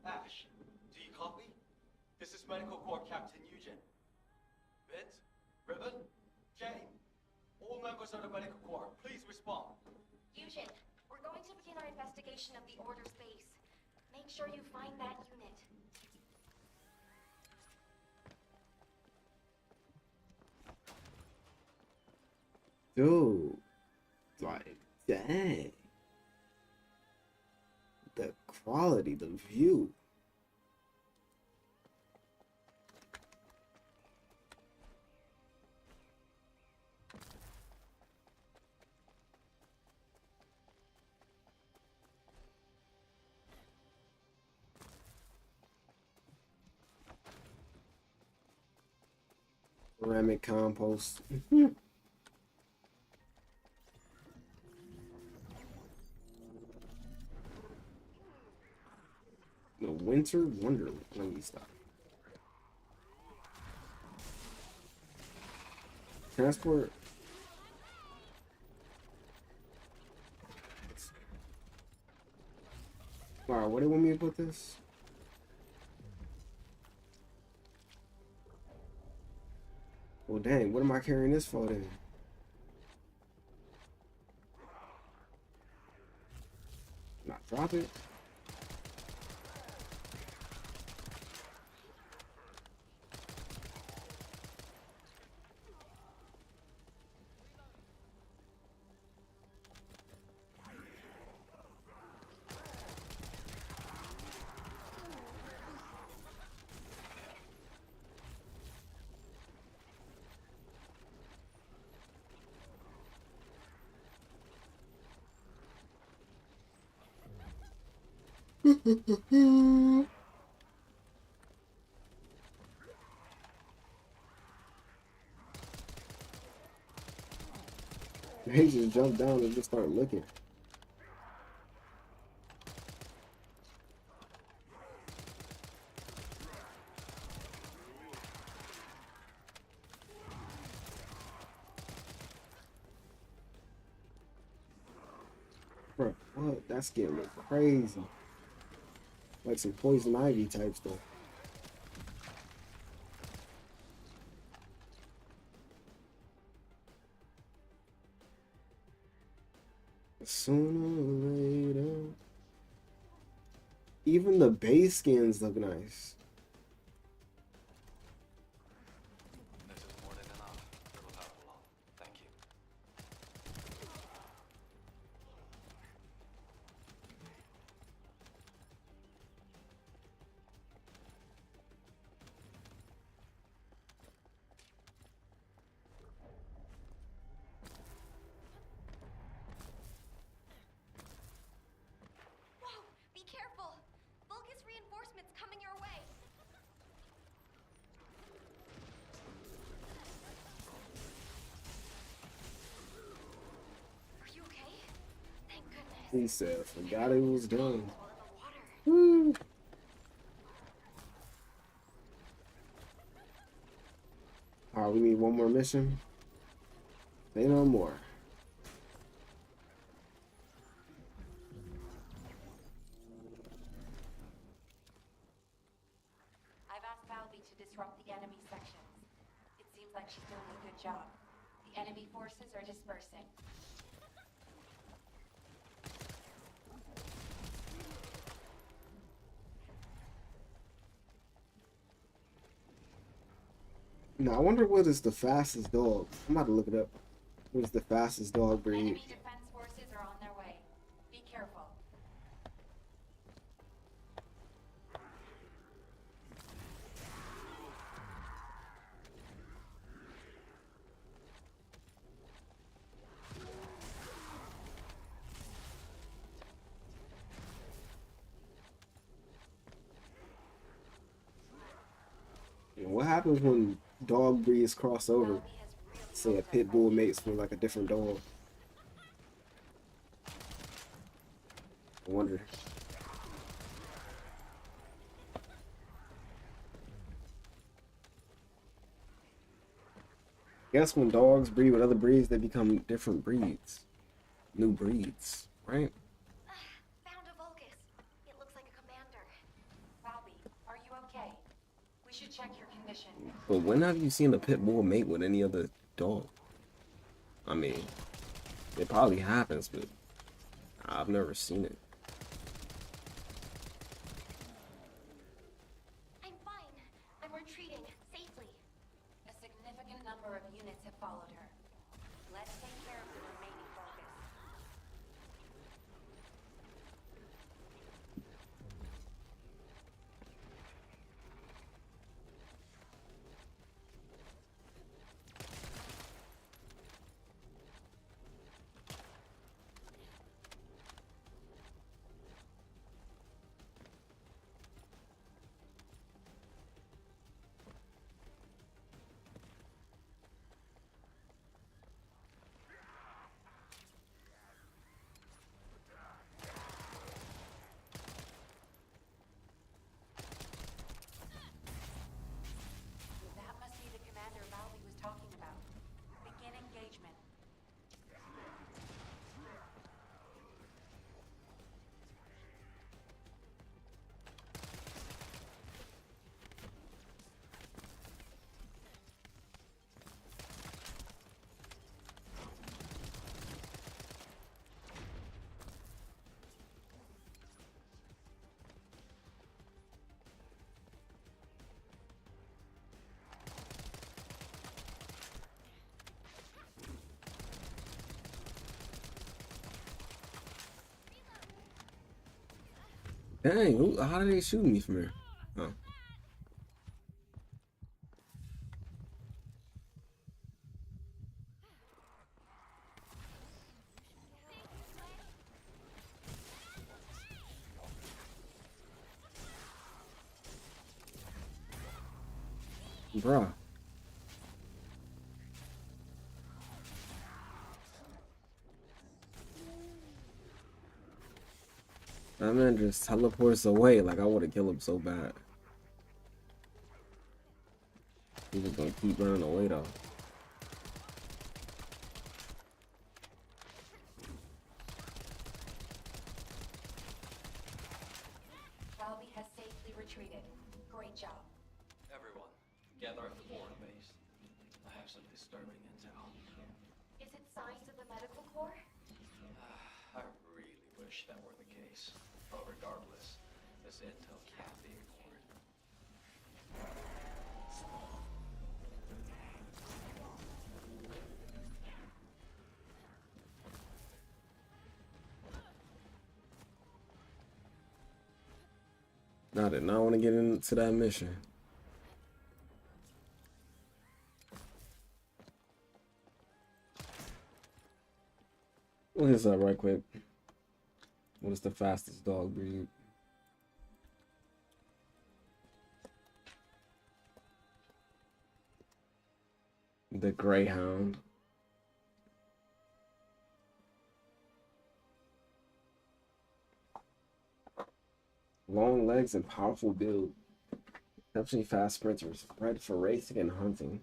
Ash, do you copy? This is Medical Corps Captain Eugene. Vince, Ribbon, Jane, all members of the Medical Corps, please respond. Eugene, we're going to begin our investigation of the Order's base. Make sure you find that unit. Dude, like, dang. The quality, the view. Ceramic compost. The Winter Wonderland. Let me stop. Transport. Wow, where do you want me to put this? Well, dang, what am I carrying this for then? Not drop it. He just jumped down and just started looking. Bro, what? That's getting crazy. Like some poison ivy type stuff. Sooner or later. Even the base skins look nice. This is more than enough. It'll help a lot. Thank you. Whoa! Be careful! Vulgus reinforcements coming your way! Are you okay? Thank goodness. He said, forgot it was done. Woo. Alright, we need one more mission. Say no more. I've asked Valby to disrupt the enemy sections. It seems like she's doing a good job. The enemy forces are dispersing. Now I wonder what is the fastest dog. I'm about to look it up. What is the fastest dog breed? Enemy defense forces are on their way. Be careful. What happens when dog breeds cross over? Say a pit bull mates with like a different dog. I wonder. Guess when dogs breed with other breeds, they become different breeds. New breeds, right? Found a Vulgus. It looks like a commander. Valby, are you okay? We should check your condition. But when have you seen a pit bull mate with any other dog? I mean, it probably happens, but I've never seen it. I'm fine. I'm retreating safely. A significant number of units have followed her. Let's take care of the remaining Vulgus. That must be the commander Valby was talking about. Begin engagement. Dang, how did they shoot me from here? Oh. Bruh. That man just teleports away like I would have killed him so bad. He was gonna keep running away though. Valby has safely retreated. Great job. Everyone, gather at the board base. I have some disturbing intel. Is it signs of the medical corps? I really wish that were the case. But regardless, this intel can't be ignored. I did not want to get into that mission. Look this up right quick. What is the fastest dog breed? The Greyhound. Long legs and powerful build. Exceptionally fast sprinters, bred for racing and hunting.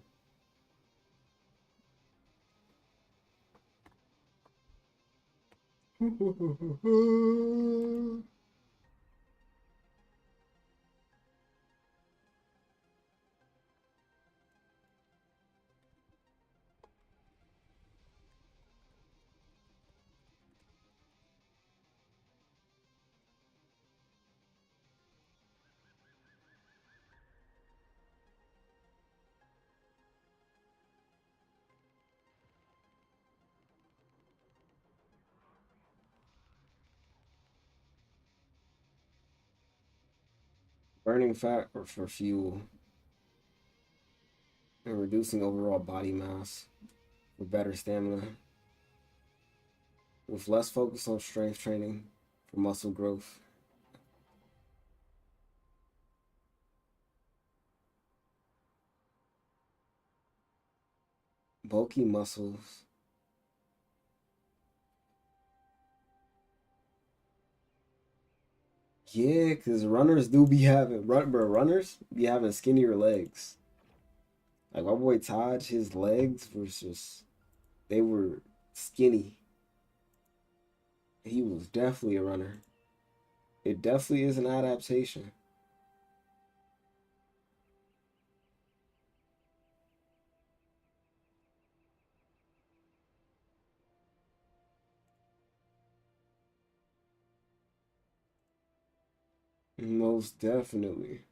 Burning fat or for fuel and reducing overall body mass for better stamina, with less focus on strength training for muscle growth. Bulky muscles. Yeah, because runners do be having, runners be having skinnier legs. Like my boy Taj, his legs were just, they were skinny. He was definitely a runner. It definitely is an adaptation. Most definitely.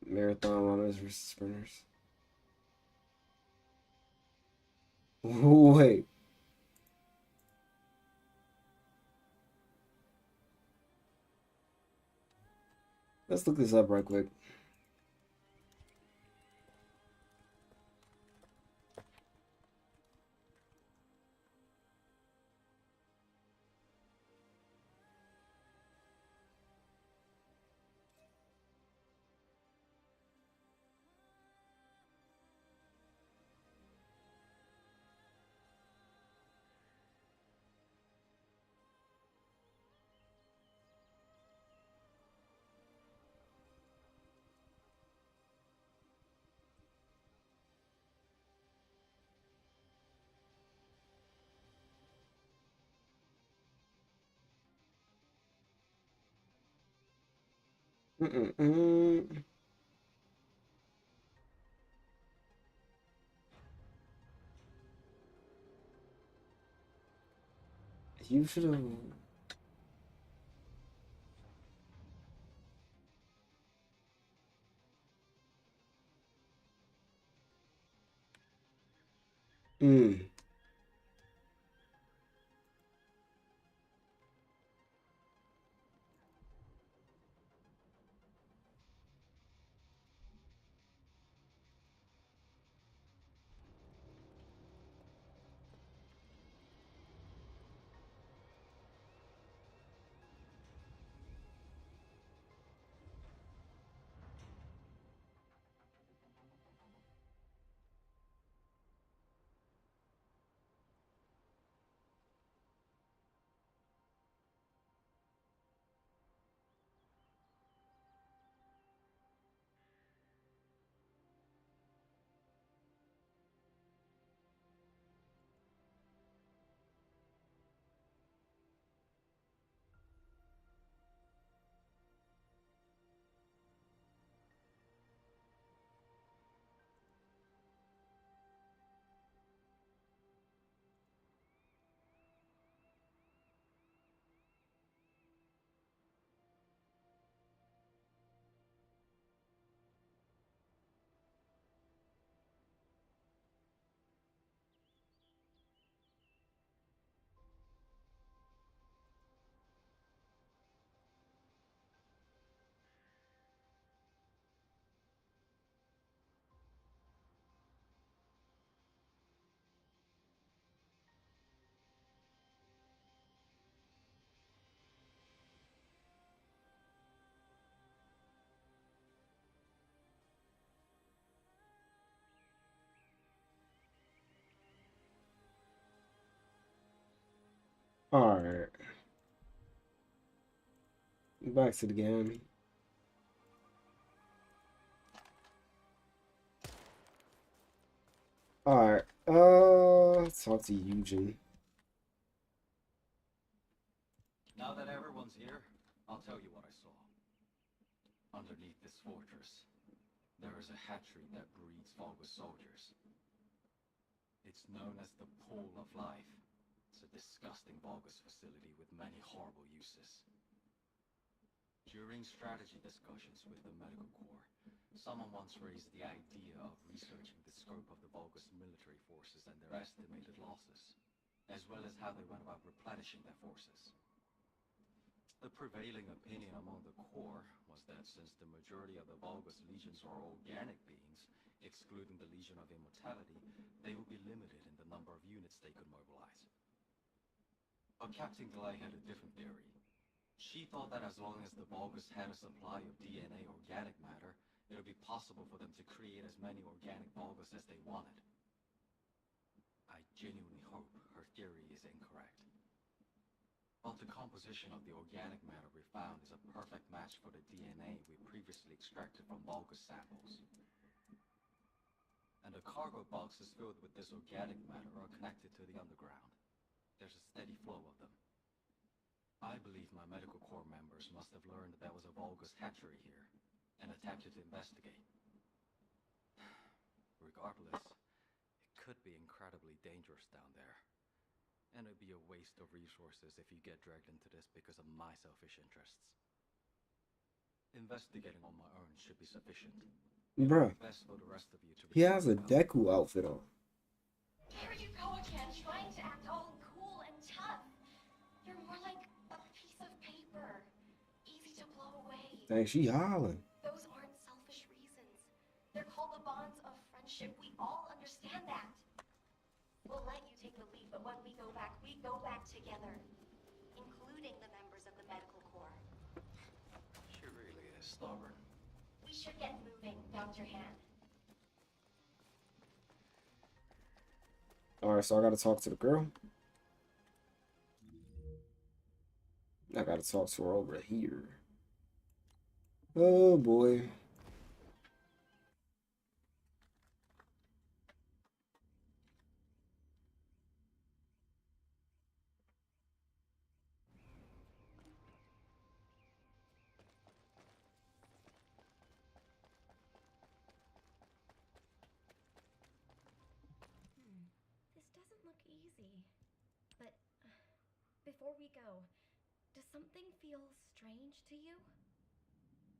Marathon runners versus sprinters. Wait. Let's look this up right quick. Mm-mm-mm. You should have. Mm. All right. Back to the game. Alright, talk to Eugen. Now that everyone's here, I'll tell you what I saw. Underneath this fortress, there is a hatchery that breeds Vulgus soldiers. It's known as the Pool of Life. It's a disgusting Vulgus facility with many horrible uses. During strategy discussions with the Medical Corps, someone once raised the idea of researching the scope of the Vulgus military forces and their estimated losses, as well as how they went about replenishing their forces. The prevailing opinion among the Corps was that since the majority of the Vulgus legions are organic beings, excluding the Legion of Immortality, they would be limited in the number of units they could mobilize. But Captain Glay had a different theory. She thought that as long as the Vulgus had a supply of DNA organic matter, it would be possible for them to create as many organic Vulgus as they wanted. I genuinely hope her theory is incorrect. But the composition of the organic matter we found is a perfect match for the DNA we previously extracted from Vulgus samples. And the cargo boxes filled with this organic matter are connected to the underground. There's a steady flow of them. I believe my Medical Corps members must have learned that there was a Vulgus hatchery here, and attempted to investigate. Regardless, it could be incredibly dangerous down there. And it'd be a waste of resources if you get dragged into this because of my selfish interests. Investigating on my own should be sufficient. Bruh, Best for the rest of you to he has a Deku outfit on. Here you go again, trying to act all cool and tough. You're more like a piece of paper, easy to blow away. Dang, she hollering. Those aren't selfish reasons. They're called the bonds of friendship. We all understand that. We'll let you take the lead, but when we go back together, including the members of the Medical Corps. She really is stubborn. We should get moving, Dr. Han. Alright, so I gotta talk to the girl. I gotta talk to her over here. Oh boy. This doesn't look easy. But before we go, does something feel strange to you?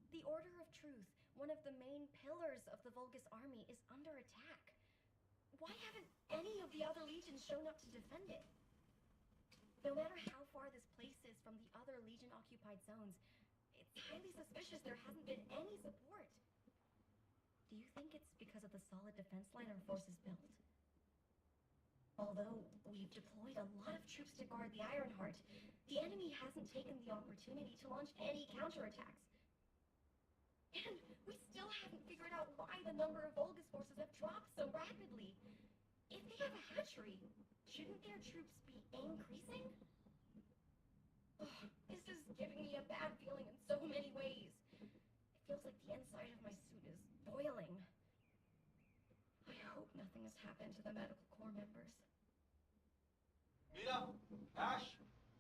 The Order of Truth, one of the main pillars of the Vulgus army, is under attack. Why haven't any of the other legions shown up to defend it? No matter how far this place is from the other Legion-occupied zones, it's highly suspicious there hasn't been any support. Do you think it's because of the solid defense line our forces built? Although we've deployed a lot of troops to guard the Ironheart, the enemy hasn't taken the opportunity to launch any counterattacks. And we still haven't figured out why the number of Vulgus forces have dropped so rapidly. If they have a hatchery, shouldn't their troops be increasing? Ugh, this is giving me a bad feeling in so many ways. It feels like the inside of my suit is boiling. I hope nothing has happened to the Medical Corps members. Mina, Ash,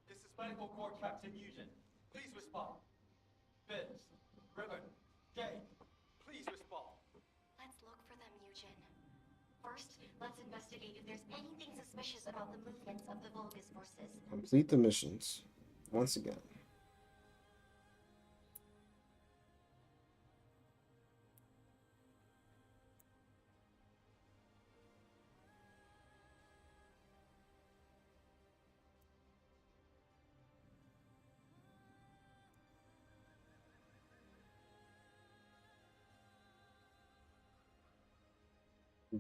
this is Medical Corps Captain Eugen. Please respond. Vince, Ribbon, Jay, please respond. Let's look for them, Eugen. First, let's investigate if there's anything suspicious about the movements of the Vulgus forces. Complete the missions. Once again.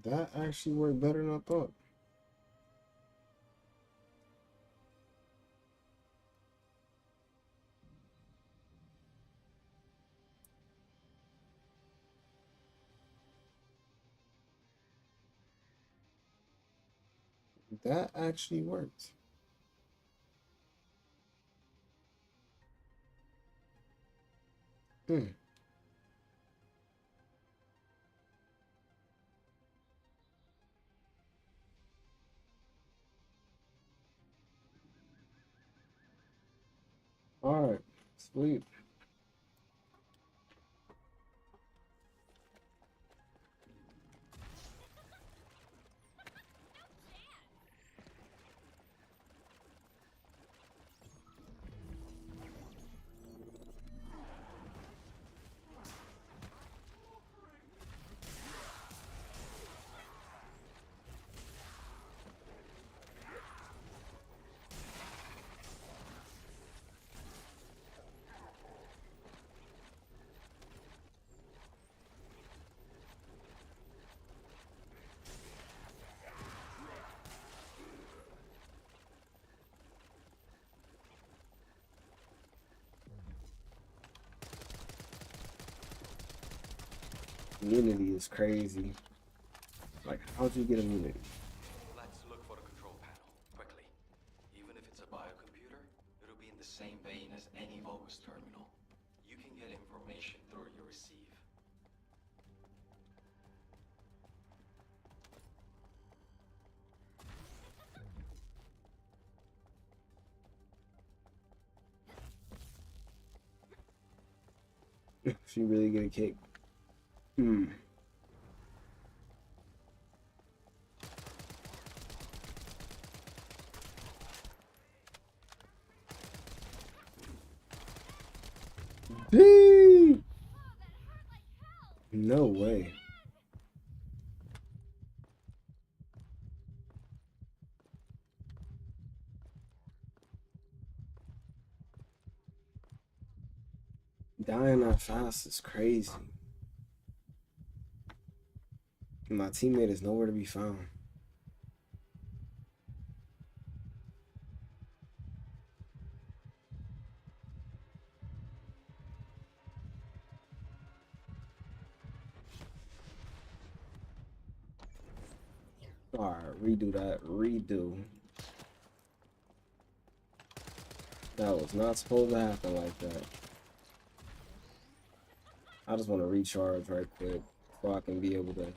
That actually worked better than I thought. That actually worked. Hmm. All right, sweet. Immunity is crazy. Like, how'd you get immunity? Let's look for the control panel, quickly. Even if it's a biocomputer, it'll be in the same vein as any Vulgus terminal. You can get information through your receive. She really get a kick. Hmm. Dang! No way. Dying that fast is crazy. My teammate is nowhere to be found. Alright, redo that. Redo. That was not supposed to happen like that. I just want to recharge right quick so I can be able to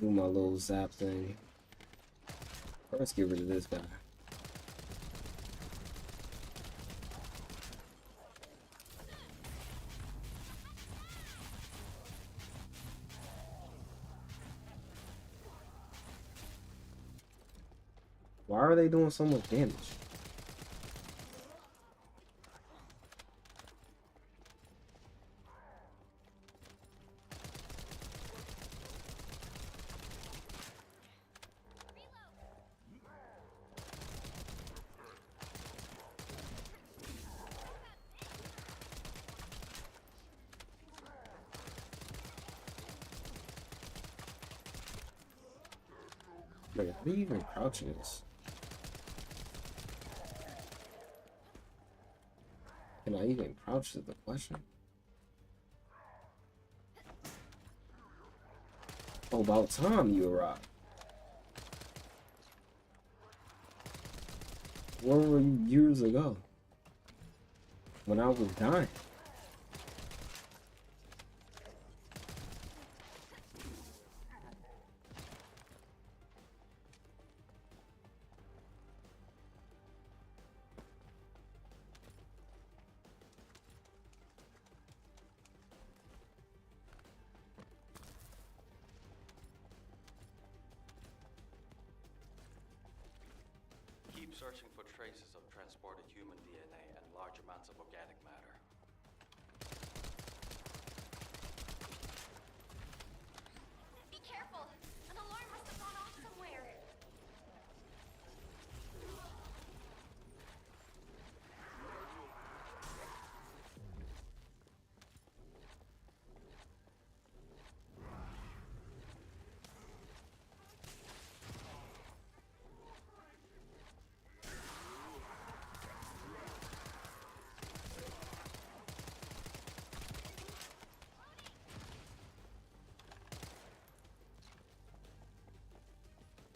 do my little zap thing. First, get rid of this guy. Why are they doing so much damage? Like, how do you even crouch this? Can I even crouch is the question? Oh, about time you arrived. Where were you years ago? When I was dying. Keep searching for traces of transported human DNA and large amounts of organic matter. Be careful! An alarm must have gone off somewhere!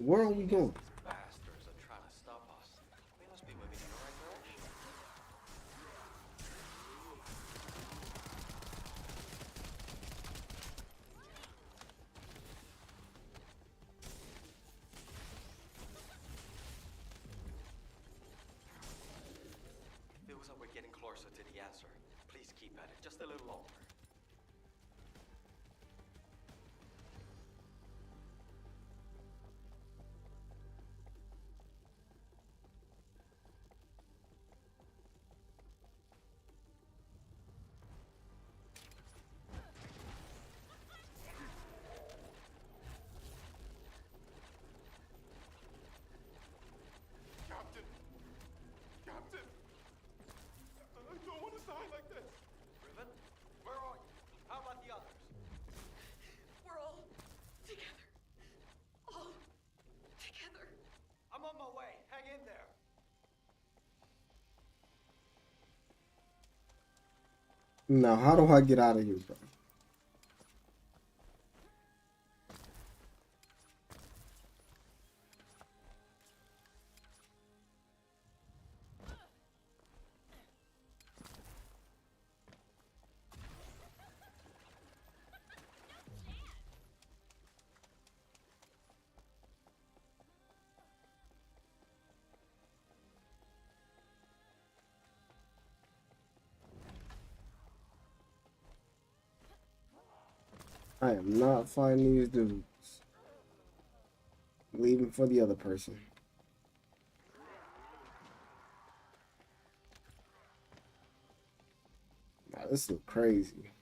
Where are we going? Bastards are trying to stop us. We must be moving in the right direction. closer to the answer. Please keep at it just a little longer. Captain! Captain! I don't want to die like this! Riven, where are you? How about the others? We're all together. All together. I'm on my way. Hang in there. Now, how do I get out of here, bro? I am not fighting these dudes. Leaving for the other person. Wow, this looks crazy.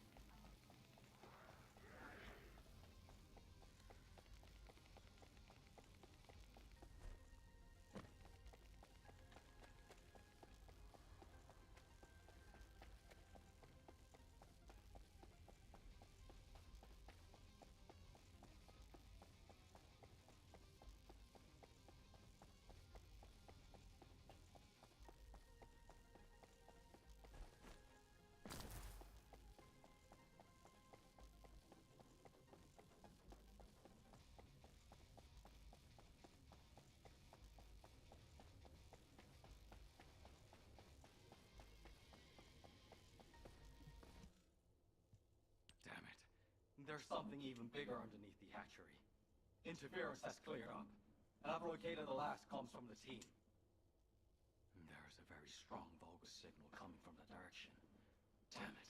Damn it. There's something even bigger underneath the hatchery. Interference has cleared up, and I've located the last comms from the team. There's a very strong Vulgus signal coming from the direction. Damn it.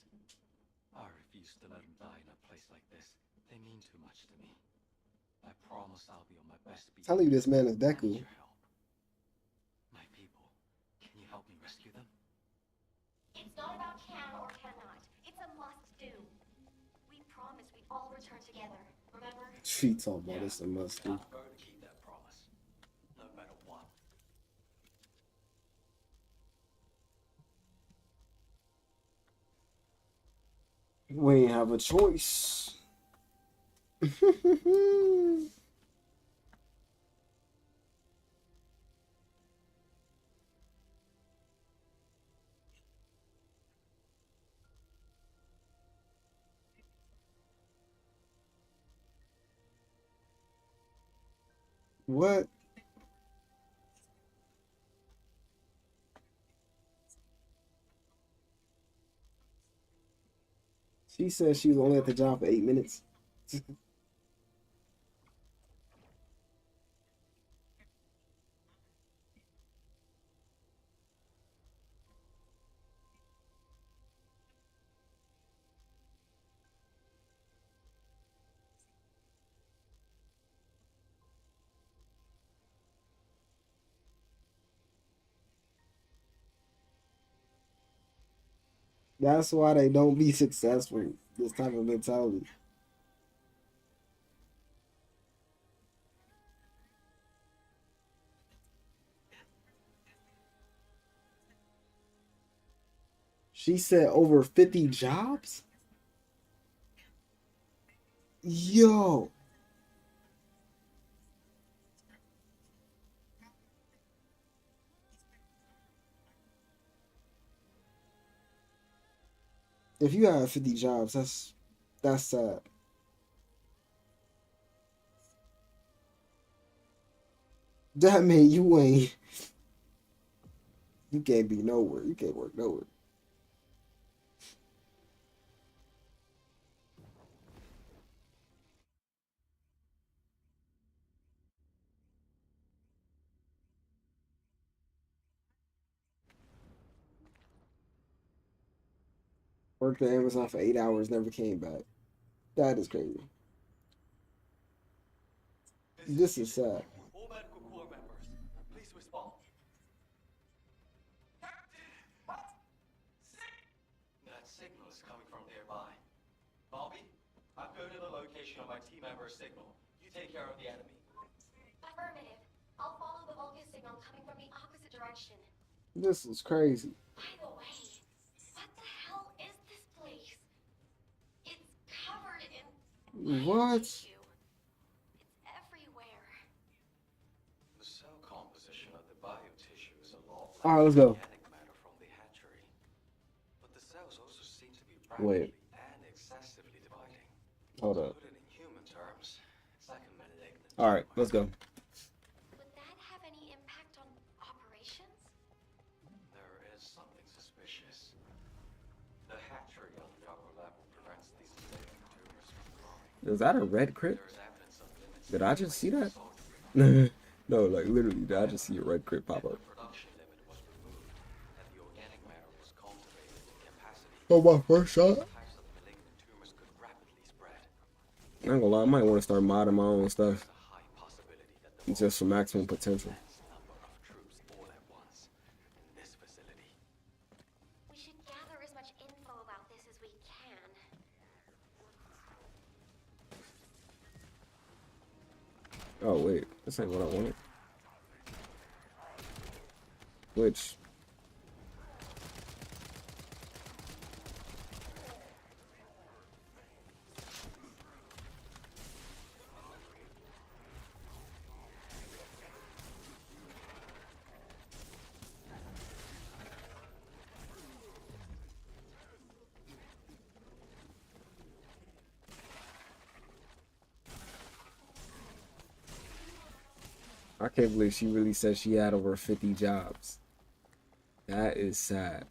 I refuse to let them die in a place like this. They mean too much to me. I promise I'll be on my best behavior. Tell you this man is Deku. I need your help. My people, can you help me rescue them? It's not about can or cannot. It's a must-do. We promised we'd all return together, remember? She talking about this a must do. I'm going to keep that promise, no matter what. We ain't have a choice. What? She said she was only at the job for 8 minutes. That's why they don't be successful. This type of mentality. She said over 50 jobs? Yo. If you have 50 jobs, that's sad. That mean you can't be nowhere. You can't work nowhere. Worked at Amazon for 8 hours, never came back. That is crazy. This is sad. All medical corps members, please respond. What? That signal is coming from nearby. Bobby, I'm going to the location of my team member's signal. You take care of the enemy. Affirmative. I'll follow the Vulcan signal coming from the opposite direction. This is crazy. By the way, what the hell is this place? It's covered in What? tissue. It's everywhere. The cell composition of the biotissue is a lot like Alright, let's go. organic matter from the hatchery. But the cells also seem to be Wait. rapidly and excessively dividing. Hold up. Put it in human terms, it's like a malignant. Alright, let's go. Would that have any impact on operations? There is something suspicious. The hatchery on the upper level prevents these malignant tumors from growing. Is that a red crit? There is evidence of limited Did I just see that? No, like literally, did I just see a red crit pop up? production limit was removed, and the organic matter was cultivated to capacity. Oh, my first shot? Types of malignant tumors could rapidly spread. I ain't gonna lie, I might want to start modding my own stuff. There's a high possibility that the Just for maximum potential. immense number of troops all at once in this facility. We should gather as much info about this as we can. Oh wait, this ain't what I wanted. Which? I can't believe she really said she had over 50 jobs. That is sad.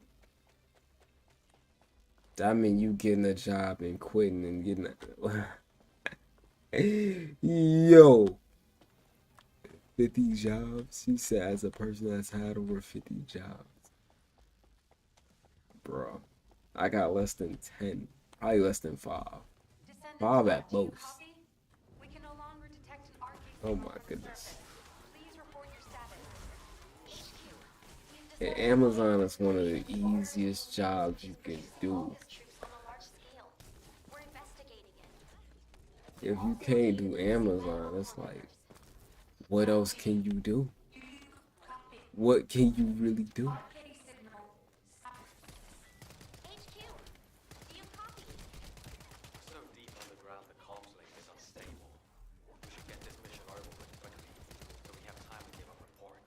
That mean you getting a job and quitting and getting a... Yo. 50 jobs? She said as a person that's had over 50 jobs. Bro. I got less than 10. Probably less than 5. 5 at most. We can no longer detect an RK Oh signal my from goodness. surface. Please report your status. HQ. And Amazon is one of the easiest jobs you can do. We're investigating it. If you can't do Amazon, it's like, what else can you do? What can you really do? So deep underground, the comms link is unstable. We should get this mission over with quickly, so we have time to give a report.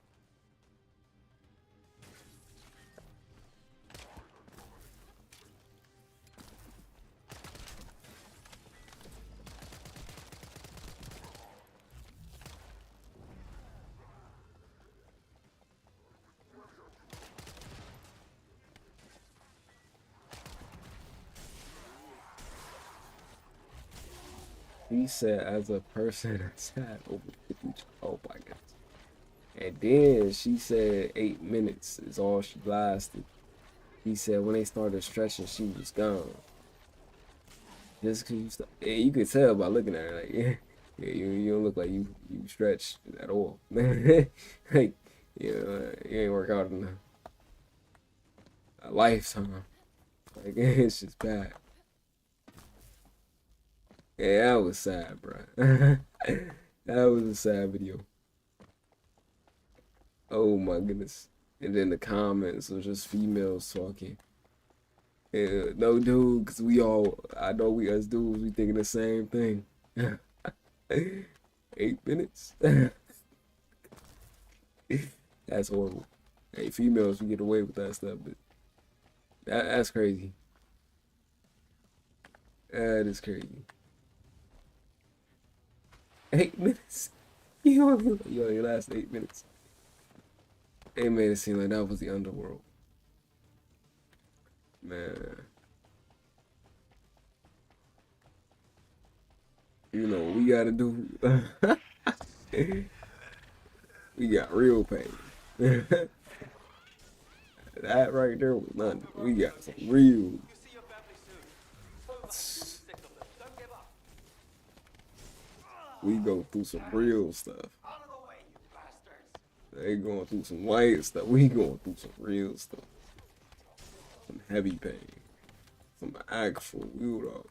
He said as a person that's had over 50, oh my god. And then she said 8 minutes is all she lasted. He said when they started stretching, she was gone. Just cause you could tell by looking at her, like, yeah, you don't look like you stretched at all. Like, you ain't work out in a lifetime. Like, it's just bad. Yeah, that was sad, bro. That was a sad video. Oh my goodness. And then the comments was just females talking. Yeah, no, dude, because I know we as dudes, we thinking the same thing. 8 minutes? That's horrible. Hey, females, we get away with that stuff, but that's crazy. That is crazy. 8 minutes? You only last 8 minutes. They made it seem like that was the underworld. Man. You know what we gotta do? We got real pain. That right there was nothing. We got some real. Sick of them. Don't give up. We go through some real stuff. Out of the way, you bastards. They going through some light stuff. We going through some real stuff. Some heavy pain. Some actual weird up.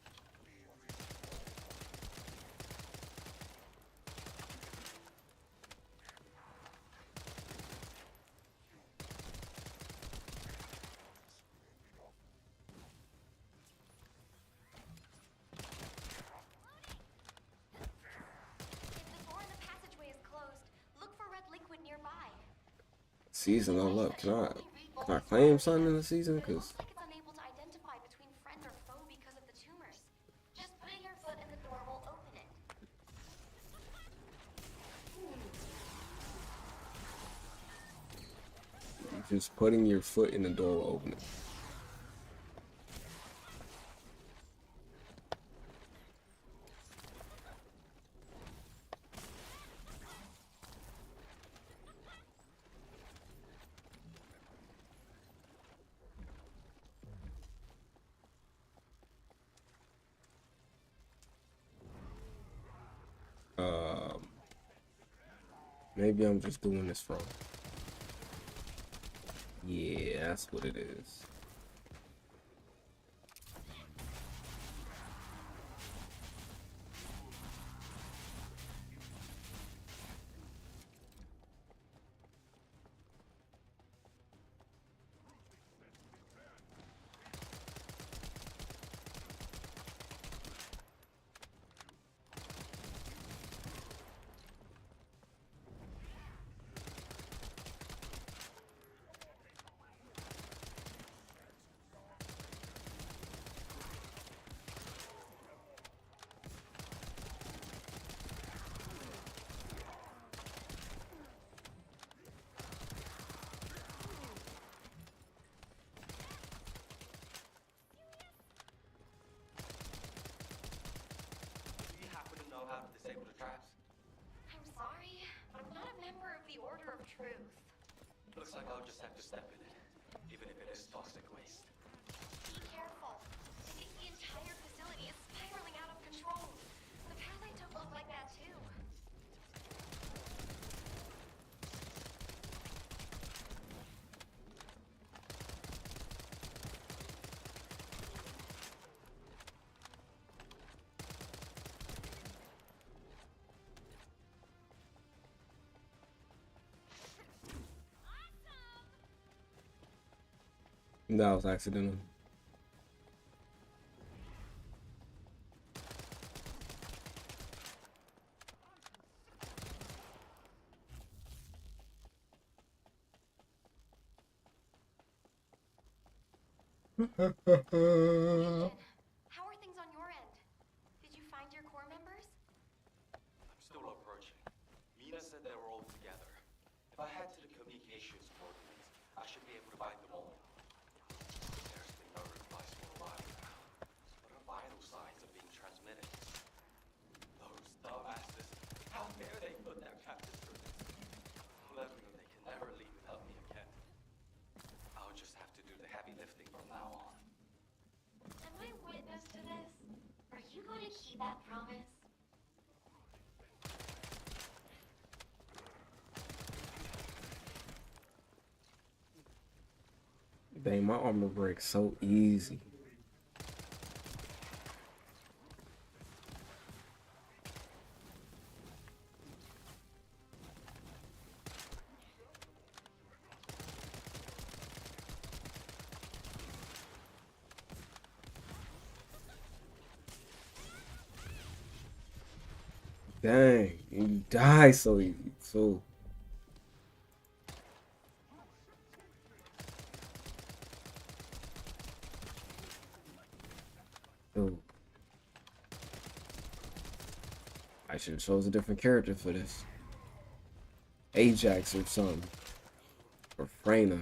Season all up. Can I claim something in the season? Cause It's unable to identify between friend or foe because of the tumors. Just putting your foot in the door will open it. just putting your foot in the door will open it. Maybe I'm just doing this wrong. Yeah, that's what it is. How to disable the traps? I'm sorry, but I'm not a member of the Order of Truth. Looks like I'll just have to step in it, even if it is toxic waste. Be careful. The entire facility is spiraling out of control. The path I took looked like that too. That was accidental. How are things on your end? Did you find your core members? I'm still approaching. Mina said they were all together. If I head to the communications coordinates, I should be able to find them all. There's been no replies for a while now. But our vital signs are being transmitted. Those dumbasses, how dare they put their captives through this? Let me know they can never leave without me again. I'll just have to do the heavy lifting from now on. Am I witness to this? Are you going to keep that promise? Dang, my armor breaks so easy. Dang, you die so easy. So dude, I should have chose a different character for this. Ajax or something. Or Freyna.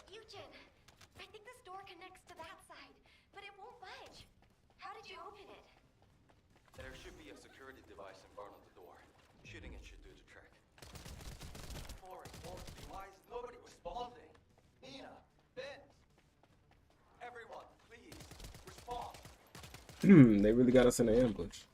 Eugen, I think this door connects to that side, but it won't budge. How did you open it? There should be a security device in front of the door. Shooting it should do the trick. More importantly, why is nobody responding? Nina, Ben, everyone, please, respond. They really got us in an ambush.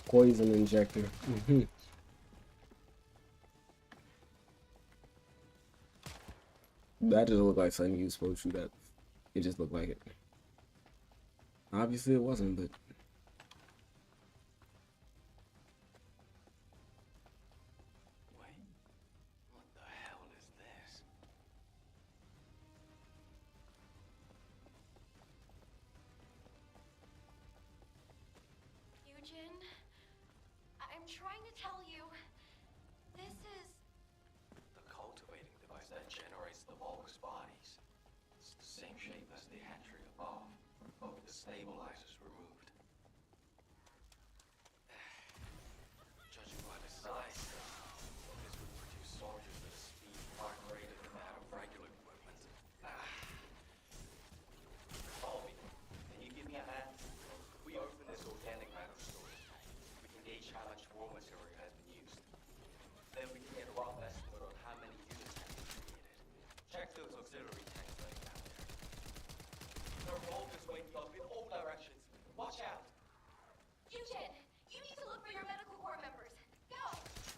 Poison injector. That just looked like something you was supposed to shoot at. It just looked like it. Obviously it wasn't, but Wait, what the hell is this? Eugen, I'm trying to tell you, this is... The cultivating device that generates the Vulgus bodies. It's the same shape as the hatchery above, but with the stabilizers removed. Judging by the size, this would produce soldiers at a speed far greater than that of regular equipment. Follow me. Can you give me a hand? We open this organic matter storage tank. We can gauge how much raw material has been used. Then we can get a rough estimate on how many units have been created. Check those auxiliary tanks laying down there. There are volters waking up in all directions. Watch out! Eugen, you need to look for your medical corps members. Go!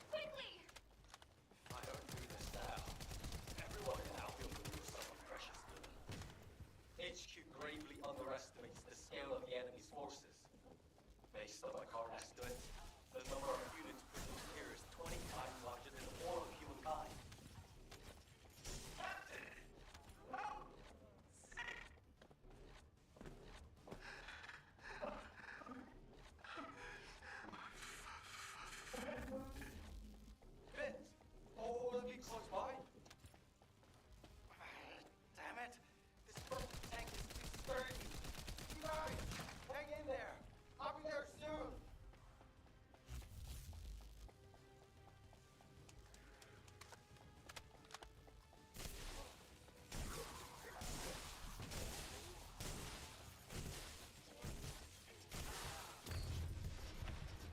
Quickly! If I don't do this now, everyone in Albion will lose someone precious to them. HQ gravely underestimates the scale of the enemy's forces. Based on my current estimate, the number of units produced here is 20 times larger than all of humankind. Vince, all of you close by? Damn it! This fucking tank is too sturdy. You guys, hang in there. I'll be there soon.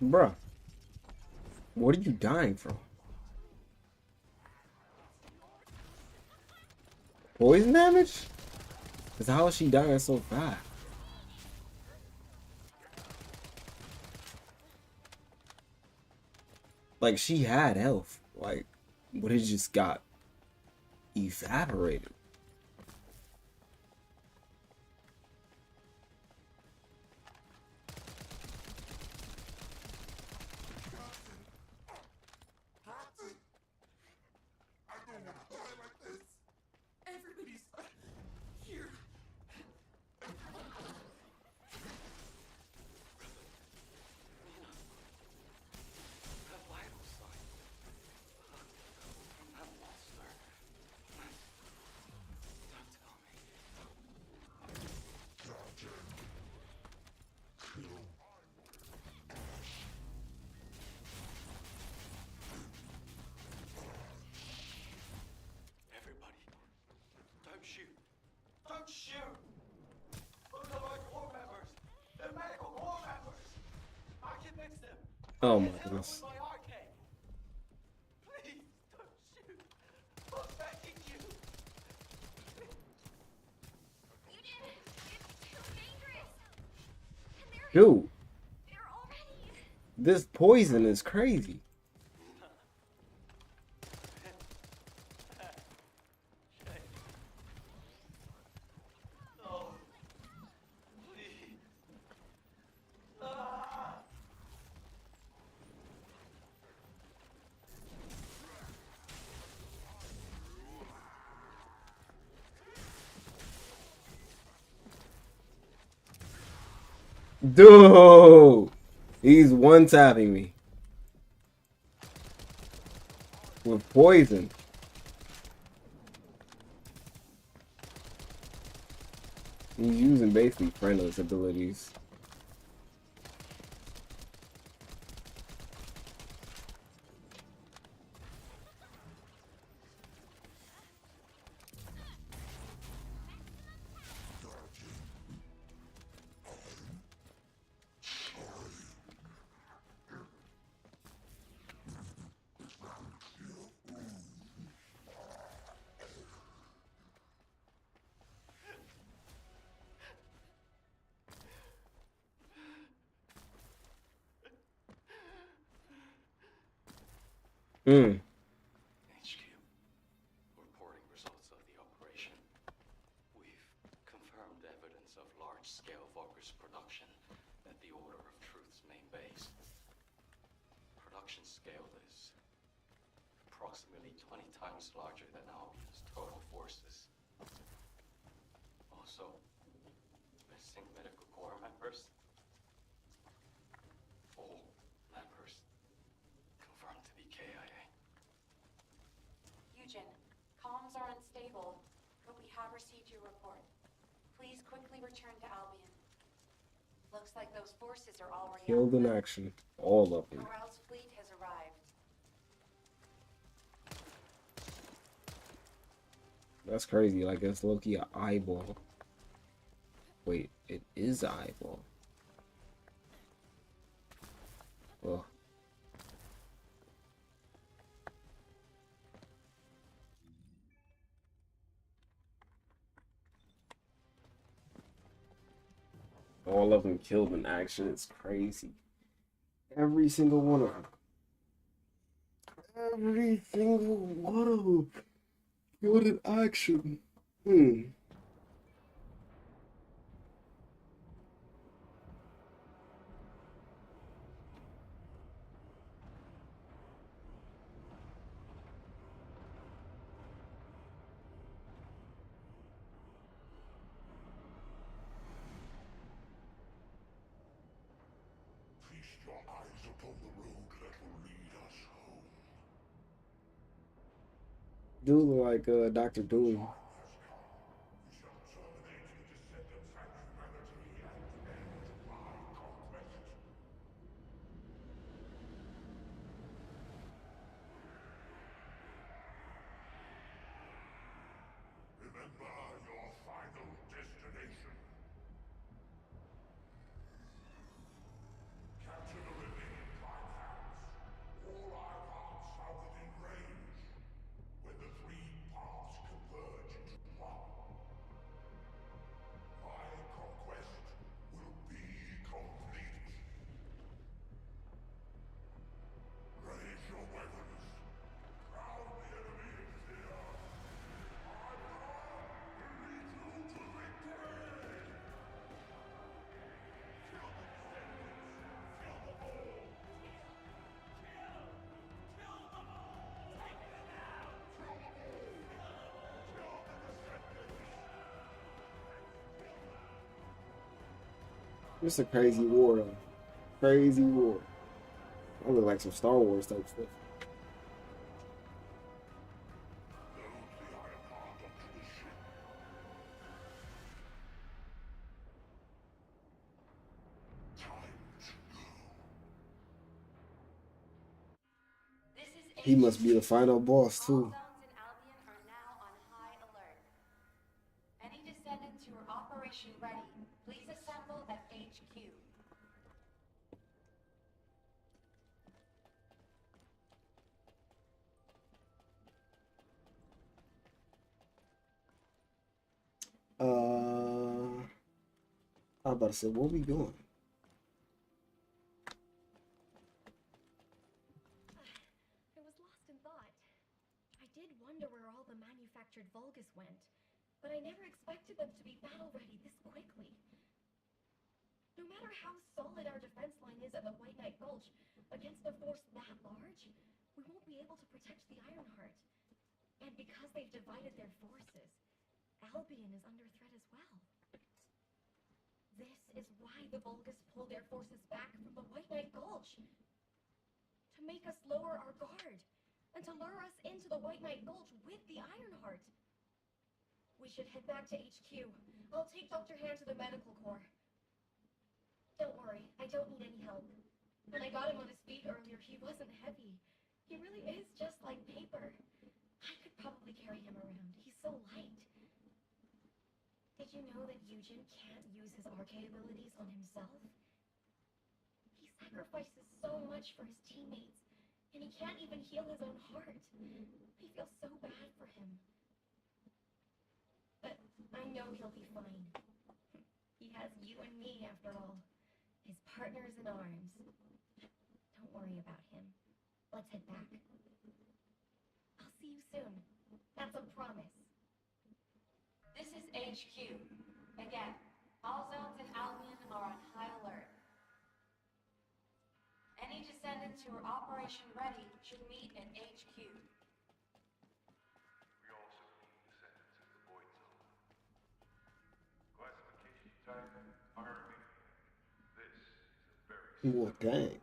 bruh, what are you dying from? Poison damage? Cause how is she dying so fast? Like she had health, like, but it just got evaporated. Everybody's here. That vital sign. From that monster. Don't tell me. Everybody, don't shoot. Don't shoot! Those are my corps members. They're medical corps members. I can fix them. Oh my Help them goodness. with my arcade. Please, don't shoot. I'm begging you. Dude, this poison is crazy. No. Please. Ah. Dude, he's one tapping me with poison. He's using basically friendless abilities. HQ, reporting results of the operation. We've confirmed evidence of large-scale Volker's production at the Order of Truth's main base. Production scale is approximately 20 times larger than Albion's total forces. Also, missing medical corps members. All members confirmed to be KIA. Eugen, comms are unstable, but we have received your report. Please quickly return to Albion. Looks like those forces are already Killed in action. All of them. Corral's fleet has arrived. That's crazy. Like, it's low-key an eyeball. Wait, it is an eyeball. Oh. All of them killed in action. It's crazy. Every single one of them. Every single one of them killed in action. Feast your eyes upon the road that will lead us home. Dude look like Dr. Doom. We shall terminate the Descendants and humanity and end my conquest. Remember your final destination. Capture the remaining prime hands. All our paths are within range. When the three paths converge into one, my conquest will be complete. Raise your weapons. Crown the enemy in fear. My power will lead you to victory! Kill the Descendants! Kill them all! Kill them all! Take them out! Kill them all! Kill the Descendants! It's a crazy war, though. Crazy war. I look like some Star Wars type stuff. He must be the final boss, too. Zones in Albion are now on high alert. Any descendants who are operation ready, please assemble at HQ. I was about to say, where we going? captured Vulgus went, but I never expected them to be battle-ready this quickly. No matter how solid our defense line is at the White Knight Gulch, against a force that large, we won't be able to protect the Ironheart. And because they've divided their forces, Albion is under threat as well. This is why the Vulgus pulled their forces back from the White Knight Gulch. To make us lower our guard, and to lure us into the White Knight Gulch with the Ironheart. We should head back to HQ. I'll take Dr. Han to the medical corps. Don't worry, I don't need any help. When I got him on his feet earlier, he wasn't heavy. He really is just like paper. I could probably carry him around. He's so light. Did you know that Eugen can't use his RK abilities on himself? He sacrifices so much for his teammates, and he can't even heal his own heart. I feel so bad for him. But I know he'll be fine. He has you and me, after all. His partners in arms. Don't worry about him. Let's head back. I'll see you soon. That's a promise. This is HQ. Again, all zones in Albion are on high alert. Any descendants who are operation ready should meet at HQ. We also need descendants in the void zone. Classification type, army. This is a very Well, dang.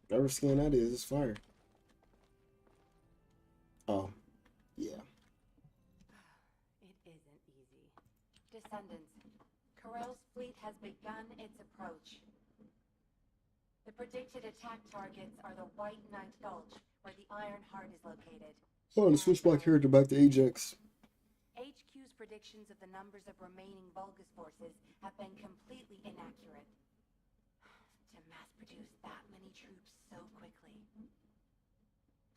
Whatever skin that is, it's fire. Oh, yeah. It isn't easy. Descendants, Corell's fleet has begun its approach. The predicted attack targets are the White Knight Gulch, where the Ironheart is located. Oh, let's switch my character back to Ajax. HQ's predictions of the numbers of remaining Vulgus forces have been completely inaccurate. To mass-produce that many troops so quickly.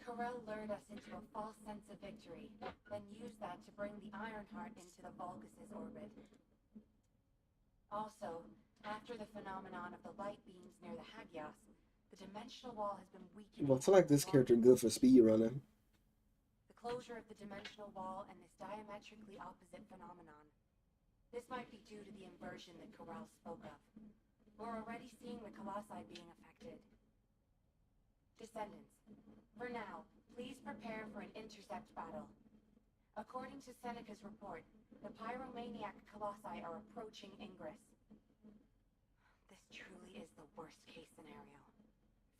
Corell lured us into a false sense of victory, then used that to bring the Ironheart into the Vulgus' orbit. Also, after the phenomenon of the light beams near the Hagios, the dimensional wall has been weakened. Well, I feel like this character good for speed running. The closure of the dimensional wall and this diametrically opposite phenomenon. This might be due to the inversion that Corell spoke of. We're already seeing the Colossi being affected. Descendants, for now, please prepare for an intercept battle. According to Seneca's report, the pyromaniac Colossi are approaching Ingress. This truly is the worst-case scenario.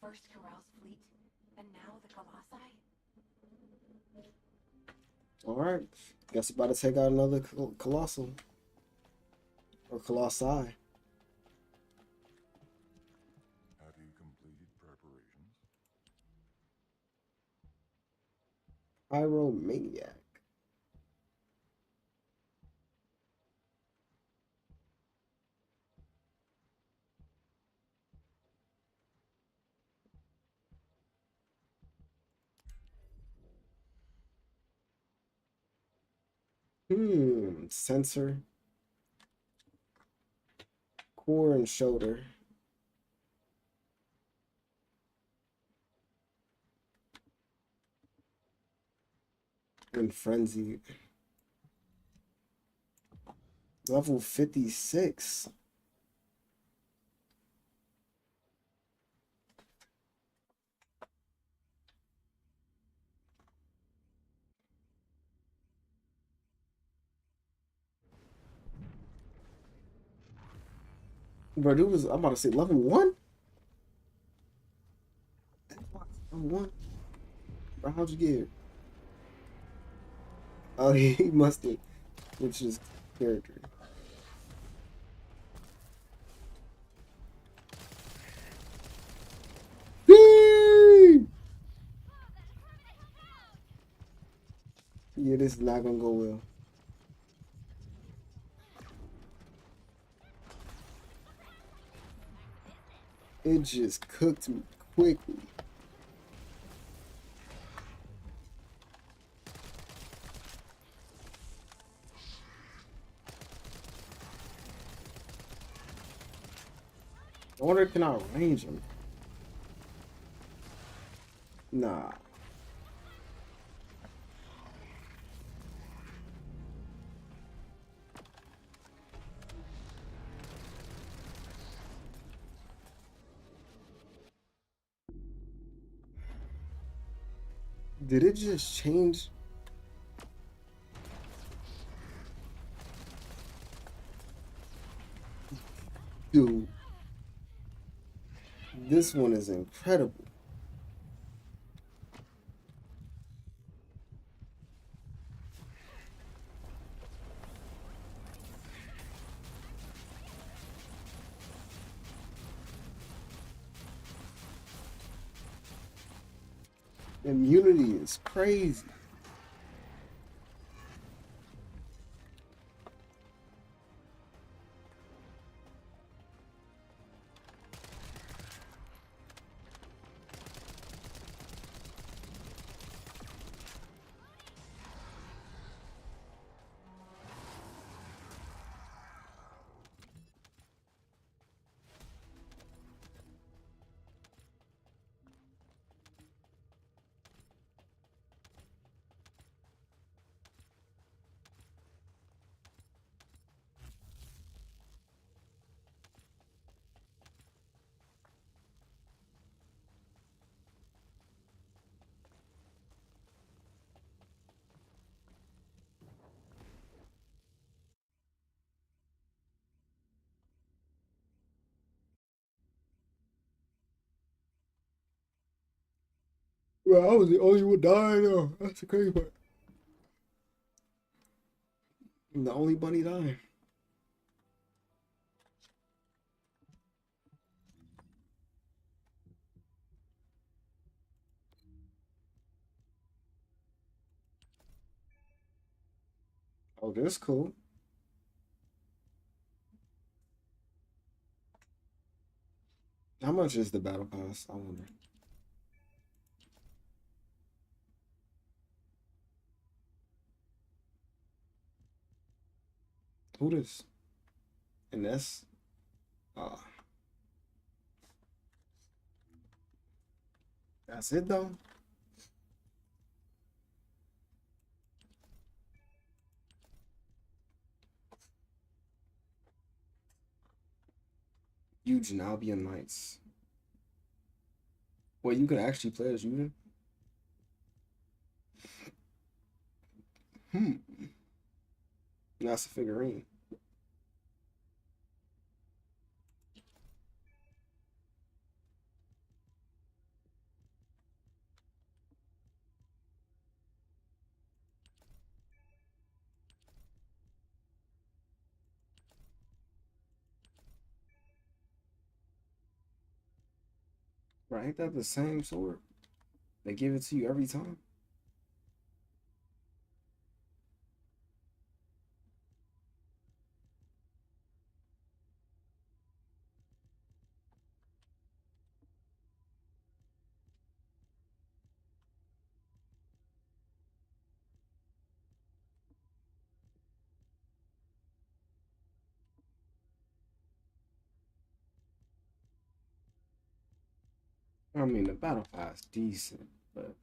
First Corell's fleet, and now the Colossi? Alright. Guess about to take out another Colossal. Or Colossi. Have you completed preparations? Pyromaniac. Sensor. Core and shoulder. And frenzy. Level 56. Bro, dude was, I'm about to say level 1? Level 1? Bro, how'd you get here? Oh, he must have switched his character. Yeah, this is not gonna go well. It just cooked me quickly. I wonder can I range him? Nah. Did it just change? Dude, this one is incredible. Immunity is crazy. Well, I was the only one dying though. That's the crazy part. I'm the only bunny dying. Oh, that's cool. How much is the battle pass? I wonder. Who this? And that's that's it though. Eugen Albion Knights. Well, you can actually play as Eugen. Hmm. That's a figurine. Right? Ain't that the same sword? They give it to you every time. I mean, the battle pass decent, but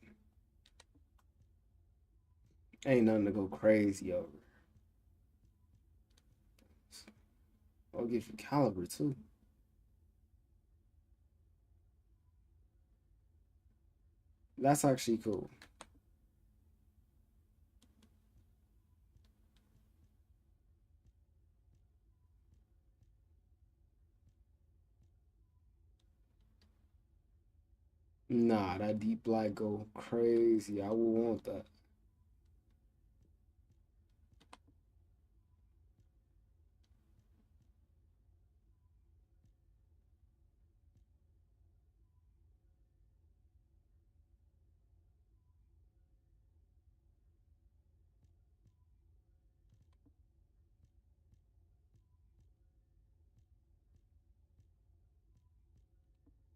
ain't nothing to go crazy over. I'll give you caliber too. That's actually cool. Nah, that deep black go crazy. I would want that.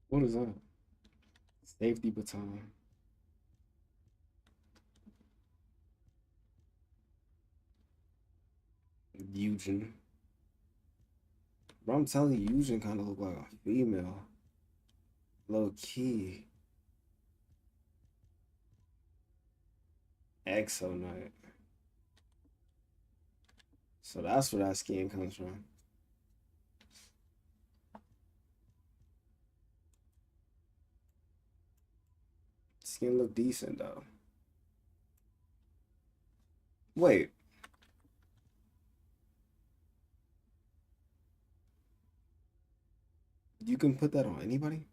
What is that? Safety baton. Eugen. Bro, I'm telling you, Eugen kind of look like a female. Low key. Exo Knight. So that's where that skin comes from. Skin look decent though. Wait. You can put that on anybody?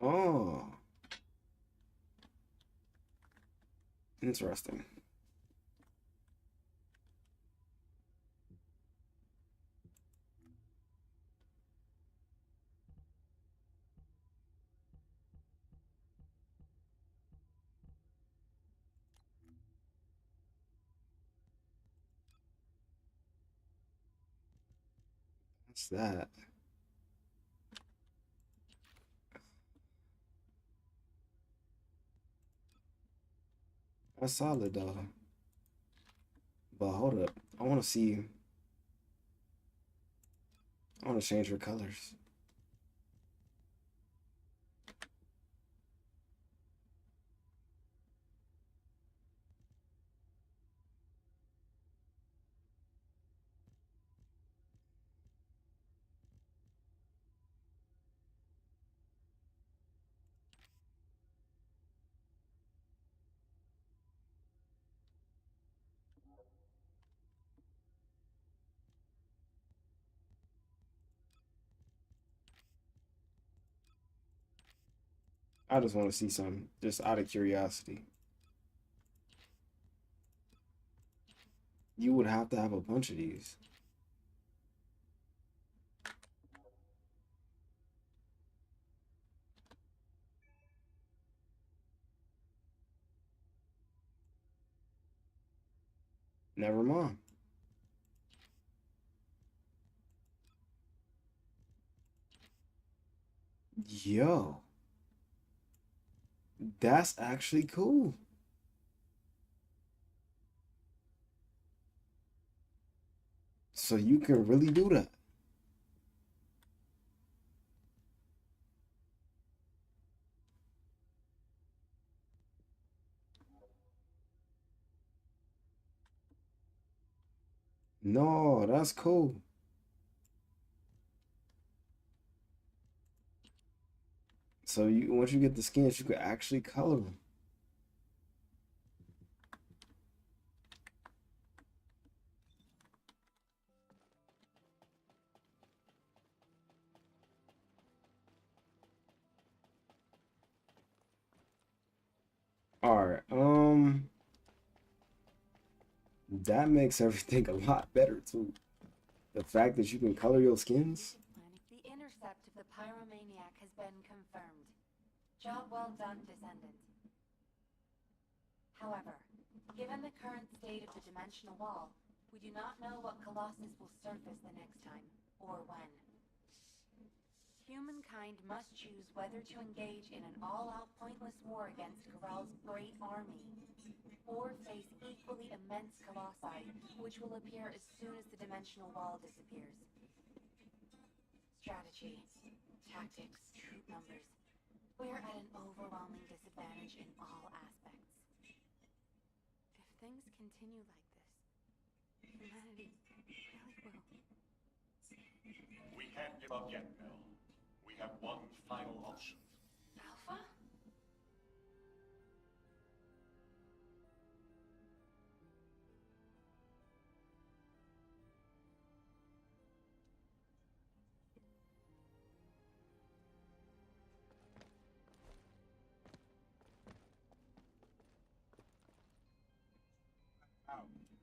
Oh, interesting. What's that? That's solid though. But hold up. I want to see. I want to change her colors. I just want to see some, just out of curiosity. You would have to have a bunch of these. Never mind. Yo, that's actually cool. So you can really do that. No, that's cool. So you once you get the skins, you can actually color them. All right. That makes everything a lot better too. The fact that you can color your skins. The intercept of the pyromaniac has been confirmed. Job well done, Descendant. However, given the current state of the dimensional wall, we do not know what Colossus will surface the next time, or when. Humankind must choose whether to engage in an all-out pointless war against Corel's great army, or face equally immense colossi, which will appear as soon as the dimensional wall disappears. Strategy, tactics, troop numbers. We're at an overwhelming disadvantage in all aspects. If things continue like this, humanity really will. We can't give up yet, Mel. We have one final option. Alpha?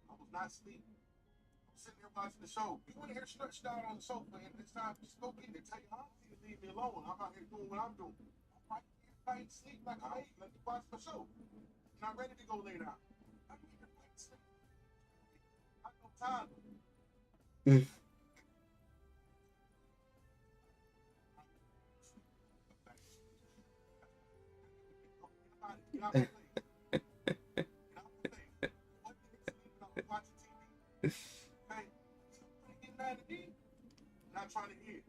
I was not asleep. I'm sitting here watching the show. You want to hear stretched out on the sofa, and it's time to just go get it. Tell your auntie to leave me alone. I'm out here doing what I'm doing. I'm right here fighting sleep like I ain't. Let me watch my show. I'm not ready to go lay down. I'm here fighting sleep. I have no time. Get out my face. Hey, you get mad at me? Not trying to hear.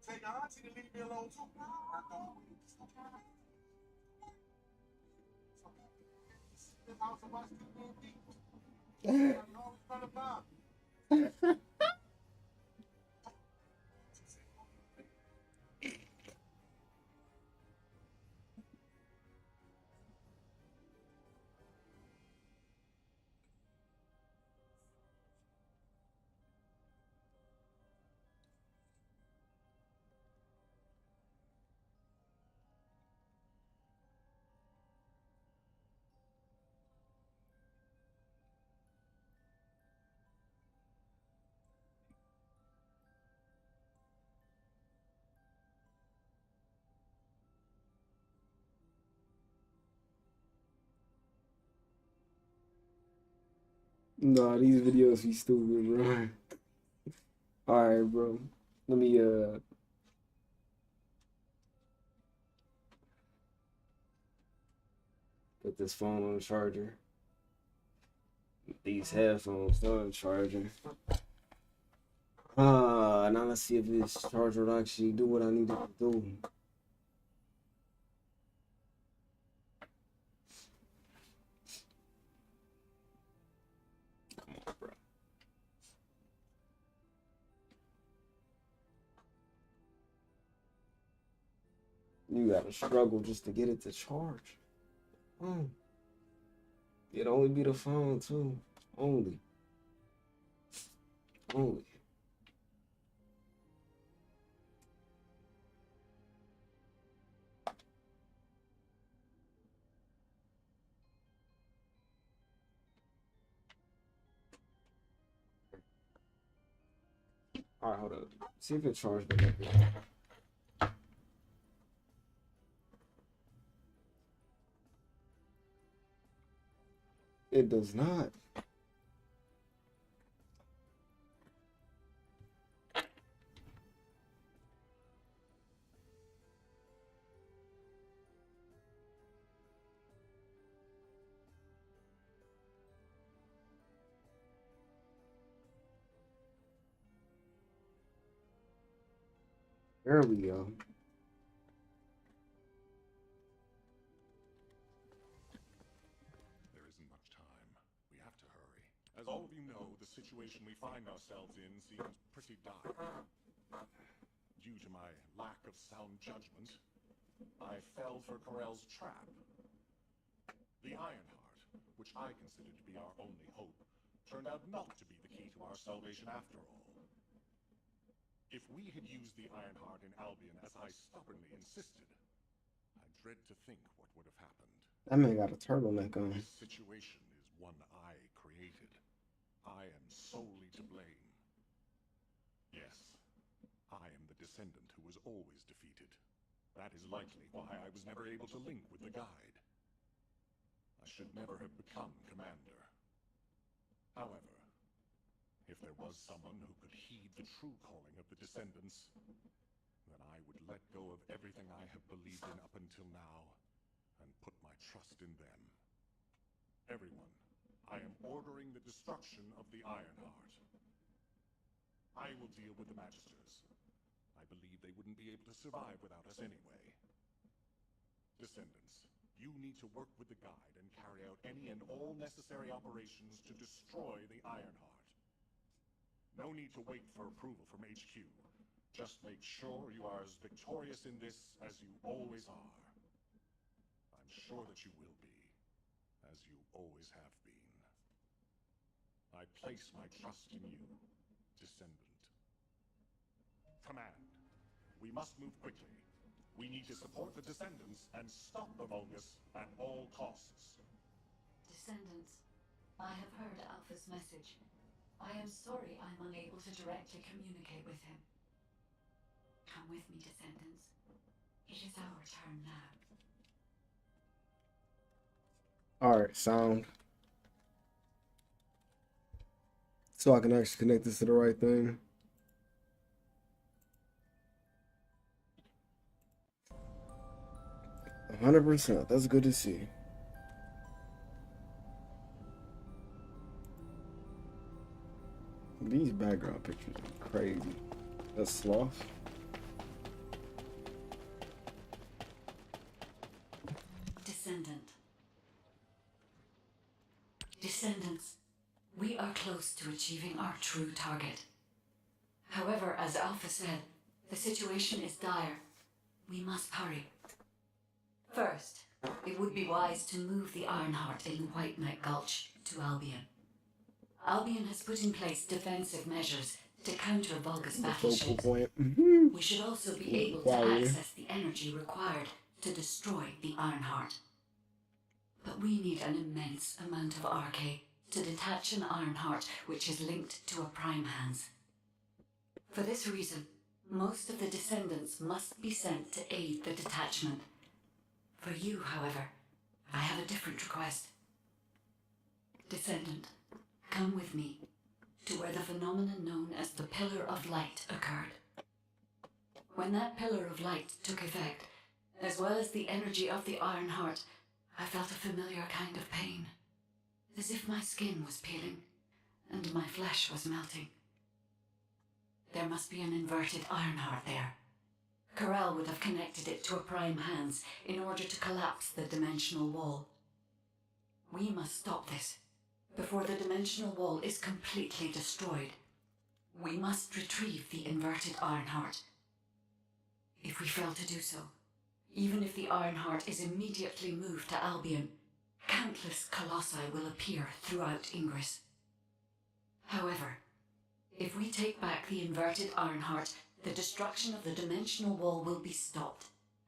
Tell your auntie to leave me alone too. I don't. Sit in the house and watch TV. I'm always trying to bomb. Nah, these videos be stupid, bro. Alright, bro. Let me put this phone on the charger. These headphones on the charger. Now let's see if this charger will actually do what I need it to do. Come on, bro. You gotta struggle just to get it to charge. It'd only be the phone too. Only. Alright, hold up. See if it charged it. It does not. There we go. There isn't much time. We have to hurry. As all of you know, the situation we find ourselves in seems pretty dire. Due to my lack of sound judgment, I fell for Corell's trap. The Ironheart, which I considered to be our only hope, turned out not to be the key to our salvation after all. If we had used the Ironheart in Albion as I stubbornly insisted, I dread to think what would have happened. That man got a turtleneck on. This situation is one I created. I am solely to blame. Yes, I am the Descendant who was always defeated. That is likely why I was never able to link with the Guide. I should never have become commander. However, if there was someone who could heed the true calling of the Descendants, then I would let go of everything I have believed in up until now and put my trust in them. Everyone, I am ordering the destruction of the Ironheart. I will deal with the Magisters. I believe they wouldn't be able to survive without us anyway. Descendants, you need to work with the Guide and carry out any and all necessary operations to destroy the Ironheart. No need to wait for approval from HQ. Just make sure you are as victorious in this as you always are. I'm sure that you will be, as you always have been. I place my trust in you, Descendant. Command, we must move quickly. We need to support the Descendants and stop the Vulgus at all costs. Descendants, I have heard Alpha's message. I am sorry I'm unable to directly communicate with him. Come with me, Descendants. It is our turn now. Alright, sound. So I can actually connect this to the right thing. %. That's good to see. These background pictures are crazy. That's Sloth. Descendants, we are close to achieving our true target. However, as Alpha said, the situation is dire. We must hurry. First, it would be wise to move the Ironheart in White Knight Gulch to Albion. Albion has put in place defensive measures to counter Vulgus battleships. We should also be able to access the energy required to destroy the Ironheart. But we need an immense amount of RK to detach an Ironheart which is linked to a Prime Hands. For this reason, most of the Descendants must be sent to aid the detachment. For you, however, I have a different request. Descendant, come with me to where the phenomenon known as the Pillar of Light occurred. When that Pillar of Light took effect, as well as the energy of the Iron Heart, I felt a familiar kind of pain, as if my skin was peeling and my flesh was melting. There must be an inverted Iron Heart there. Corel would have connected it to a Prime Hands in order to collapse the dimensional wall. We must stop this before the dimensional wall is completely destroyed. We must retrieve the inverted Iron Heart. If we fail to do so, even if the Iron Heart is immediately moved to Albion, countless colossi will appear throughout Ingress. However, if we take back the inverted Iron Heart, the destruction of the dimensional wall will be stopped,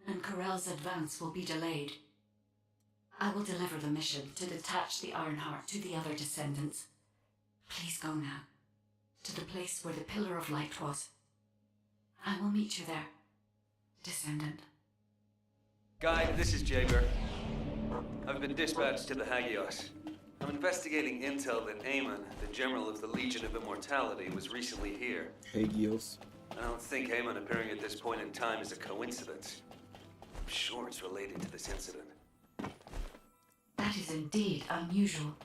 and Corel's advance will be delayed. I will deliver the mission to detach the Iron Heart to the other Descendants. Please go now, to the place where the Pillar of Light was. I will meet you there, Descendant. Guide, this is Jaeger. I've been dispatched to the Hagios. I'm investigating intel that Aemon, the General of the Legion of Immortality, was recently here. Hagios. I don't think Aemon appearing at this point in time is a coincidence. I'm sure it's related to this incident. That is indeed unusual.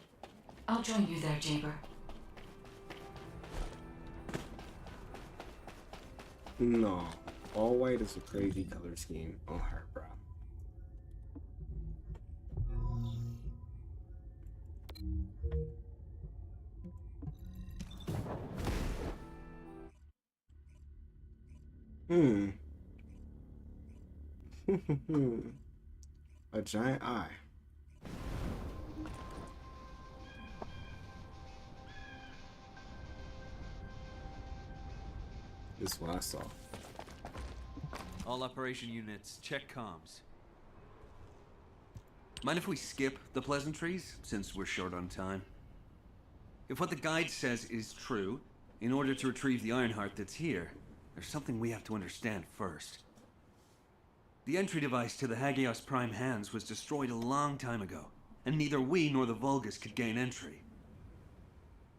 I'll join you there, Jaeger. No. All white is a crazy color scheme on her, bro. A giant eye. This is what I saw. All operation units, check comms. Mind if we skip the pleasantries, since we're short on time? If what the guide says is true, in order to retrieve the Ironheart that's here, there's something we have to understand first. The entry device to the Hagios Prime Hands was destroyed a long time ago, and neither we nor the Vulgus could gain entry.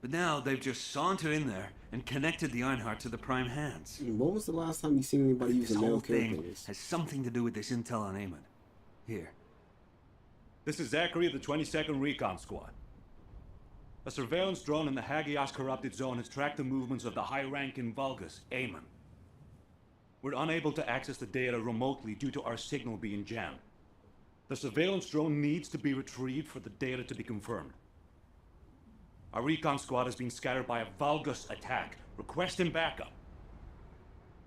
But now they've just sauntered in there and connected the Ironheart to the Prime Hands. When was the last time you seen anybody use a This male whole thing character? has something to do with this intel on Aemon. Here. This is Zachary of the 22nd Recon Squad. A surveillance drone in the Hagios corrupted zone has tracked the movements of the high-ranking Vulgus, Aemon. We're unable to access the data remotely due to our signal being jammed. The surveillance drone needs to be retrieved for the data to be confirmed. Our recon squad has been scattered by a Vulgus attack. Requesting backup.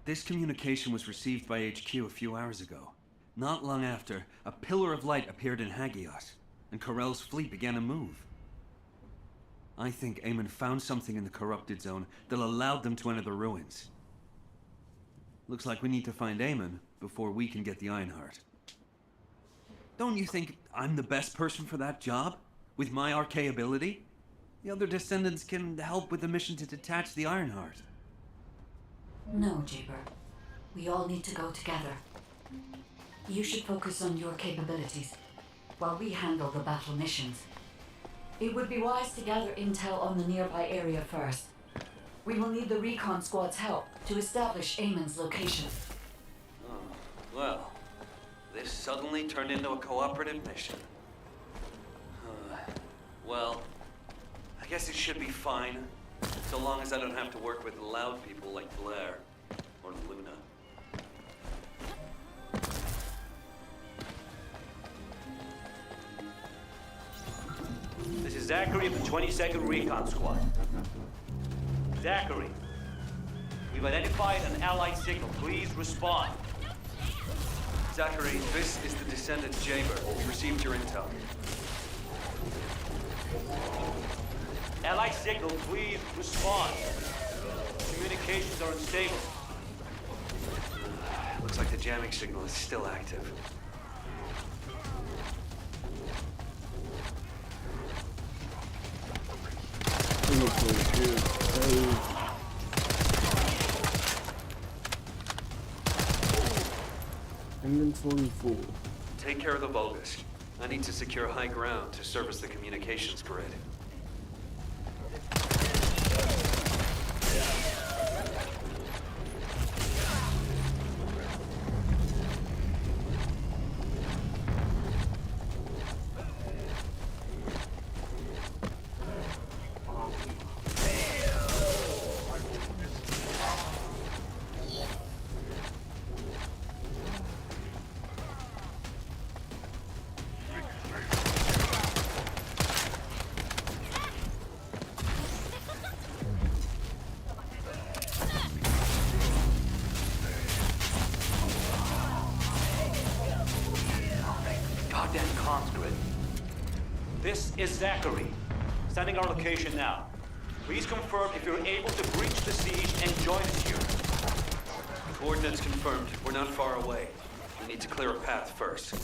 This communication was received by HQ a few hours ago. Not long after, a pillar of light appeared in Hagios, and Corel's fleet began to move. I think Aemon found something in the corrupted zone that allowed them to enter the ruins. Looks like we need to find Aemon before we can get the Ironheart. Don't you think I'm the best person for that job? With my arcane ability? The other Descendants can help with the mission to detach the Ironheart. No, Jaeger. We all need to go together. You should focus on your capabilities, while we handle the battle missions. It would be wise to gather intel on the nearby area first. We will need the recon squad's help to establish Aemon's location. Oh, well, this suddenly turned into a cooperative mission. Well, I guess it should be fine, so long as I don't have to work with loud people like Blair or Luna. This is Zachary of the 22nd Recon Squad. Zachary, we've identified an allied signal. Please respond. Zachary, this is the Descendant Jaeger. We received your intel. Allied signal, please respond. Communications are unstable. Looks like the jamming signal is still active. Inventory full. Take care of the Vulgus. I need to secure high ground to service the communications grid. is Zachary. Sending our location now. Please confirm if you're able to breach the siege and join us here. Coordinates confirmed. We're not far away. We need to clear a path first.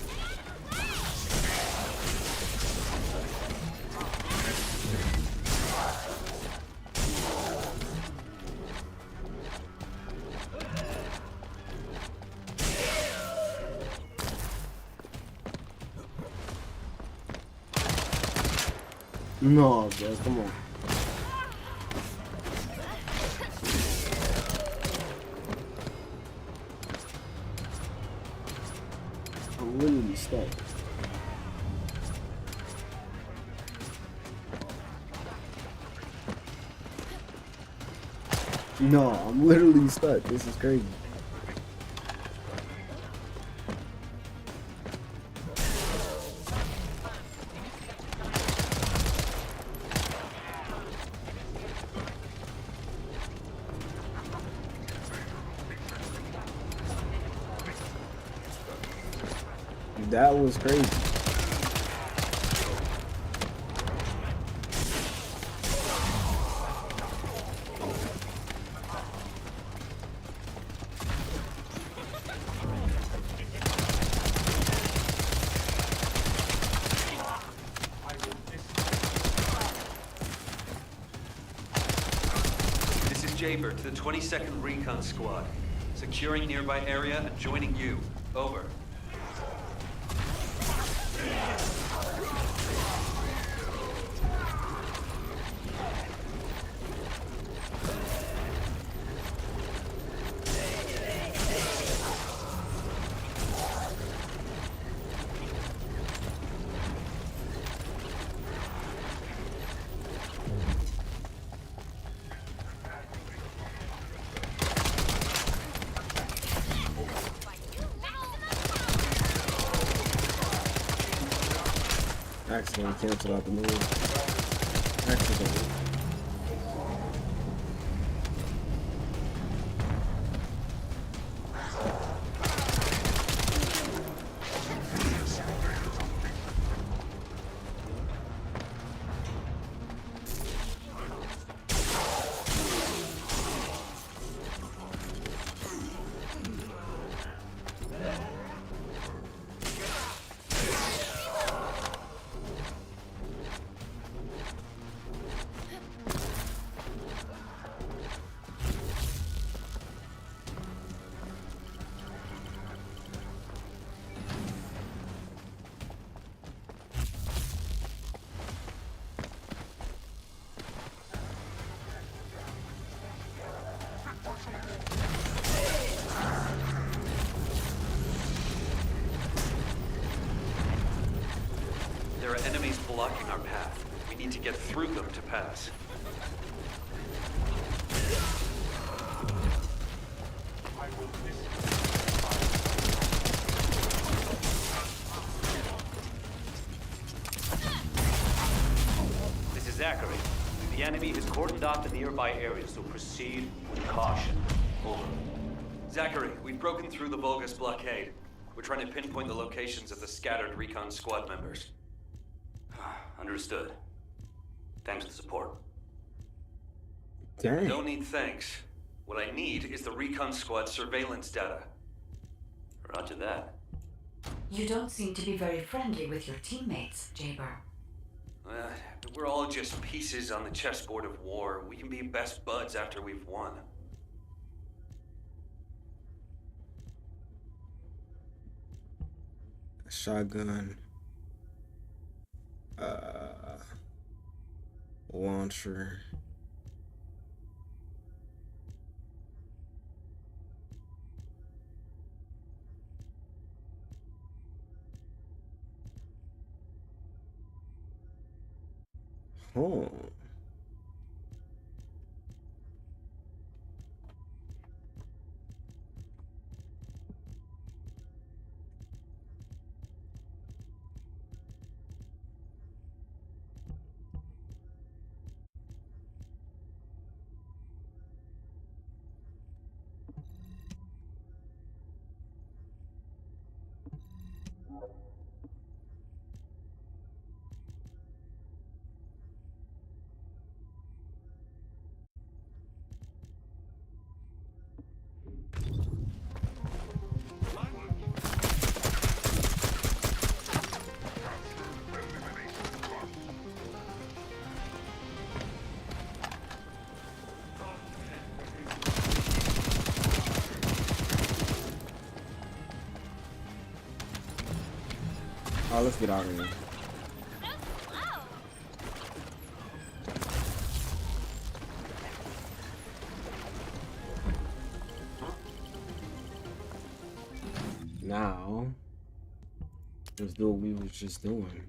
No, bro, come on. I'm literally stuck. No, I'm literally stuck. This is crazy. That was crazy. This is Jaber to the 22nd Recon Squad. Securing nearby area and joining you. Over. Accidentally canceled out the move. Accidentally. There are enemies blocking our path. We need to get through them to pass. This is Zachary. The enemy is cordoned off the nearby area, so proceed with caution. Over. Zachary, we've broken through the Vulgus blockade. We're trying to pinpoint the locations of the scattered Recon Squad members. Understood. Thanks for the support. Dang. Don't need thanks. What I need is the Recon Squad surveillance data. Roger that. You don't seem to be very friendly with your teammates, Jaber. We're all just pieces on the chessboard of war. We can be best buds after we've won. Shotgun. Launcher. Oh. Alright, let's get out of here. Now, let's do what we was just doing.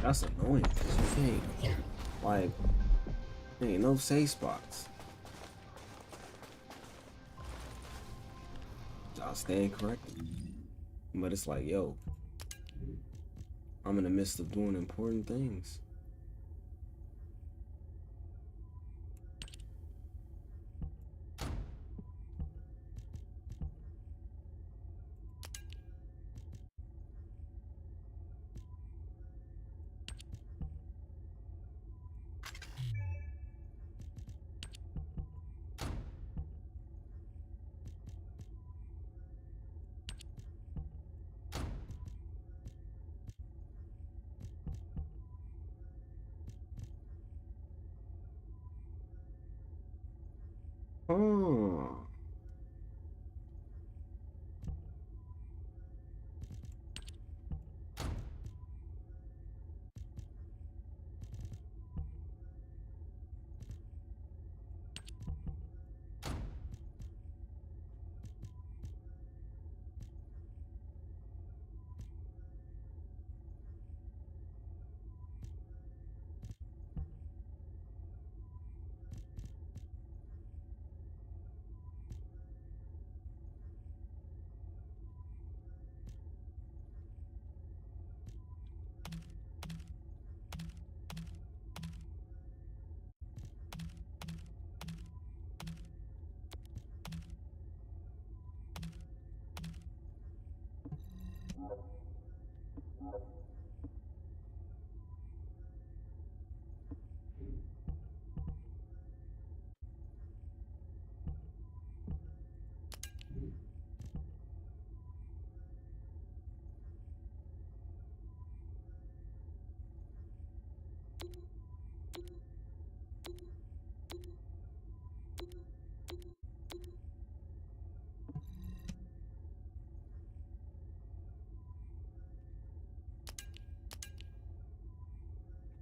That's annoying because you can't, like, there ain't no safe spots. I'll stand corrected. But it's like, yo, I'm in the midst of doing important things. Oh.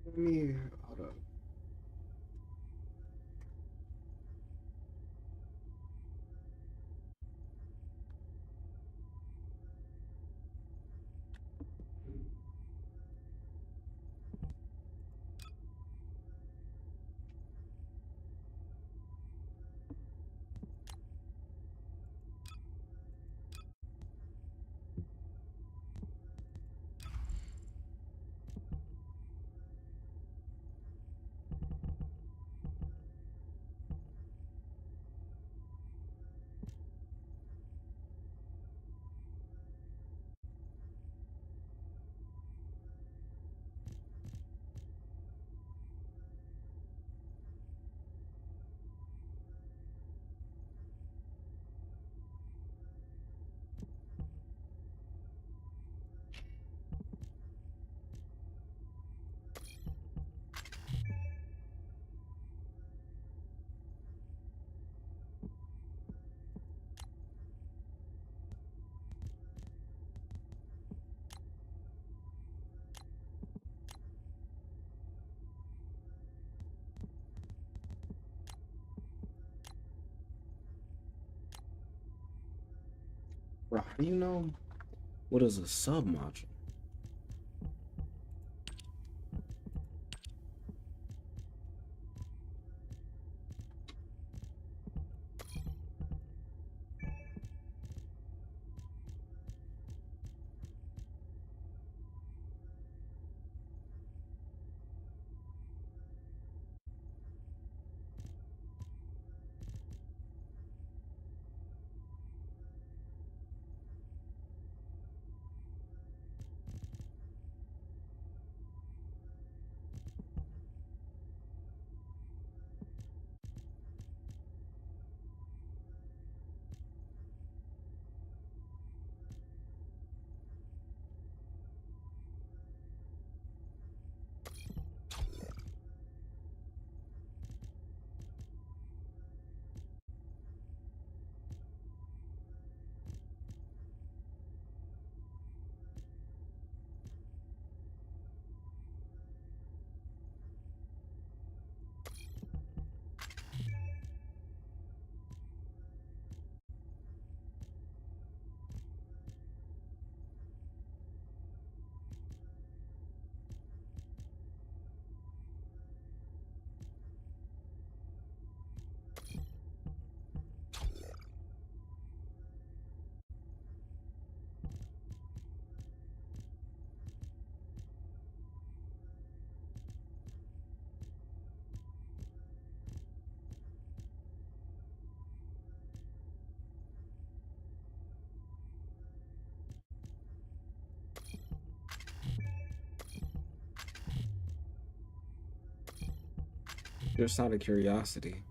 Let me, hold up. Bro, how do you know what is a sub module? Just out of curiosity.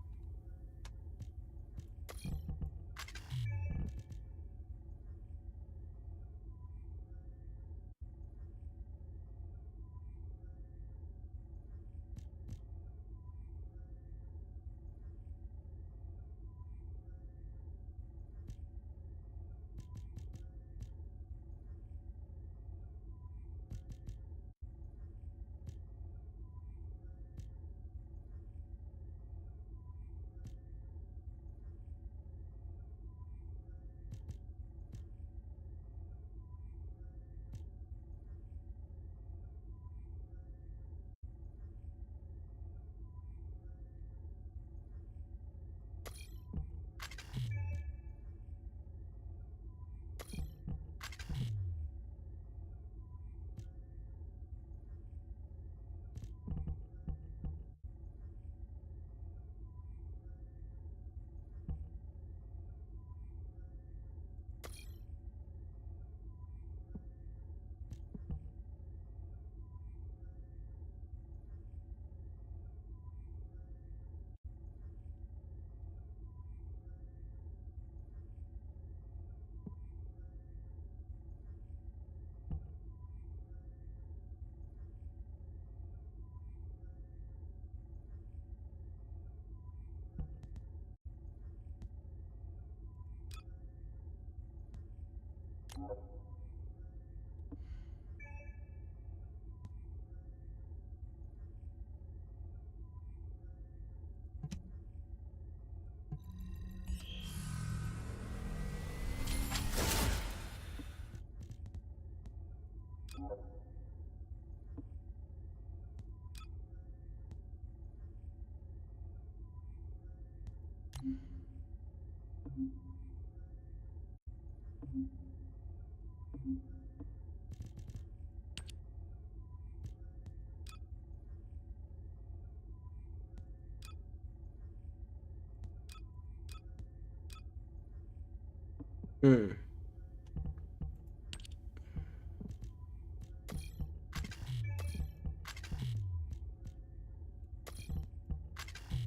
Hmm.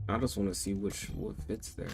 I just want to see what fits there.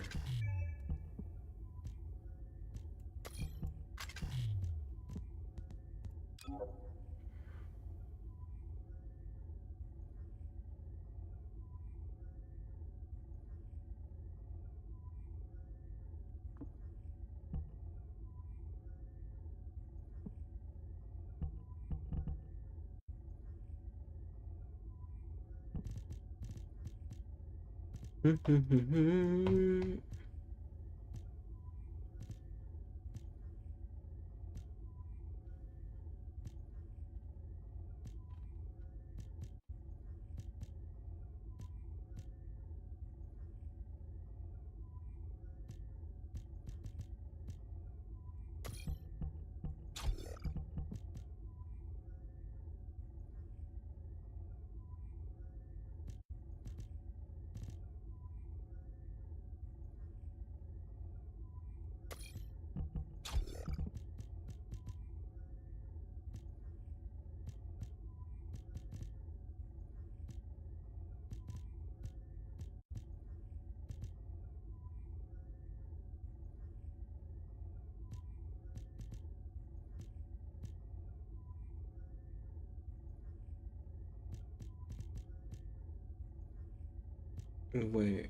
Wait.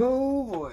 Oh boy.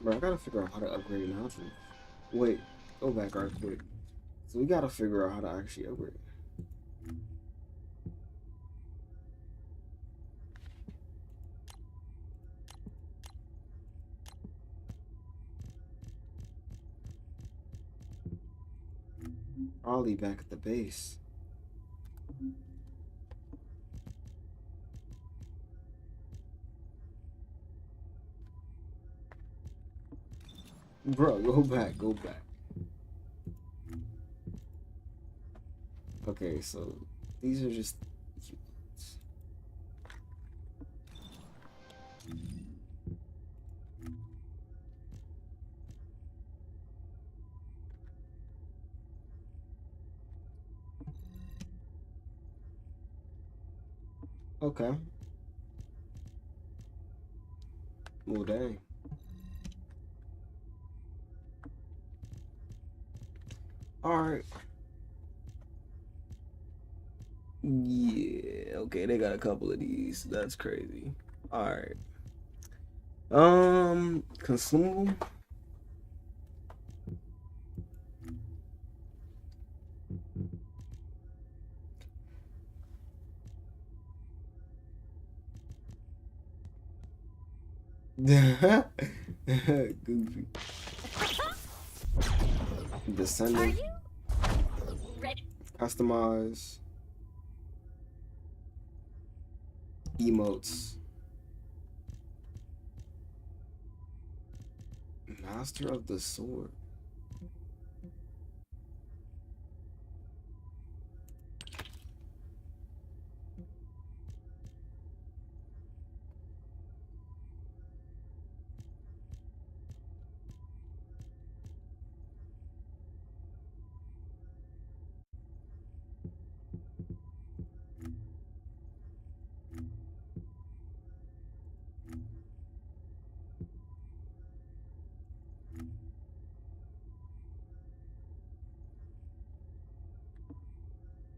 Bro, I gotta figure out how to upgrade nothing. Wait, go back right quick. So we gotta figure out how to actually upgrade. Probably back at the base. Bro, go back, go back. Okay, so these are just humans. Okay. Well, dang. Alright. Yeah, okay, they got a couple of these. That's crazy. Alright. Consumable. Goofy. Descendant. Customize. Emotes. Master of the Sword.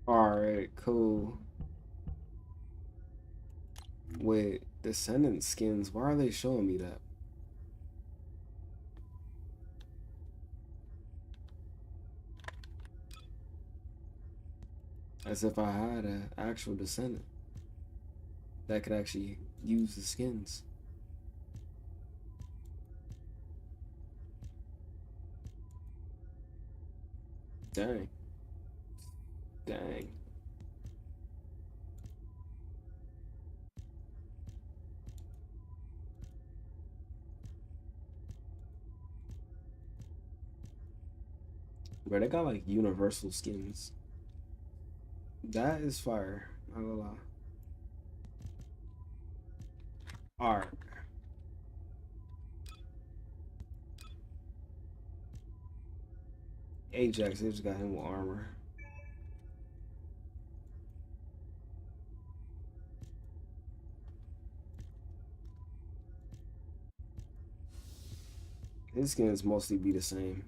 Alright, cool. Wait, Descendant skins, why are they showing me that? As if I had an actual Descendant that could actually use the skins. Dang. Dang. Bro, they got like universal skins. That is fire. Not gonna lie. Alright. Ajax, they just got him with armor. His skins mostly be the same.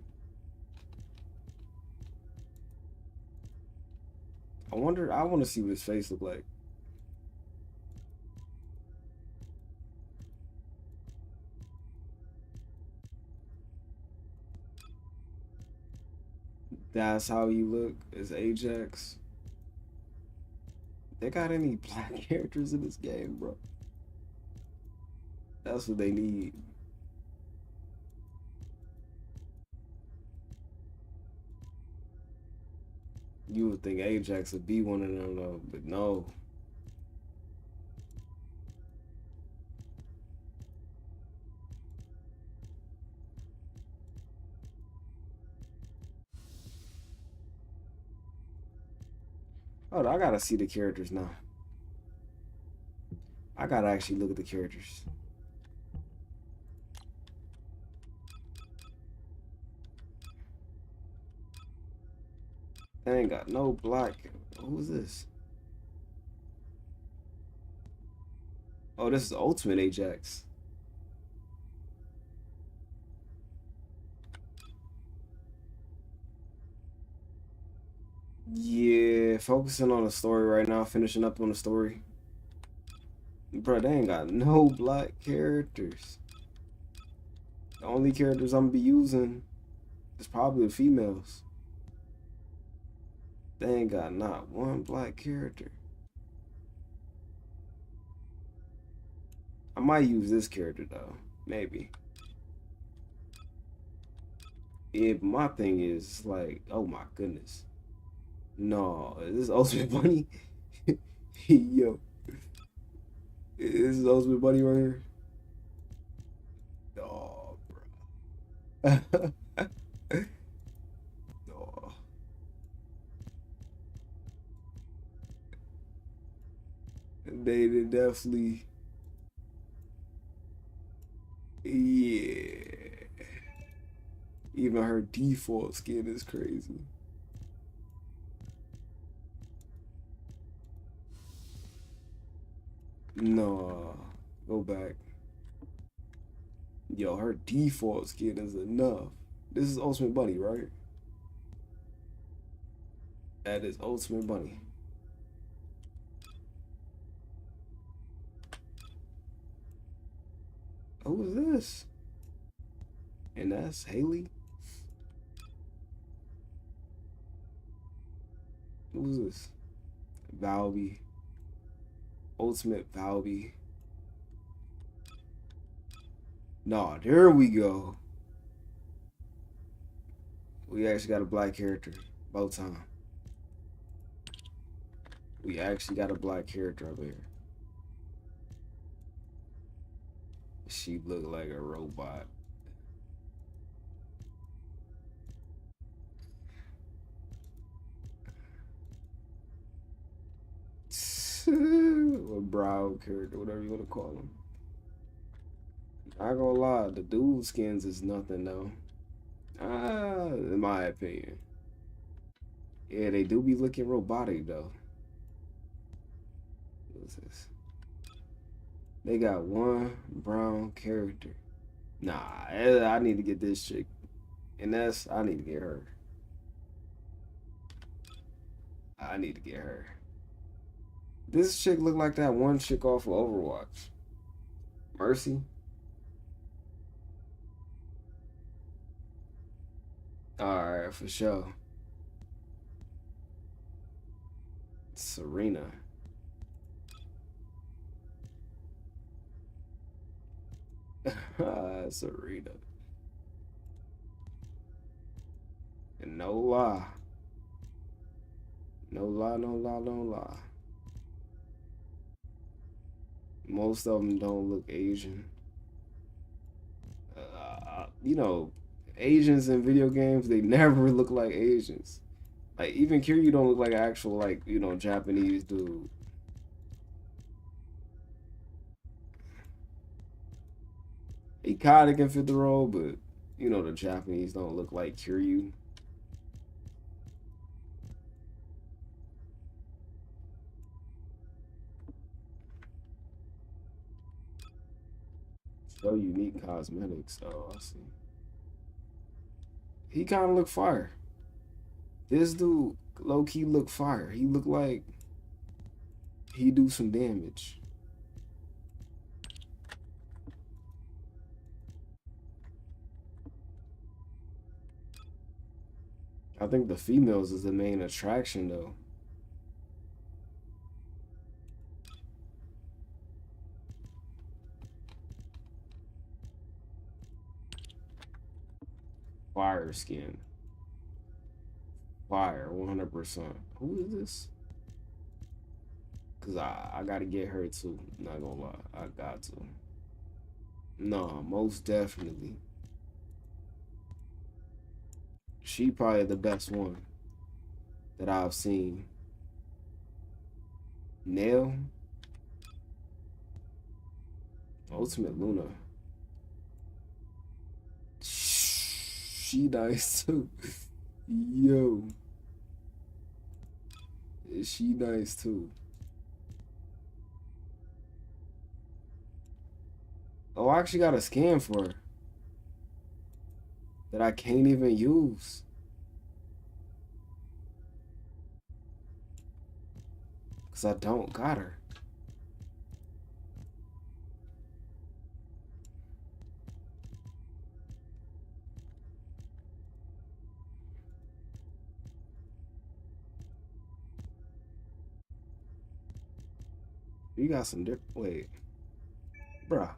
I want to see what his face look like. That's how you look as Ajax. They got any black characters in this game, bro? That's what they need. You would think Ajax would be one of them though, but no. Oh, I gotta see the characters now. I gotta actually look at the characters. They ain't got no black. Who's this? Oh, this is Ultimate Ajax. Yeah, focusing on the story right now, finishing up on the story. Bro, they ain't got no black characters. The only characters I'm gonna be using is probably the females. They ain't got not one black character. I might use this character though, maybe. Yeah, but my thing is like, oh my goodness. No, is this Ultimate Bunny? Yo, is this Ultimate Bunny right here? Oh, bro. Oh. They did definitely, yeah. Even her default skin is crazy. No, go back. Yo, her default skin is enough. This is Ultimate Bunny, right? That is Ultimate Bunny. Who is this? And that's Haley. Who's this? Valby. Ultimate Valby. Nah, there we go. We actually got a black character. Both time. We actually got a black character over here. She look like a robot. A brown character, whatever you want to call him. Not gonna lie, the dual skins is nothing though. In my opinion. Yeah, they do be looking robotic though. What's this? They got one brown character. Nah, I need to get this chick. And I need to get her. I need to get her. This chick look like that one chick off of Overwatch. Mercy. Alright, for sure. Serena. Serena. And no lie. No lie, no lie, no lie. Most of them don't look Asian. You know, Asians in video games, they never look like Asians. Like, even Kiryu don't look like an actual, like, you know, Japanese dude. He kind of can fit the role, but, you know, the Japanese don't look like Kiryu. So unique cosmetics. Oh, I see. He kind of look fire. This dude, low key, look fire. He look like he do some damage. I think the females is the main attraction though. Fire skin. Fire, 100%. Who is this? Cause I gotta get her too. Not gonna lie, I got to. No, most definitely. She probably the best one that I've seen. Nail. Ultimate Luna. She nice too. Yo. She nice too. Oh, I actually got a skin for her that I can't even use. Cause I don't got her. You got some different. Wait, bruh.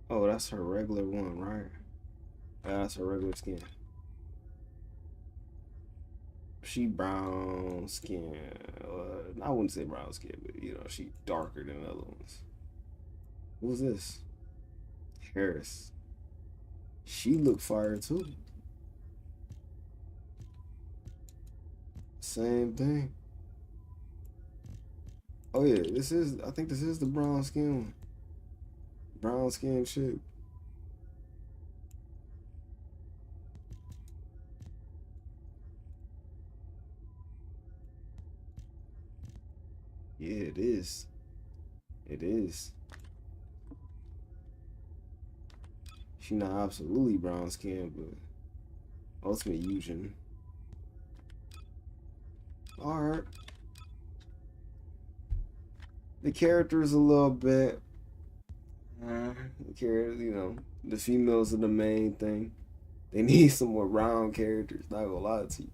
Oh, that's her regular one, right? Yeah, that's her regular skin. She brown skin. I wouldn't say brown skin, but you know, she darker than the other ones. Who's this? Harris. She look fire too. Same thing. Oh yeah, I think this is the brown skin one. Brown skin chick. Yeah, it is. It is. She not absolutely brown skin, but ultimate Eugen. Alright. The character is a little bit the character, you know, the females are the main thing. They need some more round characters, not gonna lie to you.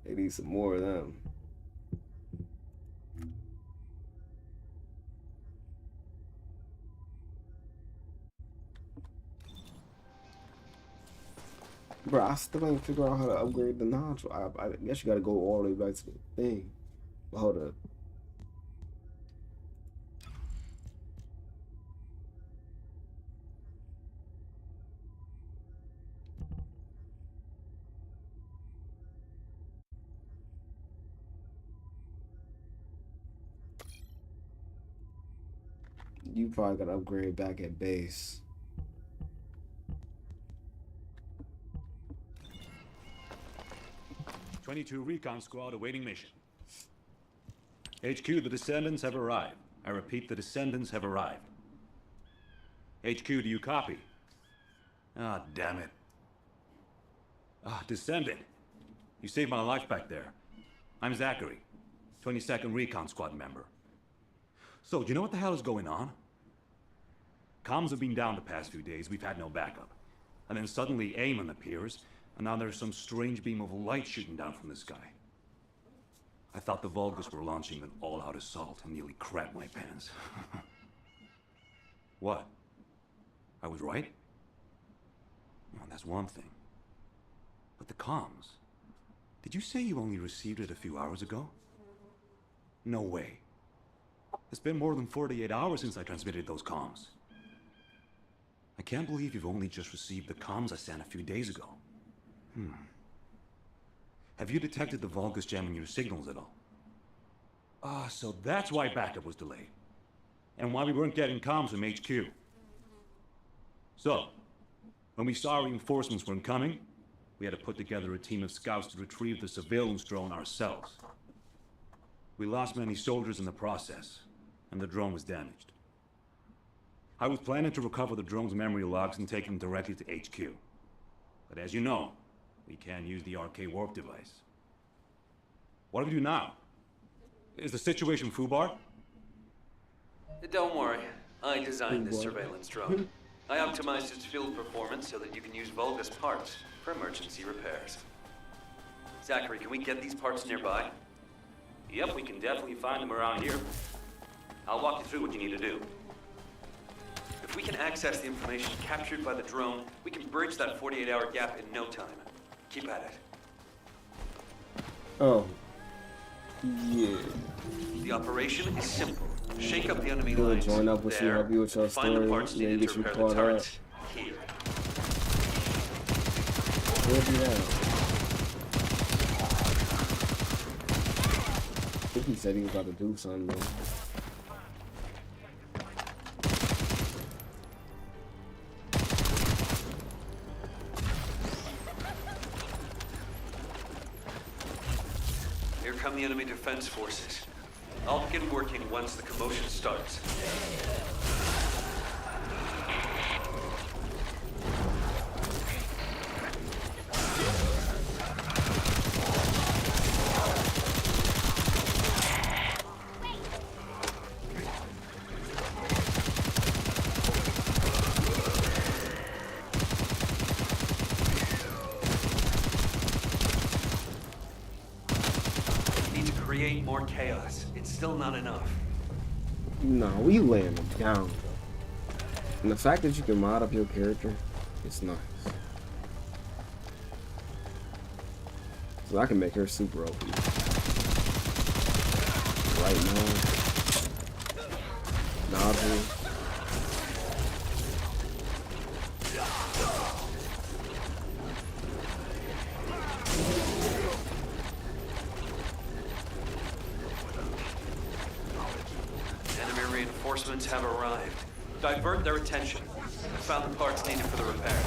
They need some more of them. Bro, I still ain't figure out how to upgrade the nodule. I guess you gotta go all the way back to the thing. But hold up. You probably gotta upgrade back at base. '22 Recon Squad awaiting mission. HQ, the Descendants have arrived. I repeat, the Descendants have arrived. HQ, do you copy? Ah, damn it. Ah, Descendant. You saved my life back there. I'm Zachary, 22nd Recon Squad member. So, do you know what the hell is going on? Comms have been down the past few days, we've had no backup. And then suddenly Eamon appears, and now there's some strange beam of light shooting down from the sky. I thought the Vulgus were launching an all-out assault and nearly crapped my pants. What? I was right? Well, that's one thing. But the comms... Did you say you only received it a few hours ago? No way. It's been more than 48 hours since I transmitted those comms. I can't believe you've only just received the comms I sent a few days ago. Have you detected the Vulgus jamming your signals at all? Ah, so that's why backup was delayed. And why we weren't getting comms from HQ. So, when we saw reinforcements weren't coming, we had to put together a team of scouts to retrieve the surveillance drone ourselves. We lost many soldiers in the process, and the drone was damaged. I was planning to recover the drone's memory logs and take them directly to HQ. But as you know, we can't use the RK warp device. What do we do now? Is the situation FUBAR? Don't worry. I designed this surveillance drone. I optimized its field performance so that you can use Vulgus parts for emergency repairs. Zachary, can we get these parts nearby? Yep, we can definitely find them around here. I'll walk you through what you need to do. If we can access the information captured by the drone, we can bridge that 48-hour gap in no time. Keep at it. Oh. Yeah. The operation is simple. Shake up the enemy He'll lines. join up with you, help you with your Find the story, parts maybe needed get to you repair the caught up. turrets here. Where'd he at? I think he said he was about to do something, though. Here come the enemy defense forces. I'll begin working once the commotion starts. Need to create more chaos. It's still not enough. No, we laying him down, though. And the fact that you can mod up your character, it's nice. So I can make her super OP. Right now. Novel. Enemy reinforcements have arrived. Divert their attention. I found the parts needed for the repair.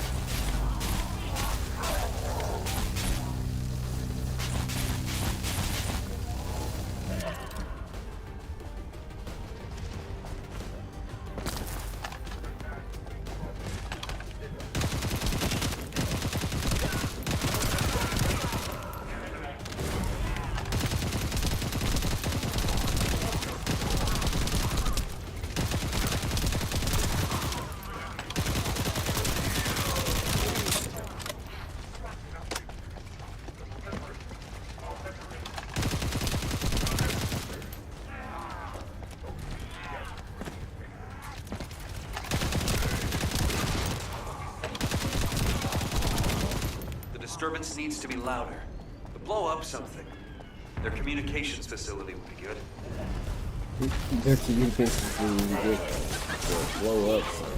Disturbance needs to be louder. To blow up something. Their communications facility would be good. Their communications will be good. To blow up something.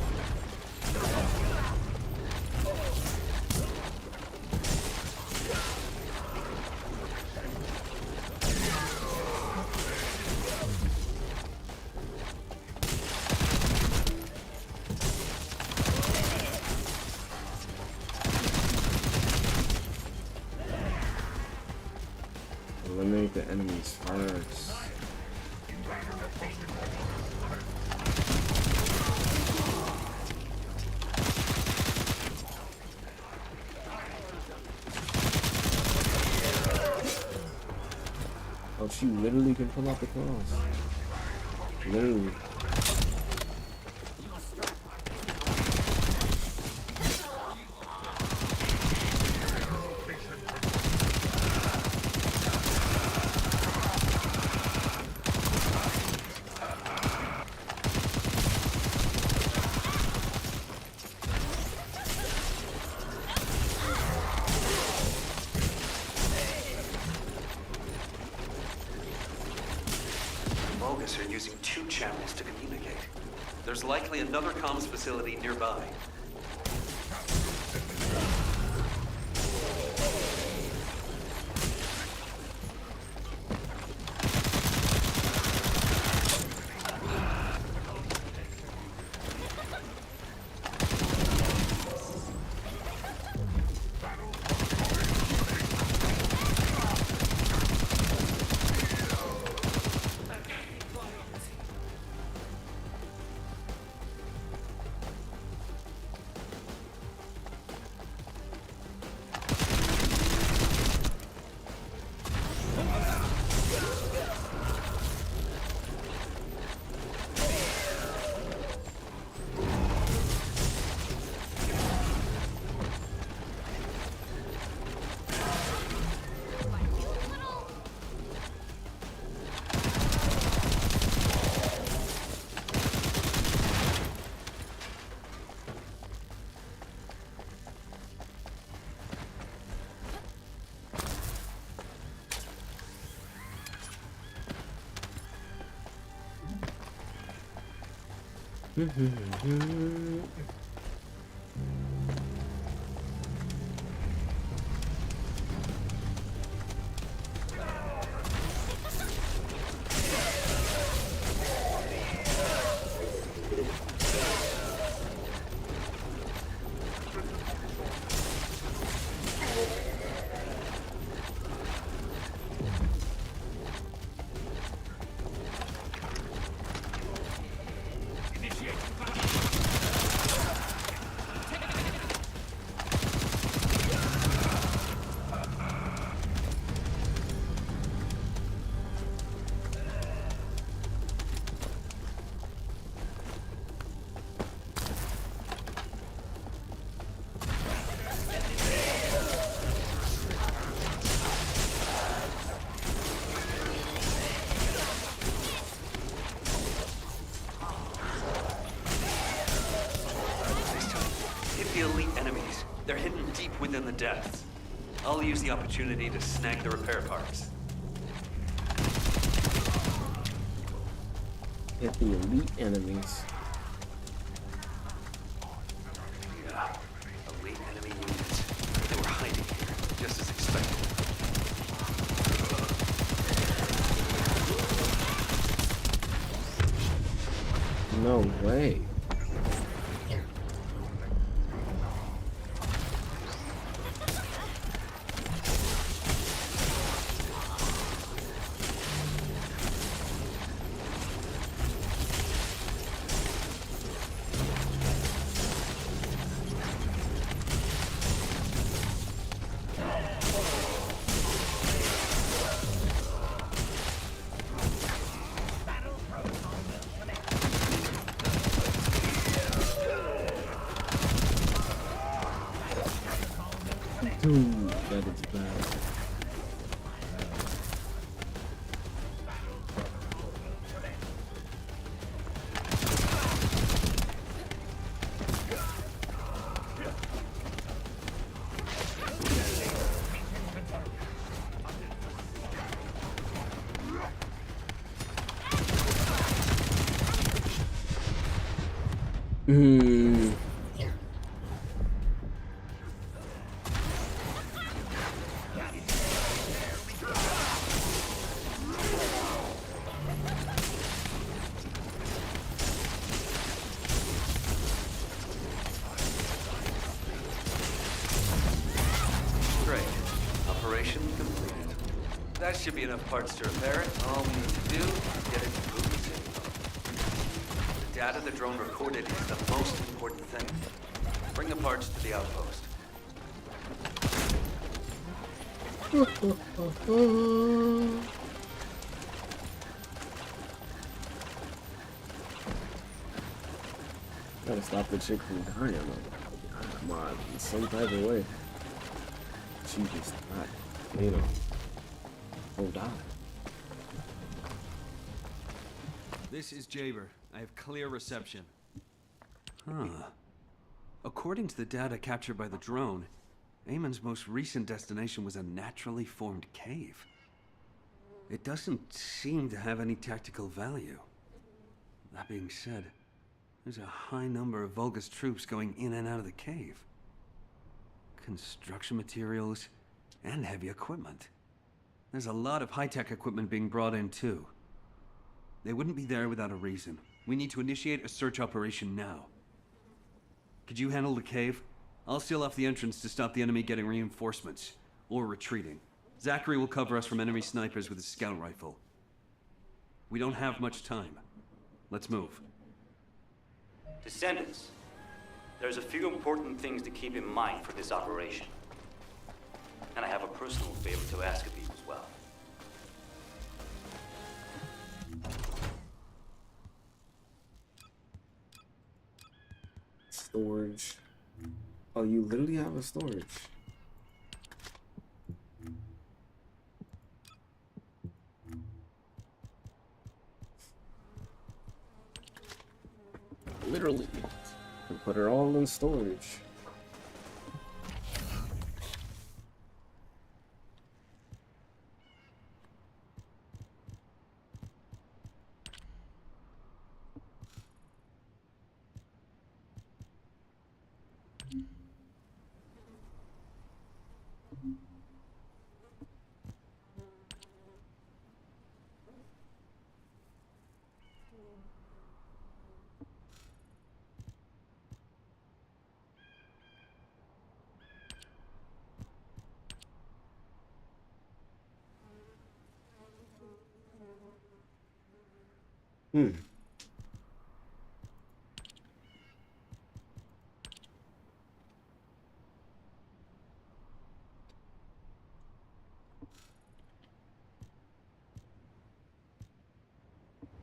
Eliminate the enemies first. Oh, she literally can pull out the claws. Literally. Bogus are using 2 channels to communicate. There's likely another comms facility nearby. Hit the elite enemies. They're hidden deep within the depths. I'll use the opportunity to snag the repair parts. Hit the elite enemies. Yeah, elite enemy units. They were hiding here, just as expected. No way. Dude, that is bad. Great. Operation completed. That should be enough parts to repair it. All we need to do is get it to move. The data the drone recorded is the most important thing. Bring the parts to the outpost. Gotta stop the chick from dying. Come on, in some type of way. She just not, you know, won't die. This is Jaber. I have clear reception. Huh. According to the data captured by the drone, Eamon's most recent destination was a naturally formed cave. It doesn't seem to have any tactical value. That being said, there's a high number of Vulgus troops going in and out of the cave. Construction materials and heavy equipment. There's a lot of high-tech equipment being brought in too. They wouldn't be there without a reason. We need to initiate a search operation now. Could you handle the cave? I'll seal off the entrance to stop the enemy getting reinforcements, or retreating. Zachary will cover us from enemy snipers with his scout rifle. We don't have much time. Let's move. Descendants, there's a few important things to keep in mind for this operation. And I have a personal favor to ask of you as well. Storage. Oh, you literally have a storage. Literally. You put it all in storage.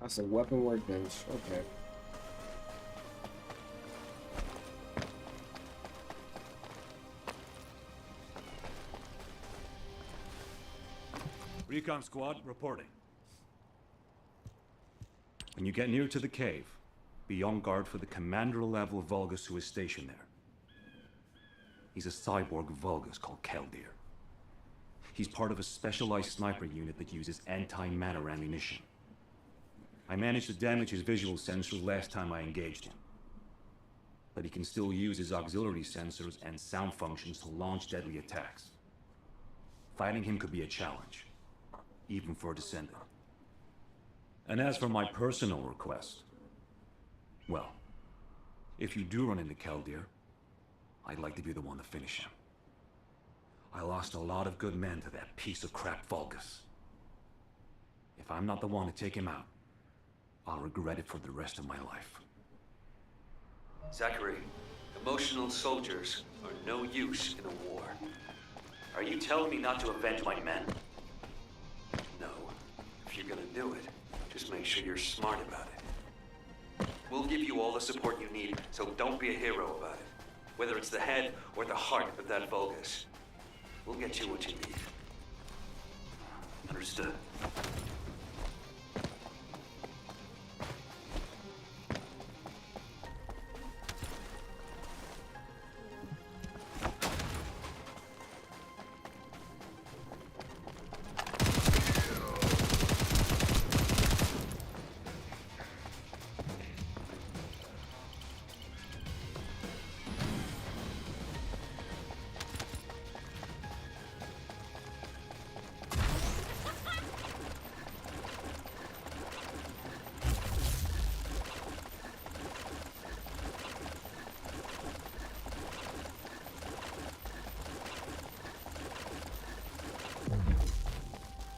That's a weapon workbench. Okay. Recon squad reporting. When you get near to the cave, be on guard for the commander-level Vulgus who is stationed there. He's a cyborg Vulgus called Keldir. He's part of a specialized sniper unit that uses anti-matter ammunition. I managed to damage his visual sensors last time I engaged him. But he can still use his auxiliary sensors and sound functions to launch deadly attacks. Fighting him could be a challenge, even for a Descendant. And as for my personal request, well, if you do run into Keldir, I'd like to be the one to finish him. I lost a lot of good men to that piece of crap Vulgus. If I'm not the one to take him out, I'll regret it for the rest of my life. Zachary, emotional soldiers are no use in a war. Are you telling me not to avenge my men? No. If you're gonna do it, just make sure you're smart about it. We'll give you all the support you need, so don't be a hero about it. Whether it's the head or the heart of that Vulgus. We'll get you what you need. Understood.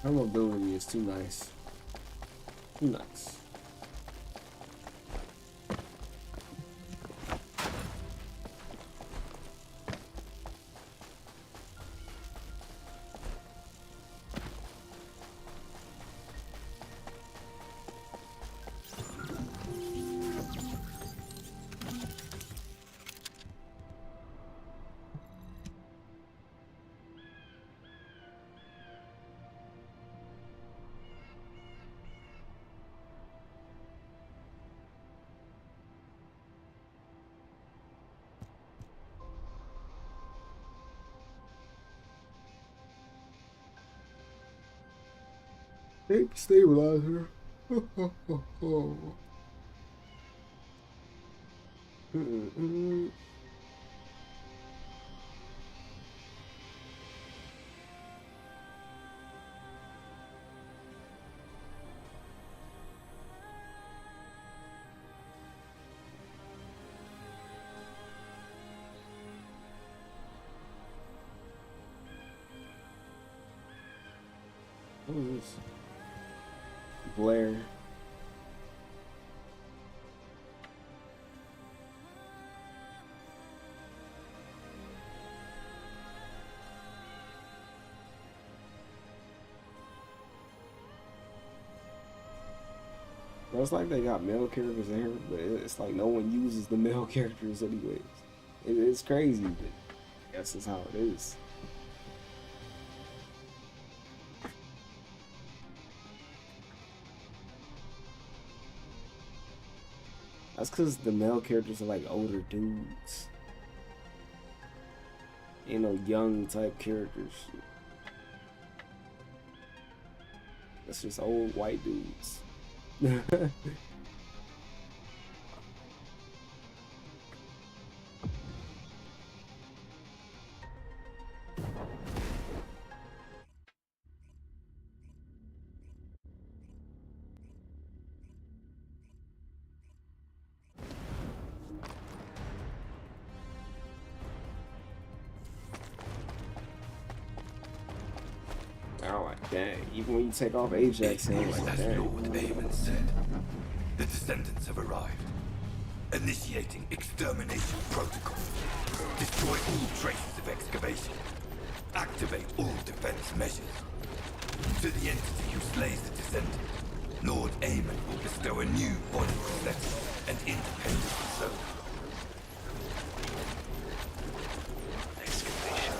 Her mobility is too nice. Too nice. Big stabilizer. What is this? Blair. Bro, it's like they got male characters in here, but it's like no one uses the male characters anyways. It's crazy, but I guess that's how it is. That's because the male characters are like older dudes. Ain't no young type characters. That's just old white dudes. Oh, like dang. Even when you take off Ajax, I'm like, dang. What Eamon said. The Descendants have arrived. Initiating extermination protocol. Destroy all traces of excavation. Activate all defense measures. To the entity who slays the Descendant, Lord Aemon will bestow a new body prosthetic and independent persona. Excavation.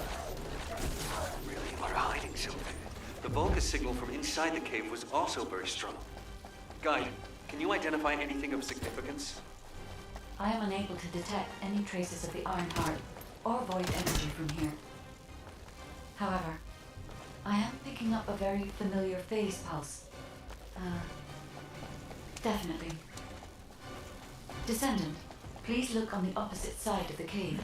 Really are hiding something. The Vulgus signal from inside the cave was also very strong. Guide, can you identify anything of significance? I am unable to detect any traces of the Iron Heart or void energy from here. However, I am picking up a very familiar phase pulse. Definitely. Descendant, please look on the opposite side of the cave.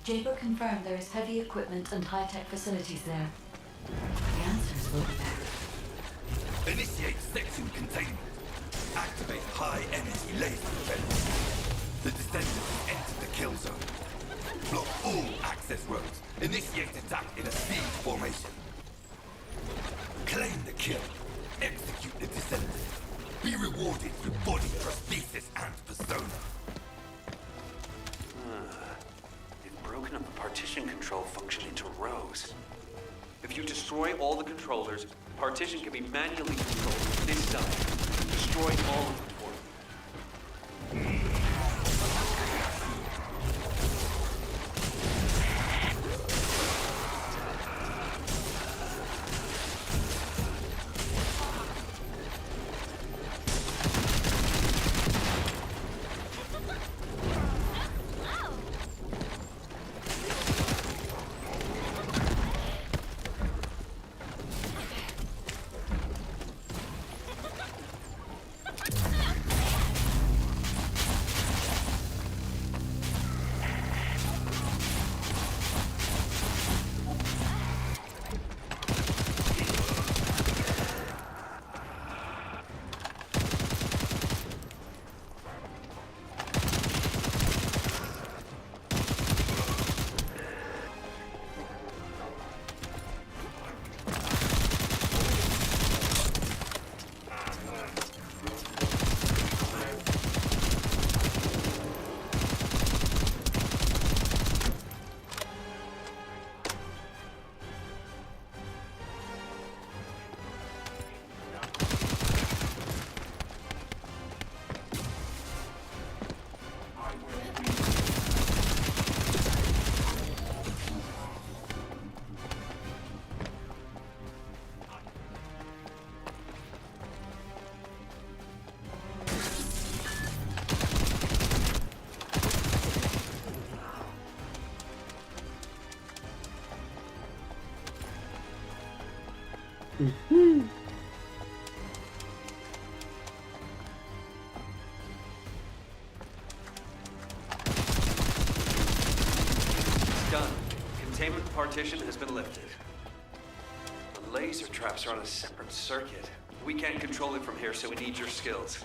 Jaber confirmed there is heavy equipment and high-tech facilities there. The answers will be there. Initiate section containment. Activate high-energy laser defense. The Descendants have entered the kill zone. Block all access roads. Initiate attack in a siege formation. Claim the kill. Execute the Descendant. Be rewarded with body prosthesis and persona. They've broken up the partition control function into rows. If you destroy all the controllers, partition can be manually controlled from this side. Destroy all of them for me. Done. Containment partition has been lifted. The laser traps are on a separate circuit. We can't control it from here, so we need your skills.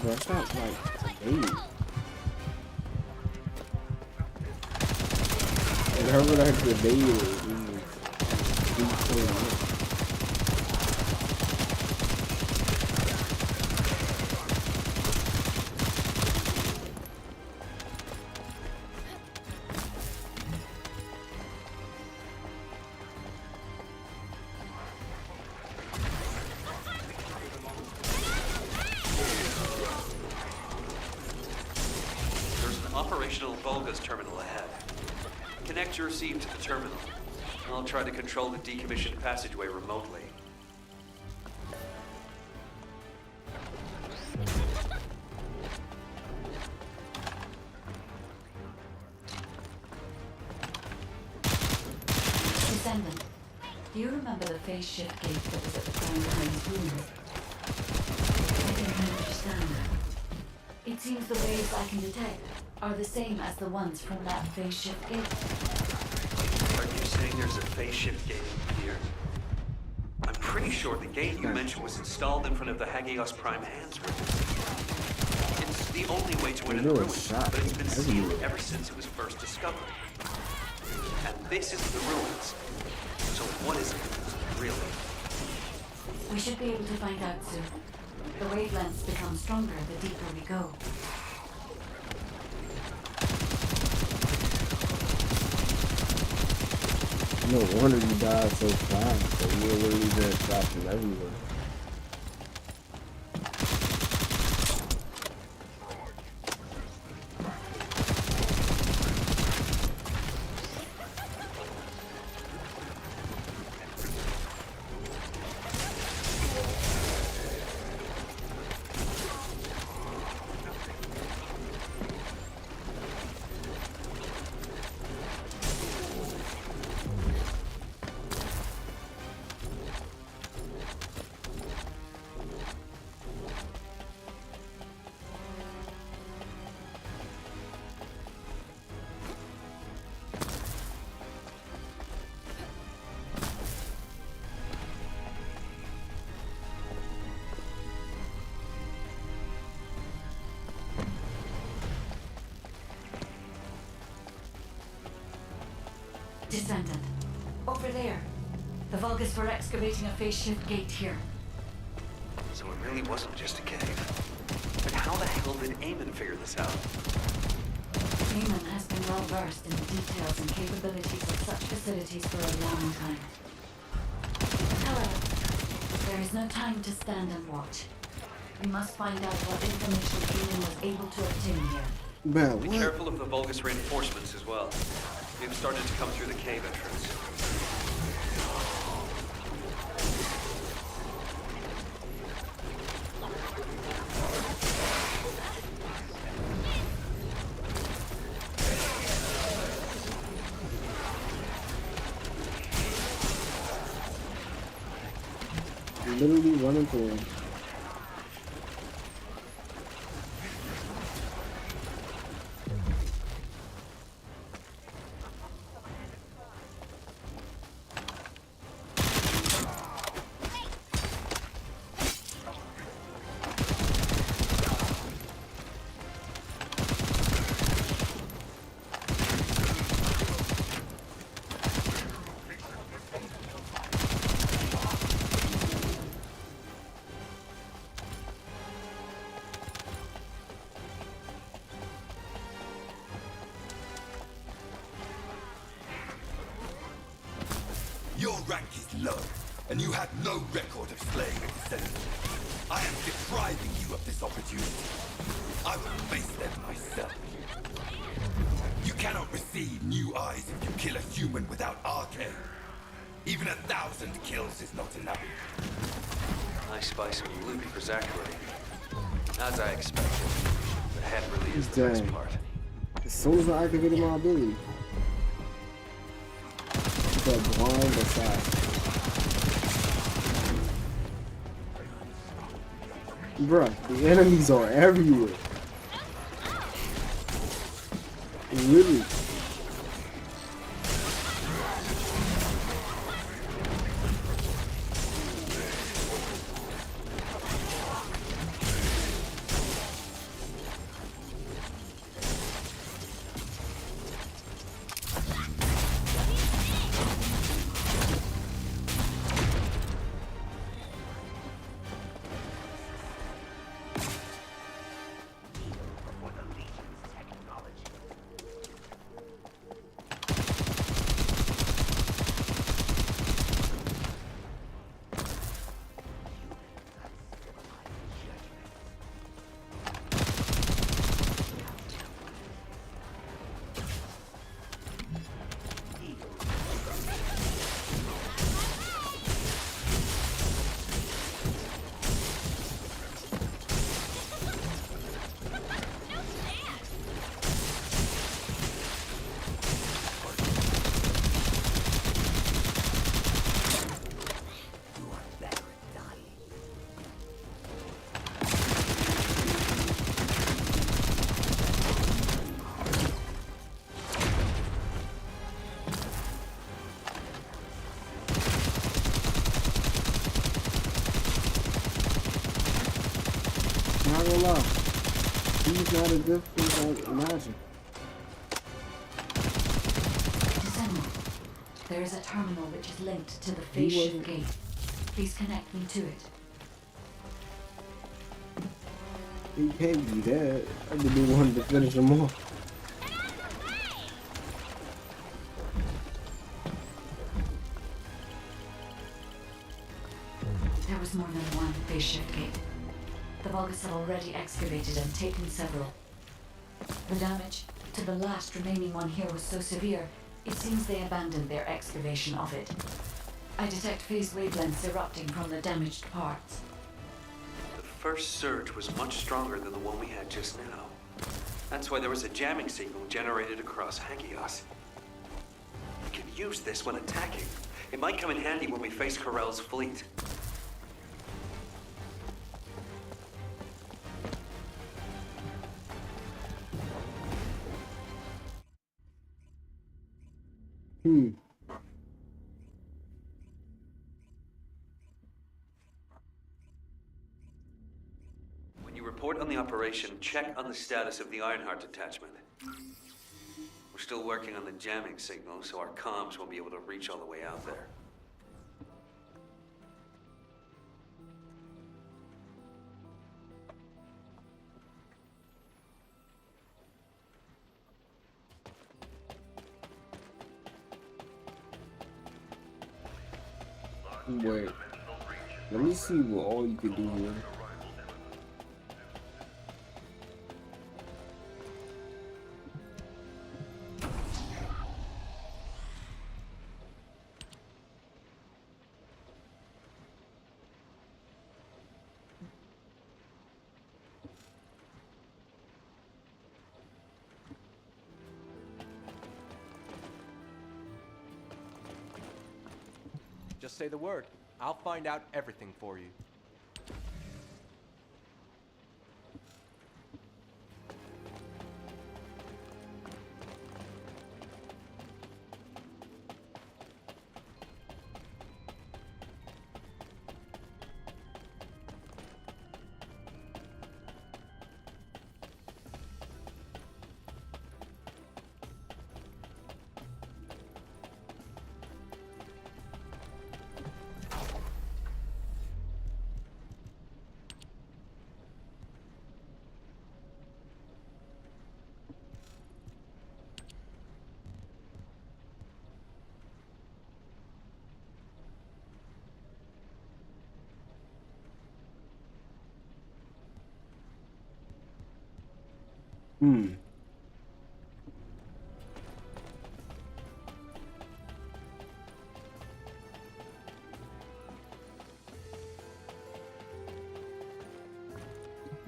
Bro, it's not like Whatever that grenade is. There's an operational Volga's terminal ahead. Connect your receive to the terminal. I'll try to control the decommissioned passageway remotely. Descendant, do you remember the phase shift gate that was at the Crown Plains ruins? I think I understand. It seems the waves I can detect are the same as the ones from that phase shift gate. Are you saying there's a phase shift gate here? I'm pretty sure the gate you mentioned was installed in front of the Hagios Prime hands ruins. It's the only way to enter the ruins, but it's been sealed ever since it was first discovered. And this is the ruins. So what is it, really? We should be able to find out soon. The wavelengths become stronger the deeper we go. No wonder you died so fast. So you were literally getting shots from everywhere. Descendant. Over there. The Vulgus were excavating a phase shift gate here. So it really wasn't just a cave. But how the hell did Eamon figure this out? Eamon has been well versed in the details and capabilities of such facilities for a long time. However, there is no time to stand and watch. We must find out what information Eamon was able to obtain here. Man, Be careful of the Vulgus reinforcements as well. They've started to come through the cave entrance. Literally running through him. Your rank is low, and you have no record of slaying a Descendant. I am depriving you of this opportunity. I will face them myself. You cannot receive new eyes if you kill a human without arcane. Even 1,000 kills is not enough. Nice spice and loot for Zachary. As I expected, the head really is the best Dang. part. As soon as I activated my ability, the blind assassin. Bruh, the enemies are everywhere. Literally. not gonna lie. He's not as difficult as I imagine. Descendant. There is a terminal which is linked to the phase shift gate. Please connect me to it. He can't be that. I really wanted to finish him off. There was more than one phase shift gate. The Vulgus had already excavated and taken several. The damage to the last remaining one here was so severe, it seems they abandoned their excavation of it. I detect phase wavelengths erupting from the damaged parts. The first surge was much stronger than the one we had just now. That's why there was a jamming signal generated across Hagios. We can use this when attacking. It might come in handy when we face Corell's fleet. When you report on the operation, check on the status of the Ironheart detachment. We're still working on the jamming signal, so our comms won't be able to reach all the way out there. Wait. Let me see what all you can do here. Just say the word. I'll find out everything for you.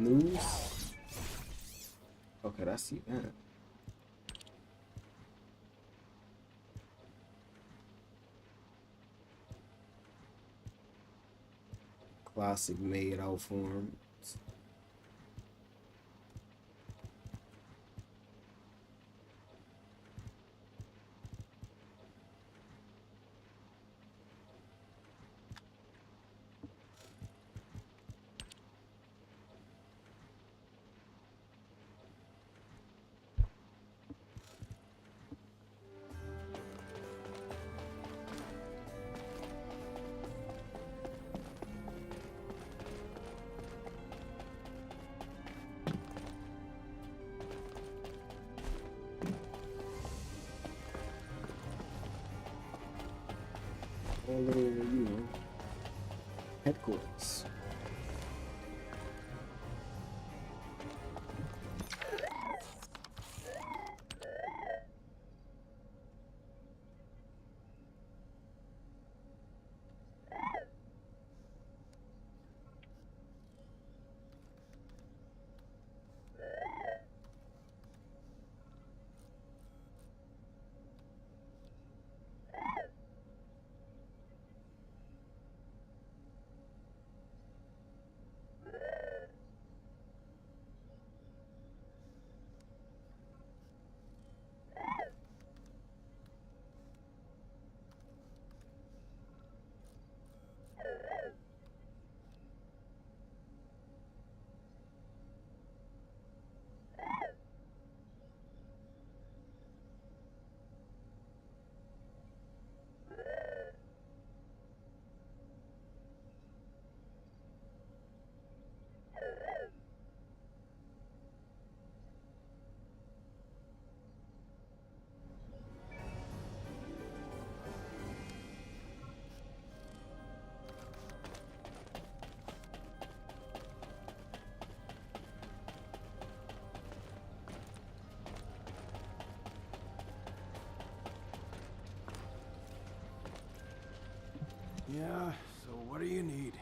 News? Okay, I see that. Classic made out forms. All little, you know, headquarters. Yeah, so what do you need?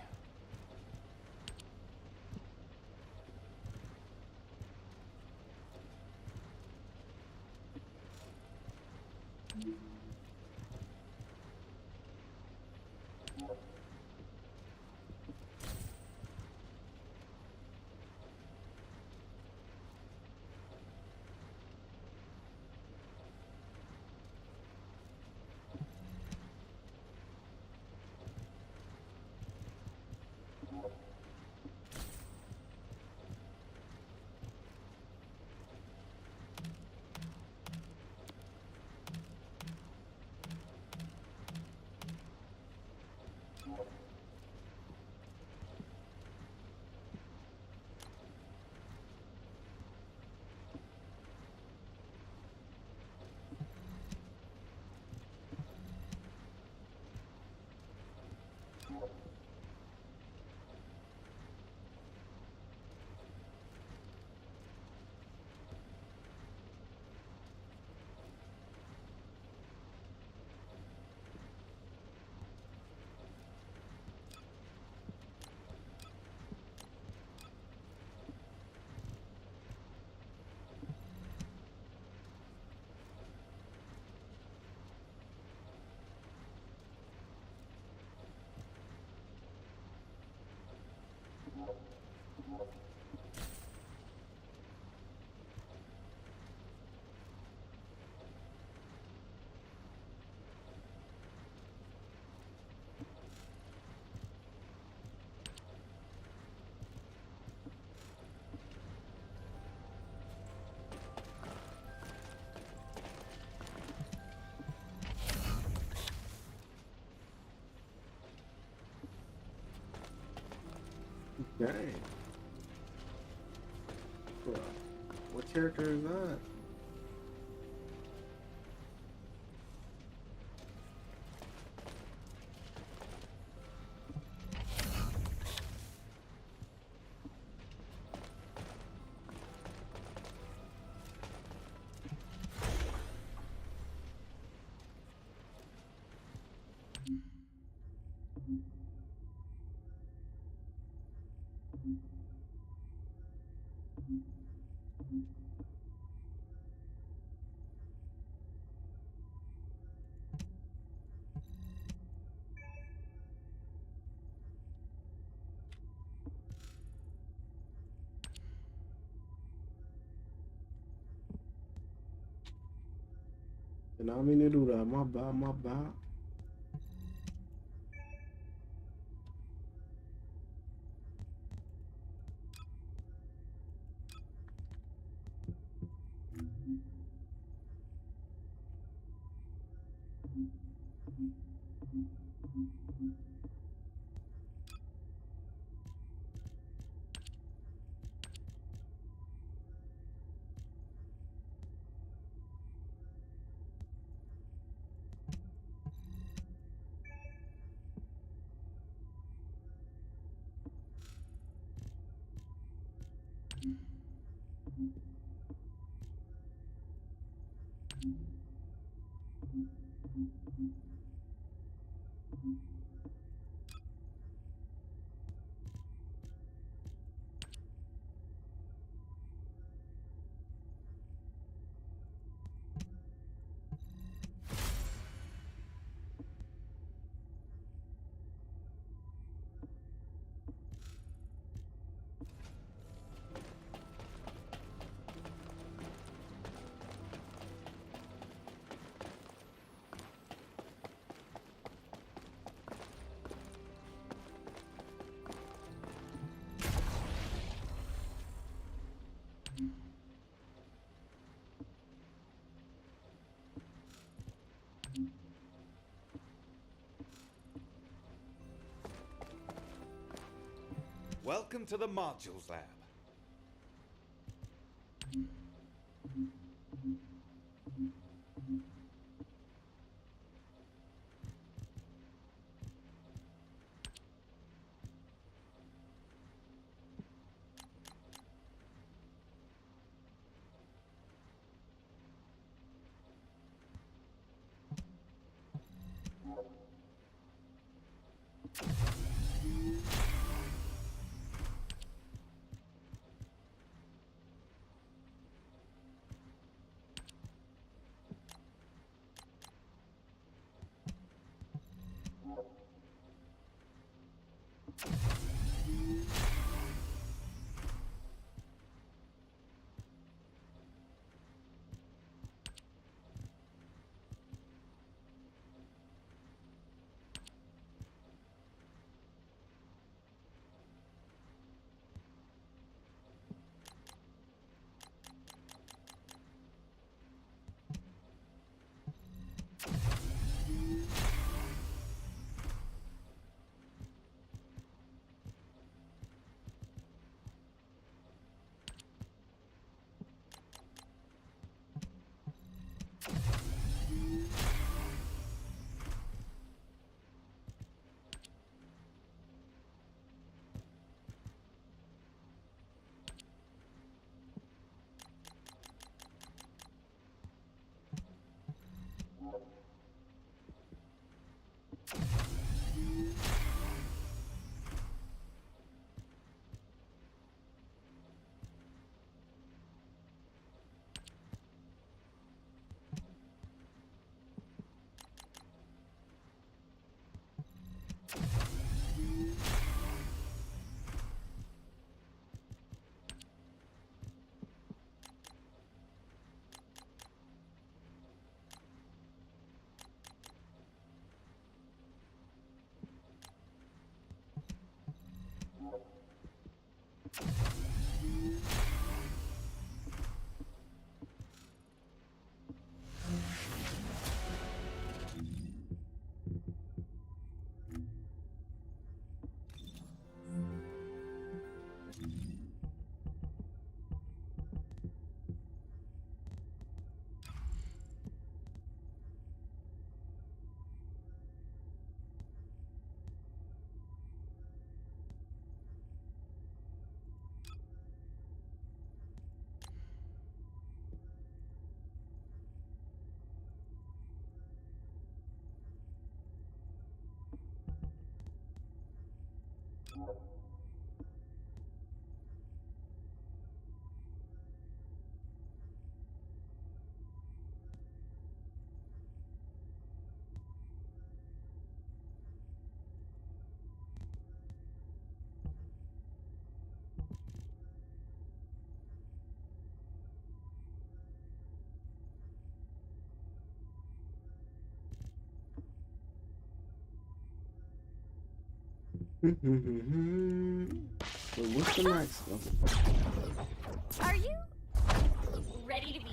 Dang. Bruh. What character is that? And I mean to do that. My bad, my bad. Welcome to the Modules Lab. So what's the next one? Are you ready to be?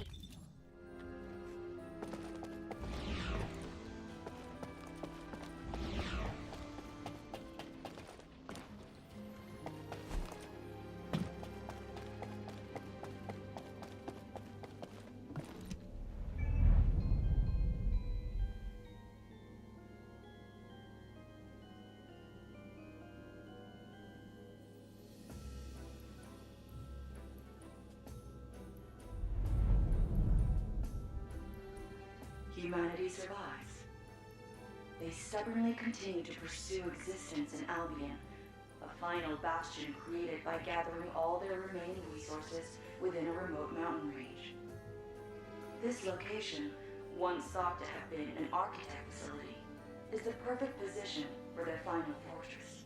Humanity survives. They stubbornly continue to pursue existence in Albion, a final bastion created by gathering all their remaining resources within a remote mountain range. This location, once thought to have been an architect facility, is the perfect position for their final fortress.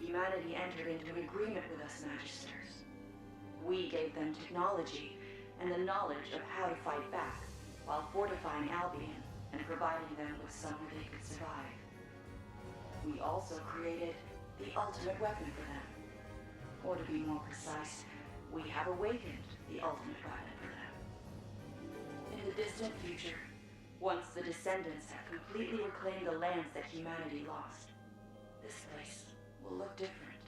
Humanity entered into an agreement with us Magisters. We gave them technology and the knowledge of how to fight back, while fortifying Albion and providing them with somewhere they could survive. We also created the ultimate weapon for them. Or to be more precise, we have awakened the ultimate weapon for them. In the distant future, once the Descendants have completely reclaimed the lands that humanity lost, this place will look different.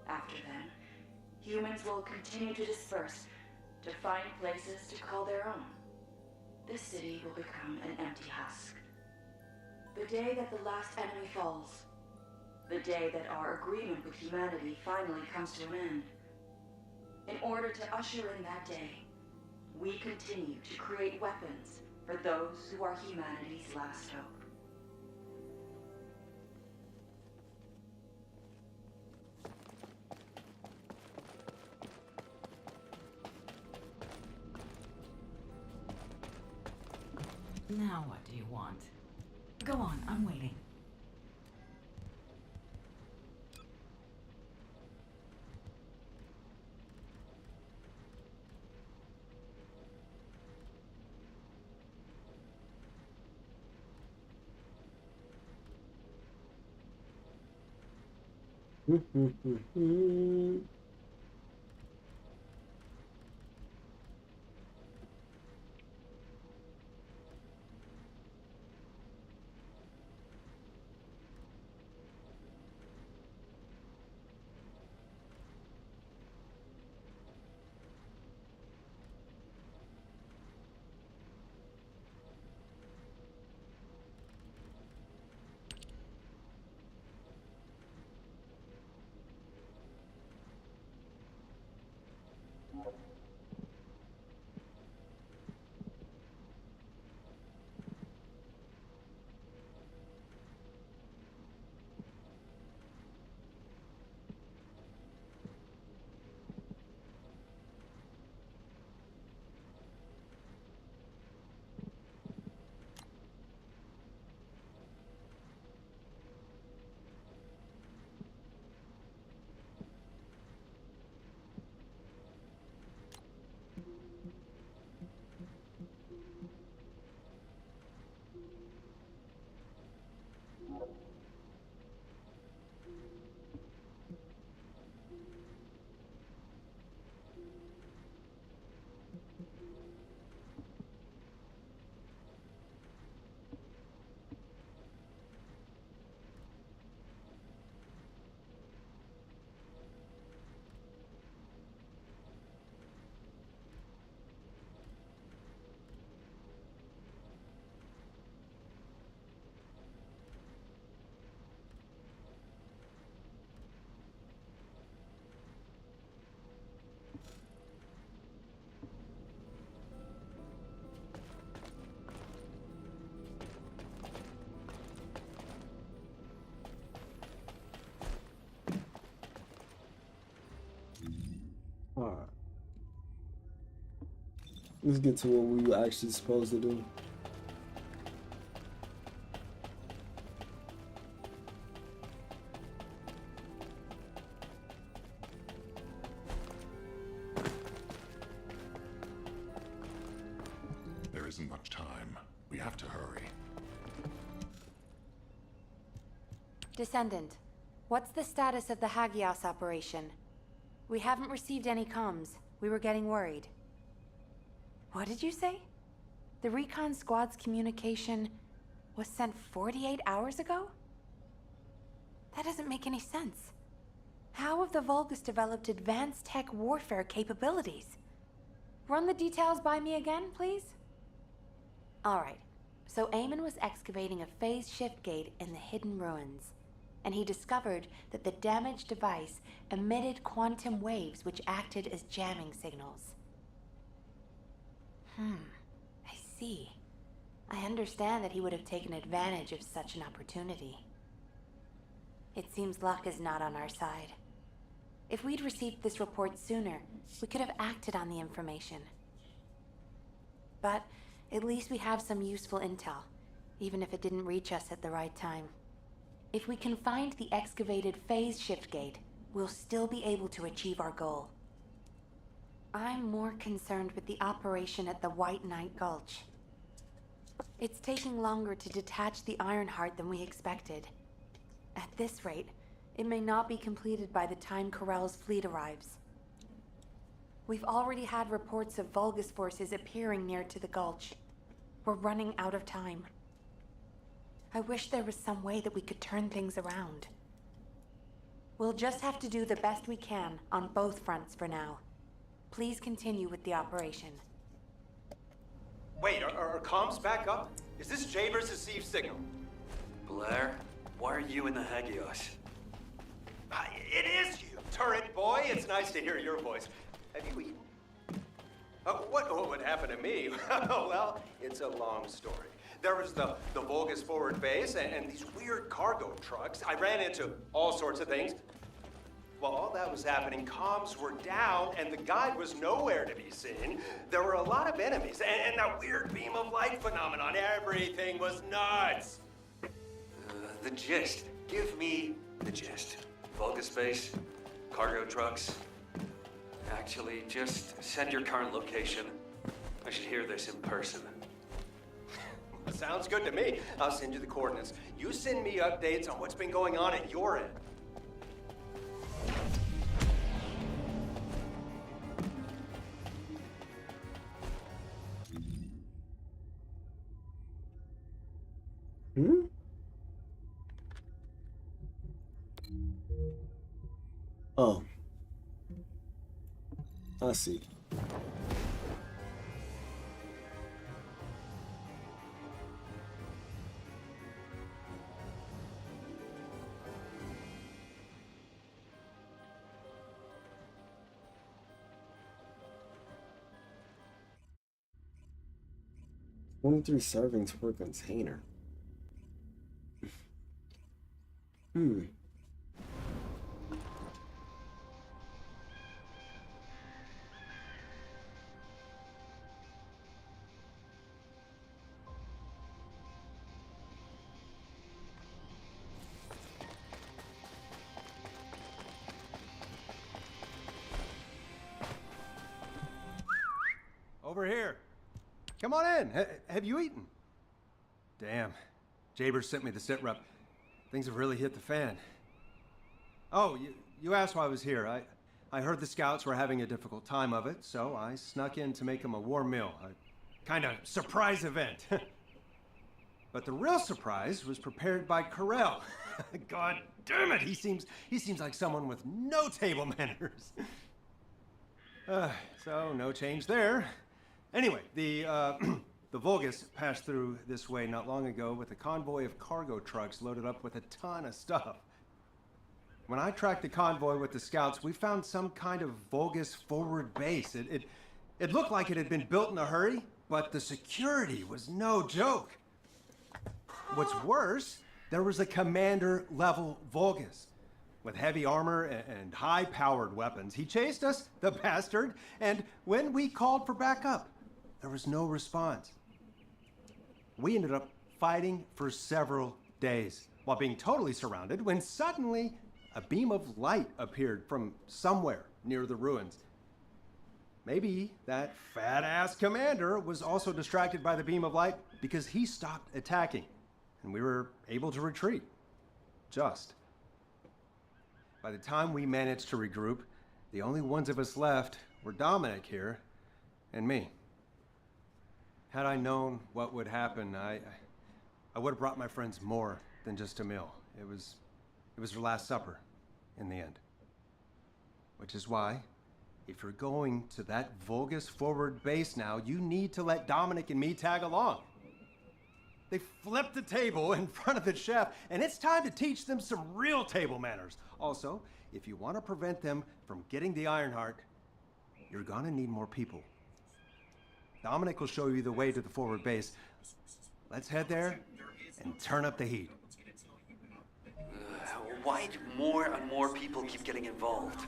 After then, humans will continue to disperse to find places to call their own. This city will become an empty husk. The day that the last enemy falls, the day that our agreement with humanity finally comes to an end. In order to usher in that day, we continue to create weapons for those who are humanity's last hope. Now what do you want? Go on, I'm waiting. Alright. Let's get to what we were actually supposed to do. There isn't much time. We have to hurry. Descendant, what's the status of the Hagios operation? We haven't received any comms. We were getting worried. What did you say? The recon squad's communication was sent 48 hours ago? That doesn't make any sense. How have the Vulgus developed advanced tech warfare capabilities? Run the details by me again, please? Alright, so Eamon was excavating a phase shift gate in the hidden ruins, and he discovered that the damaged device emitted quantum waves which acted as jamming signals. I see. I understand that he would have taken advantage of such an opportunity. It seems luck is not on our side. If we'd received this report sooner, we could have acted on the information. But at least we have some useful intel, even if it didn't reach us at the right time. If we can find the excavated phase shift gate, we'll still be able to achieve our goal. I'm more concerned with the operation at the White Knight Gulch. It's taking longer to detach the Ironheart than we expected. At this rate, it may not be completed by the time Corell's fleet arrives. We've already had reports of Vulgus forces appearing near to the Gulch. We're running out of time. I wish there was some way that we could turn things around. We'll just have to do the best we can on both fronts for now. Please continue with the operation. Wait, are comms back up? Is this Jaber's received signal? Blair, why are you in the Hagios? It is you, turret boy. It's nice to hear your voice. Have you eaten? What would happen to me? Well, it's a long story. There was the Vulgus forward base and these weird cargo trucks. I ran into all sorts of things. While all that was happening, comms were down and the guide was nowhere to be seen. There were a lot of enemies and that weird beam of light phenomenon. Everything was nuts. The gist. Give me the gist. Vulgus base, cargo trucks. Actually, just send your current location. I should hear this in person. Sounds good to me. I'll send you the coordinates. You send me updates on what's been going on at your end. Hmm? Oh. I see. $23 servings per container. Hmm. Over here. Come on in. Have you eaten? Damn. Jaber sent me the sit rep. Things have really hit the fan. Oh, you asked why I was here. I heard the scouts were having a difficult time of it, so I snuck in to make them a warm meal. A kind of surprise event. But the real surprise was prepared by Corell. God damn it, he seems like someone with no table manners. So no change there. Anyway, the Vulgus passed through this way not long ago with a convoy of cargo trucks loaded up with a ton of stuff. When I tracked the convoy with the scouts, we found some kind of Vulgus forward base. It looked like it had been built in a hurry, but the security was no joke. What's worse, there was a commander-level Vulgus with heavy armor and high-powered weapons. He chased us, the bastard, and when we called for backup, there was no response. We ended up fighting for several days while being totally surrounded when suddenly a beam of light appeared from somewhere near the ruins. Maybe that fat-ass commander was also distracted by the beam of light because he stopped attacking and we were able to retreat. Just. By the time we managed to regroup, the only ones of us left were Dominic here and me. Had I known what would happen, I would have brought my friends more than just a meal. It was their last supper in the end. Which is why, if you're going to that Vulgus forward base now, you need to let Dominic and me tag along. They flipped the table in front of the chef, and it's time to teach them some real table manners. Also, if you want to prevent them from getting the Ironheart, you're gonna need more people. Dominic will show you the way to the forward base. Let's head there and turn up the heat. Why do more and more people keep getting involved?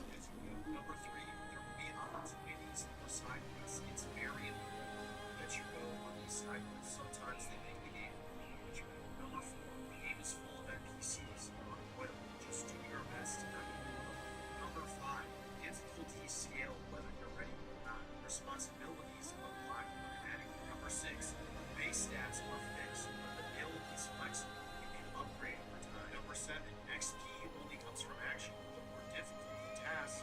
Number 3, there will be odds, ladies, or side quests. It's very important that you go on these side quests. Sometimes they make the game but you go. Number 4, the game is full of NPCs. Unavoidable. Just do your best to not get involved. Number 5, difficulty scale whether you're ready or not. Responsibilities apply automatically. Number 6, base stats are fixed, but the build is flexible. You can upgrade over time. Number 7, XP only comes from action. The more difficult the tasks,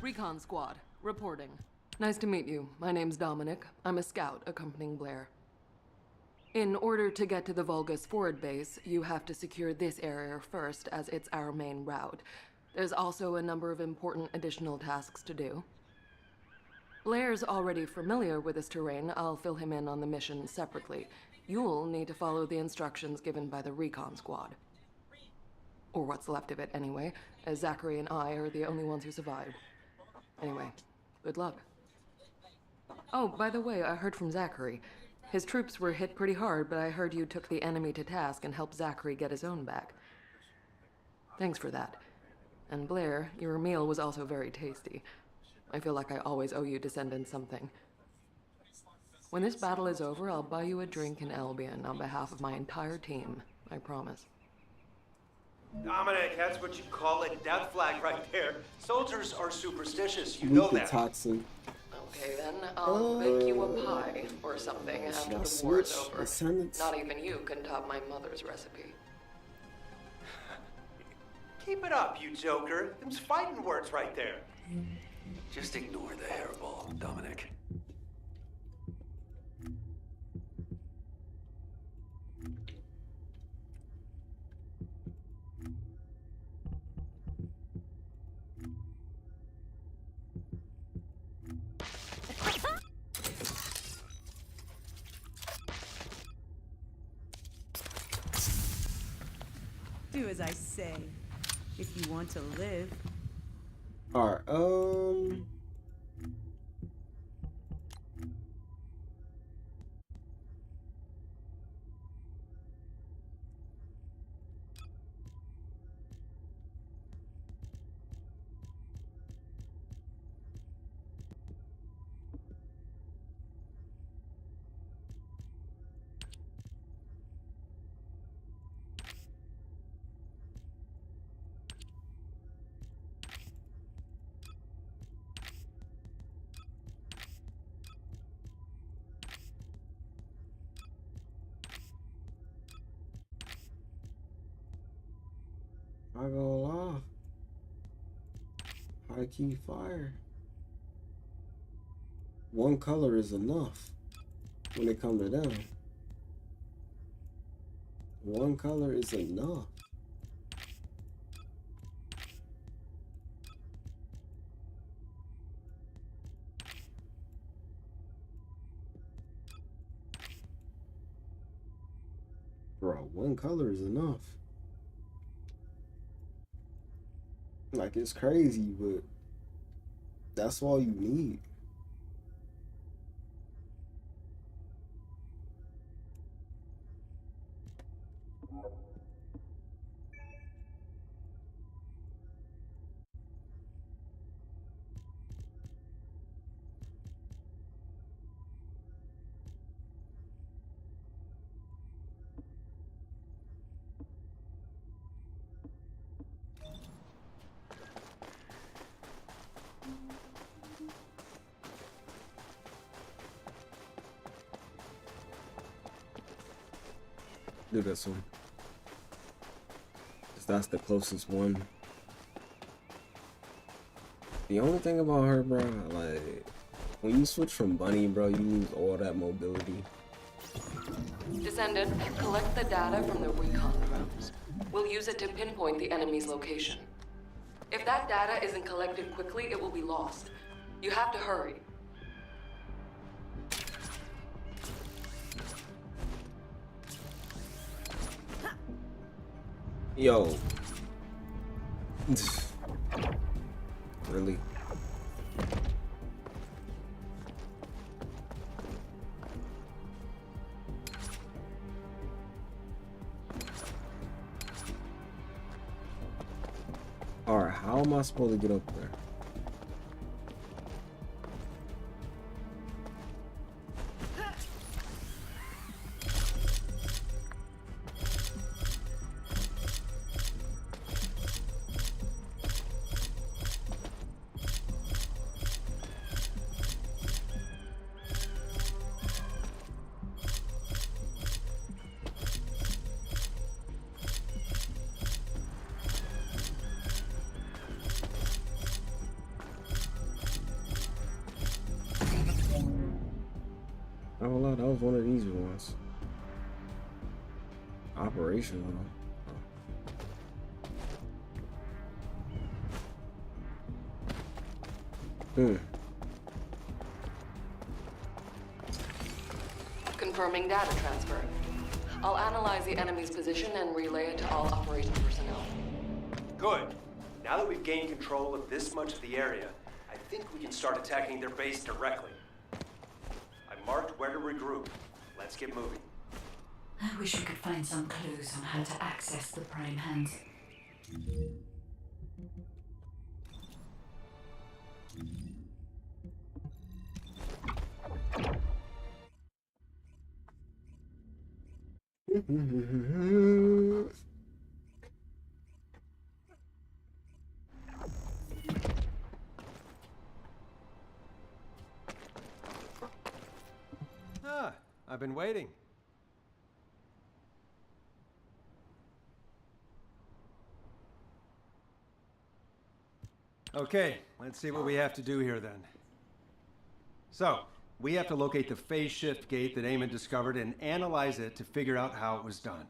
Recon Squad, reporting. Nice to meet you. My name's Dominic. I'm a scout accompanying Blair. In order to get to the Vulgus forward base, you have to secure this area first, as it's our main route. There's also a number of important additional tasks to do. Blair's already familiar with this terrain. I'll fill him in on the mission separately. You'll need to follow the instructions given by the Recon Squad. Or what's left of it, anyway, as Zachary and I are the only ones who survived. Anyway, good luck. Oh, by the way, I heard from Zachary. His troops were hit pretty hard, but I heard you took the enemy to task and helped Zachary get his own back. Thanks for that. And Blair, your meal was also very tasty. I feel like I always owe you Descendant something. When this battle is over, I'll buy you a drink in Albion on behalf of my entire team. I promise. Dominic, that's what you call a death flag right there. Soldiers are superstitious, you know that. Toxin. Okay then, I'll bake you a pie or something after the war is over. Descendants? Not even you can top my mother's recipe. Keep it up, you joker. Them's fighting words right there. Just ignore the hairball, Dominic. Do as I say, if you want to live. Alright, I gonna lie. High key fire. One color is enough when it comes to them. One color is enough. Bro, one color is enough. Like, it's crazy, but that's all you need. Do this one. 'Cause that's the closest one. The only thing about her, bro, like, when you switch from Bunny, bro, you lose all that mobility. Descendant, collect the data from the recon drones. We'll use it to pinpoint the enemy's location. If that data isn't collected quickly, it will be lost. You have to hurry. Yo. Really? Alright, how am I supposed to get up there? I don't know, that was one of the easier ones. Operational. Confirming data transfer. I'll analyze the enemy's position and relay it to all operations personnel. Good. Now that we've gained control of this much of the area, I think we can start attacking their base directly. I marked where to regroup. Let's get moving. I wish we could find some clues on how to access the Prime Hands. I've been waiting. Okay, let's see what we have to do here then. So, we have to locate the phase shift gate that Eamon discovered and analyze it to figure out how it was done.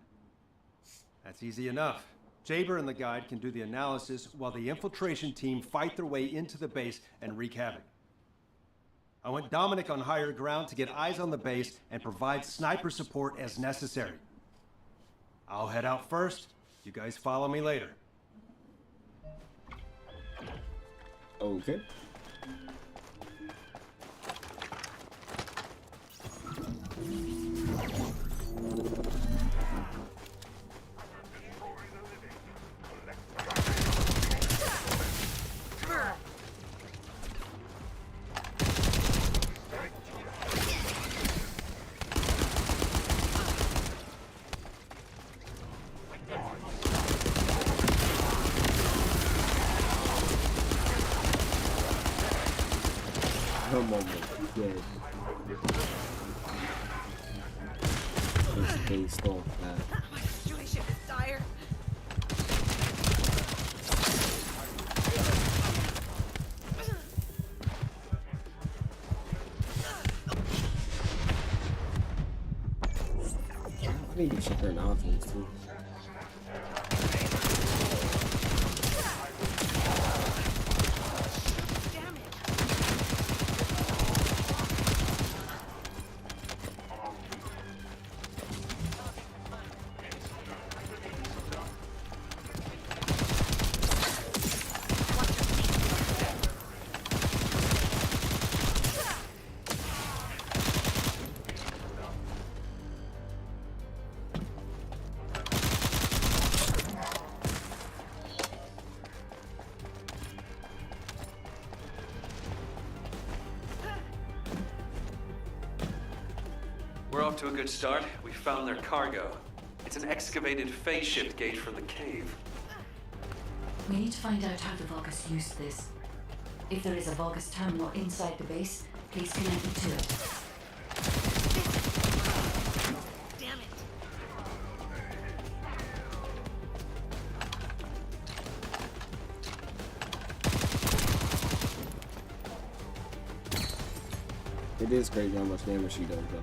That's easy enough. Jaber and the guide can do the analysis while the infiltration team fight their way into the base and wreak havoc. I want Dominic on higher ground to get eyes on the base and provide sniper support as necessary. I'll head out first. You guys follow me later. Okay. Come on, man. It's based off that. My situation is dire. I need to check her nodules too. We're off to a good start. We found their cargo. It's an excavated phase shift gate from the cave. We need to find out how the Vulgus used this. If there is a Vulgus terminal inside the base, please connect me to it. Damn it. It is crazy how much damage she does, though.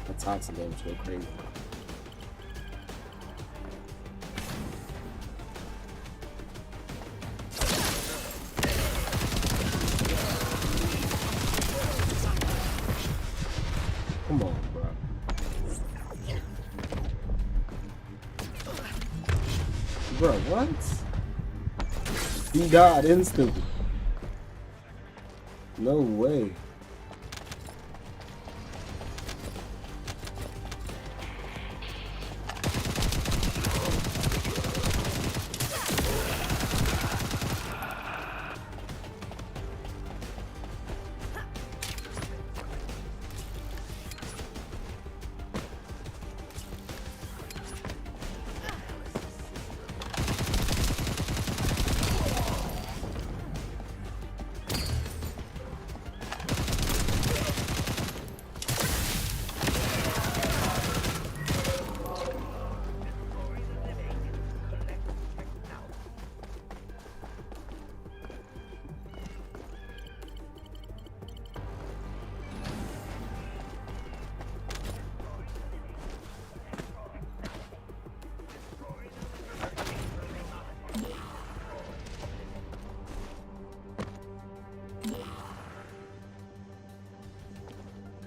That toxic damage go crazy. Come on, bro. Bro, what? He died instantly. No way.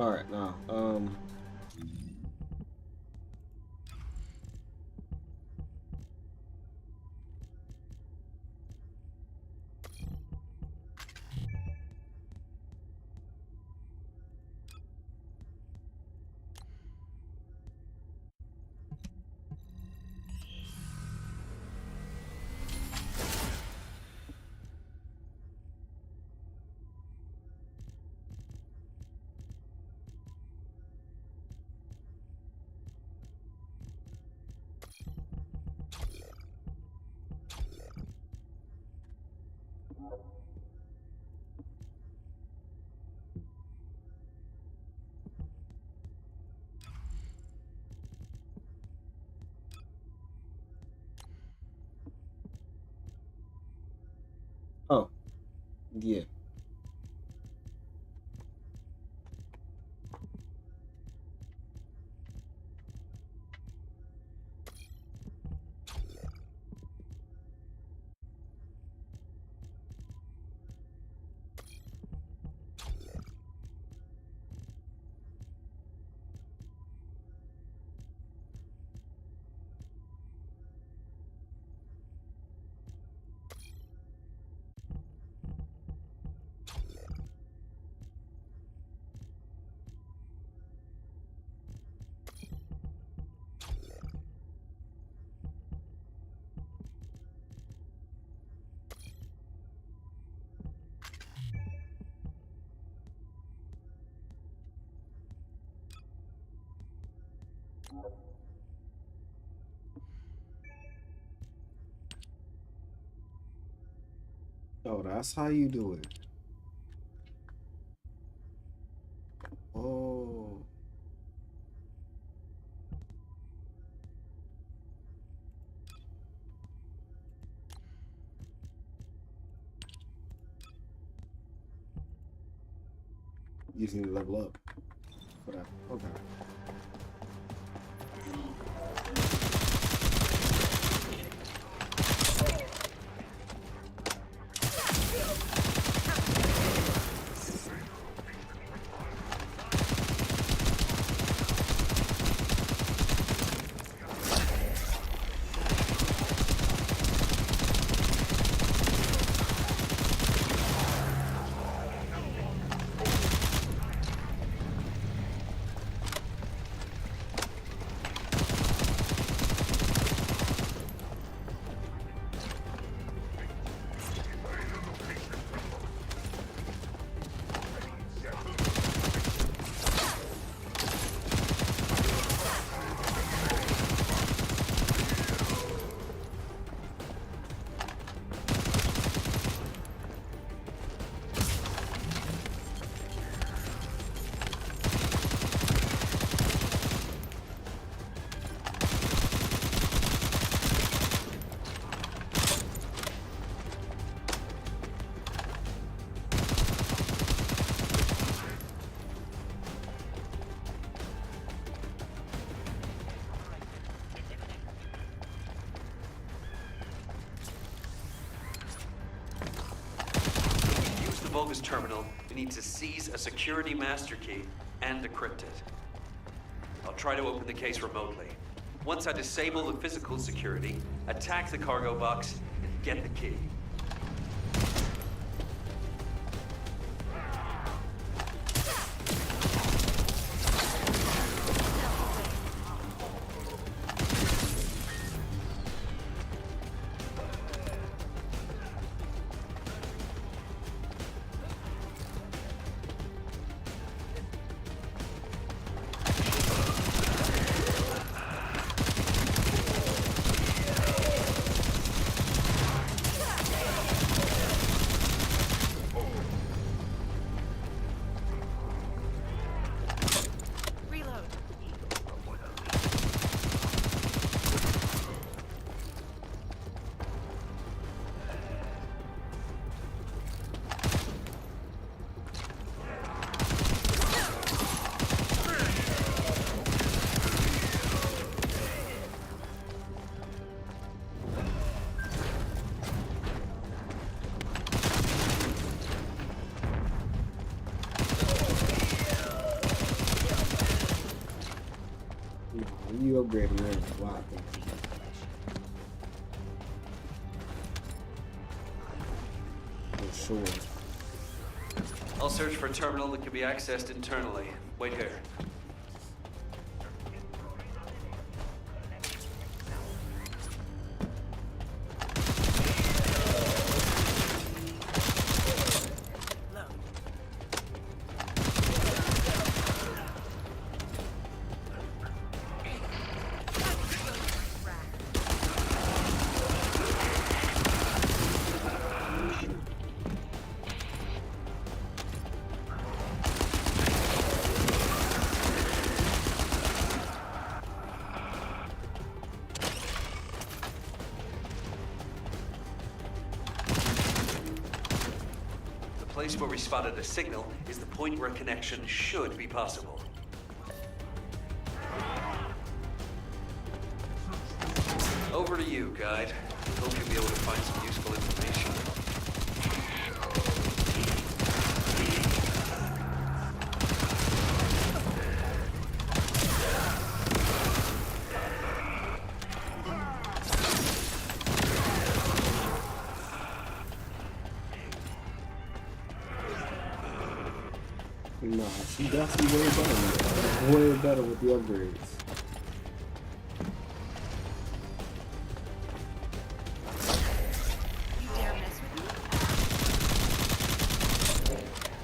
All right, now, oh, yeah. Oh, that's how you do it. Oh. You just need to level up. Whatever. Okay. Vulgus terminal, we need to seize a security master key and decrypt it. I'll try to open the case remotely. Once I disable the physical security, attack the cargo box and get the key. When you upgrade them, there's a lot of things. For sure. I'll search for a terminal that can be accessed internally. Wait here. The place where we spotted a signal is the point where a connection should be possible. Over to you, guide. Hope you'll be able to find some useful information. Nah, she definitely way better. Way better with the upgrades. You dare mess with me?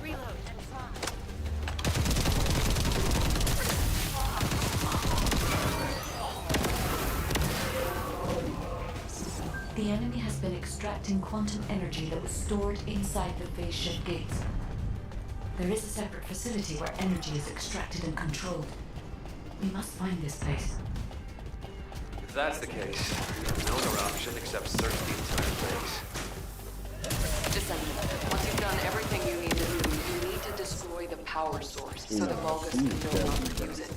Reload and fly. The enemy has been extracting quantum energy that was stored inside the phase shift gates. There is a separate facility where energy is extracted and controlled. We must find this place. If that's the case, there's no other option except search the entire place. Descendant, once you've done everything you need to do, you need to destroy the power source so the Vulgus can no longer use it.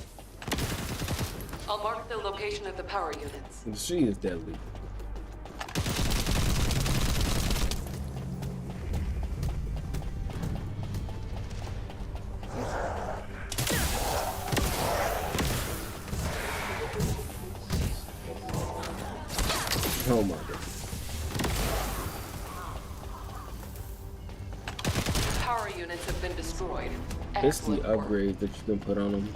I'll mark the location of the power units. She is deadly. Oh my god. Power units have been destroyed. It's the Excellent work. upgrades that you can put on them.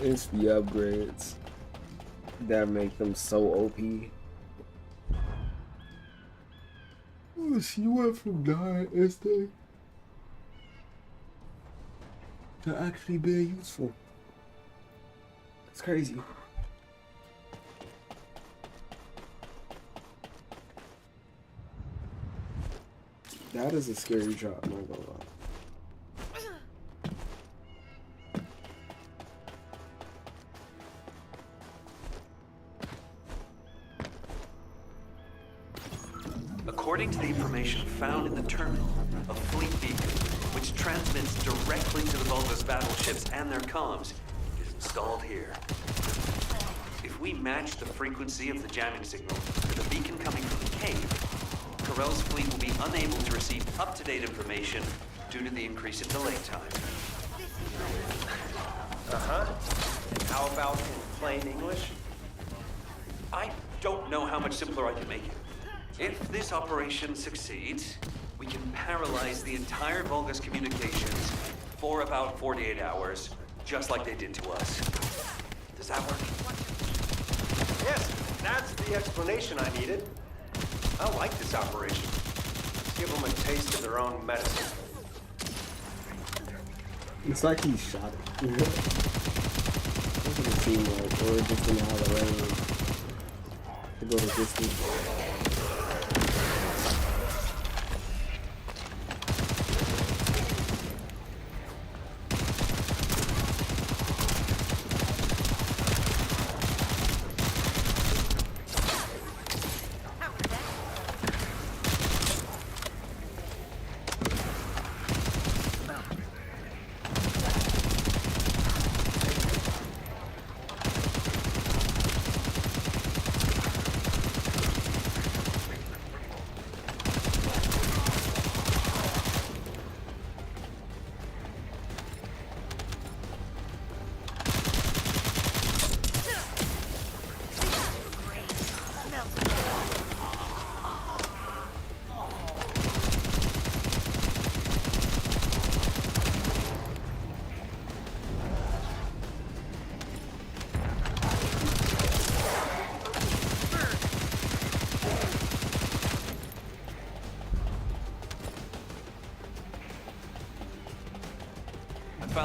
It's the upgrades that make them so OP. Oh, she went from dying instantly to actually being useful. It's crazy. That is a scary shot, I'm not gonna lie. According to the information found in the terminal, a fleet beacon, which transmits directly to the Vulgus battleships and their comms, is installed here. If we match the frequency of the jamming signal to the beacon coming from the cave, Corell's fleet will be unable to receive up-to-date information due to the increase in delay time. Uh-huh. And how about in plain English? I don't know how much simpler I can make it. If this operation succeeds, we can paralyze the entire Vulgus communications for about 48 hours, just like they did to us. Does that work? Yes, that's the explanation I needed. I like this operation. Give them a taste of their own medicine. It's like he shot it. It doesn't seem like, or just didn't have a range to go the distance.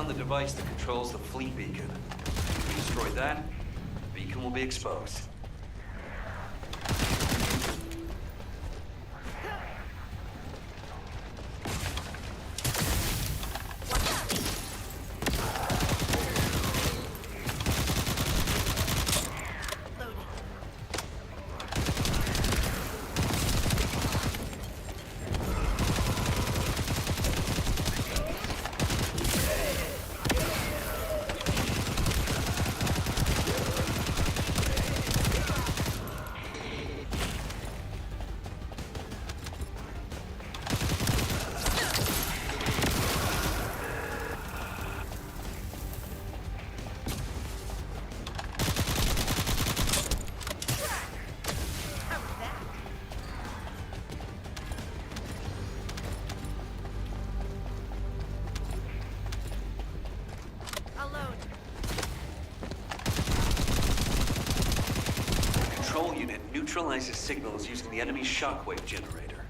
found the device that controls the fleet beacon. If we destroy that, the beacon will be exposed. Control unit neutralizes signals using the enemy's shockwave generator.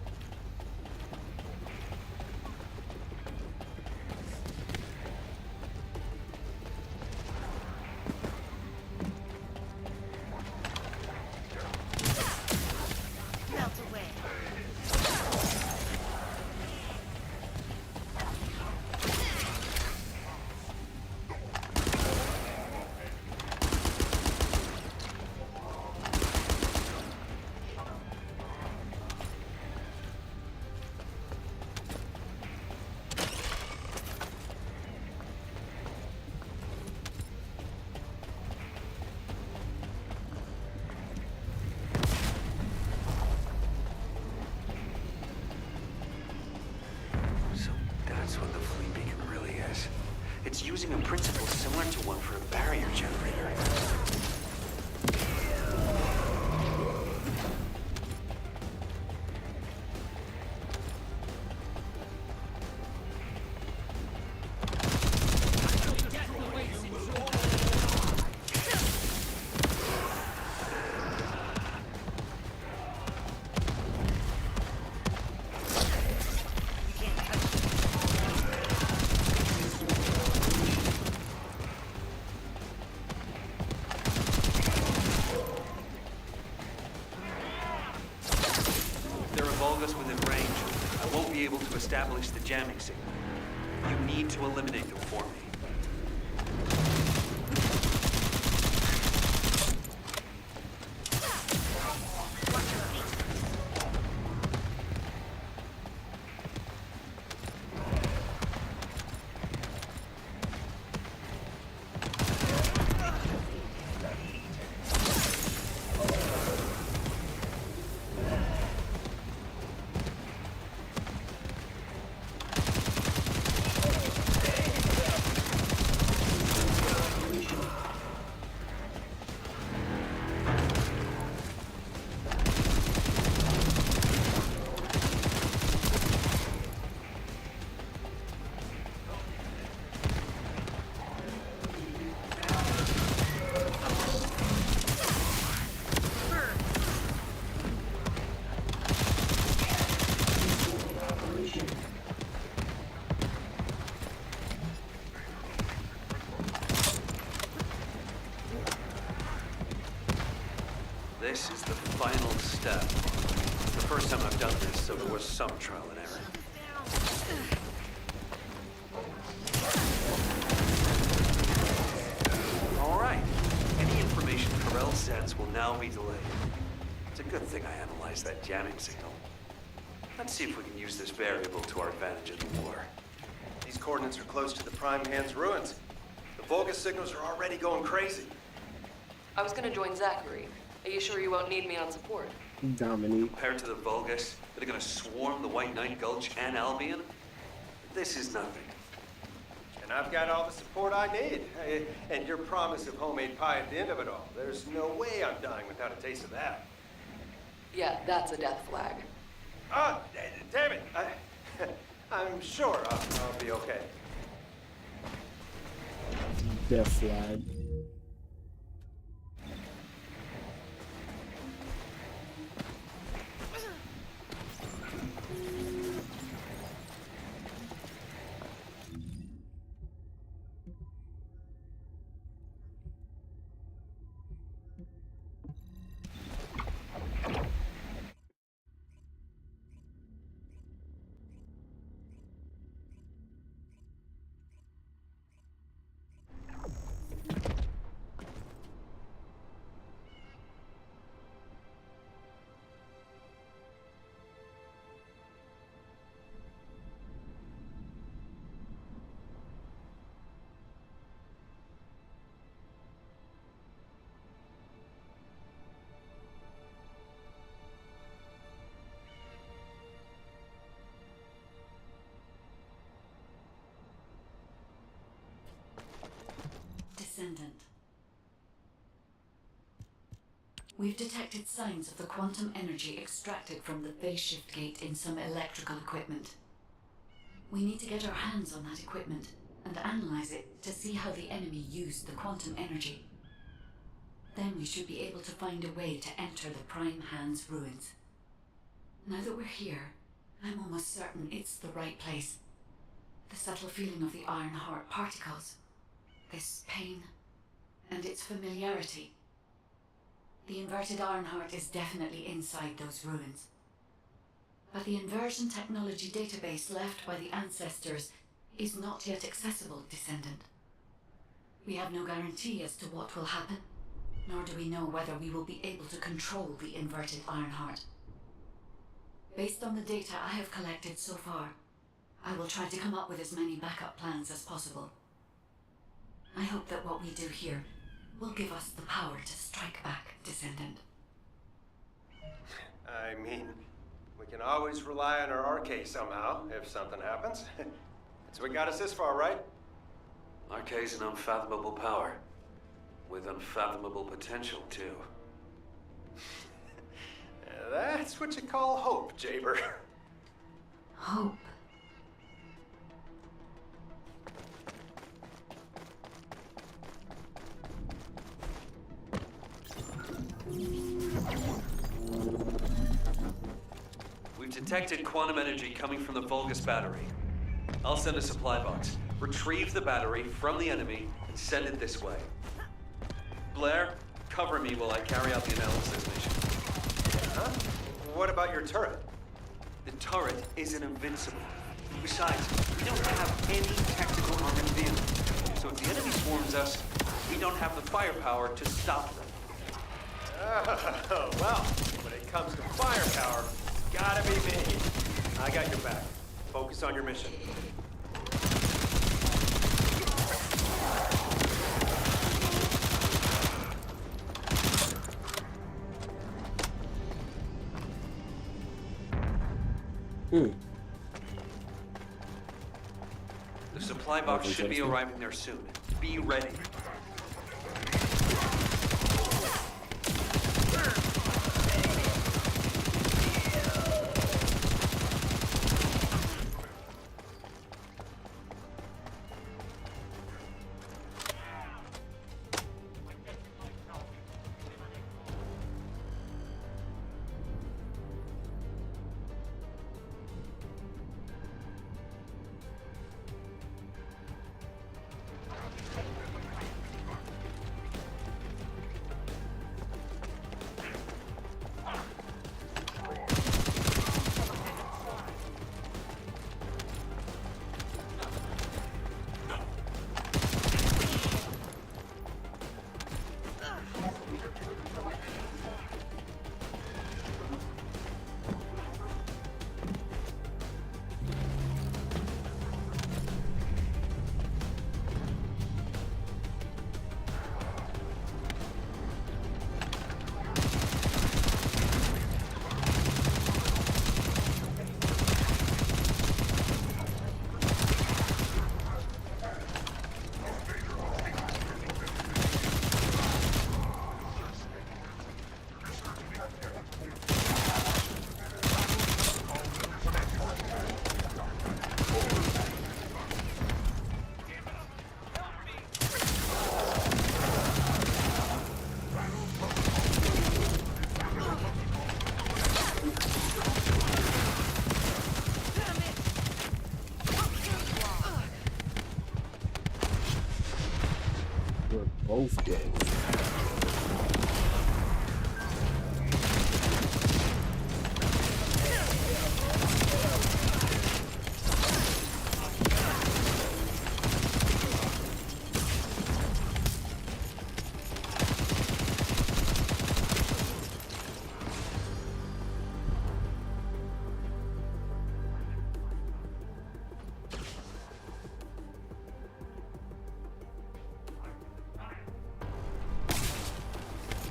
That's what the fleet beacon really is. It's using a principle similar to one for a barrier generator. Within range, I won't be able to establish the jamming signal. You need to eliminate them for me. This is the final step. It's the first time I've done this, so there was some trial and error. All right. Any information Corell sends will now be delayed. It's a good thing I analyzed that jamming signal. Let's see if we can use this variable to our advantage in the war. These coordinates are close to the Prime Hand's ruins. The Volga signals are already going crazy. I was gonna join Zachary. Are you sure you won't need me on support? Dominique. Compared to the Vulgus that are gonna swarm the White Knight Gulch and Albion, this is nothing. And I've got all the support I need. And your promise of homemade pie at the end of it all. There's no way I'm dying without a taste of that. Yeah, that's a death flag. Ah, damn it. I'm sure I'll be okay. Death flag. Descendant. We've detected signs of the quantum energy extracted from the phase shift gate in some electrical equipment. We need to get our hands on that equipment and analyze it to see how the enemy used the quantum energy. Then we should be able to find a way to enter the Prime Hand's ruins. Now that we're here, I'm almost certain it's the right place. The subtle feeling of the Iron Heart particles, this pain, and its familiarity. The inverted Ironheart is definitely inside those ruins. But the inversion technology database left by the ancestors is not yet accessible, Descendant. We have no guarantee as to what will happen, nor do we know whether we will be able to control the inverted Ironheart. Based on the data I have collected so far, I will try to come up with as many backup plans as possible. I hope that what we do here will give us the power to strike back, Descendant. I mean, we can always rely on our RK somehow, if something happens. That's what got us this far, right? RK's an unfathomable power. With unfathomable potential, too. That's what you call hope, Jaber. Hope. We've detected quantum energy coming from the Vulgus battery. I'll send a supply box. Retrieve the battery from the enemy and send it this way. Blair, cover me while I carry out the analysis mission. Huh? What about your turret? The turret isn't invincible. Besides, we don't have any technical armored vehicles. So if the enemy swarms us, we don't have the firepower to stop them. Oh, well, when it comes to firepower, gotta be me. I got your back. Focus on your mission. The supply box should be arriving there soon. Be ready. Both dead.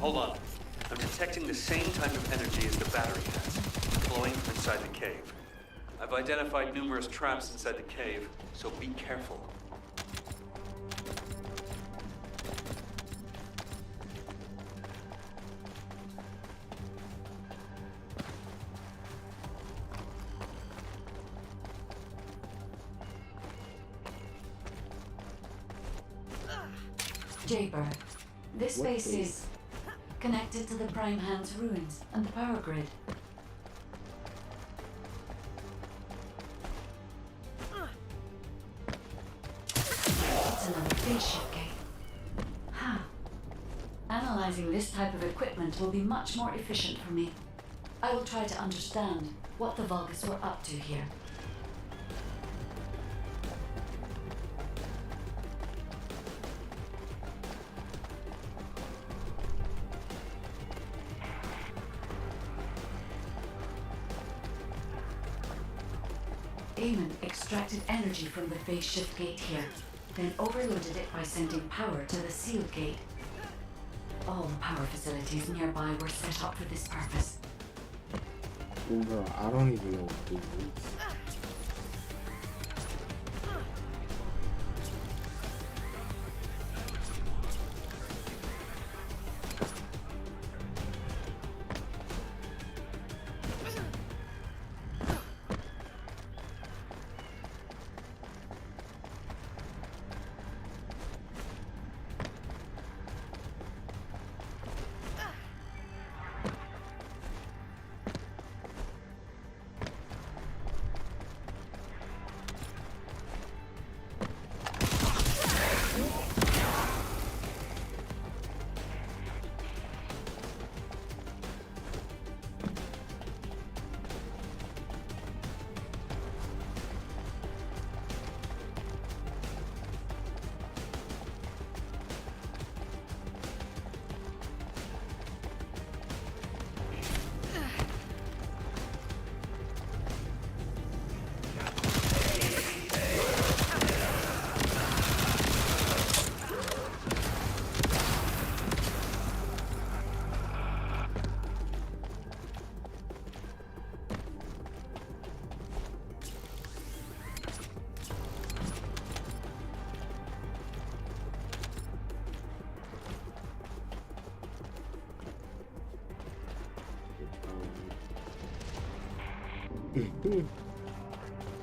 Hold on. I'm detecting the same type of energy as the battery has, flowing from inside the cave. I've identified numerous traps inside the cave, so be careful. Jaybird, this What base base? is connected to the Prime Hands ruins and the power grid. It's another phase shift gate. How? Analyzing this type of equipment will be much more efficient for me. I will try to understand what the Vulgus were up to here. Eamon extracted energy from the phase shift gate here, then overloaded it by sending power to the sealed gate. All the power facilities nearby were set up for this purpose. Bro, I don't even know what this is.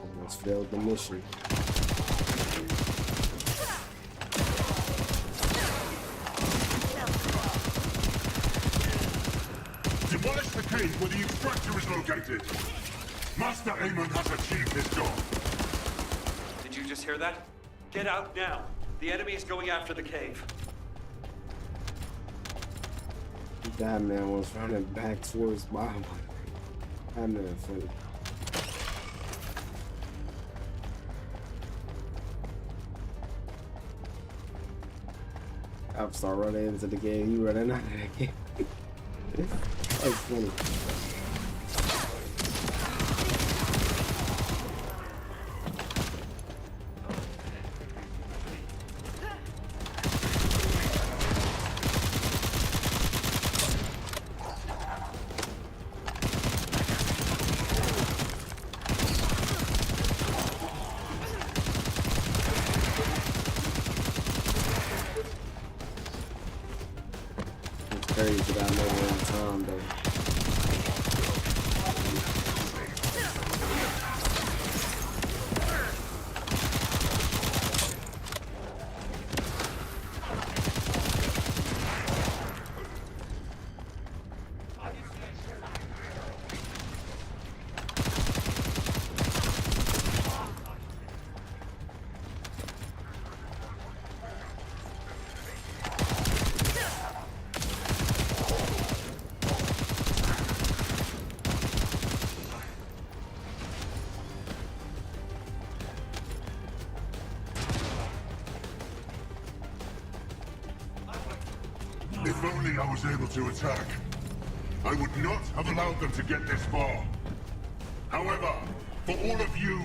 Almost failed the mission. Demolish the cave where the extractor is located. Master Aemon has achieved his goal. Did you just hear that? Get out now. The enemy is going after the cave. That man was running back towards Bob. That man funny. I start running into the game. You running out of the game. That's funny. Crazy that I made it on time though. If only I was able to attack. I would not have allowed them to get this far. However, for all of you,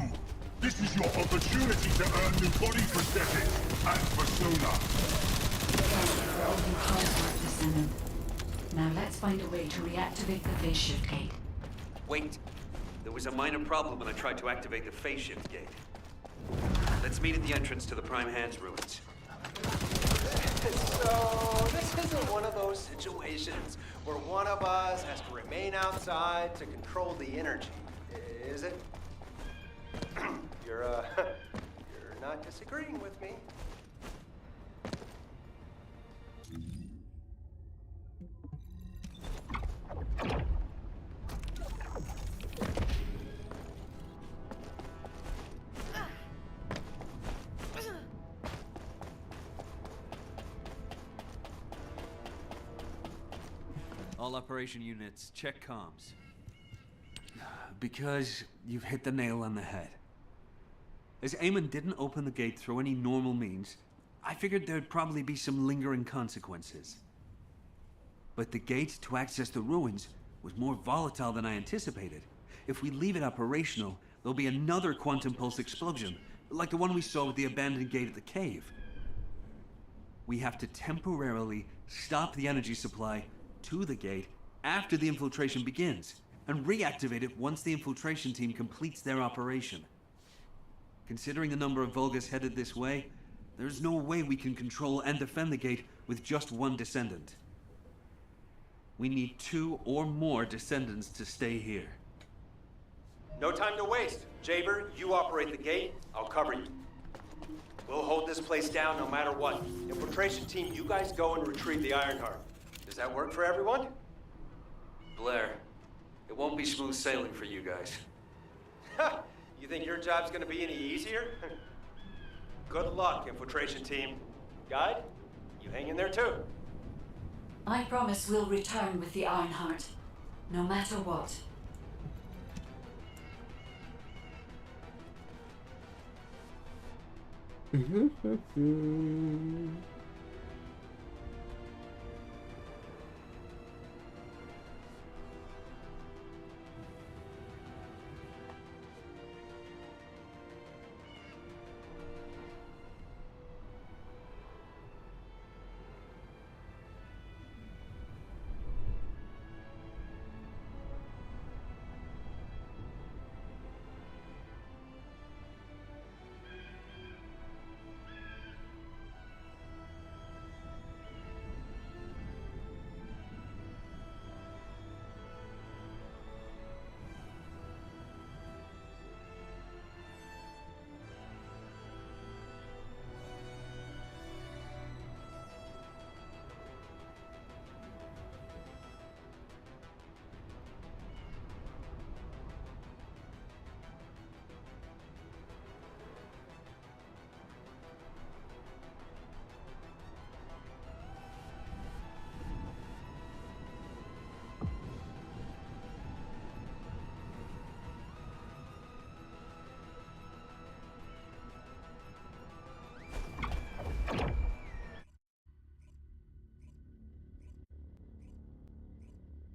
this is your opportunity to earn new body prosthetics and persona. Descendant. Now let's find a way to reactivate the phase shift gate. Wait. There was a minor problem when I tried to activate the phase shift gate. Let's meet at the entrance to the Prime Hands ruins. So, this isn't one of those situations where one of us has to remain outside to control the energy, is it? You're not disagreeing with me. All operation units, check comms. Because you've hit the nail on the head. As Eamon didn't open the gate through any normal means, I figured there'd probably be some lingering consequences. But the gate to access the ruins was more volatile than I anticipated. If we leave it operational, there'll be another quantum pulse explosion, like the one we saw with the abandoned gate at the cave. We have to temporarily stop the energy supply to the gate after the infiltration begins, and reactivate it once the infiltration team completes their operation. Considering the number of Vulgus headed this way, there's no way we can control and defend the gate with just one Descendant. We need 2 or more Descendants to stay here. No time to waste. Jaber, you operate the gate. I'll cover you. We'll hold this place down no matter what. Infiltration team, you guys go and retrieve the Ironheart. Does that work for everyone? Blair, it won't be smooth sailing for you guys. Ha! You think your job's gonna be any easier? Good luck, infiltration team. Guide, you hang in there too. I promise we'll return with the Ironheart, no matter what.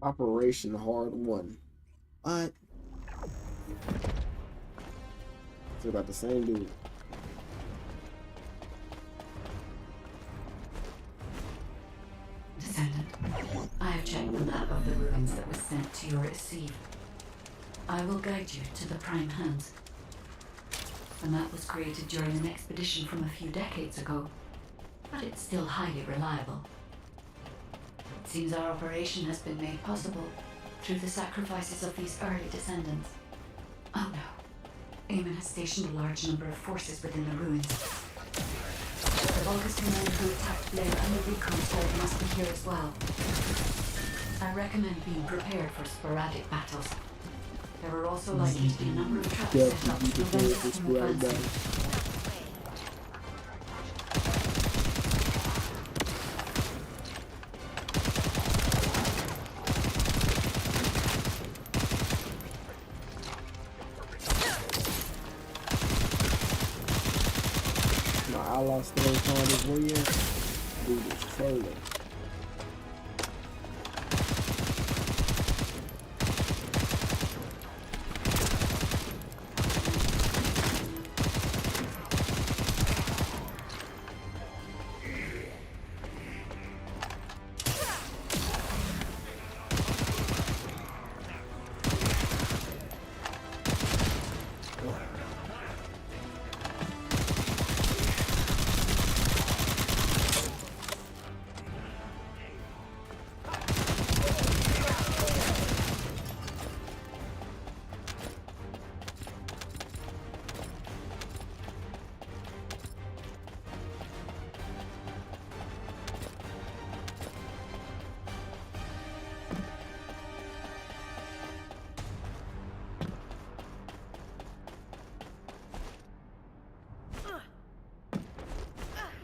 Operation Hard 1. What? It's about the same dude. Descendant, I have checked the map of the ruins that was sent to your receive. I will guide you to the Prime Hands. The map was created during an expedition from a few decades ago, but it's still highly reliable. It seems our operation has been made possible through the sacrifices of these early Descendants. Oh no. Eamon has stationed a large number of forces within the ruins. The Vulgus command who attacked Blair and the recon squad must be here as well. I recommend being prepared for sporadic battles. There are also likely to be a number of traps set up to prevent us from advancing. I lost those on this one year. Dude is trolling.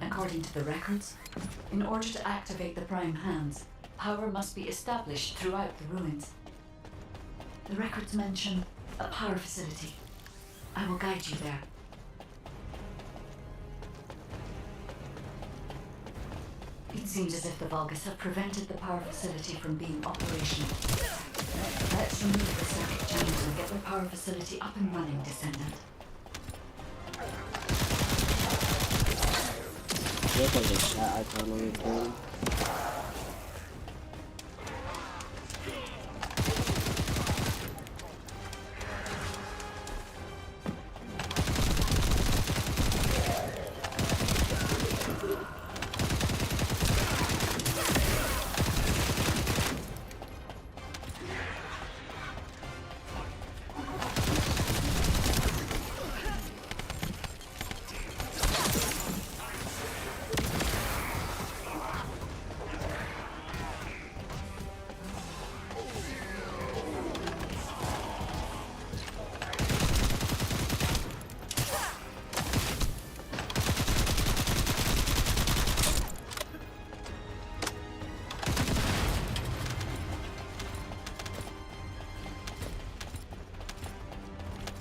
According to the records, in order to activate the Prime Hands, Power must be established throughout the ruins. The records mention a power facility. I will guide you there. It seems as if the Vulgus have prevented the power facility from being operational. Let's remove the circuit channels and get the power facility up and running, Descendant. There's like a chat icon on his phone.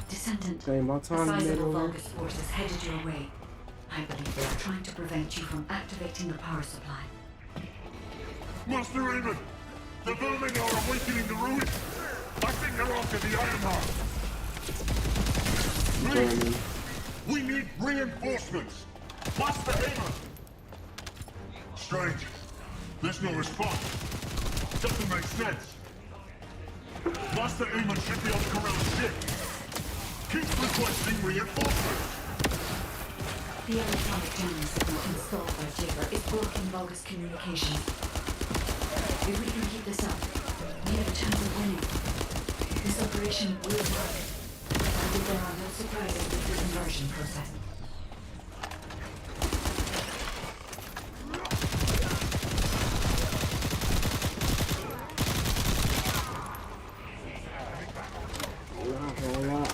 Descendant, Okay, my a time sizable over. Vulgus force is headed your way. I believe they are trying to prevent you from activating the power supply. Master Raven! The vermin are awakening the ruins! I think they're after the Ironheart! Please! We need reinforcements! Master Raven! Strange. There's no response. Doesn't make sense. Master Aemon should be on Corell's ship. Keep requesting reinforcements. The electronic jamming signal installed by Jigger is blocking Vulgus communications. If we can keep this up, we have a chance of winning. This operation will work, provided there are no surprises with the conversion process.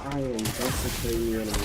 I am desecrating the enemy.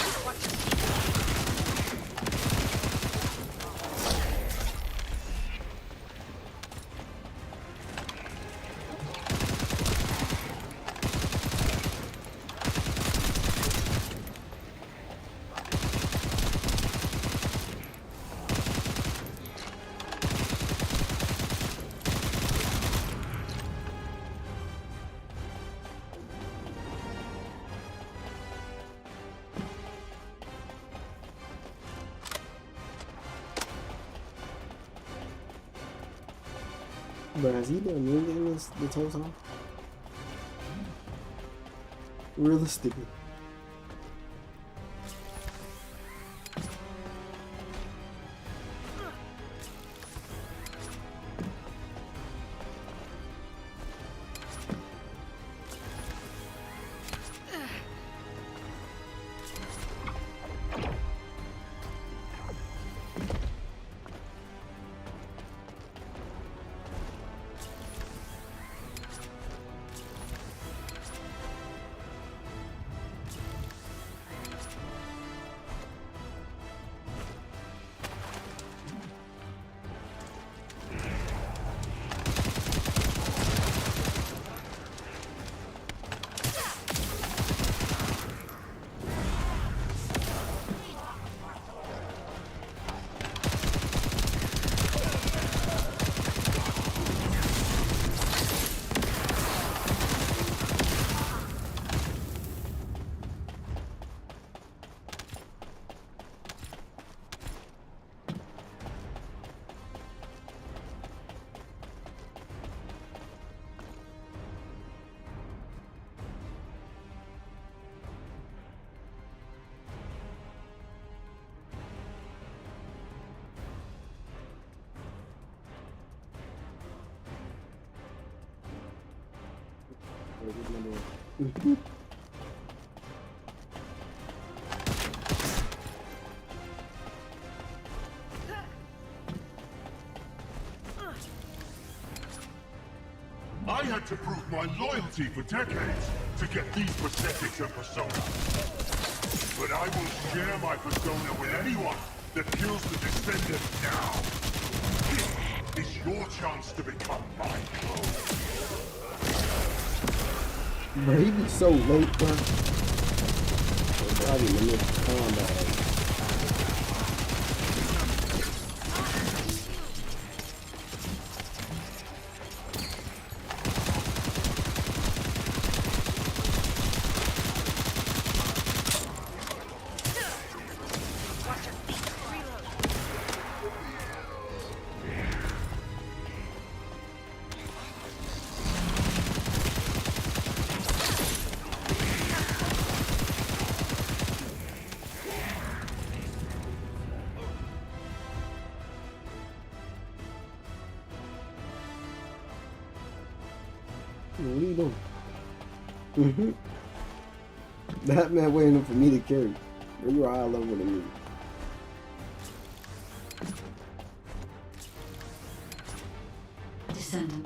But has he been moving this whole time? Realistically. I had to prove my loyalty for decades to get these prosthetics and persona. But I will share my persona with anyone that kills the Descendant now. This is your chance to become mine. Bro, he be so late, bro. Probably in this combat. What are you doing? That man waiting for me to carry. Bro, you are high level than me. Descendant,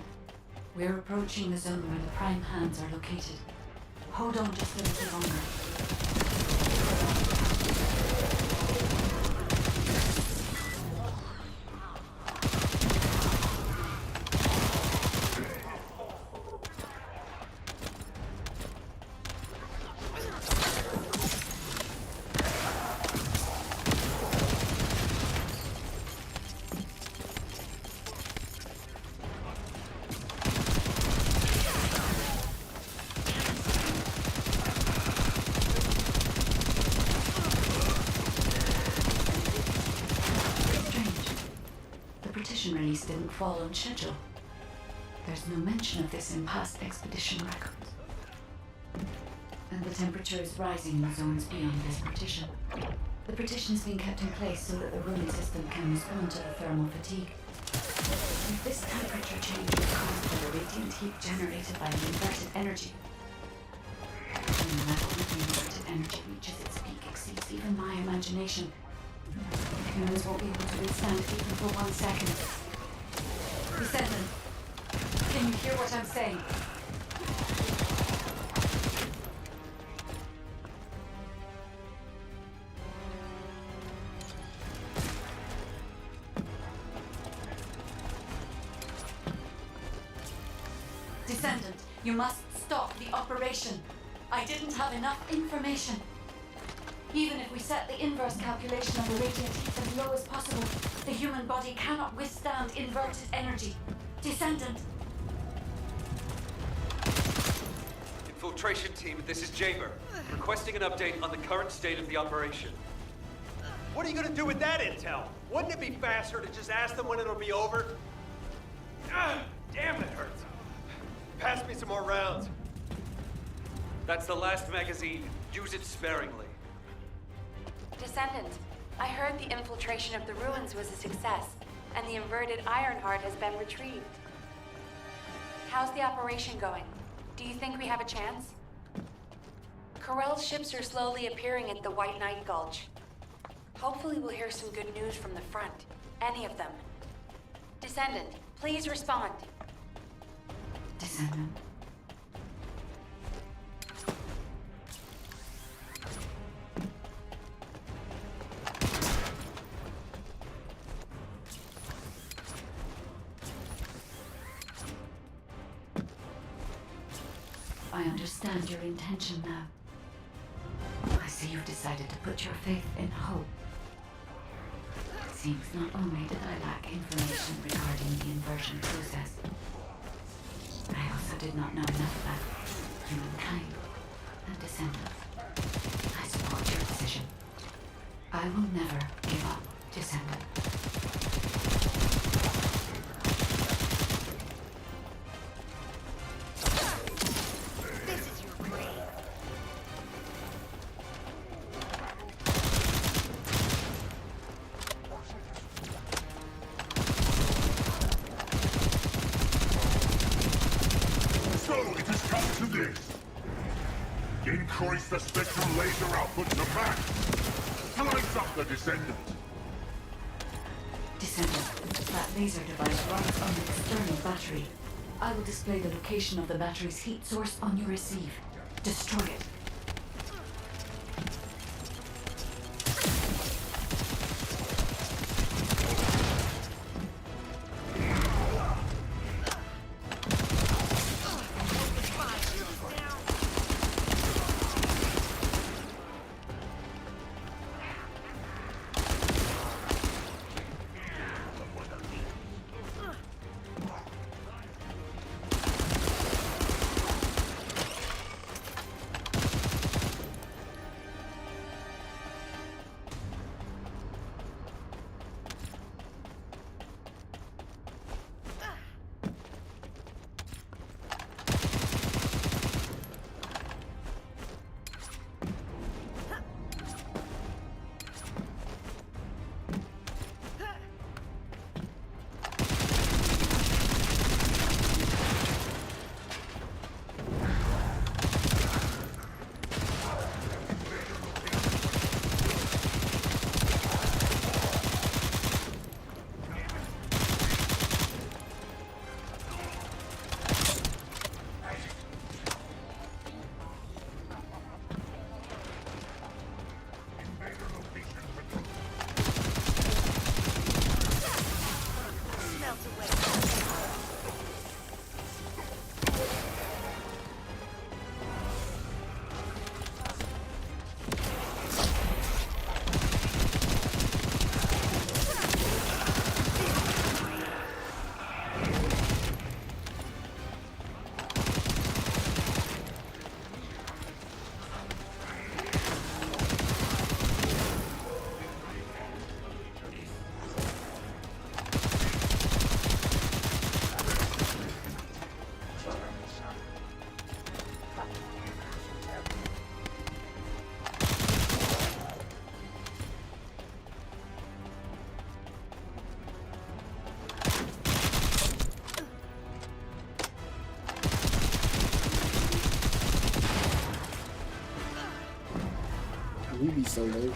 we're approaching the zone where the prime hands are located. Hold on just a little longer. Release didn't fall on schedule. There's no mention of this in past expedition records. And the temperature is rising in the zones beyond this partition. The partition's been kept in place so that the ruling system can respond to the thermal fatigue. If this temperature change is caused by the radiant heat generated by the inverted energy, then the level of the inverted energy reaches its peak exceeds even my imagination. Humans won't be able to withstand it even for 1 second. Descendant, can you hear what I'm saying? Descendant, you must stop the operation. I didn't have enough information. Even if we set the inverse calculation of the radiant heat as low as possible, the human body cannot withstand inverted energy. Descendant. Infiltration team, this is Jaber. Requesting an update on the current state of the operation. What are you gonna do with that intel? Wouldn't it be faster to just ask them when it'll be over? Damn, it hurts. Pass me some more rounds. That's the last magazine. Use it sparingly. Descendant, I heard the infiltration of the ruins was a success, and the inverted Ironheart has been retrieved. How's the operation going? Do you think we have a chance? Corell's ships are slowly appearing at the White Knight Gulch. Hopefully we'll hear some good news from the front. Any of them. Descendant, please respond. Descendant. I understand your intention now. I see you've decided to put your faith in hope. It seems not only did I lack information regarding the inversion process, I also did not know enough about humankind and descendants. I support your decision. I will never give up, Descendant. Increase the spectral laser output to max. Slice up the Descendant. Descendant, that laser device runs on an external battery. I will display the location of the battery's heat source on your receive. Destroy it. We be so late.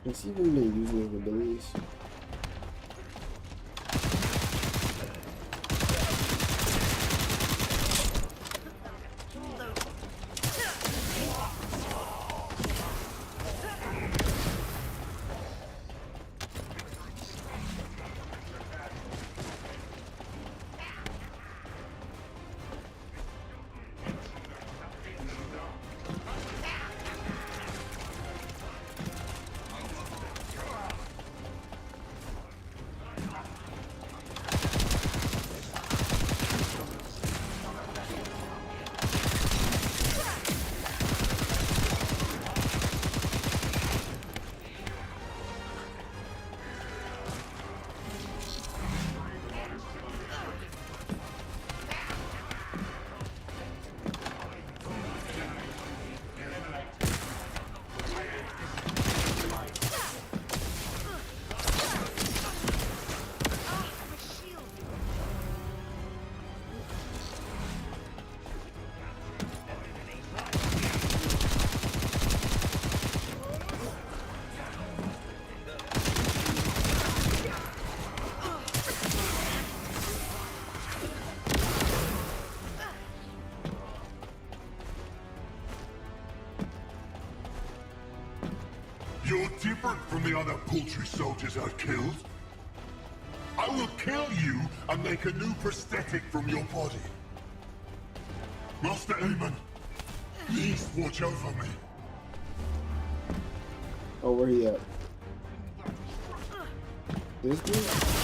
Has he even been using his abilities? You're different from the other paltry soldiers I've killed. I will kill you and make a new prosthetic from your body. Master Aemon, please watch over me. Oh, where he at? This dude?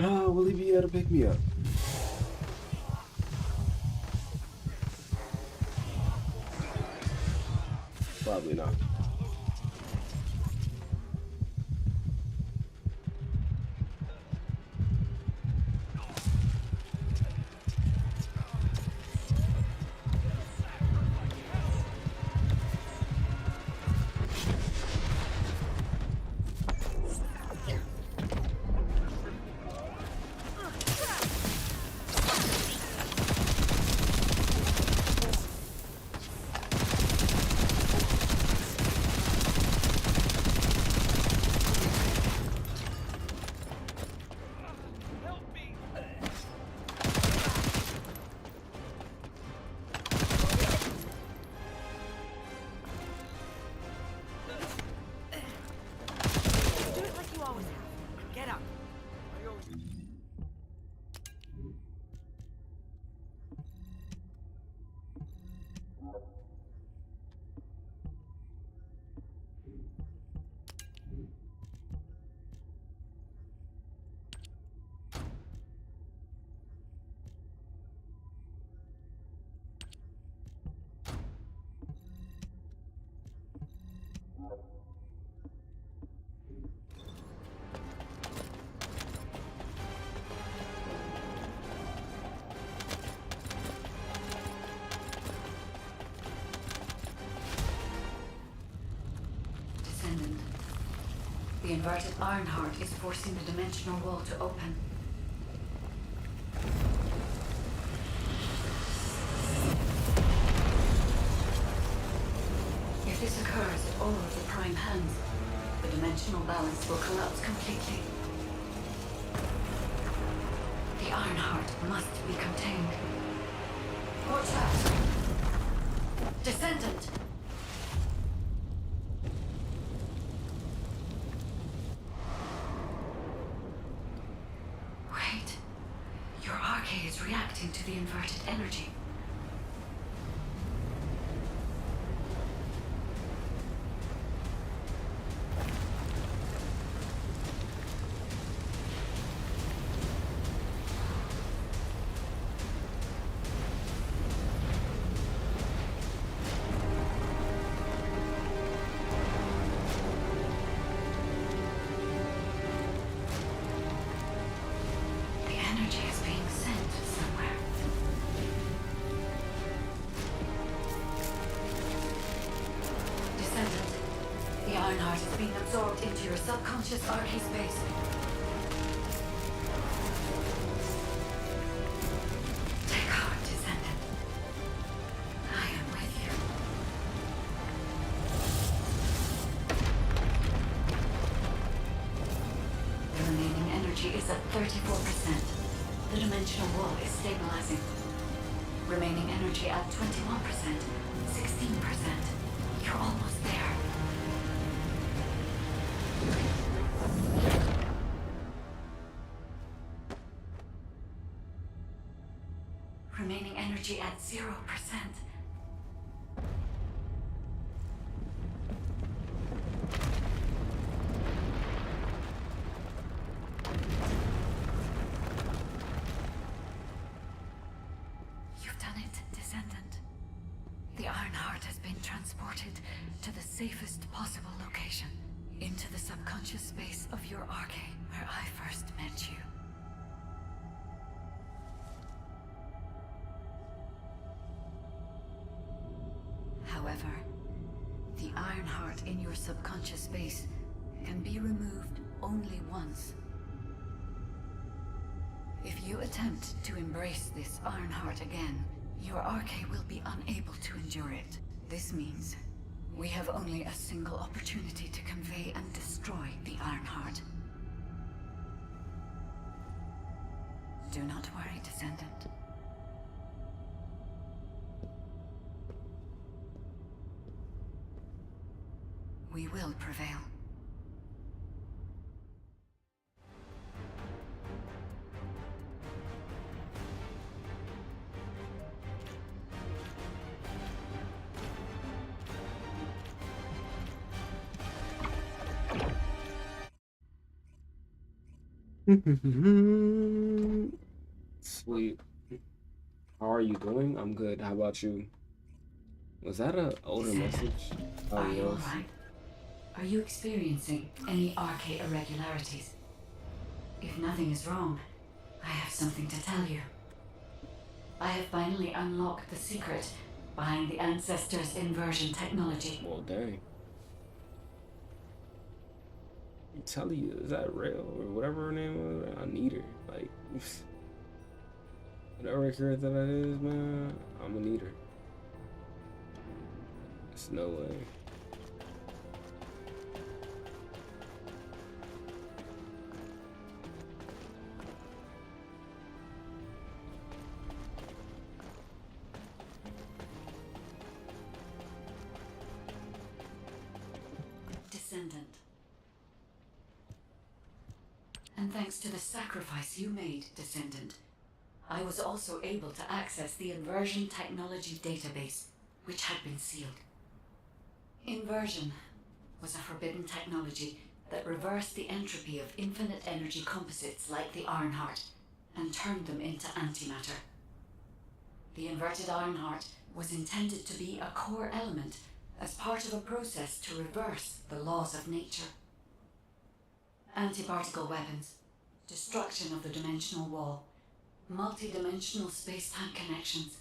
Oh, will he be able to pick me up? Probably not. The inverted Ironheart is forcing the dimensional wall to open. If this occurs at all of the prime hands, the dimensional balance will collapse completely. The Ironheart must be contained. Watch out! Descendant! Wait. Your arcade is reacting to the inverted energy. The Ironheart is being absorbed into your subconscious arcade space. Take heart, Descendant. I am with you. The remaining energy is at 34%. The dimensional wall is stabilizing. Remaining energy at 21%, 16%. You're almost there. Remaining energy at 0%. You've done it, Descendant. The Ironheart has been transported to the safest possible location, into the subconscious space of your arcade, where I first met you. However, the Ironheart in your subconscious space can be removed only once. If you attempt to embrace this Ironheart again, your arcade will be unable to endure it. This means we have only a single opportunity to convey and destroy the Ironheart. Do not worry, Descendant. We will prevail. Sweet. How are you doing? I'm good. How about you? Was that an older message? Are you alright? Are you experiencing any arcade irregularities? If nothing is wrong, I have something to tell you. I have finally unlocked the secret behind the Ancestors' inversion technology. Well, dang. I'm telling you, is that real or whatever her name was? I need her. Like, whatever character that is, man, I'm gonna need her. There's no way. Descendant. And thanks to the sacrifice you made, Descendant, I was also able to access the inversion technology database, which had been sealed. Inversion was a forbidden technology that reversed the entropy of infinite energy composites like the Ironheart and turned them into antimatter. The inverted Ironheart was intended to be a core element as part of a process to reverse the laws of nature. Anti-particle weapons, destruction of the dimensional wall, multi-dimensional space-time connections.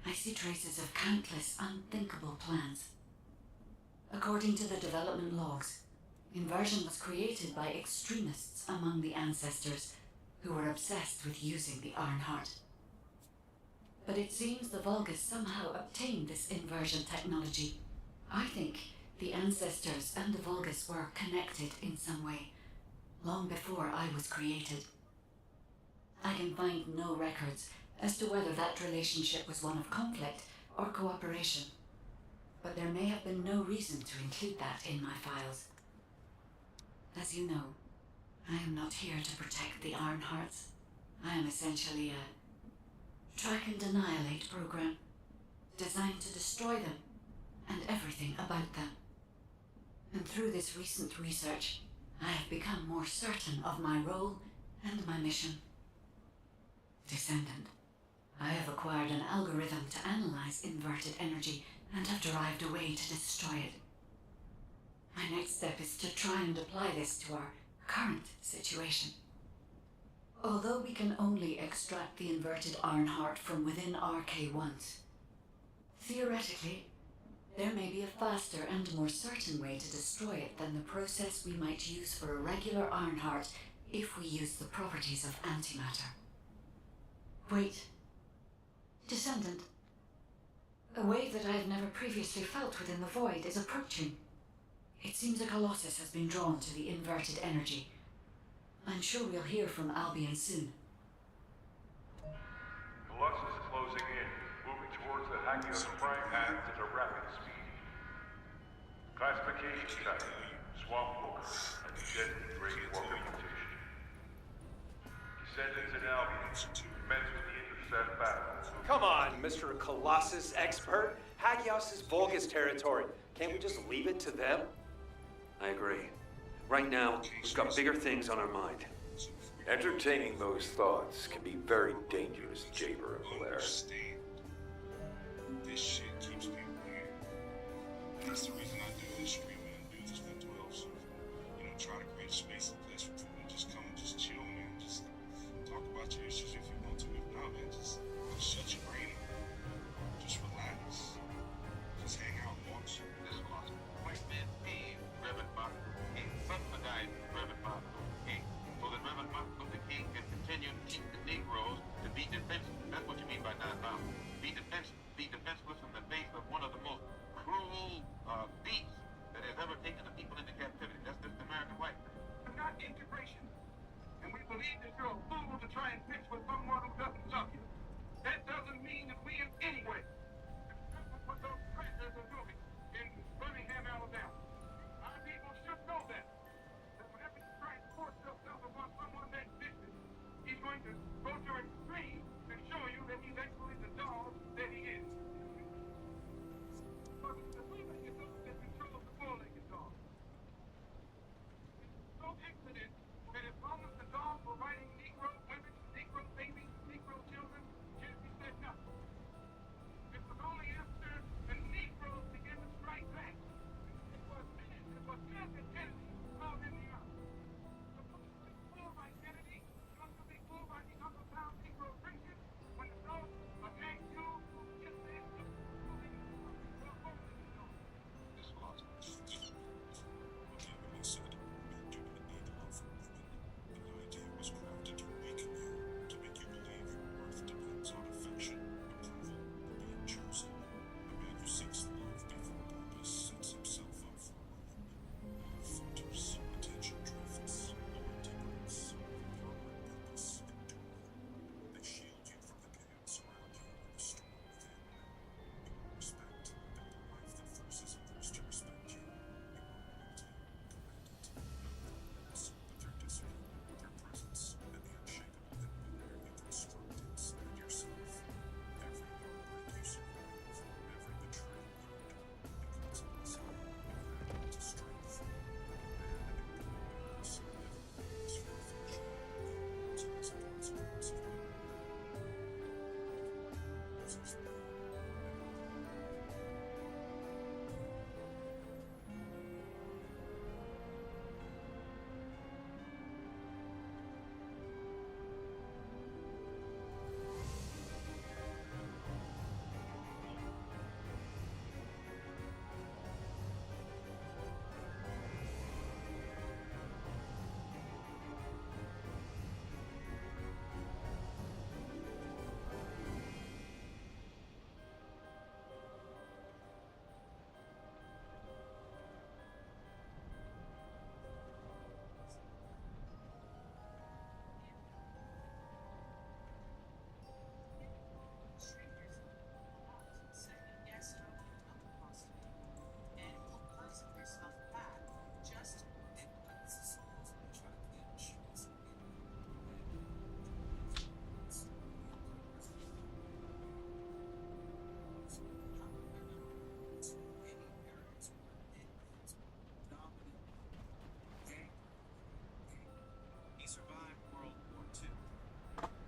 I see traces of countless unthinkable plans. According to the development logs, Inversion was created by extremists among the ancestors who were obsessed with using the Ironheart. But it seems the Vulgus somehow obtained this inversion technology. I think the ancestors and the Vulgus were connected in some way, long before I was created. I can find no records as to whether that relationship was one of conflict or cooperation, but there may have been no reason to include that in my files. As you know, I am not here to protect the Ironhearts. I am essentially a track and annihilate program, designed to destroy them and everything about them. And through this recent research, I have become more certain of my role and my mission. Descendant, I have acquired an algorithm to analyze inverted energy and have derived a way to destroy it. My next step is to try and apply this to our current situation. Although we can only extract the inverted Ironheart from within RK once, theoretically, there may be a faster and more certain way to destroy it than the process we might use for a regular Ironheart if we use the properties of antimatter. Wait. Descendant. A wave that I have never previously felt within the void is approaching. It seems a Colossus has been drawn to the inverted energy. I'm sure we'll hear from Albion soon. Colossus closing in, moving towards the Hagios prime path at a rapid speed. Classification type, Swamp Walker, and deadly great walker mutation. Descendants and Albion, commence with the intercept battle. Come on, Mr. Colossus expert. Hagios is Vulgus territory. Can't we just leave it to them? I agree. Right now, we've got bigger things on our mind. Entertaining those thoughts can be very dangerous, Jaber and Blair. This shit keeps people here. And that's the reason I do this stream and do this for 12. So, try to create space and place for people to just come and just chill, man. Just talk about your issues if you want to. If not, man, just shut your brain up. Just relax. Just hang out and watch. This is awesome. White man paid Reverend Martin Luther King, subsidized Reverend Martin Luther King, so that Reverend Martin Luther King can continue to teach the Negroes to be defenseless. That's what you mean by non-violence. Be defenseless in the face of one of the most cruel beasts that has ever taken the people into captivity. That's just American white. It's not integration. And we believe that you're a fool to try and fix with someone who doesn't love you. That doesn't mean that we in any way. What those prisoners are doing in Birmingham, Alabama. Our people should know that. That whenever you try and force yourself upon someone that vicious, he's going to go to extreme and show you that he's actually the dog that he is. But the three-legged dog that controls the four-legged dog. It's so excellent that as long as the dogs were riding Negro women, Negro babies, Negro children, Jesse said nothing.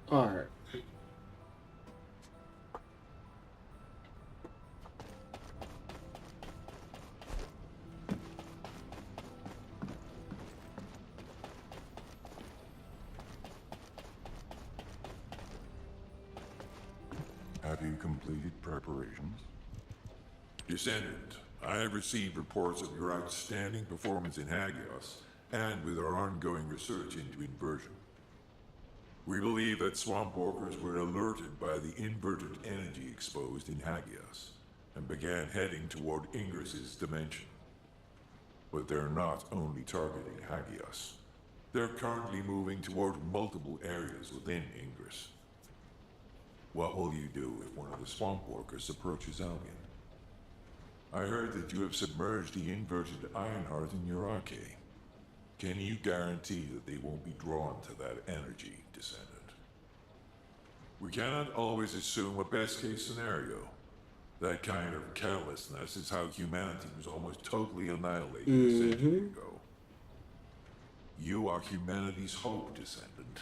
Alright. Have you completed preparations? Descendant, I have received reports of your outstanding performance in Hagios, and with our ongoing research into inversion. We believe that swamp walkers were alerted by the inverted energy exposed in Hagios, and began heading toward Ingress's dimension. But they're not only targeting Hagios. They're currently moving toward multiple areas within Ingress. What will you do if one of the swamp walkers approaches Albion? I heard that you have submerged the inverted Ironheart in your arcade. Can you guarantee that they won't be drawn to that energy, Descendant? We cannot always assume a best-case scenario. That kind of carelessness is how humanity was almost totally annihilated a century ago. You are humanity's hope, Descendant.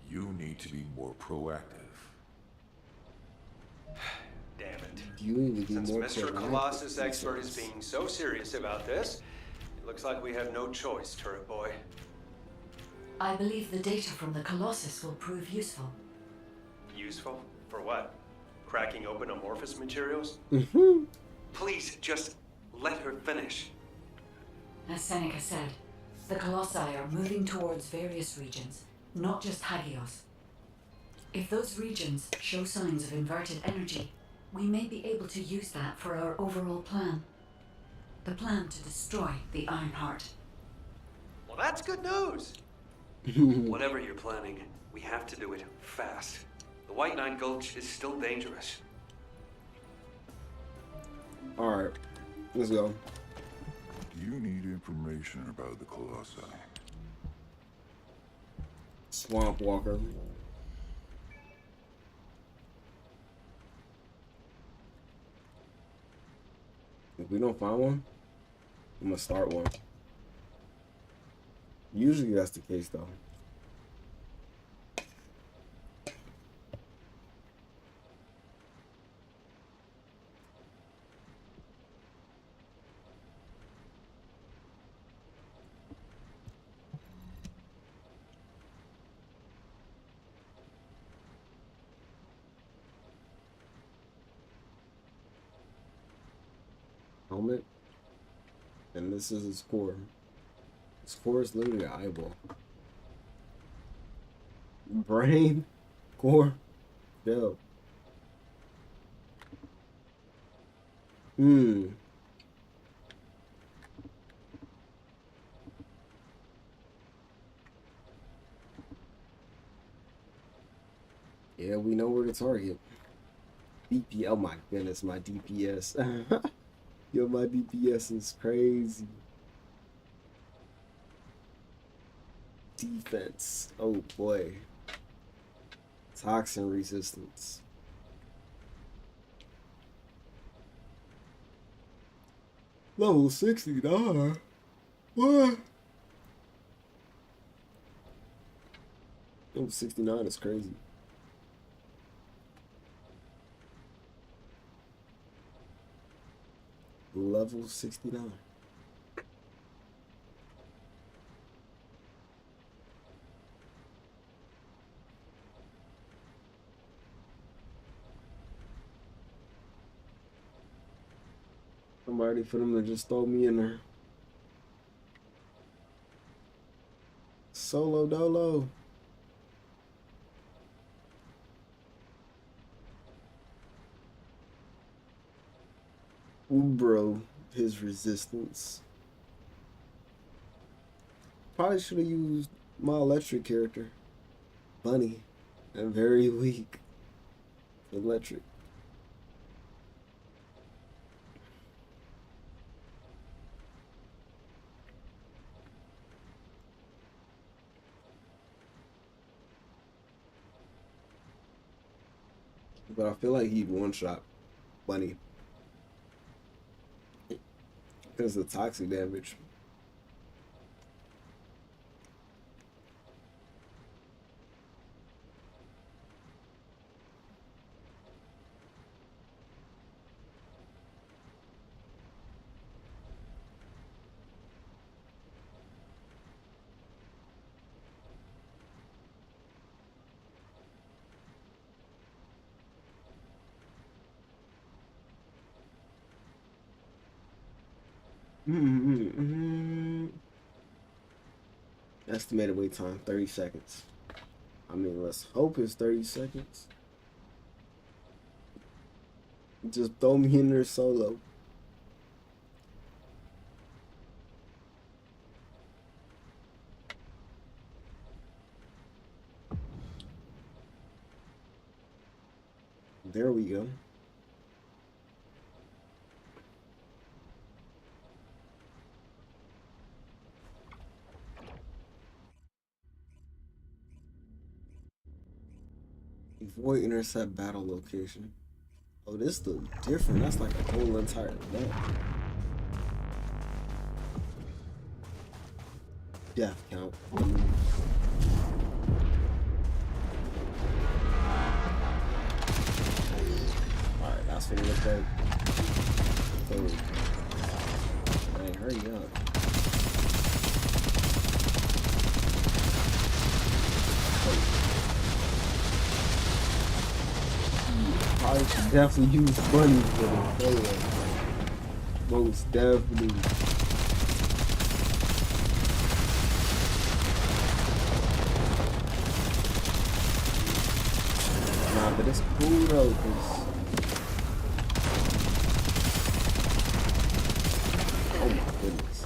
You need to be more proactive. Damn it. You need to be Since more Mr. proactive, Colossus he Expert is says. being so serious about this, it looks like we have no choice, Turret Boy. I believe the data from the Colossus will prove useful. Useful? For what? Cracking open amorphous materials? Please, just let her finish. As Seneca said, the Colossi are moving towards various regions, not just Hagios. If those regions show signs of inverted energy, we may be able to use that for our overall plan. The plan to destroy the Ironheart. Well, that's good news. Whatever you're planning, we have to do it fast. The White Nine Gulch is still dangerous. Alright, let's go. You need information about the Colossi. Swamp Walker. If we don't find one, I'm gonna start one. Usually that's the case though. Helmet. And this is his core. His core is literally an eyeball. Brain. Core. Yo. Yeah, we know where to target. DP. Oh my goodness, my DPS. Yo, my DPS is crazy. Defense. Oh boy. Toxin resistance. Level 69. What? Level 69 is crazy. Level 69. I'm ready for them to just throw me in there. Solo dolo. Bro, his resistance. Probably should have used my electric character, Bunny. I'm very weak. Electric. But I feel like he'd one-shot Bunny. Because of the toxic damage. Estimated wait time 30 seconds. I mean, let's hope it's 30 seconds. Just throw me in there solo. There we go. Avoid intercept battle location. Oh, this looks different. That's like a whole entire map. Death count. Alright, that's what it looks like. Hey, hurry up. I should definitely use bunnies for this. Most definitely. Nah, but it's cool though, cause oh my goodness,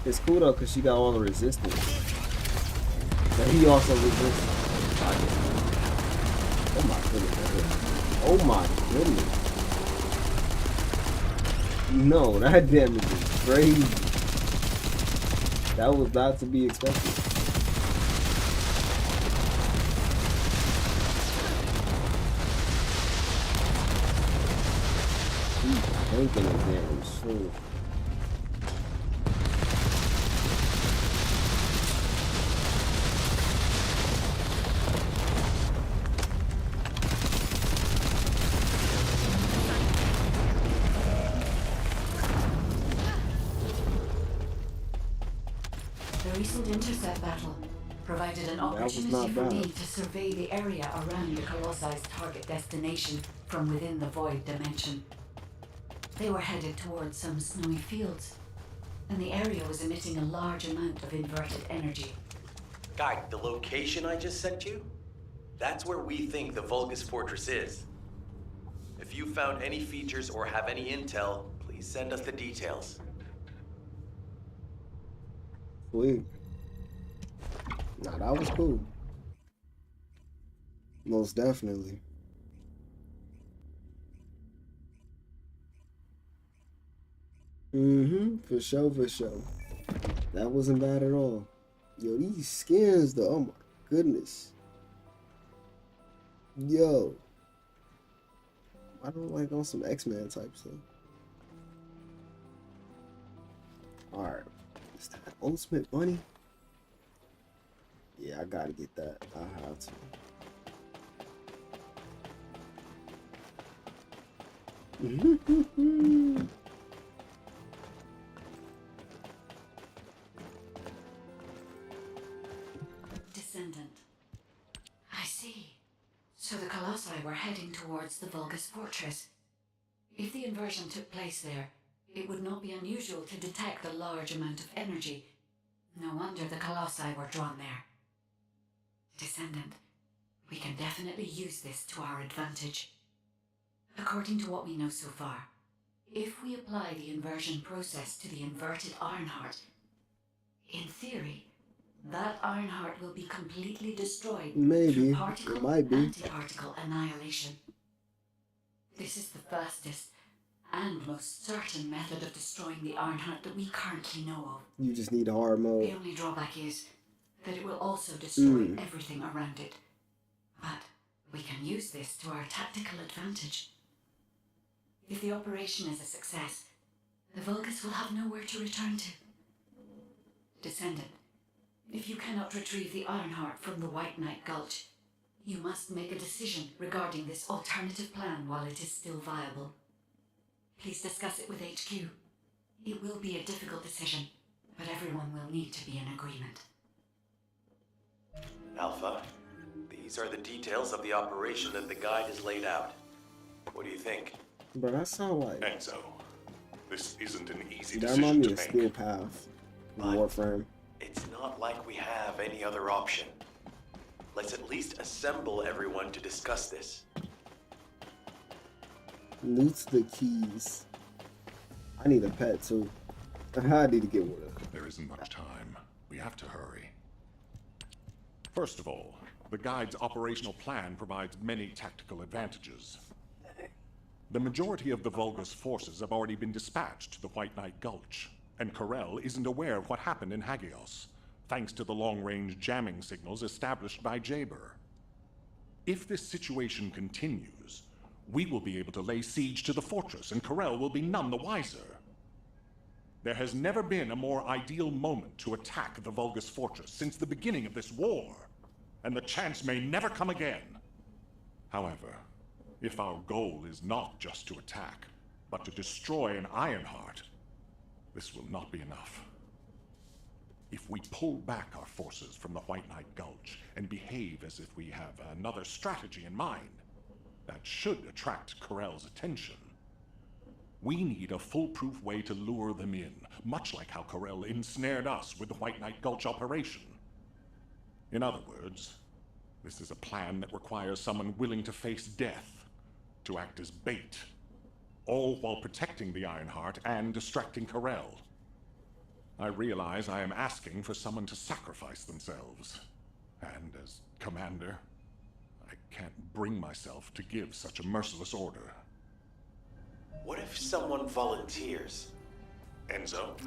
it's cool though, cause she got all the resistance. But he also resists. Oh my goodness. Oh my goodness. No, that damage is crazy. That was not to be expected. He's tanking his damn sword. The recent intercept battle provided an opportunity for me to survey the area around the Colossi's target destination from within the Void dimension. They were headed towards some snowy fields, and the area was emitting a large amount of inverted energy. Guide, the location I just sent you? That's where we think the Vulgus Fortress is. If you found any features or have any intel, please send us the details. Sweet. Nah, that was cool. Most definitely. For sure, for sure. That wasn't bad at all. Yo, these skins though, oh my goodness. Yo. I don't like on some X-Men type stuff. Alright. Is that Ultimate Bunny? Yeah, I gotta get that. I have to. Descendant. I see. So the Colossi were heading towards the Vulgus Fortress. If the inversion took place there, it would not be unusual to detect a large amount of energy. No wonder the Colossi were drawn there. Descendant, we can definitely use this to our advantage. According to what we know so far, if we apply the inversion process to the inverted Ironheart, in theory, that Ironheart will be completely destroyed through particle and anti-particle annihilation. This is the fastest and most certain method of destroying the Ironheart that we currently know of. You just need hard mode. The only drawback is that it will also destroy everything around it. But we can use this to our tactical advantage. If the operation is a success, the Vulgus will have nowhere to return to. Descendant, if you cannot retrieve the Ironheart from the White Knight Gulch, you must make a decision regarding this alternative plan while it is still viable. Please discuss it with HQ. It will be a difficult decision, but everyone will need to be in agreement. Alpha, these are the details of the operation that the guide has laid out. What do you think? But that sound like... Enzo, This isn't an easy That remind decision me to of make. Steel Path, Warframe. It's not like we have any other option. Let's at least assemble everyone to discuss this. Loot the keys. I need a pet too. I need to get one. There isn't much time. We have to hurry. First of all, the Guide's operational plan provides many tactical advantages. The majority of the Vulgus forces have already been dispatched to the White Knight Gulch, and Corel isn't aware of what happened in Hagios, thanks to the long-range jamming signals established by Jaber. If this situation continues, we will be able to lay siege to the fortress, and Corel will be none the wiser. There has never been a more ideal moment to attack the Vulgus fortress since the beginning of this war, and the chance may never come again. However, if our goal is not just to attack, but to destroy an Ironheart, this will not be enough. If we pull back our forces from the White Knight Gulch and behave as if we have another strategy in mind, that should attract Corel's attention. We need a foolproof way to lure them in, much like how Corel ensnared us with the White Knight Gulch operation. In other words, this is a plan that requires someone willing to face death, to act as bait, all while protecting the Ironheart and distracting Corel. I realize I am asking for someone to sacrifice themselves, and as commander, I can't bring myself to give such a merciless order. What if someone volunteers? Enzo?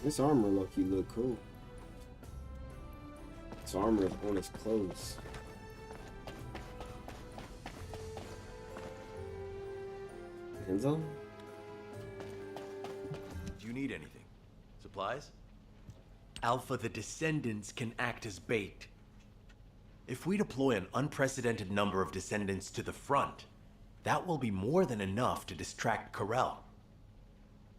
This armor low-key look cool. This armor is on his clothes. Enzo? Do you need anything? Supplies? Alpha, the Descendants can act as bait. If we deploy an unprecedented number of Descendants to the front, that will be more than enough to distract Corel.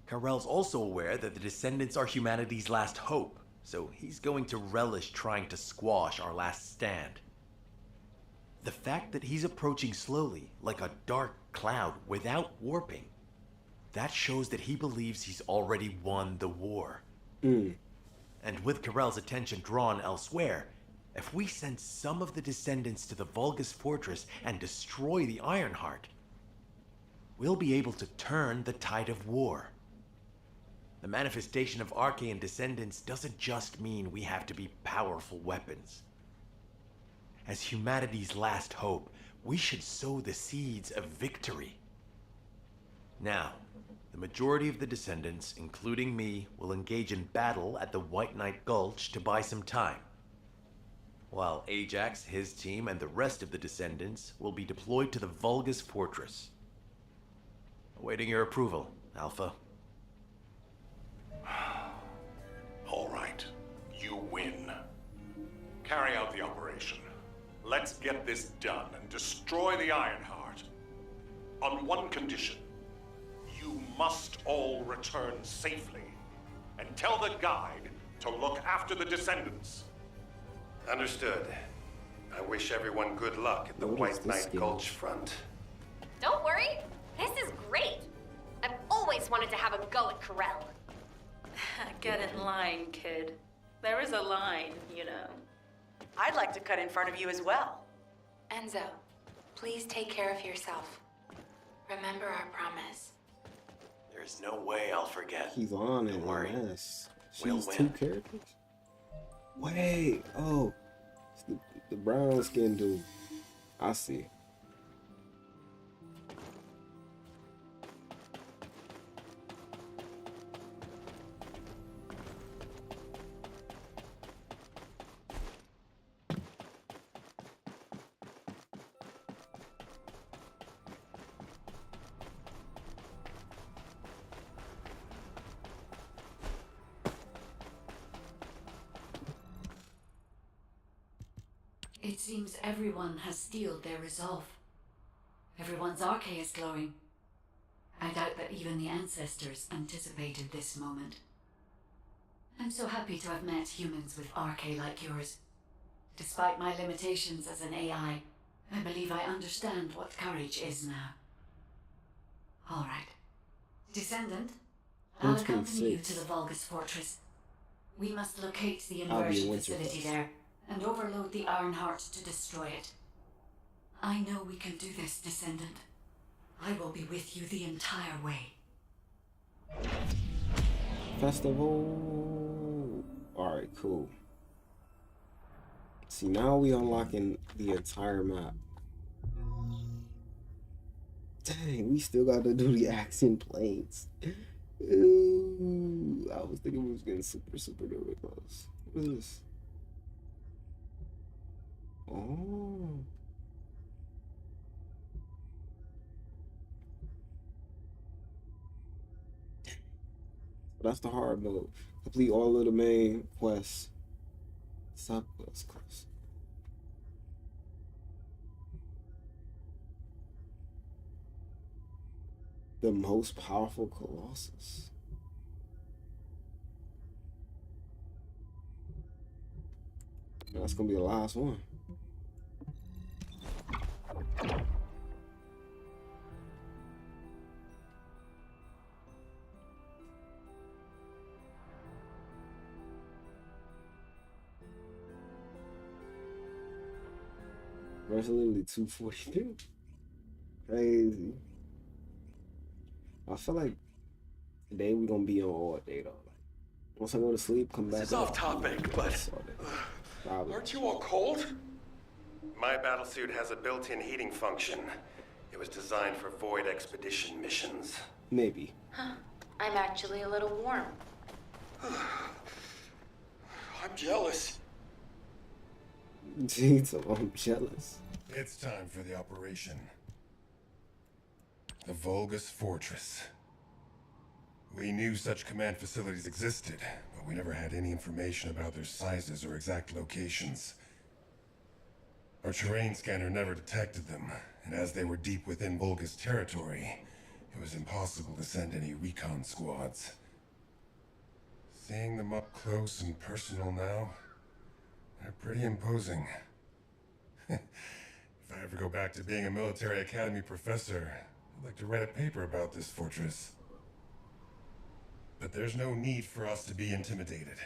Corel's also aware that the Descendants are humanity's last hope, so he's going to relish trying to squash our last stand. The fact that he's approaching slowly, like a dark cloud without warping, that shows that he believes he's already won the war. And with Corel's attention drawn elsewhere, if we send some of the Descendants to the Vulgus fortress and destroy the Ironheart, we'll be able to turn the tide of war. The manifestation of Archaean Descendants doesn't just mean we have to be powerful weapons. As humanity's last hope, we should sow the seeds of victory. Now, the majority of the Descendants, including me, will engage in battle at the White Knight Gulch to buy some time, while Ajax, his team, and the rest of the Descendants will be deployed to the Vulgus fortress. Awaiting your approval, Alpha. All right, you win. Carry out the operation. Let's get this done and destroy the Ironheart. On one condition. You must all return safely. And tell the Guide to look after the Descendants. Understood. I wish everyone good luck at the White Knight Gulch front. Don't worry, this is great. I've always wanted to have a go at Corel. Get in line, kid. There is a line, you know. I'd like to cut in front of you as well. Enzo, please take care of yourself. Remember our promise. There's no way I'll forget. He's on it, yes. She's two characters? Wait, oh. It's the brown skin dude. I see. It seems everyone has steeled their resolve. Everyone's arche is glowing. I doubt that even the ancestors anticipated this moment. I'm so happy to have met humans with arche like yours. Despite my limitations as an AI, I believe I understand what courage is now. All right. Descendant, I'll accompany you 126. to the Vulgus Fortress. We must locate the I'll be inversion a winter facility bus. there and overload the Ironheart to destroy it. I know we can do this, Descendant. I will be with you the entire way. Festival. Alright, cool. See, now we unlocking the entire map. Dang, we still got to do the action planes. Ooh, I was thinking we was getting super duper close. What is this? Oh. That's the hard mode. Complete all of the main quests. Sub quest quests. The most powerful Colossus. That's gonna be the last one. That's literally 242. Crazy. I feel like today we're gonna be on all day though. Like, once I go to sleep, come back. This is off topic, but aren't you all cold? My battlesuit has a built-in heating function. It was designed for void expedition missions. Maybe. Huh. I'm actually a little warm. I'm jealous. Jeez, I'm jealous. It's time for the operation. The Vulgus Fortress. We knew such command facilities existed, but we never had any information about their sizes or exact locations. Our terrain scanner never detected them, and as they were deep within Vulgus territory, it was impossible to send any recon squads. Seeing them up close and personal now, they're pretty imposing. If I ever go back to being a military academy professor, I'd like to write a paper about this fortress. But there's no need for us to be intimidated.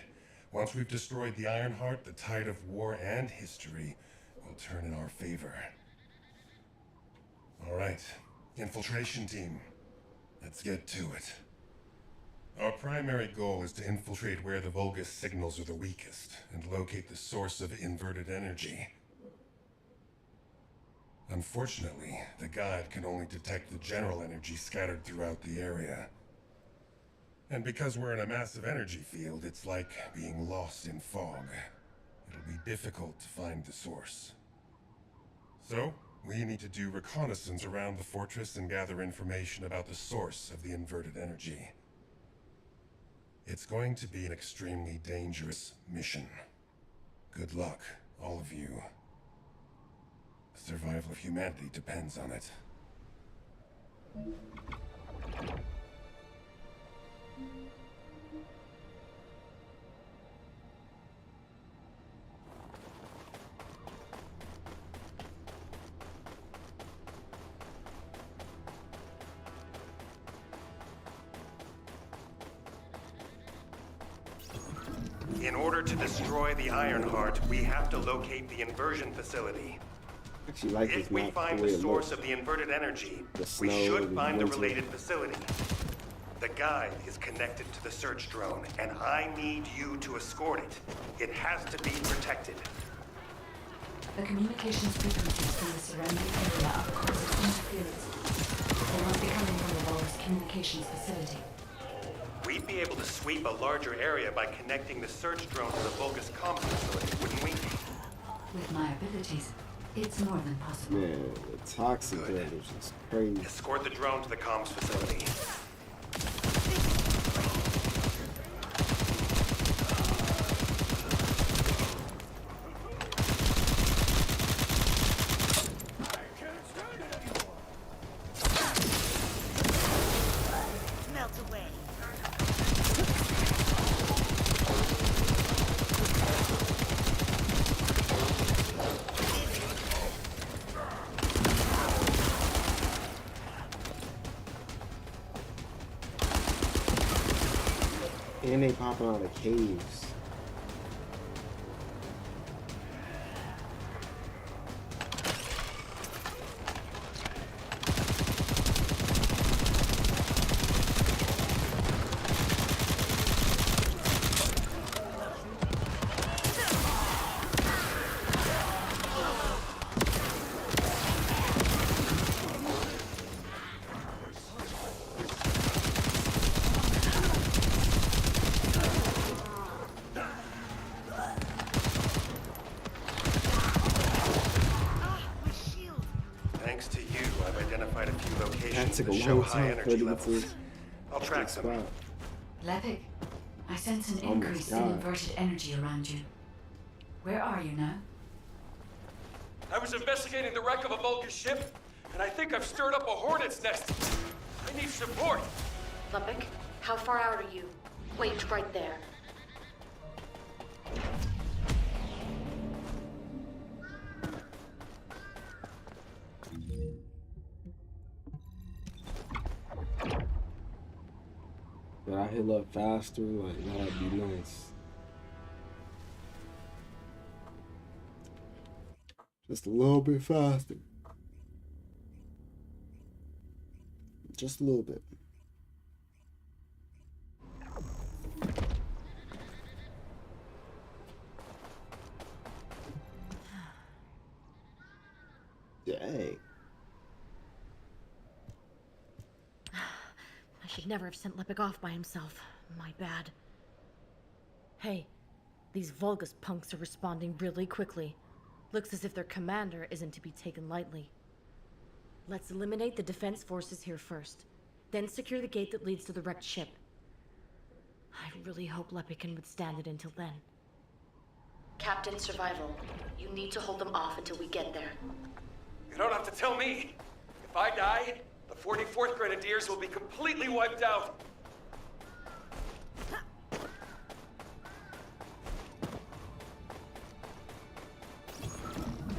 Once we've destroyed the Ironheart, the tide of war and history will turn in our favor. All right, infiltration team, let's get to it. Our primary goal is to infiltrate where the Vulgus signals are the weakest and locate the source of inverted energy. Unfortunately, the guide can only detect the general energy scattered throughout the area. And because we're in a massive energy field, it's like being lost in fog. It'll be difficult to find the source. So, we need to do reconnaissance around the fortress and gather information about the source of the inverted energy. It's going to be an extremely dangerous mission. Good luck, all of you. The survival of humanity depends on it. In order to destroy the Ironheart, we have to locate the inversion facility. Actually, like If we find the source of the inverted energy, we should find the related facility. The guide is connected to the search drone, and I need you to escort it. It has to be protected. The communications frequencies from the surrounding area are causing interference. They must be coming from the Vulgus communications facility. We'd be able to sweep a larger area by connecting the search drone to the Vulgus comms facility, wouldn't we? With my abilities, it's more than possible. Man, the toxic levels is crazy. Escort the drone to the comms facility. Melt away. And they popping out of caves. Thanks to you, I've identified a few locations took a that show long high time for energy it to get levels. to I'll track the them. spot. Lepik, I sense an Almost increase in died. inverted energy around you. Where are you now? I was investigating the wreck of a Vulcan ship, and I think I've stirred up a hornet's nest. I need support. Lepik, how far out are you? Wait, right there. But I heal up faster, like that'd be nice. Just a little bit faster. Just a little bit. Dang. I should never have sent Lepik off by himself. My bad. Hey, these Vulgus punks are responding really quickly. Looks as if their commander isn't to be taken lightly. Let's eliminate the defense forces here first, then secure the gate that leads to the wrecked ship. I really hope Lepik can withstand it until then. Captain Survival, you need to hold them off until we get there. You don't have to tell me. If I die, the 44th Grenadiers will be completely wiped out.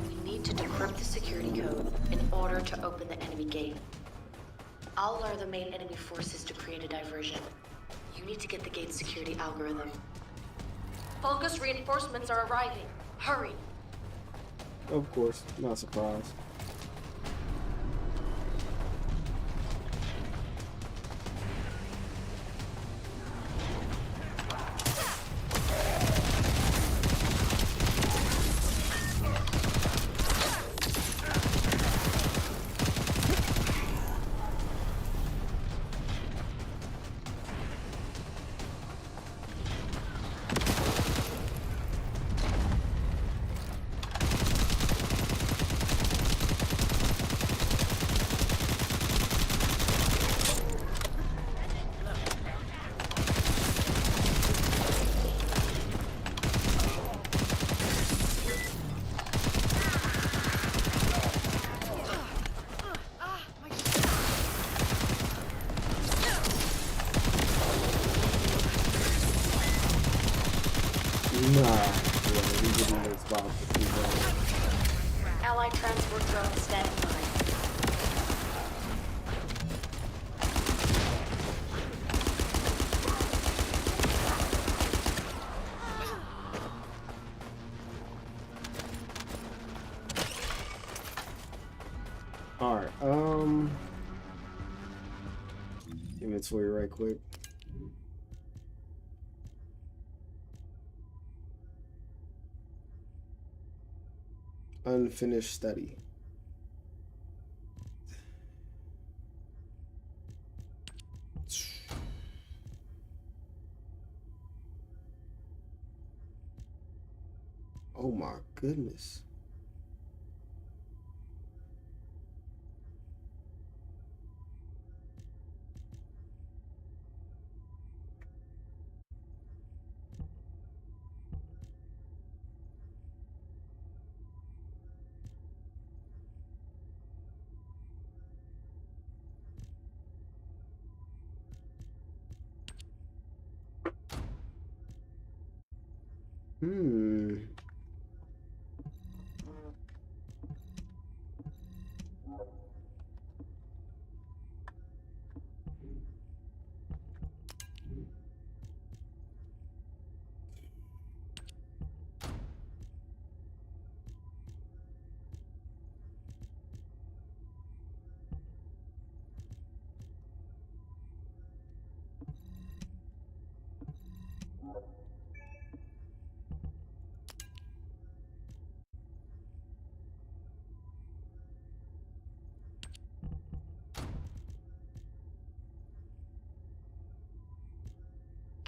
We need to decrypt the security code in order to open the enemy gate. I'll lure the main enemy forces to create a diversion. You need to get the gate's security algorithm. Vulgus reinforcements are arriving. Hurry! Of course, not surprised. Nah, yeah, we didn't make spots for too long. Allied transport drone standing by. Alright, inventory right quick. Unfinished study. Oh my goodness.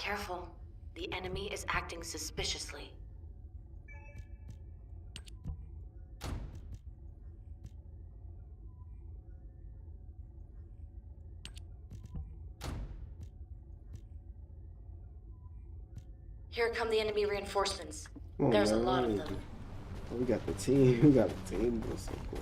Careful. The enemy is acting suspiciously. Here come the enemy reinforcements. Oh, There's a man, lot of them. we got the team. We got the team. That's so cool.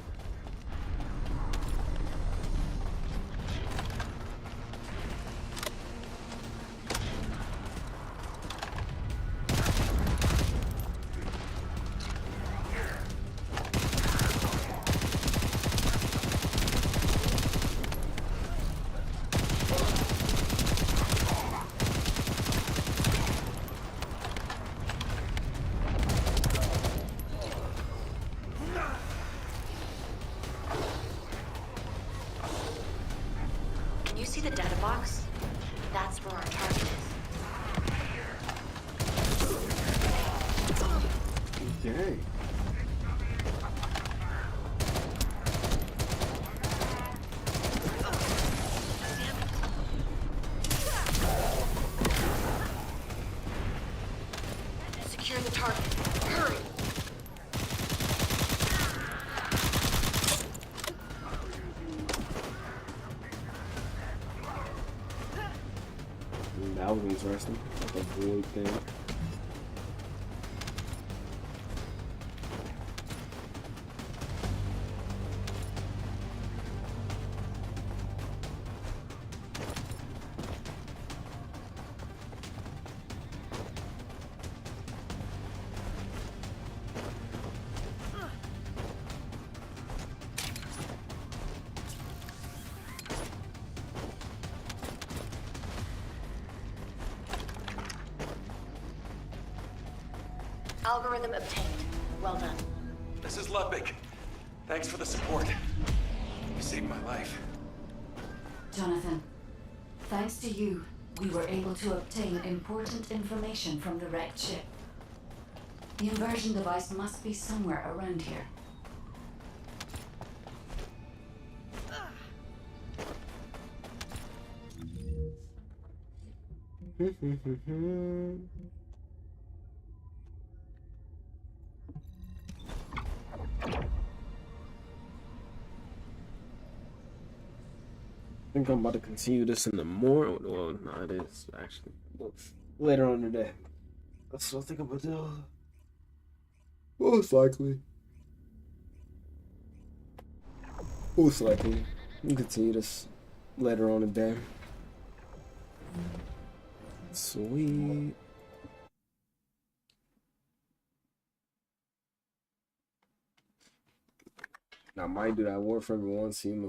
Can you see the data box? That's where our target is. Okay. Secure the target. Hurry! That was interesting. Like a void thing. Algorithm obtained. Well done. This is Ludwig. Thanks for the support. You saved my life. Jonathan, thanks to you, we were able to obtain important information from the wrecked ship. The inversion device must be somewhere around here. I think I'm about to continue this in the morning. Well, no, it is actually later on today. That's what I think I'm gonna do. Most likely. Most likely. We'll continue this later on today. Sweet. I might do that Warframe 1 scene